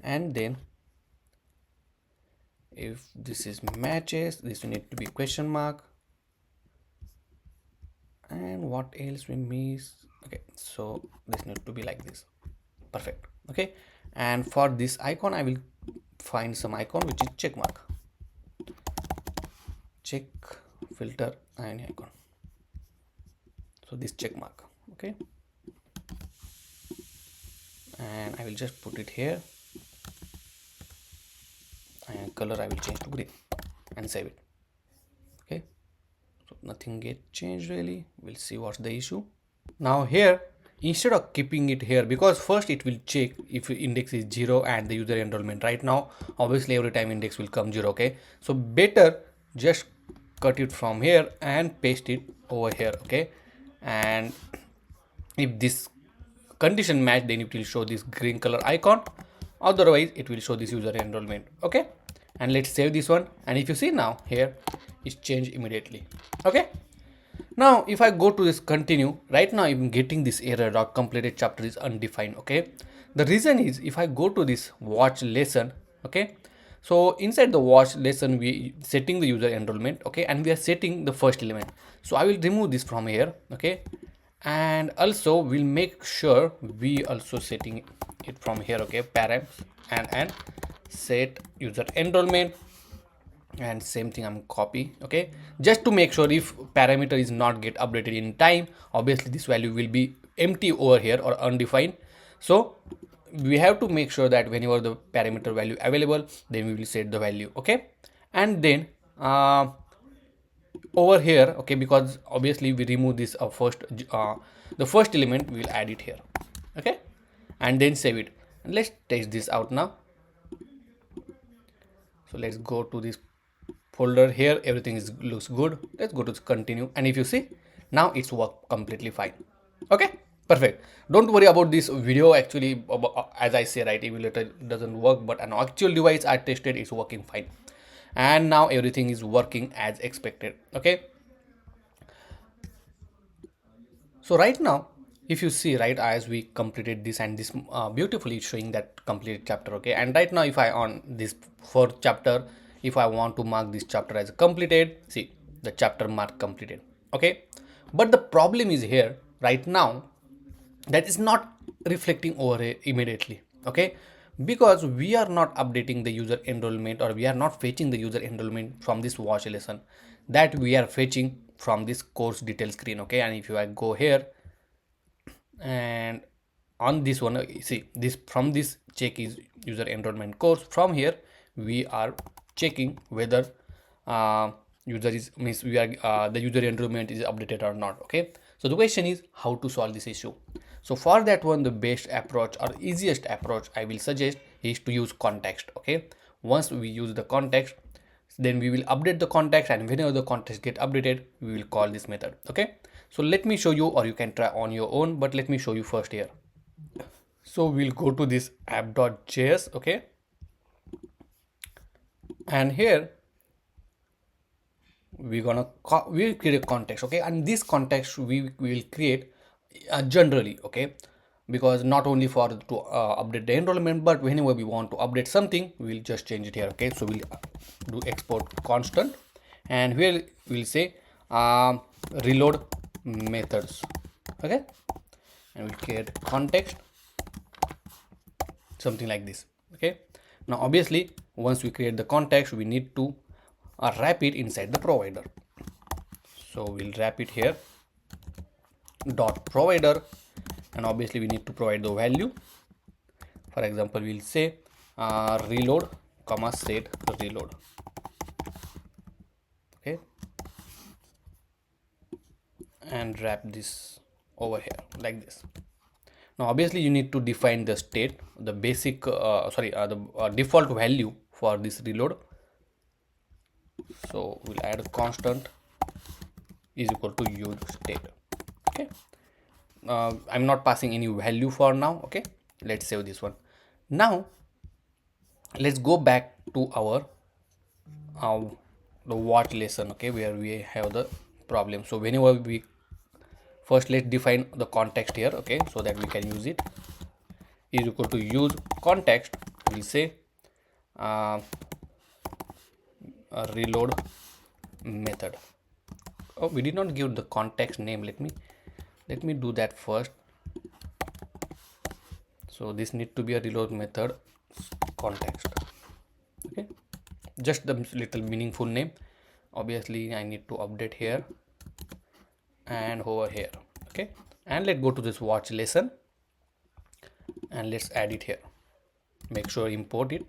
and then if this is matches, this will need to be question mark. And what else we miss? Okay, so this need to be like this. Perfect. Okay, and for this icon I will find some icon which is check mark, check filter and icon. So this check mark. Okay, and I will just put it here, and color I will change to green and save it. Okay, so nothing get changed really. We'll see what's the issue. Now here, instead of keeping it here, because first it will check if index is 0 and the user enrollment. Right now obviously every time index will come 0. Okay, so better just cut it from here and paste it over here. Okay, and if this condition match, then it will show this green color icon, otherwise it will show this user enrollment. Okay, and let's save this one, and if you see now here it's changed immediately. Okay, now if I go to this continue, right now I'm getting this error dot completed chapter is undefined. Okay, the reason is if I go to this watch lesson. Okay, so inside the watch lesson we setting the user enrollment. Okay, and we are setting the first element, so I will remove this from here. Okay, and also we'll make sure we also setting it from here. Okay, params and set user enrollment, and same thing I'm copy. Okay, just to make sure if parameter is not get updated in time, obviously this value will be empty over here or undefined. So we have to make sure that whenever the parameter value available, then we will set the value. Okay, and then over here, okay, because obviously we remove this the first element, we will add it here. Okay, and then save it, and let's test this out now. So let's go to this folder here, everything is looks good. Let's go to continue, and if you see now it's work completely fine. Okay, perfect. Don't worry about this video. Actually, as I say, right, Emulator doesn't work, but an actual device I tested is working fine, and now everything is working as expected. Okay, so right now if you see, right, as we completed this, and this beautifully showing that completed chapter. Okay, and right now if I on this fourth chapter, if I want to mark this chapter as completed, see the chapter mark completed. Okay, but the problem is here right now that is not reflecting over here immediately. Okay, because we are not updating the user enrollment, or we are not fetching the user enrollment from this watch lesson, that we are fetching from this course detail screen. Okay, and if I go here and on this one, see this from this check is user enrollment course, from here we are checking whether user is means we are the user enrollment is updated or not. Okay, so the question is how to solve this issue. So for that one, the best approach or easiest approach I will suggest is to use context. Okay, once we use the context, then we will update the context, and whenever the context get updated, we will call this method. Okay, so let me show you, or you can try on your own, but let me show you first here. So we'll go to this app.js. Okay, and here we'll create a context. Okay, and this context we will create generally. Okay, because not only for to update the enrollment, but whenever we want to update something, we'll just change it here. Okay, so we'll do export constant, and here we'll say reload methods. Okay, and we'll create context something like this. Okay, now obviously once we create the context, we need to wrap it inside the provider. So we'll wrap it here dot provider, and obviously we need to provide the value. For example, we'll say reload comma set reload. Okay, and wrap this over here like this. Now obviously you need to define the state, the basic the default value for this reload. So we'll add a constant is equal to use state. Okay, I'm not passing any value for now. Okay, let's save this one. Now let's go back to our the watch lesson. Okay, where we have the problem. So whenever we first, let's define the context here. Okay, so that we can use it is equal to use context. We say a reload method. Oh, we did not give the context name. Let me do that first. So this need to be a reload method context. Okay, just the little meaningful name. Obviously I need to update here and over here. Okay, and let's go to this watch lesson and let's add it here. Make sure import it.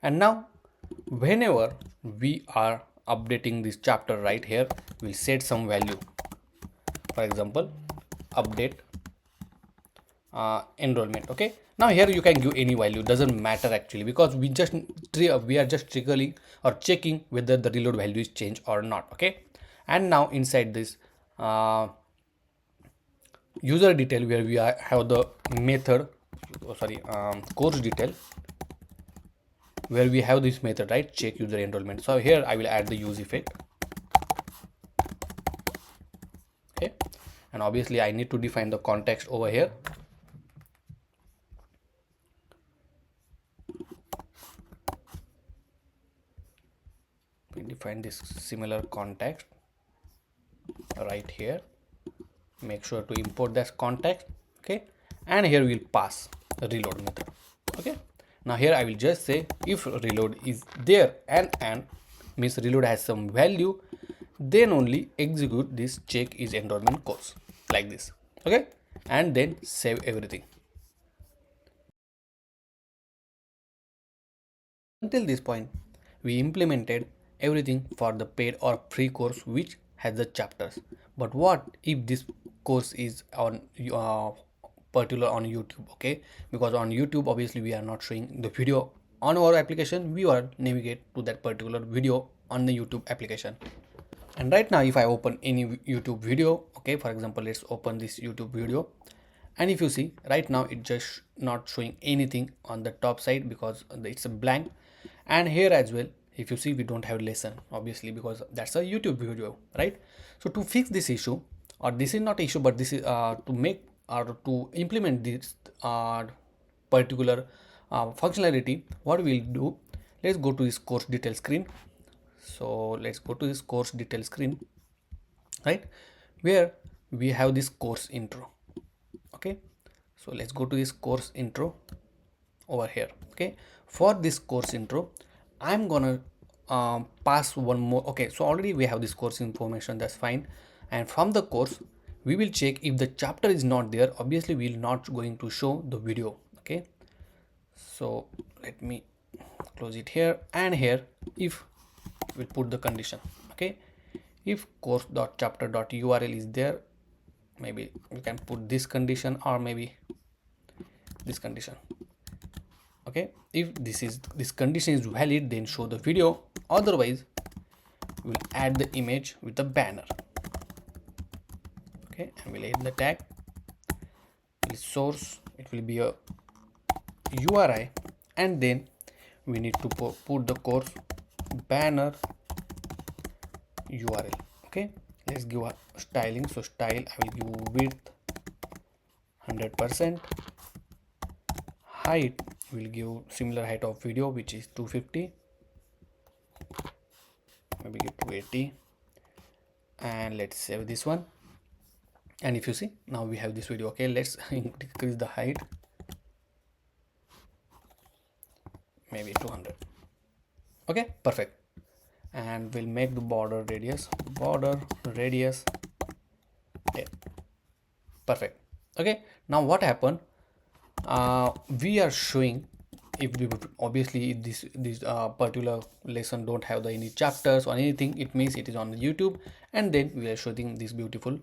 And now whenever we are updating this chapter right here, we'll set some value. For example, update enrollment. Okay, now here you can give any value, doesn't matter actually, because we are just triggering or checking whether the reload value is changed or not. Okay, and now inside this user detail, where we have the method course detail, where we have this method, right, check user enrollment. So here I will add the use effect. Okay, and obviously I need to define the context over here. We define this similar context right here. Make sure to import that context. Okay, and here we'll pass the reload method. Okay, now here I will just say if reload is there and means reload has some value, then only execute this check is enrollment course like this. Okay, and then save everything. Until this point, we implemented everything for the paid or free course which has the chapters. But what if this course is on particular on YouTube? Okay, because on YouTube obviously we are not showing the video on our application, we are navigate to that particular video on the YouTube application. And right now if I open any YouTube video, okay, for example let's open this YouTube video, and if you see right now it just not showing anything on the top side because it's a blank. And here as well, if you see, we don't have lesson obviously because that's a YouTube video, right? So to fix this issue, or this is not issue, but this is to make or to implement this particular functionality, what we'll do, let's go to this course detail screen. So let's go to this course detail screen, right, where we have this course intro. Okay, so let's go to this course intro over here. Okay, for this course intro I'm gonna pass one more. Okay, so already we have this course information, that's fine. And from the course we will check if the chapter is not there, obviously we will not going to show the video. Okay, so let me close it here, and here if we'll put the condition. Okay, if course.chapter.url is there, maybe you can put this condition or maybe this condition. Okay, if this condition is valid, then show the video, otherwise we'll add the image with the banner. Okay, and we'll add the tag, will source, it will be a URI, and then we need to put the course banner URL. Okay, let's give a styling. So style, I will give width 100%, height will give similar height of video, which is 250, maybe get 280, and let's save this one. And if you see, now we have this video. Okay, let's increase the height, maybe 200. Okay, perfect. And we'll make the border radius 10. Perfect. Okay, now what happened, we are showing, if we, obviously this particular lesson don't have the any chapters or anything, it means it is on YouTube, and then we are showing this beautiful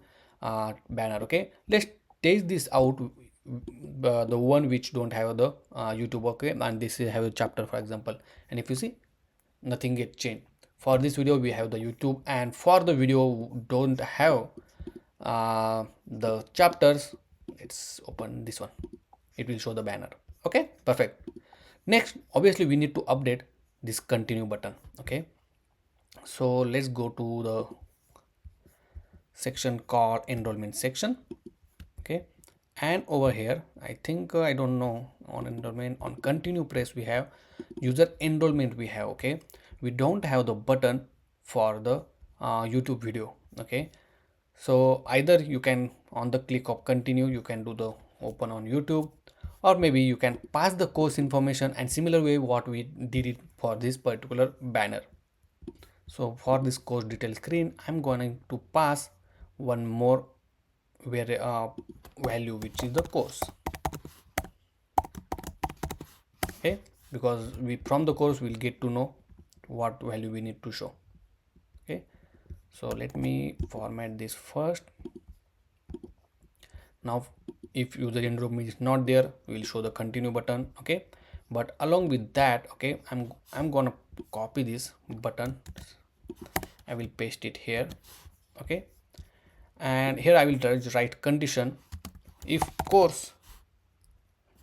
banner. Okay, let's test this out, the one which don't have the YouTube. Okay, and this is have a chapter, for example, and if you see, nothing get changed. For this video we have the YouTube, and for the video don't have the chapters, let's open this one, it will show the banner. Okay, perfect. Next, obviously we need to update this continue button. Okay, so let's go to the section called enrollment section. Okay, and over here I think I don't know, on enrollment, on continue press we have user enrollment we have. Okay, we don't have the button for the YouTube video. Okay, so either you can, on the click of continue, you can do the open on YouTube, or maybe you can pass the course information, and similar way what we did it for this particular banner. So for this course detail screen, I'm going to pass one more value, which is the course. Okay, because we from the course we'll get to know what value we need to show. Okay, so let me format this first. Now if user enrollment is not there, we will show the continue button. Okay, but along with that, okay, I'm gonna copy this button, I will paste it here. Okay, and here I will write condition if course,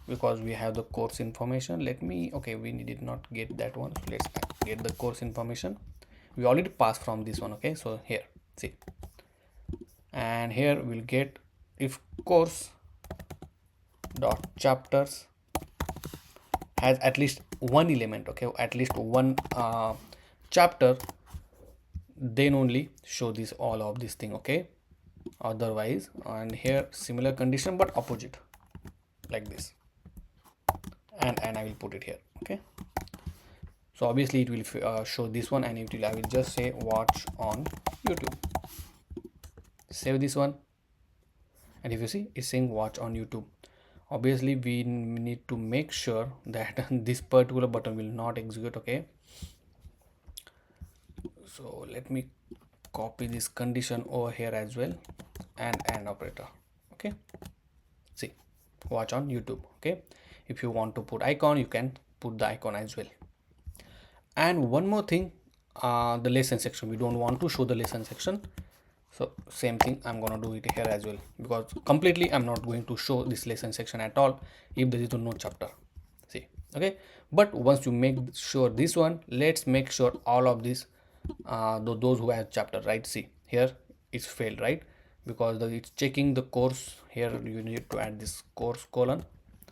because we have the course information. Let me, okay, we did not get that one, so let's get the course information. We already passed from this one. Okay, so here see, and here we'll get if course dot chapters has at least one element, okay, at least one chapter, then only show this all of this thing. Okay, otherwise, and here similar condition but opposite, like this, and I will put it here. Okay, so obviously it will show this one, and it will, I will just say watch on YouTube, save this one, and if you see, it's saying watch on YouTube. Obviously we need to make sure that this particular button will not execute. Okay, so let me copy this condition over here as well, and operator. Okay, see, watch on YouTube. Okay, if you want to put icon, you can put the icon as well. And one more thing, the lesson section, we don't want to show the lesson section, so same thing, I'm gonna do it here as well, because completely I'm not going to show this lesson section at all if there is no chapter. See, okay, but once you make sure this one, let's make sure all of this, those who have chapter, right? See here it's failed, right? Because it's checking the course. Here you need to add this course colon,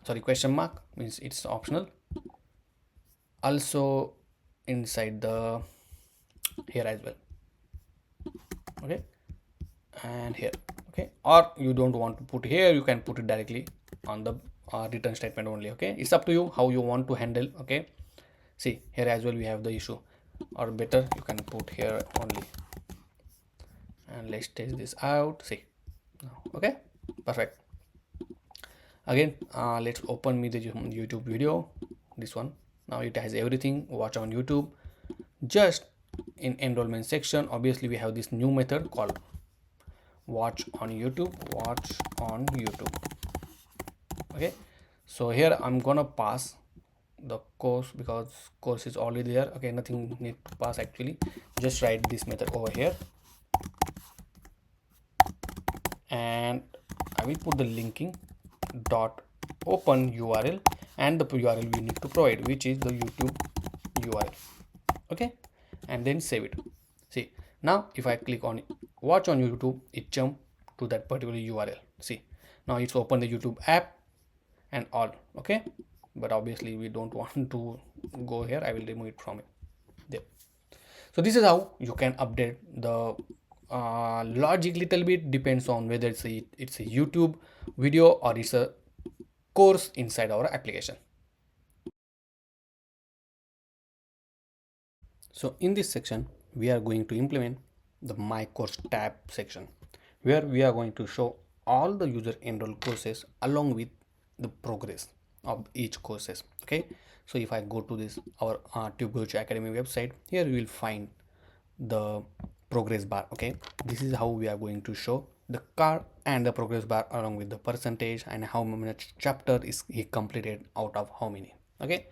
sorry, question mark, means it's optional. Also inside the here as well. Okay, and here. Okay, or you don't want to put here, you can put it directly on the return statement only. Okay, it's up to you how you want to handle. Okay, see here as well we have the issue, or better you can put here only, and let's test this out. See, okay, perfect. Again, let's open me the YouTube video, this one. Now it has everything, watch on YouTube. Just in enrollment section, obviously we have this new method called watch on YouTube. Okay, so here I'm gonna pass the course because course is already there. Okay, nothing need to pass actually, just write this method over here, and I will put the linking dot open URL, and the URL we need to provide, which is the YouTube URL. Okay, and then save it. See, now if I click on watch on YouTube, it jump to that particular URL. See, now it's open the YouTube app and all. Okay, but obviously we don't want to go here. I will remove it from it there. So this is how you can update the logic. Little bit depends on whether it's a YouTube video or it's a course inside our application. So in this section, we are going to implement the My Course tab section, where we are going to show all the user enrolled courses along with the progress of each courses. Okay, so if I go to this our TubeGuruji Academy website, here you will find the progress bar. Okay, this is how we are going to show the card and the progress bar along with the percentage and how much chapter is he completed out of how many. Okay,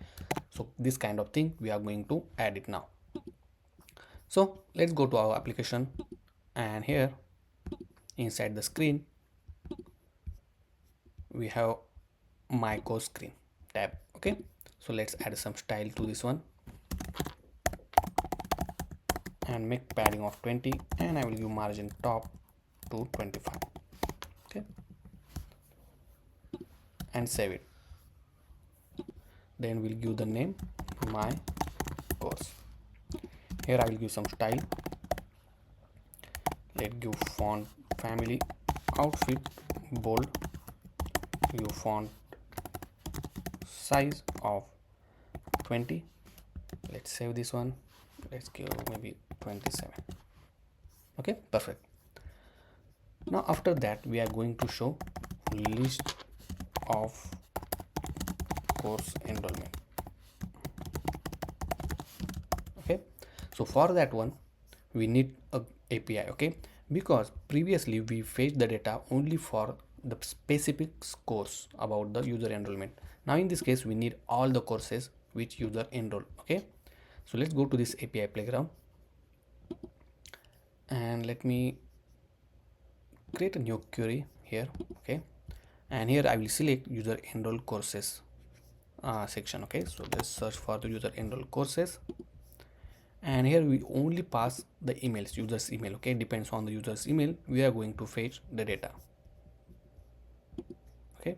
so this kind of thing we are going to add it now. So let's go to our application, and here inside the screen we have My Course screen tab. Okay, so let's add some style to this one and make padding of 20, and I will give margin top to 25. Okay, and save it. Then we'll give the name My Course. Here I will give some style. Let's give font family outfit bold, give font size of 20. Let's save this one. Let's give maybe 27. Okay, perfect. Now after that we are going to show list of course enrollment. Okay, so for that one we need a API. Okay, because previously we fetched the data only for the specific course about the user enrollment. Now in this case we need all the courses which user enroll. Okay, so let's go to this API playground, and let me create a new query here. Okay, and here I will select user enroll courses section. Okay, so let's search for the user enroll courses, and here we only pass the emails, users email. Okay, depends on the user's email we are going to fetch the data. Okay,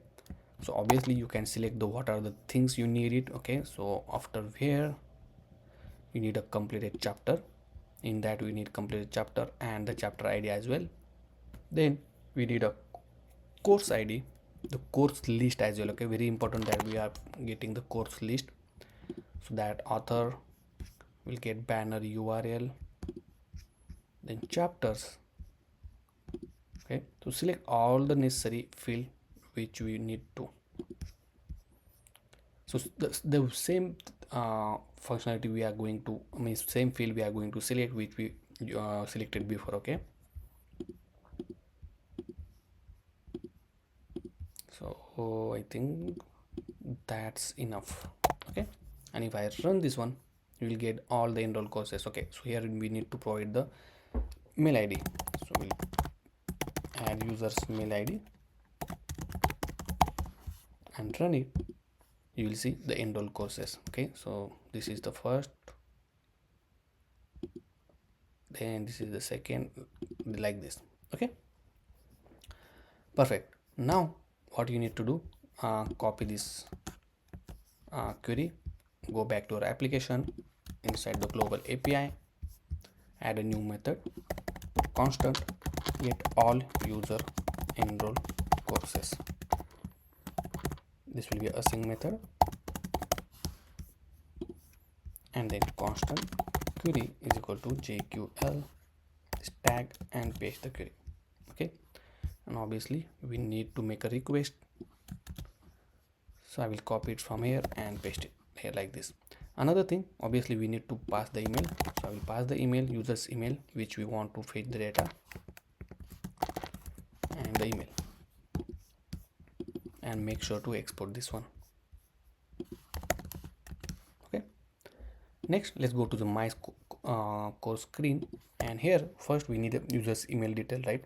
so obviously you can select the what are the things you need it. Okay, so after here you need a completed chapter. In that we need completed chapter and the chapter ID as well. Then we need a course ID, the course list as well. Okay, very important that we are getting the course list, so that author will get banner URL, then chapters. Okay, to select all the necessary field which we need to. So the same functionality we are going to, same field we are going to select which we selected before. Okay, so I think that's enough. Okay, and if I run this one you will get all the enroll courses. Okay, so here we need to provide the mail ID, so we'll add users mail ID and run it. You will see the enroll courses. Okay, so this is the first, then this is the second, like this. Okay, perfect. Now what you need to do, copy this query, go back to our application, inside the global API add a new method, constant get all user enroll courses. This will be a async method, and then constant query is equal to JQL tag and paste the query. Okay, and obviously we need to make a request, so I will copy it from here and paste it here like this. Another thing, obviously we need to pass the email. So I will pass the email, user's email, which we want to fetch the data, and the email, and make sure to export this one. Okay, next let's go to the my course screen, and here first we need the user's email detail, right?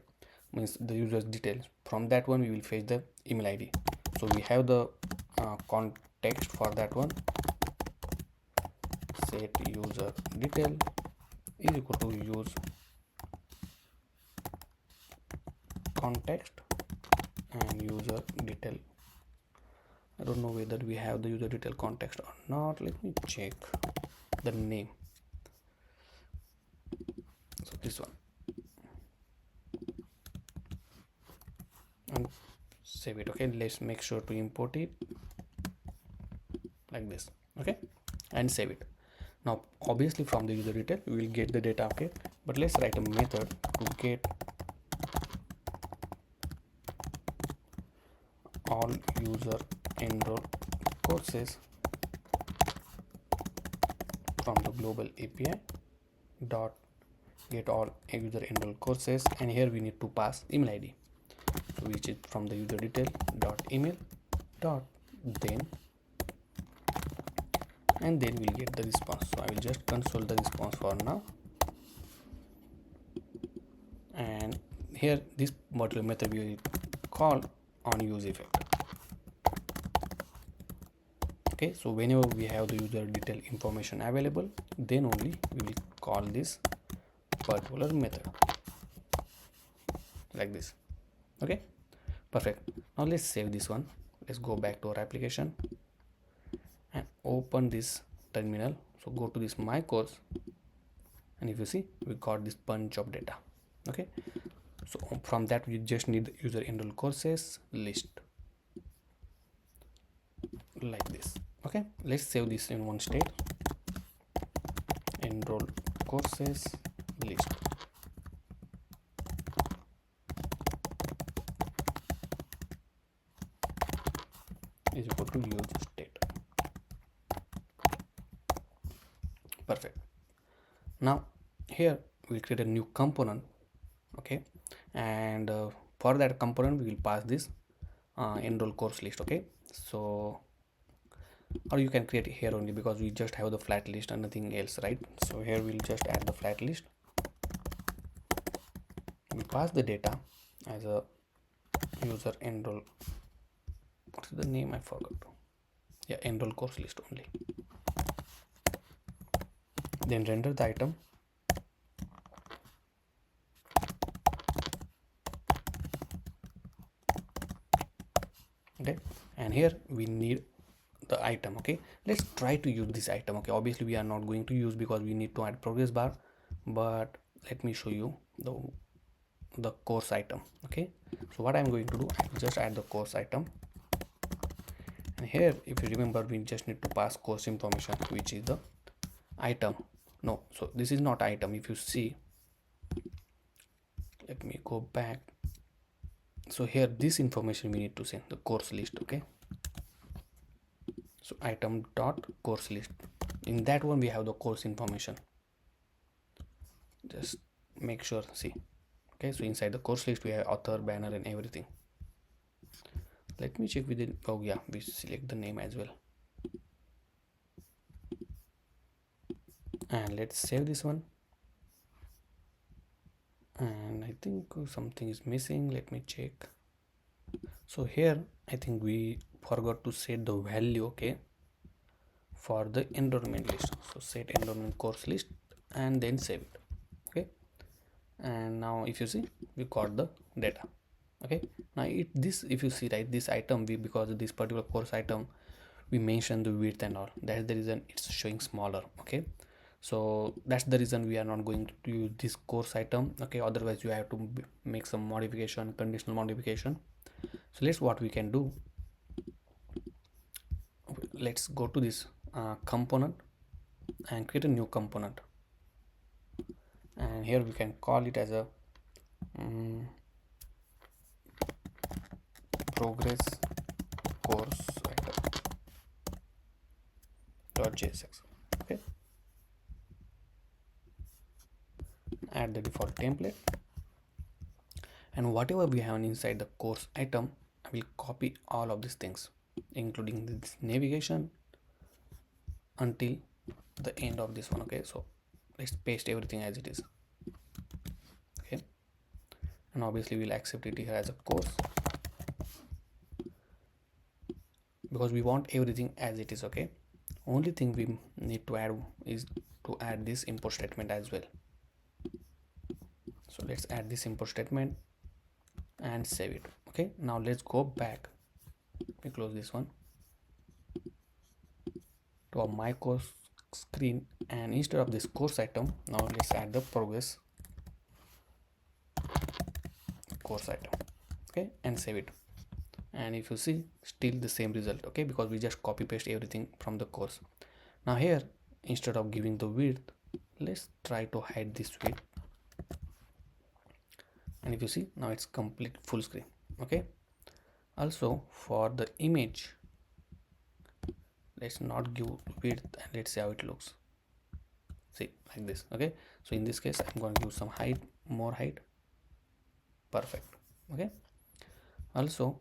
Means the user's details. From that one we will fetch the email ID. So we have the context for that one. Set user detail is equal to use context and user detail. I don't know whether we have the user detail context or not. Let me check the name. So this one, and save it. Okay, let's make sure to import it like this. Okay, and save it. Now obviously from the user detail we will get the data. Okay, but let's write a method to get all user enroll courses from the global API dot get all user enroll courses, and here we need to pass email ID, so which is from the user detail dot email dot then, and then we'll get the response. So I will just console the response for now, and here this particular method we will call on use effect. Okay, so whenever we have the user detail information available, then only we will call this particular method like this. Okay, perfect. Now let's save this one. Let's go back to our application and open this terminal. So go to this my course, and if you see, we got this bunch of data. Okay, so from that we just need the user enroll courses list like this. Okay, let's save this in one state. Enroll courses list is equal to use state. Perfect. Now here we'll create a new component. Okay, and for that component we will pass this enroll course list. Okay, so or you can create it here only, because we just have the flat list and nothing else, right? So here we'll just add the flat list. We pass the data as a user enroll. What's the name? I forgot. Yeah, enroll course list only. Then render the item. Okay, and here we need the item. Okay, let's try to use this item. Okay, obviously we are not going to use because we need to add progress bar, but let me show you the course item. Okay, so what I'm going to do, I will just add the course item, and here if you remember we just need to pass course information, which is the item. No, so this is not item. If you see, let me go back. So here this information we need to send the course list. Okay, so item dot course list, in that one we have the course information. Just make sure, see. Okay, so inside the course list we have author, banner and everything. Let me check within. Oh yeah, we select the name as well, and let's save this one. And I think something is missing. Let me check. So here I think we forgot to set the value. Okay, for the enrollment list. So set enrollment course list and then save it. Okay, and now if you see, we got the data. Okay, now this, if you see, right, this item, we, because of this particular course item we mentioned the width and all, that's the reason it's showing smaller. Okay, so that's the reason we are not going to use this course item. Okay, otherwise you have to make some modification, conditional modification. So let's, what we can do, let's go to this component and create a new component, and here we can call it as a progress course item .jsx. Okay, add the default template, and whatever we have inside the course item, I will copy all of these things including this navigation until the end of this one. Okay, so let's paste everything as it is. Okay, and obviously we'll accept it here as a course because we want everything as it is. Okay, only thing we need to add is to add this import statement as well. So let's add this import statement and save it. Okay, now let's go back. We close this one to our my course screen, and instead of this course item, now let's add the progress course item. Okay, and save it. And if you see, still the same result. Okay, because we just copy paste everything from the course. Now here, instead of giving the width, let's try to hide this width, and if you see, now it's complete full screen. Okay, also for the image, let's not give width and let's see how it looks. See, like this. Okay, so in this case I'm going to give some height, more height. Perfect. Okay, also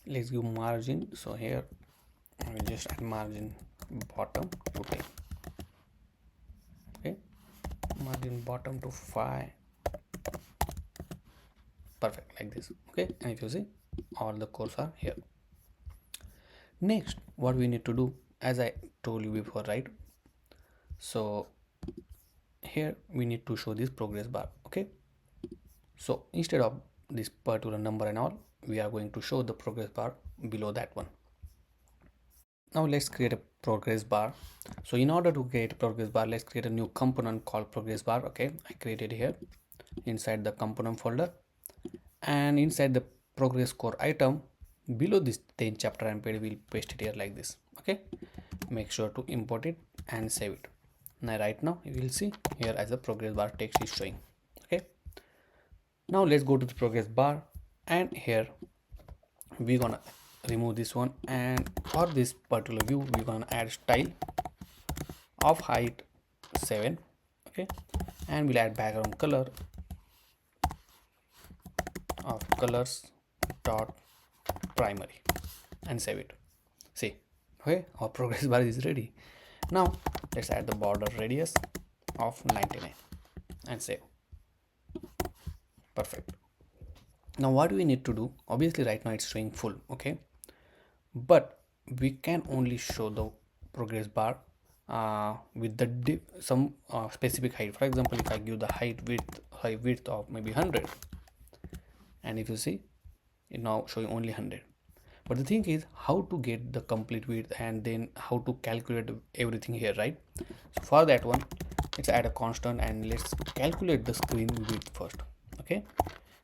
let's give margin. So here I will just add margin bottom to 10. Okay, margin bottom to 5. Perfect, like this. Okay, and if you see, all the codes are here. Next, what we need to do, as I told you before, right? So here we need to show this progress bar. Okay, so instead of this particular number and all, we are going to show the progress bar below that one. Now let's create a progress bar. So in order to create a progress bar, let's create a new component called progress bar. Okay, I created here inside the component folder, and inside the progress core item below this 10 chapter and page, we'll paste it here like this. Okay, make sure to import it and save it. Now right now you will see here as a progress bar text is showing. Okay, now let's go to the progress bar, and here we're gonna remove this one, and for this particular view we're gonna add style of height 7. Okay, and we'll add background color of colors dot primary and save it. See, okay, our progress bar is ready. Now let's add the border radius of 99 and save. Perfect. Now what we need to do, obviously right now it's showing full. Okay, but we can only show the progress bar with the some specific height. For example, if I give the height width of maybe 100, and if you see, it now showing only 100. But the thing is how to get the complete width and then how to calculate everything here, right? So for that one, let's add a constant and let's calculate the screen width first. Okay,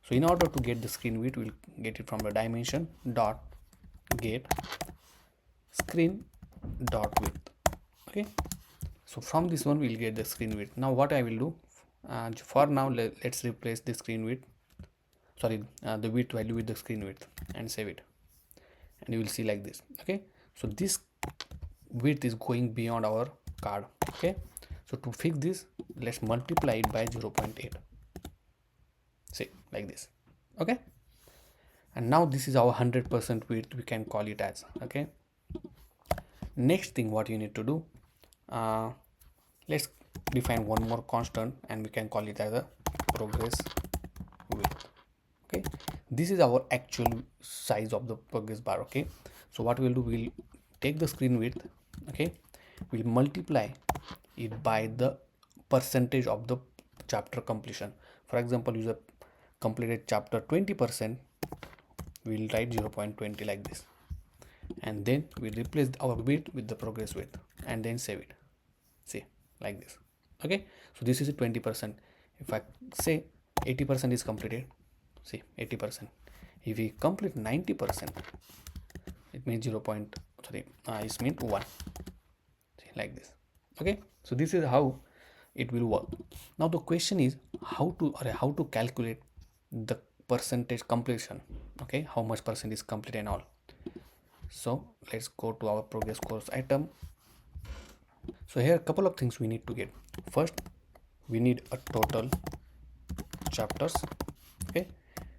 so in order to get the screen width, we'll get it from the dimension dot get screen dot width. Okay, so from this one we'll get the screen width. Now what I will do, for now let's replace the screen width, sorry, the width value with the screen width and save it, and you will see like this. Okay, so this width is going beyond our card. Okay, so to fix this, let's multiply it by 0.8. see, like this. Okay, and now this is our 100% width, we can call it as. Okay, next thing what you need to do, let's define one more constant and we can call it as a progress width. Okay, this is our actual size of the progress bar. Okay, so what we'll do, we'll take the screen width. Okay, we'll multiply it by the percentage of the chapter completion. For example, user completed chapter 20%, we'll write 0.20 like this, and then we replace our width with the progress width and then save it. See, like this. Okay, so this is a 20%. If I say 80% is completed, see, 80%. If we complete 90%, it means 0. Sorry, it means 1. See, like this. Okay, so this is how it will work. Now the question is how to calculate the percentage completion. Okay, how much percent is complete and all. So let's go to our progress course item. So here a couple of things we need to get. First, we need a total chapters, okay,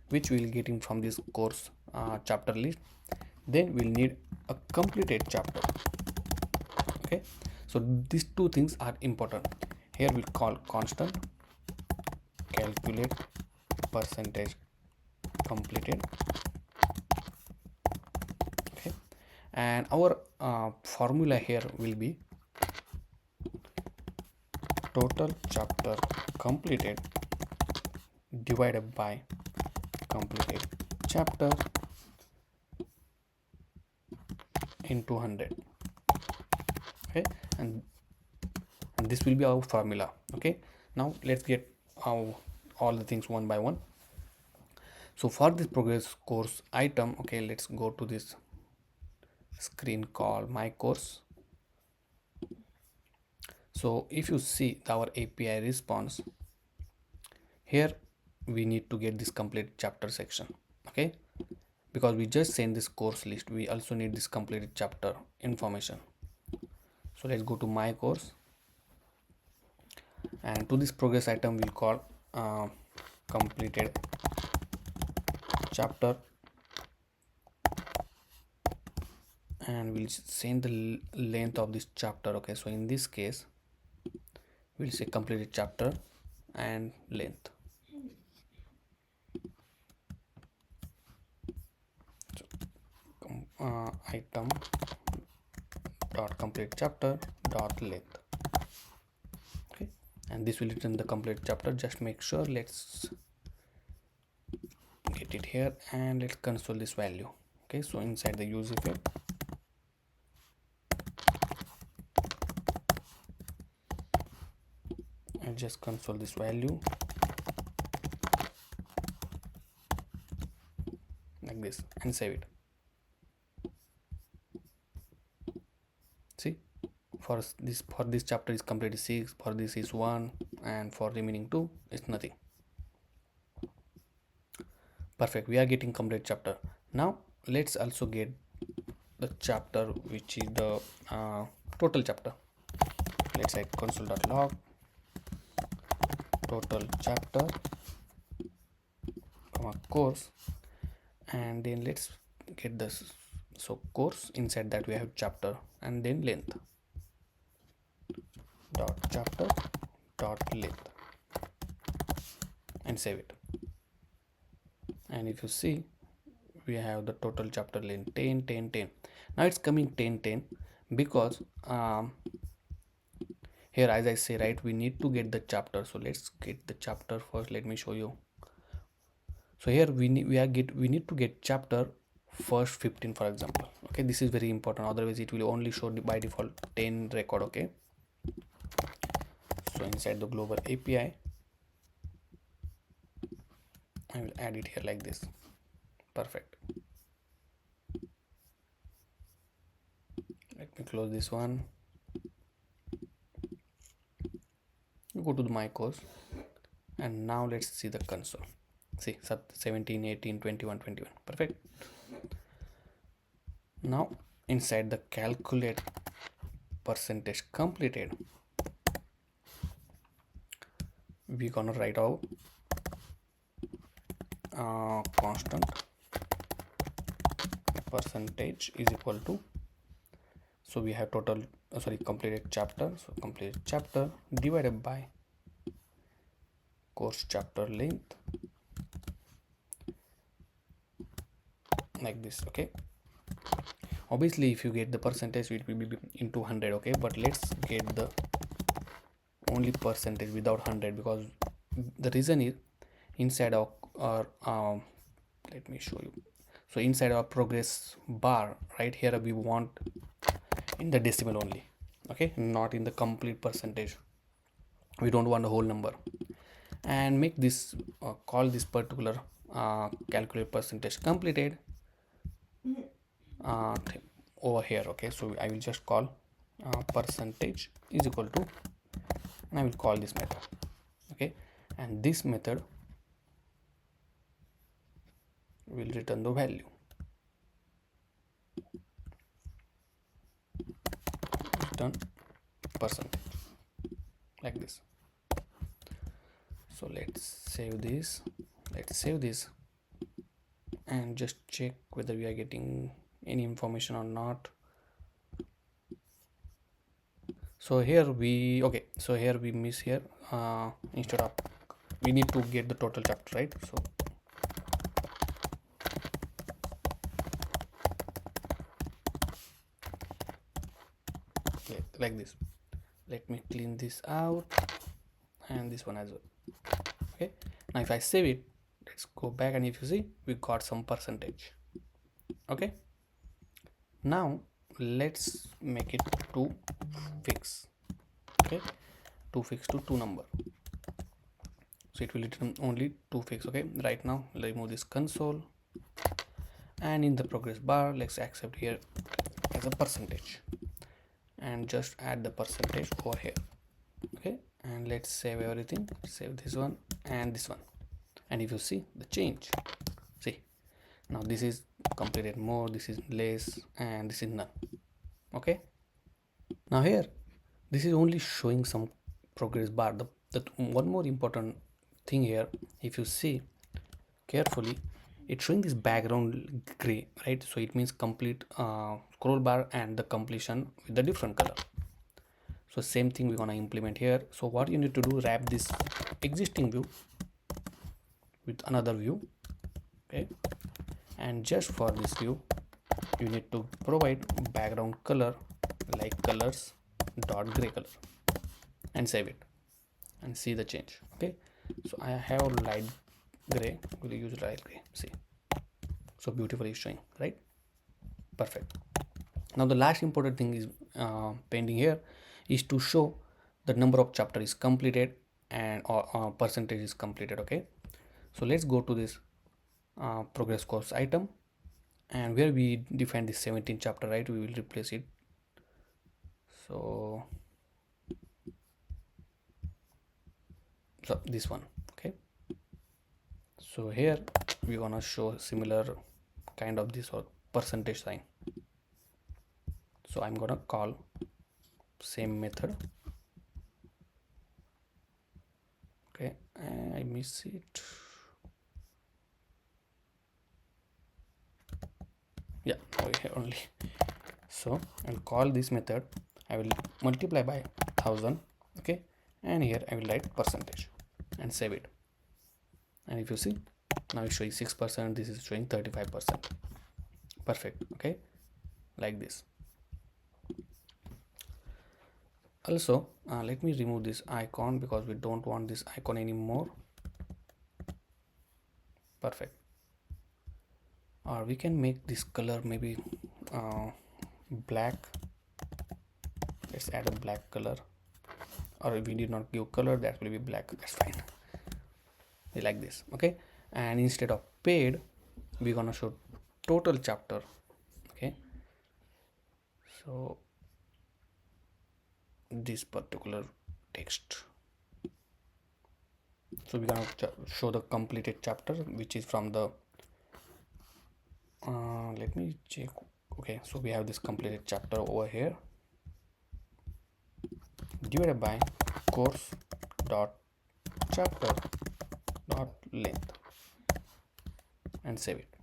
which we'll getting from this course chapter list. Then we'll need a completed chapter, okay. So these two things are important. Here we'll call constant calculate percentage completed, okay, and our formula here will be total chapter completed divided by completed chapter into 100, okay, and this will be our formula, okay. Now let's get all the things one by one. So for this progress course item, okay, let's go to this screen called my course. So if you see our API response here, we need to get this complete chapter section, okay, because we just send this course list, we also need this completed chapter information. So let's go to my course, and to this progress item we'll call completed chapter, and we'll send the length of this chapter, okay. So in this case we'll say completed chapter and length. So item dot complete chapter dot length, okay, and this will return the complete chapter. Just make sure, let's get it here and let's console this value, okay. So inside the use effect, and just console this value like this and save it. See, for this chapter is completed 6, for this is 1, and for remaining 2 it's nothing. Perfect, we are getting complete chapter. Now let's also get the chapter which is the total chapter. Let's say console.log total chapter course, and then let's get this. So course, inside that we have chapter and then length dot chapter dot length and save it. And if you see, we have the total chapter length 10 10 10. Now it's coming 10 10 because here, as I say, right, we need to get the chapter. So let's get the chapter first. Let me show you. So here we need to get chapter first 15, for example, okay. This is very important, otherwise it will only show by default 10 record, okay. So inside the global API I will add it here like this. Perfect. Let me close this one. Go to the my course, and now let's see the console. See, 17 18 21 21. Perfect. Now inside the calculate percentage completed, we're gonna write out constant percentage is equal to, so we have total completed chapter, so completed chapter divided by course chapter length like this, okay. Obviously if you get the percentage it will be into 100, okay, but let's get the only percentage without 100, because the reason is inside our let me show you. So inside our progress bar right here we want in the decimal only, okay, not in the complete percentage. We don't want a whole number. And make this call this particular calculate percentage completed over here, okay. So I will just call percentage is equal to, and I will call this method, okay, and this method will return the value. return percentage, like this. So let's save this, and just check whether we are getting any information or not. So here we miss here, instead of, we need to get the total chapter, right? So like this. Let me clean this out, and this one as well. Okay, now if I save it, let's go back, and if you see, we got some percentage. Okay, now let's make it to fix. Okay, to fix to 2 number, so it will return only 2 fix. Okay, right now remove this console, and in the progress bar, let's accept here as a percentage, and just add the percentage over here. Okay, and let's save everything, save this one and this one, and if you see the change, see, now this is completed more, this is less, and this is none. Okay, now here this is only showing some progress bar. The one more important thing here, if you see carefully, it's showing this background gray, right? So it means complete scroll bar and the completion with the different color. So same thing we're gonna implement here. So what you need to do, wrap this existing view with another view. Okay, and just for this view you need to provide background color like colors dot gray color, and save it and see the change. Okay, so I have light gray, we'll use light gray. See, so beautifully showing, right? Perfect. Now the last important thing is pending here is to show the number of chapter is completed and or percentage is completed. Okay, so let's go to this progress course item, and where we define this 17 chapter, right? We will replace it. So this one. Okay, so here we're gonna show similar kind of this or percentage sign. So I'm gonna call same method. Okay, I miss it. Yeah, over here only. So I'll call this method, I will multiply by 1000. Okay, and here I will write percentage and save it, and if you see, now it's showing 6%, this is showing 35%. Perfect. Okay, like this. Also let me remove this icon because we don't want this icon anymore. Perfect. Or we can make this color maybe black. Let's add a black color, or if we did not give color, that will be black, that's fine. Like this. Okay, and instead of paid, we're gonna show total chapter. Okay, so this particular text, so we're gonna show the completed chapter, which is from the let me check. Okay, so we have this completed chapter over here, divided by course dot chapter dot length, and save it.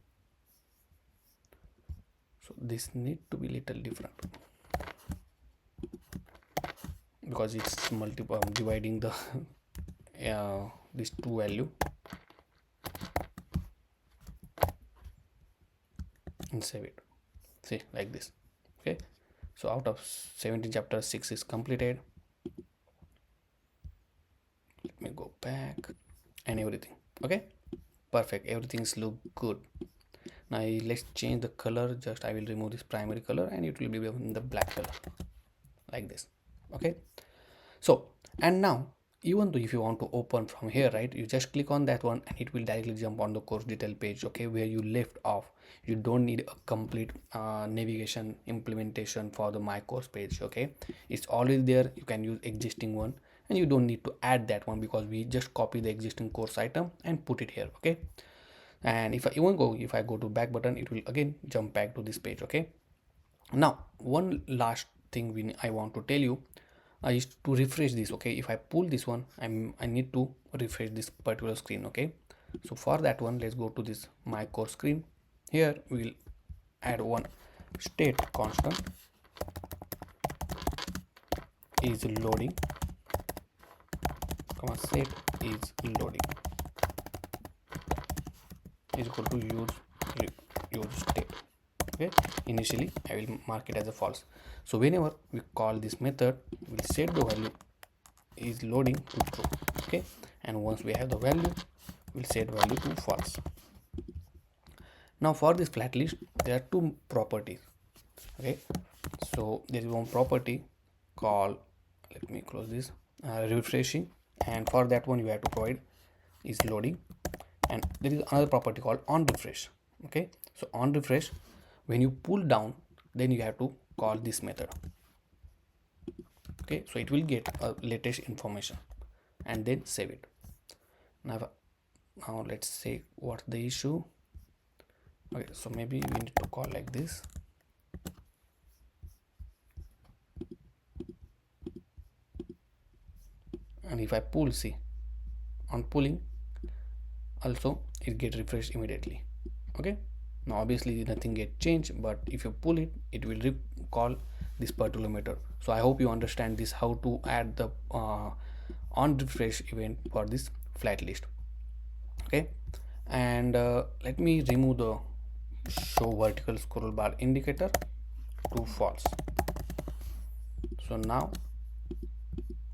So this need to be little different because it's multiple dividing the this two value, and save it. See, like this. Okay, so out of 17 chapters, 6 is completed. Let me go back, and everything. Okay, perfect, everything's look good. Now let's change the color. Just I will remove this primary color, and it will be in the black color, like this. Okay, so, and now even though if you want to open from here, right, you just click on that one and it will directly jump on the course detail page. Okay, where you left off. You don't need a complete navigation implementation for the my course page. Okay, it's always there, you can use existing one, and you don't need to add that one because we just copy the existing course item and put it here. Okay, and if I go to back button, it will again jump back to this page. Okay, now one last thing I want to tell you is to refresh this. Okay, if I pull this one, I need to refresh this particular screen. Okay, so for that one, let's go to this my course screen. Here we'll add one state constant is loading, comma set is loading is equal to use state. Okay, initially I will mark it as a false. So whenever we call this method, we'll set the value is loading to true. Okay, and once we have the value, we'll set value to false. Now for this flat list, there are two properties. Okay, so there is one property called, let me close this, refreshing, and for that one you have to provide is loading, and there is another property called on refresh. Okay, so on refresh, when you pull down, then you have to call this method. Okay, so it will get a latest information and then save it. Now let's say what's the issue. Okay, so maybe we need to call like this. And if I pull, see, on pulling also it get refreshed immediately. Okay, now obviously nothing get changed, but if you pull it, it will call this particular method. So I hope you understand this, how to add the on refresh event for this flat list. Okay, and let me remove the show vertical scroll bar indicator to false. So now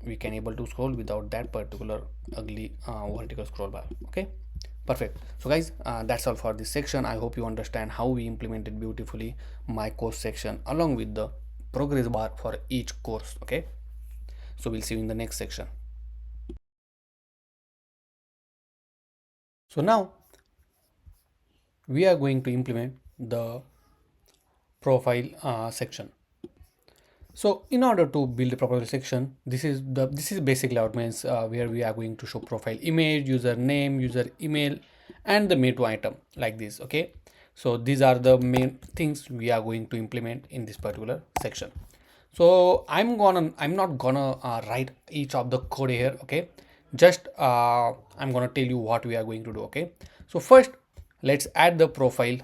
we can able to scroll without that particular ugly vertical scroll bar. Okay, perfect. So guys, that's all for this section. I hope you understand how we implemented beautifully my course section along with the progress bar for each course. Okay, so we'll see you in the next section. So now we are going to implement the profile section. So in order to build a profile section, this is basically our means where we are going to show profile image, user name, user email, and the menu item like this. Okay, so these are the main things we are going to implement in this particular section. So I'm not gonna write each of the code here. Okay, just I'm gonna tell you what we are going to do. Okay, so first let's add the profile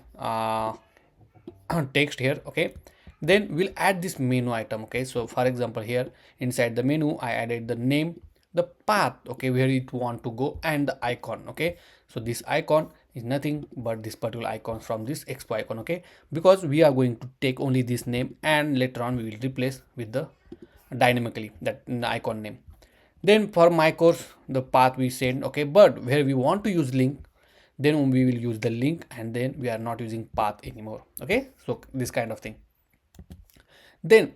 text here. Okay, then we'll add this menu item. Okay, so for example, here inside the menu I added the name, the path, okay, where it want to go, and the icon. Okay, so this icon is nothing but this particular icon from this Expo icon. Okay, because we are going to take only this name, and later on we will replace with the dynamically that icon name. Then for my course, the path we send. Okay, but where we want to use link, then we will use the link, and then we are not using path anymore. Okay, so this kind of thing. Then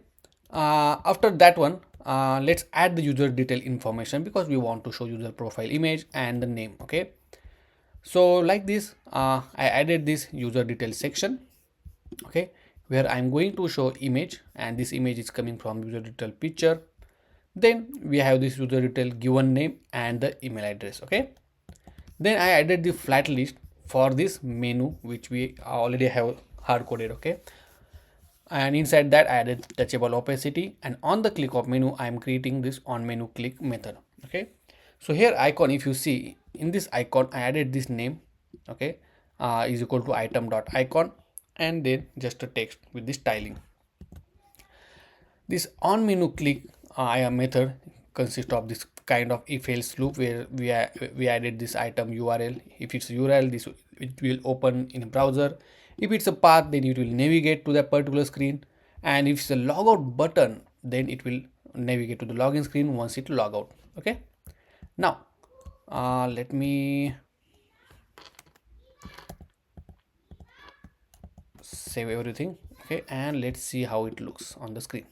after that one, let's add the user detail information, because we want to show user profile image and the name. Okay, so like this, I added this user detail section. Okay, where I'm going to show image, and this image is coming from user detail picture. Then we have this user detail given name and the email address. Okay, then I added the flat list for this menu, which we already have hard coded. Okay, and inside that I added touchable opacity, and on the click of menu I am creating this on menu click method. Okay, so here icon, if you see in this icon I added this name. Okay, is equal to item dot icon, and then just a text with this styling. This on menu click method consists of this kind of if else loop, where we added this item URL. If it's URL, this it will open in a browser. If it's a path, then it will navigate to that particular screen, and if it's a logout button, then it will navigate to the login screen once it log out. Okay, now let me save everything. Okay, and let's see how it looks on the screen.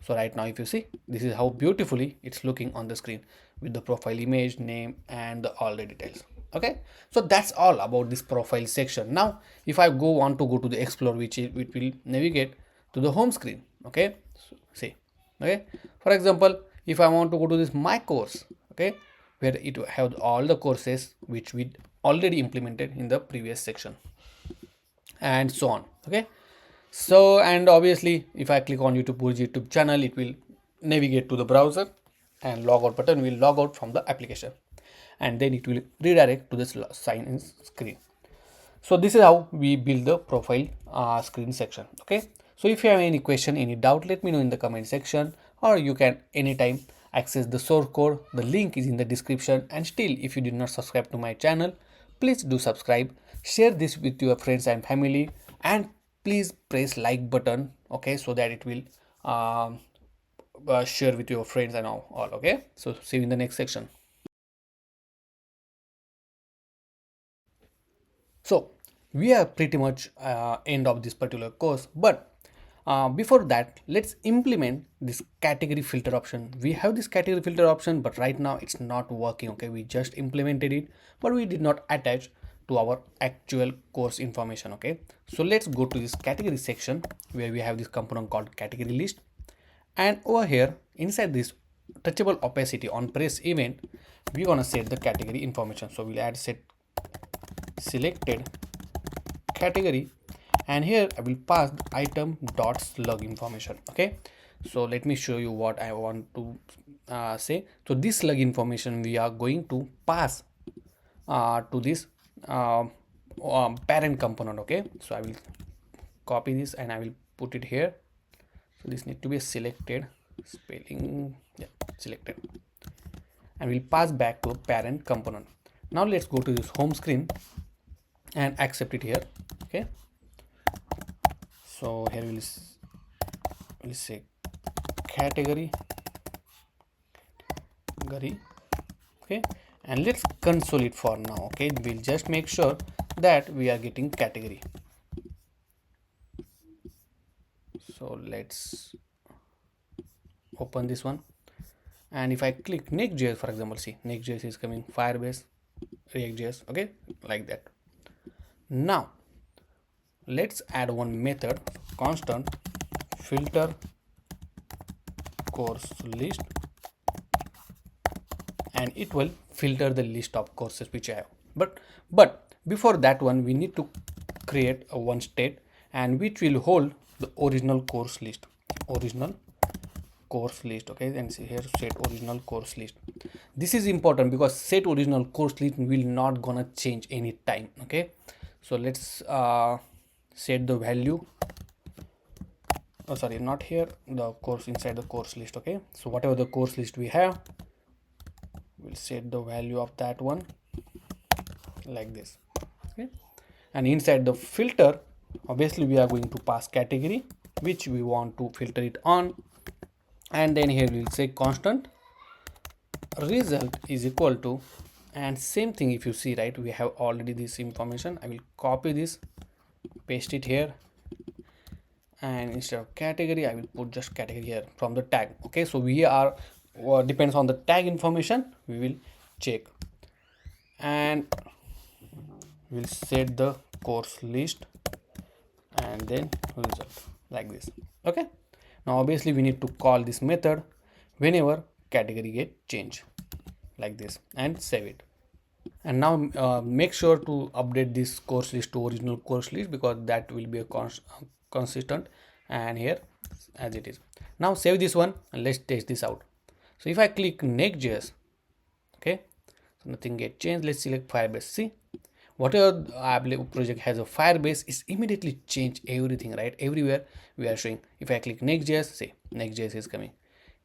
So right now, if you see, this is how beautifully it's looking on the screen with the profile image, name, and all the details. Okay, so that's all about this profile section. Now if I want to go to the explore, which will navigate to the home screen. Okay, so see, okay, for example, if I want to go to this my course, okay, where it have all the courses which we already implemented in the previous section, and so on. Okay, So, and obviously if I click on YouTube channel, it will navigate to the browser and logout button will log out from the application, and then it will redirect to this sign in screen. So this is how we build the profile screen section. Okay, so if you have any question, any doubt, let me know in the comment section, or you can anytime access the source code. The link is in the description. And still, if you did not subscribe to my channel, please do subscribe, share this with your friends and family, and please press like button, okay, so that it will share with your friends and all. Okay, so see you in the next section. So we are pretty much end of this particular course, but before that, let's implement this category filter option. We have this category filter option, but right now it's not working. Okay, we just implemented it, but we did not attach to our actual course information. Okay, so let's go to this category section where we have this component called category list, and over here inside this touchable opacity on press event, we're gonna set the category information. So we'll add set selected category, and here I will pass the item dot slug information. Okay, so let me show you what I want to say. So this slug information we are going to pass to this parent component. Okay, so I will copy this and I will put it here. So this need to be selected spelling, yeah, selected, and we'll pass back to a parent component. Now let's go to this home screen and accept it here. Okay, so here we'll say category, okay, and let's console it for now. Okay, we'll just make sure that we are getting category. So let's open this one, and if I click Next.js, for example, see Next.js is coming, Firebase, React.js, okay, like that. Now let's add one method, constant filter course list, and it will filter the list of courses which I have. But before that one, we need to create a one state, and which will hold the original course list. Original course list. Okay, and see here set original course list. This is important because set original course list will not gonna change any time. Okay, so let's set the value. Oh, sorry, not here, the course inside the course list. Okay, so whatever the course list we have, we'll set the value of that one like this. Okay, and inside the filter, obviously we are going to pass category which we want to filter it on, and then here we'll say constant result is equal to, and same thing, if you see, right, we have already this information. I will copy this, paste it here, and instead of category I will put just category here from the tag. Okay, so we are depends on the tag information we will check, and we'll set the course list and then result like this. Okay, now obviously we need to call this method whenever category get changed like this, and save it. And now make sure to update this course list to original course list, because that will be a consistent, and here as it is. Now save this one and let's test this out. So if I click Next.js, okay, so nothing get changed. Let's select Firebase. See, whatever project has a Firebase is immediately change everything, right? Everywhere we are showing. If I click Next.js, see Next.js is coming.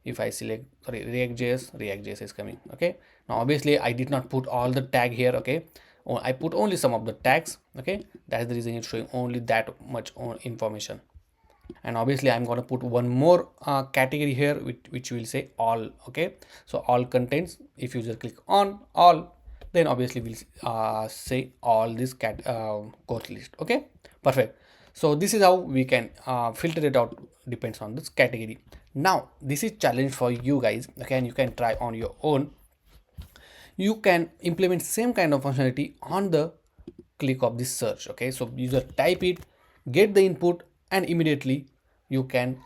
If I select, sorry, React.js is coming. Okay, now obviously I did not put all the tag here. Okay, I put only some of the tags. Okay, that's the reason it's showing only that much information. And obviously I'm going to put one more category here, which will say all. Okay, so all contains, if you just click on all, then obviously we'll say all this course list. Okay, perfect. So this is how we can filter it out, depends on this category. Now this is challenge for you guys. Okay, and you can try on your own. You can implement same kind of functionality on the click of this search. Okay, so user type it, get the input, and immediately you can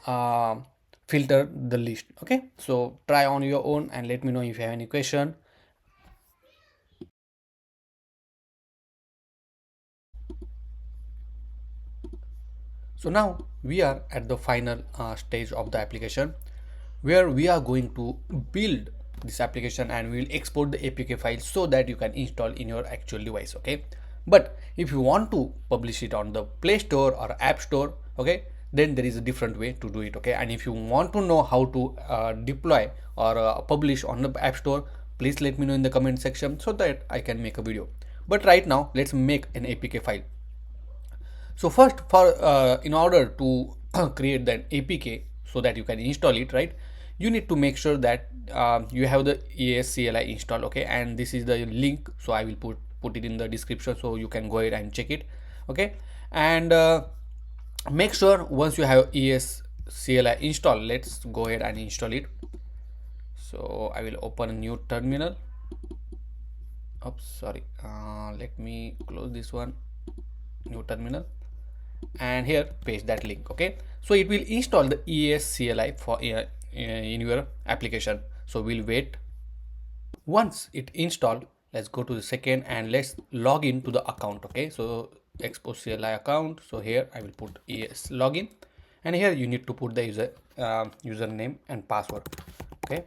filter the list. Okay, so try on your own and let me know if you have any question. So now we are at the final stage of the application where we are going to build this application and we will export the APK file so that you can install in your actual device. Okay, but if you want to publish it on the Play Store or App Store, okay, then there is a different way to do it. Okay, and if you want to know how to deploy or publish on the App Store, please let me know in the comment section so that I can make a video. But right now let's make an APK file. So first, for in order to create that APK so that you can install it, right, you need to make sure that you have the ESCLI installed. Okay, and this is the link, so I will put it in the description so you can go ahead and check it. Okay, and make sure once you have ESCLI installed, let's go ahead and install it. So I will open a new terminal. Oops, sorry, let me close this one. New terminal, and here paste that link. Okay, so it will install the ESCLI for in your application. So we'll wait. Once it installed, let's go to the second and let's log in to the account. Okay, so Expo CLI account. So here I will put ES login, and here you need to put the username and password. Okay,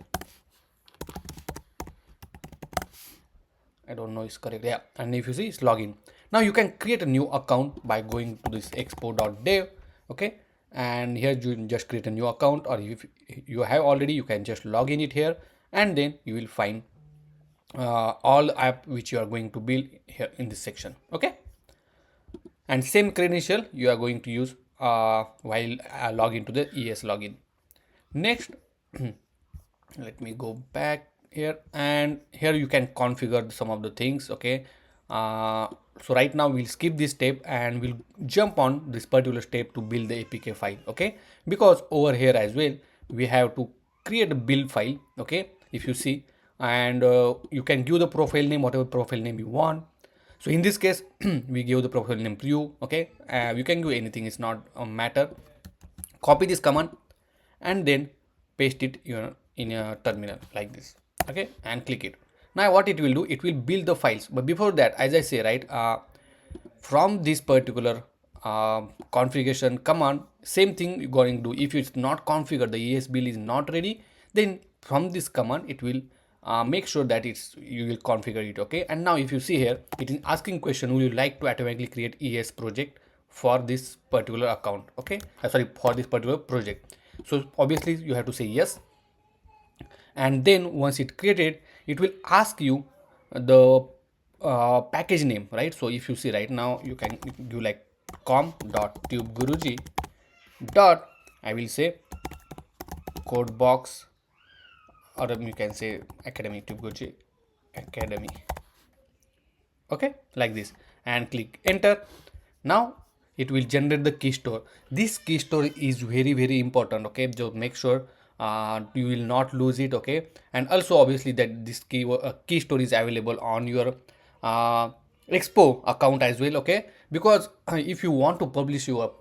I don't know it's correct. Yeah, and if you see it's login. Now you can create a new account by going to this expo.dev. Okay, and here you just create a new account, or if you have already, you can just log in it here, and then you will find all app which you are going to build here in this section. Okay, and same credential you are going to use while log into the ES login. Next, let me go back here, and here you can configure some of the things. Okay, so right now we'll skip this step and we'll jump on this particular step to build the APK file. Okay, because over here as well we have to create a build file. Okay, if you see, and you can give the profile name, whatever profile name you want. So in this case we give the profile name to you. Okay, you can give anything, it's not a matter. Copy this command and then paste it in a terminal like this. Okay, and click it. Now what it will do, it will build the files, but before that, as I say, right, from this particular configuration command, same thing you're going to do. If it's not configured, the ES build is not ready, then from this command it will make sure that you will configure it. Okay, and now if you see here, it is asking question, would you like to automatically create ES project for this particular account? Okay, sorry, for this particular project. So obviously you have to say yes, and then once it created, it will ask you the package name, right? So if you see right now, you can do like com.tubeguruji dot, I will say code box, or you can say academy, TubeGuruji academy. Okay, like this, and click enter. Now it will generate the key store. This key store is very important. Okay, so make sure you will not lose it. Okay, and also obviously that this key store is available on your Expo account as well. Okay, because if you want to publish your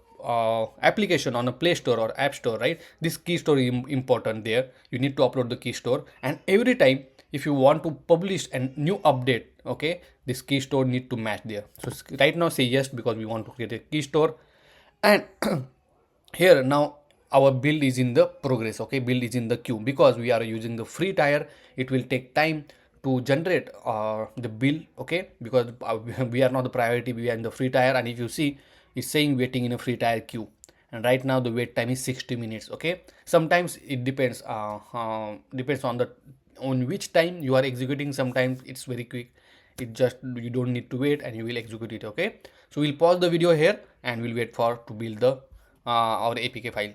application on a Play Store or App Store, right, this key store is important there. You need to upload the key store, and every time if you want to publish a new update, okay, this key store need to match there. So right now say yes, because we want to create a key store. And here now our build is in the progress. Okay, build is in the queue because we are using the free tier. It will take time to generate the build. Okay, because we are not the priority, we are in the free tier, and if you see, it's saying waiting in a free tier queue, and right now the wait time is 60 minutes. Okay, sometimes it depends depends on which time you are executing. Sometimes it's very quick, it just, you don't need to wait and you will execute it. Okay, so we'll pause the video here and we'll wait for to build the our APK file.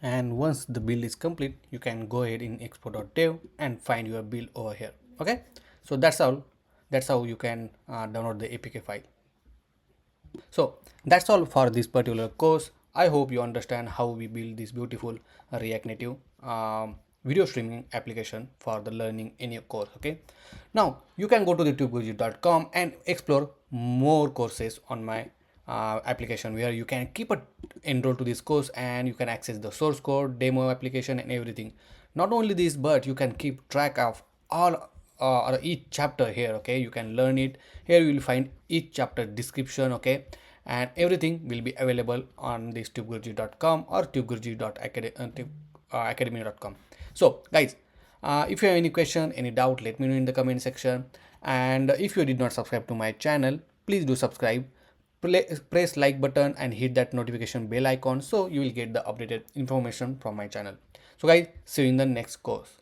And once the build is complete, you can go ahead in expo.dev and find your build over here. Okay, so that's how you can download the APK file. So that's all for this particular course. I hope you understand how we build this beautiful React Native video streaming application for the learning in your course. Okay, now you can go to the tubeguruji.com and explore more courses on my application, where you can keep enroll to this course and you can access the source code, demo application, and everything. Not only this, but you can keep track of all or each chapter here. Okay, you can learn it here. You will find each chapter description. Okay, and everything will be available on this tubeguruji.com or tubeguruji.academy.com. So guys, if you have any question, any doubt, let me know in the comment section. And if you did not subscribe to my channel, please do subscribe. Press like button and hit that notification bell icon so you will get the updated information from my channel. So guys, see you in the next course.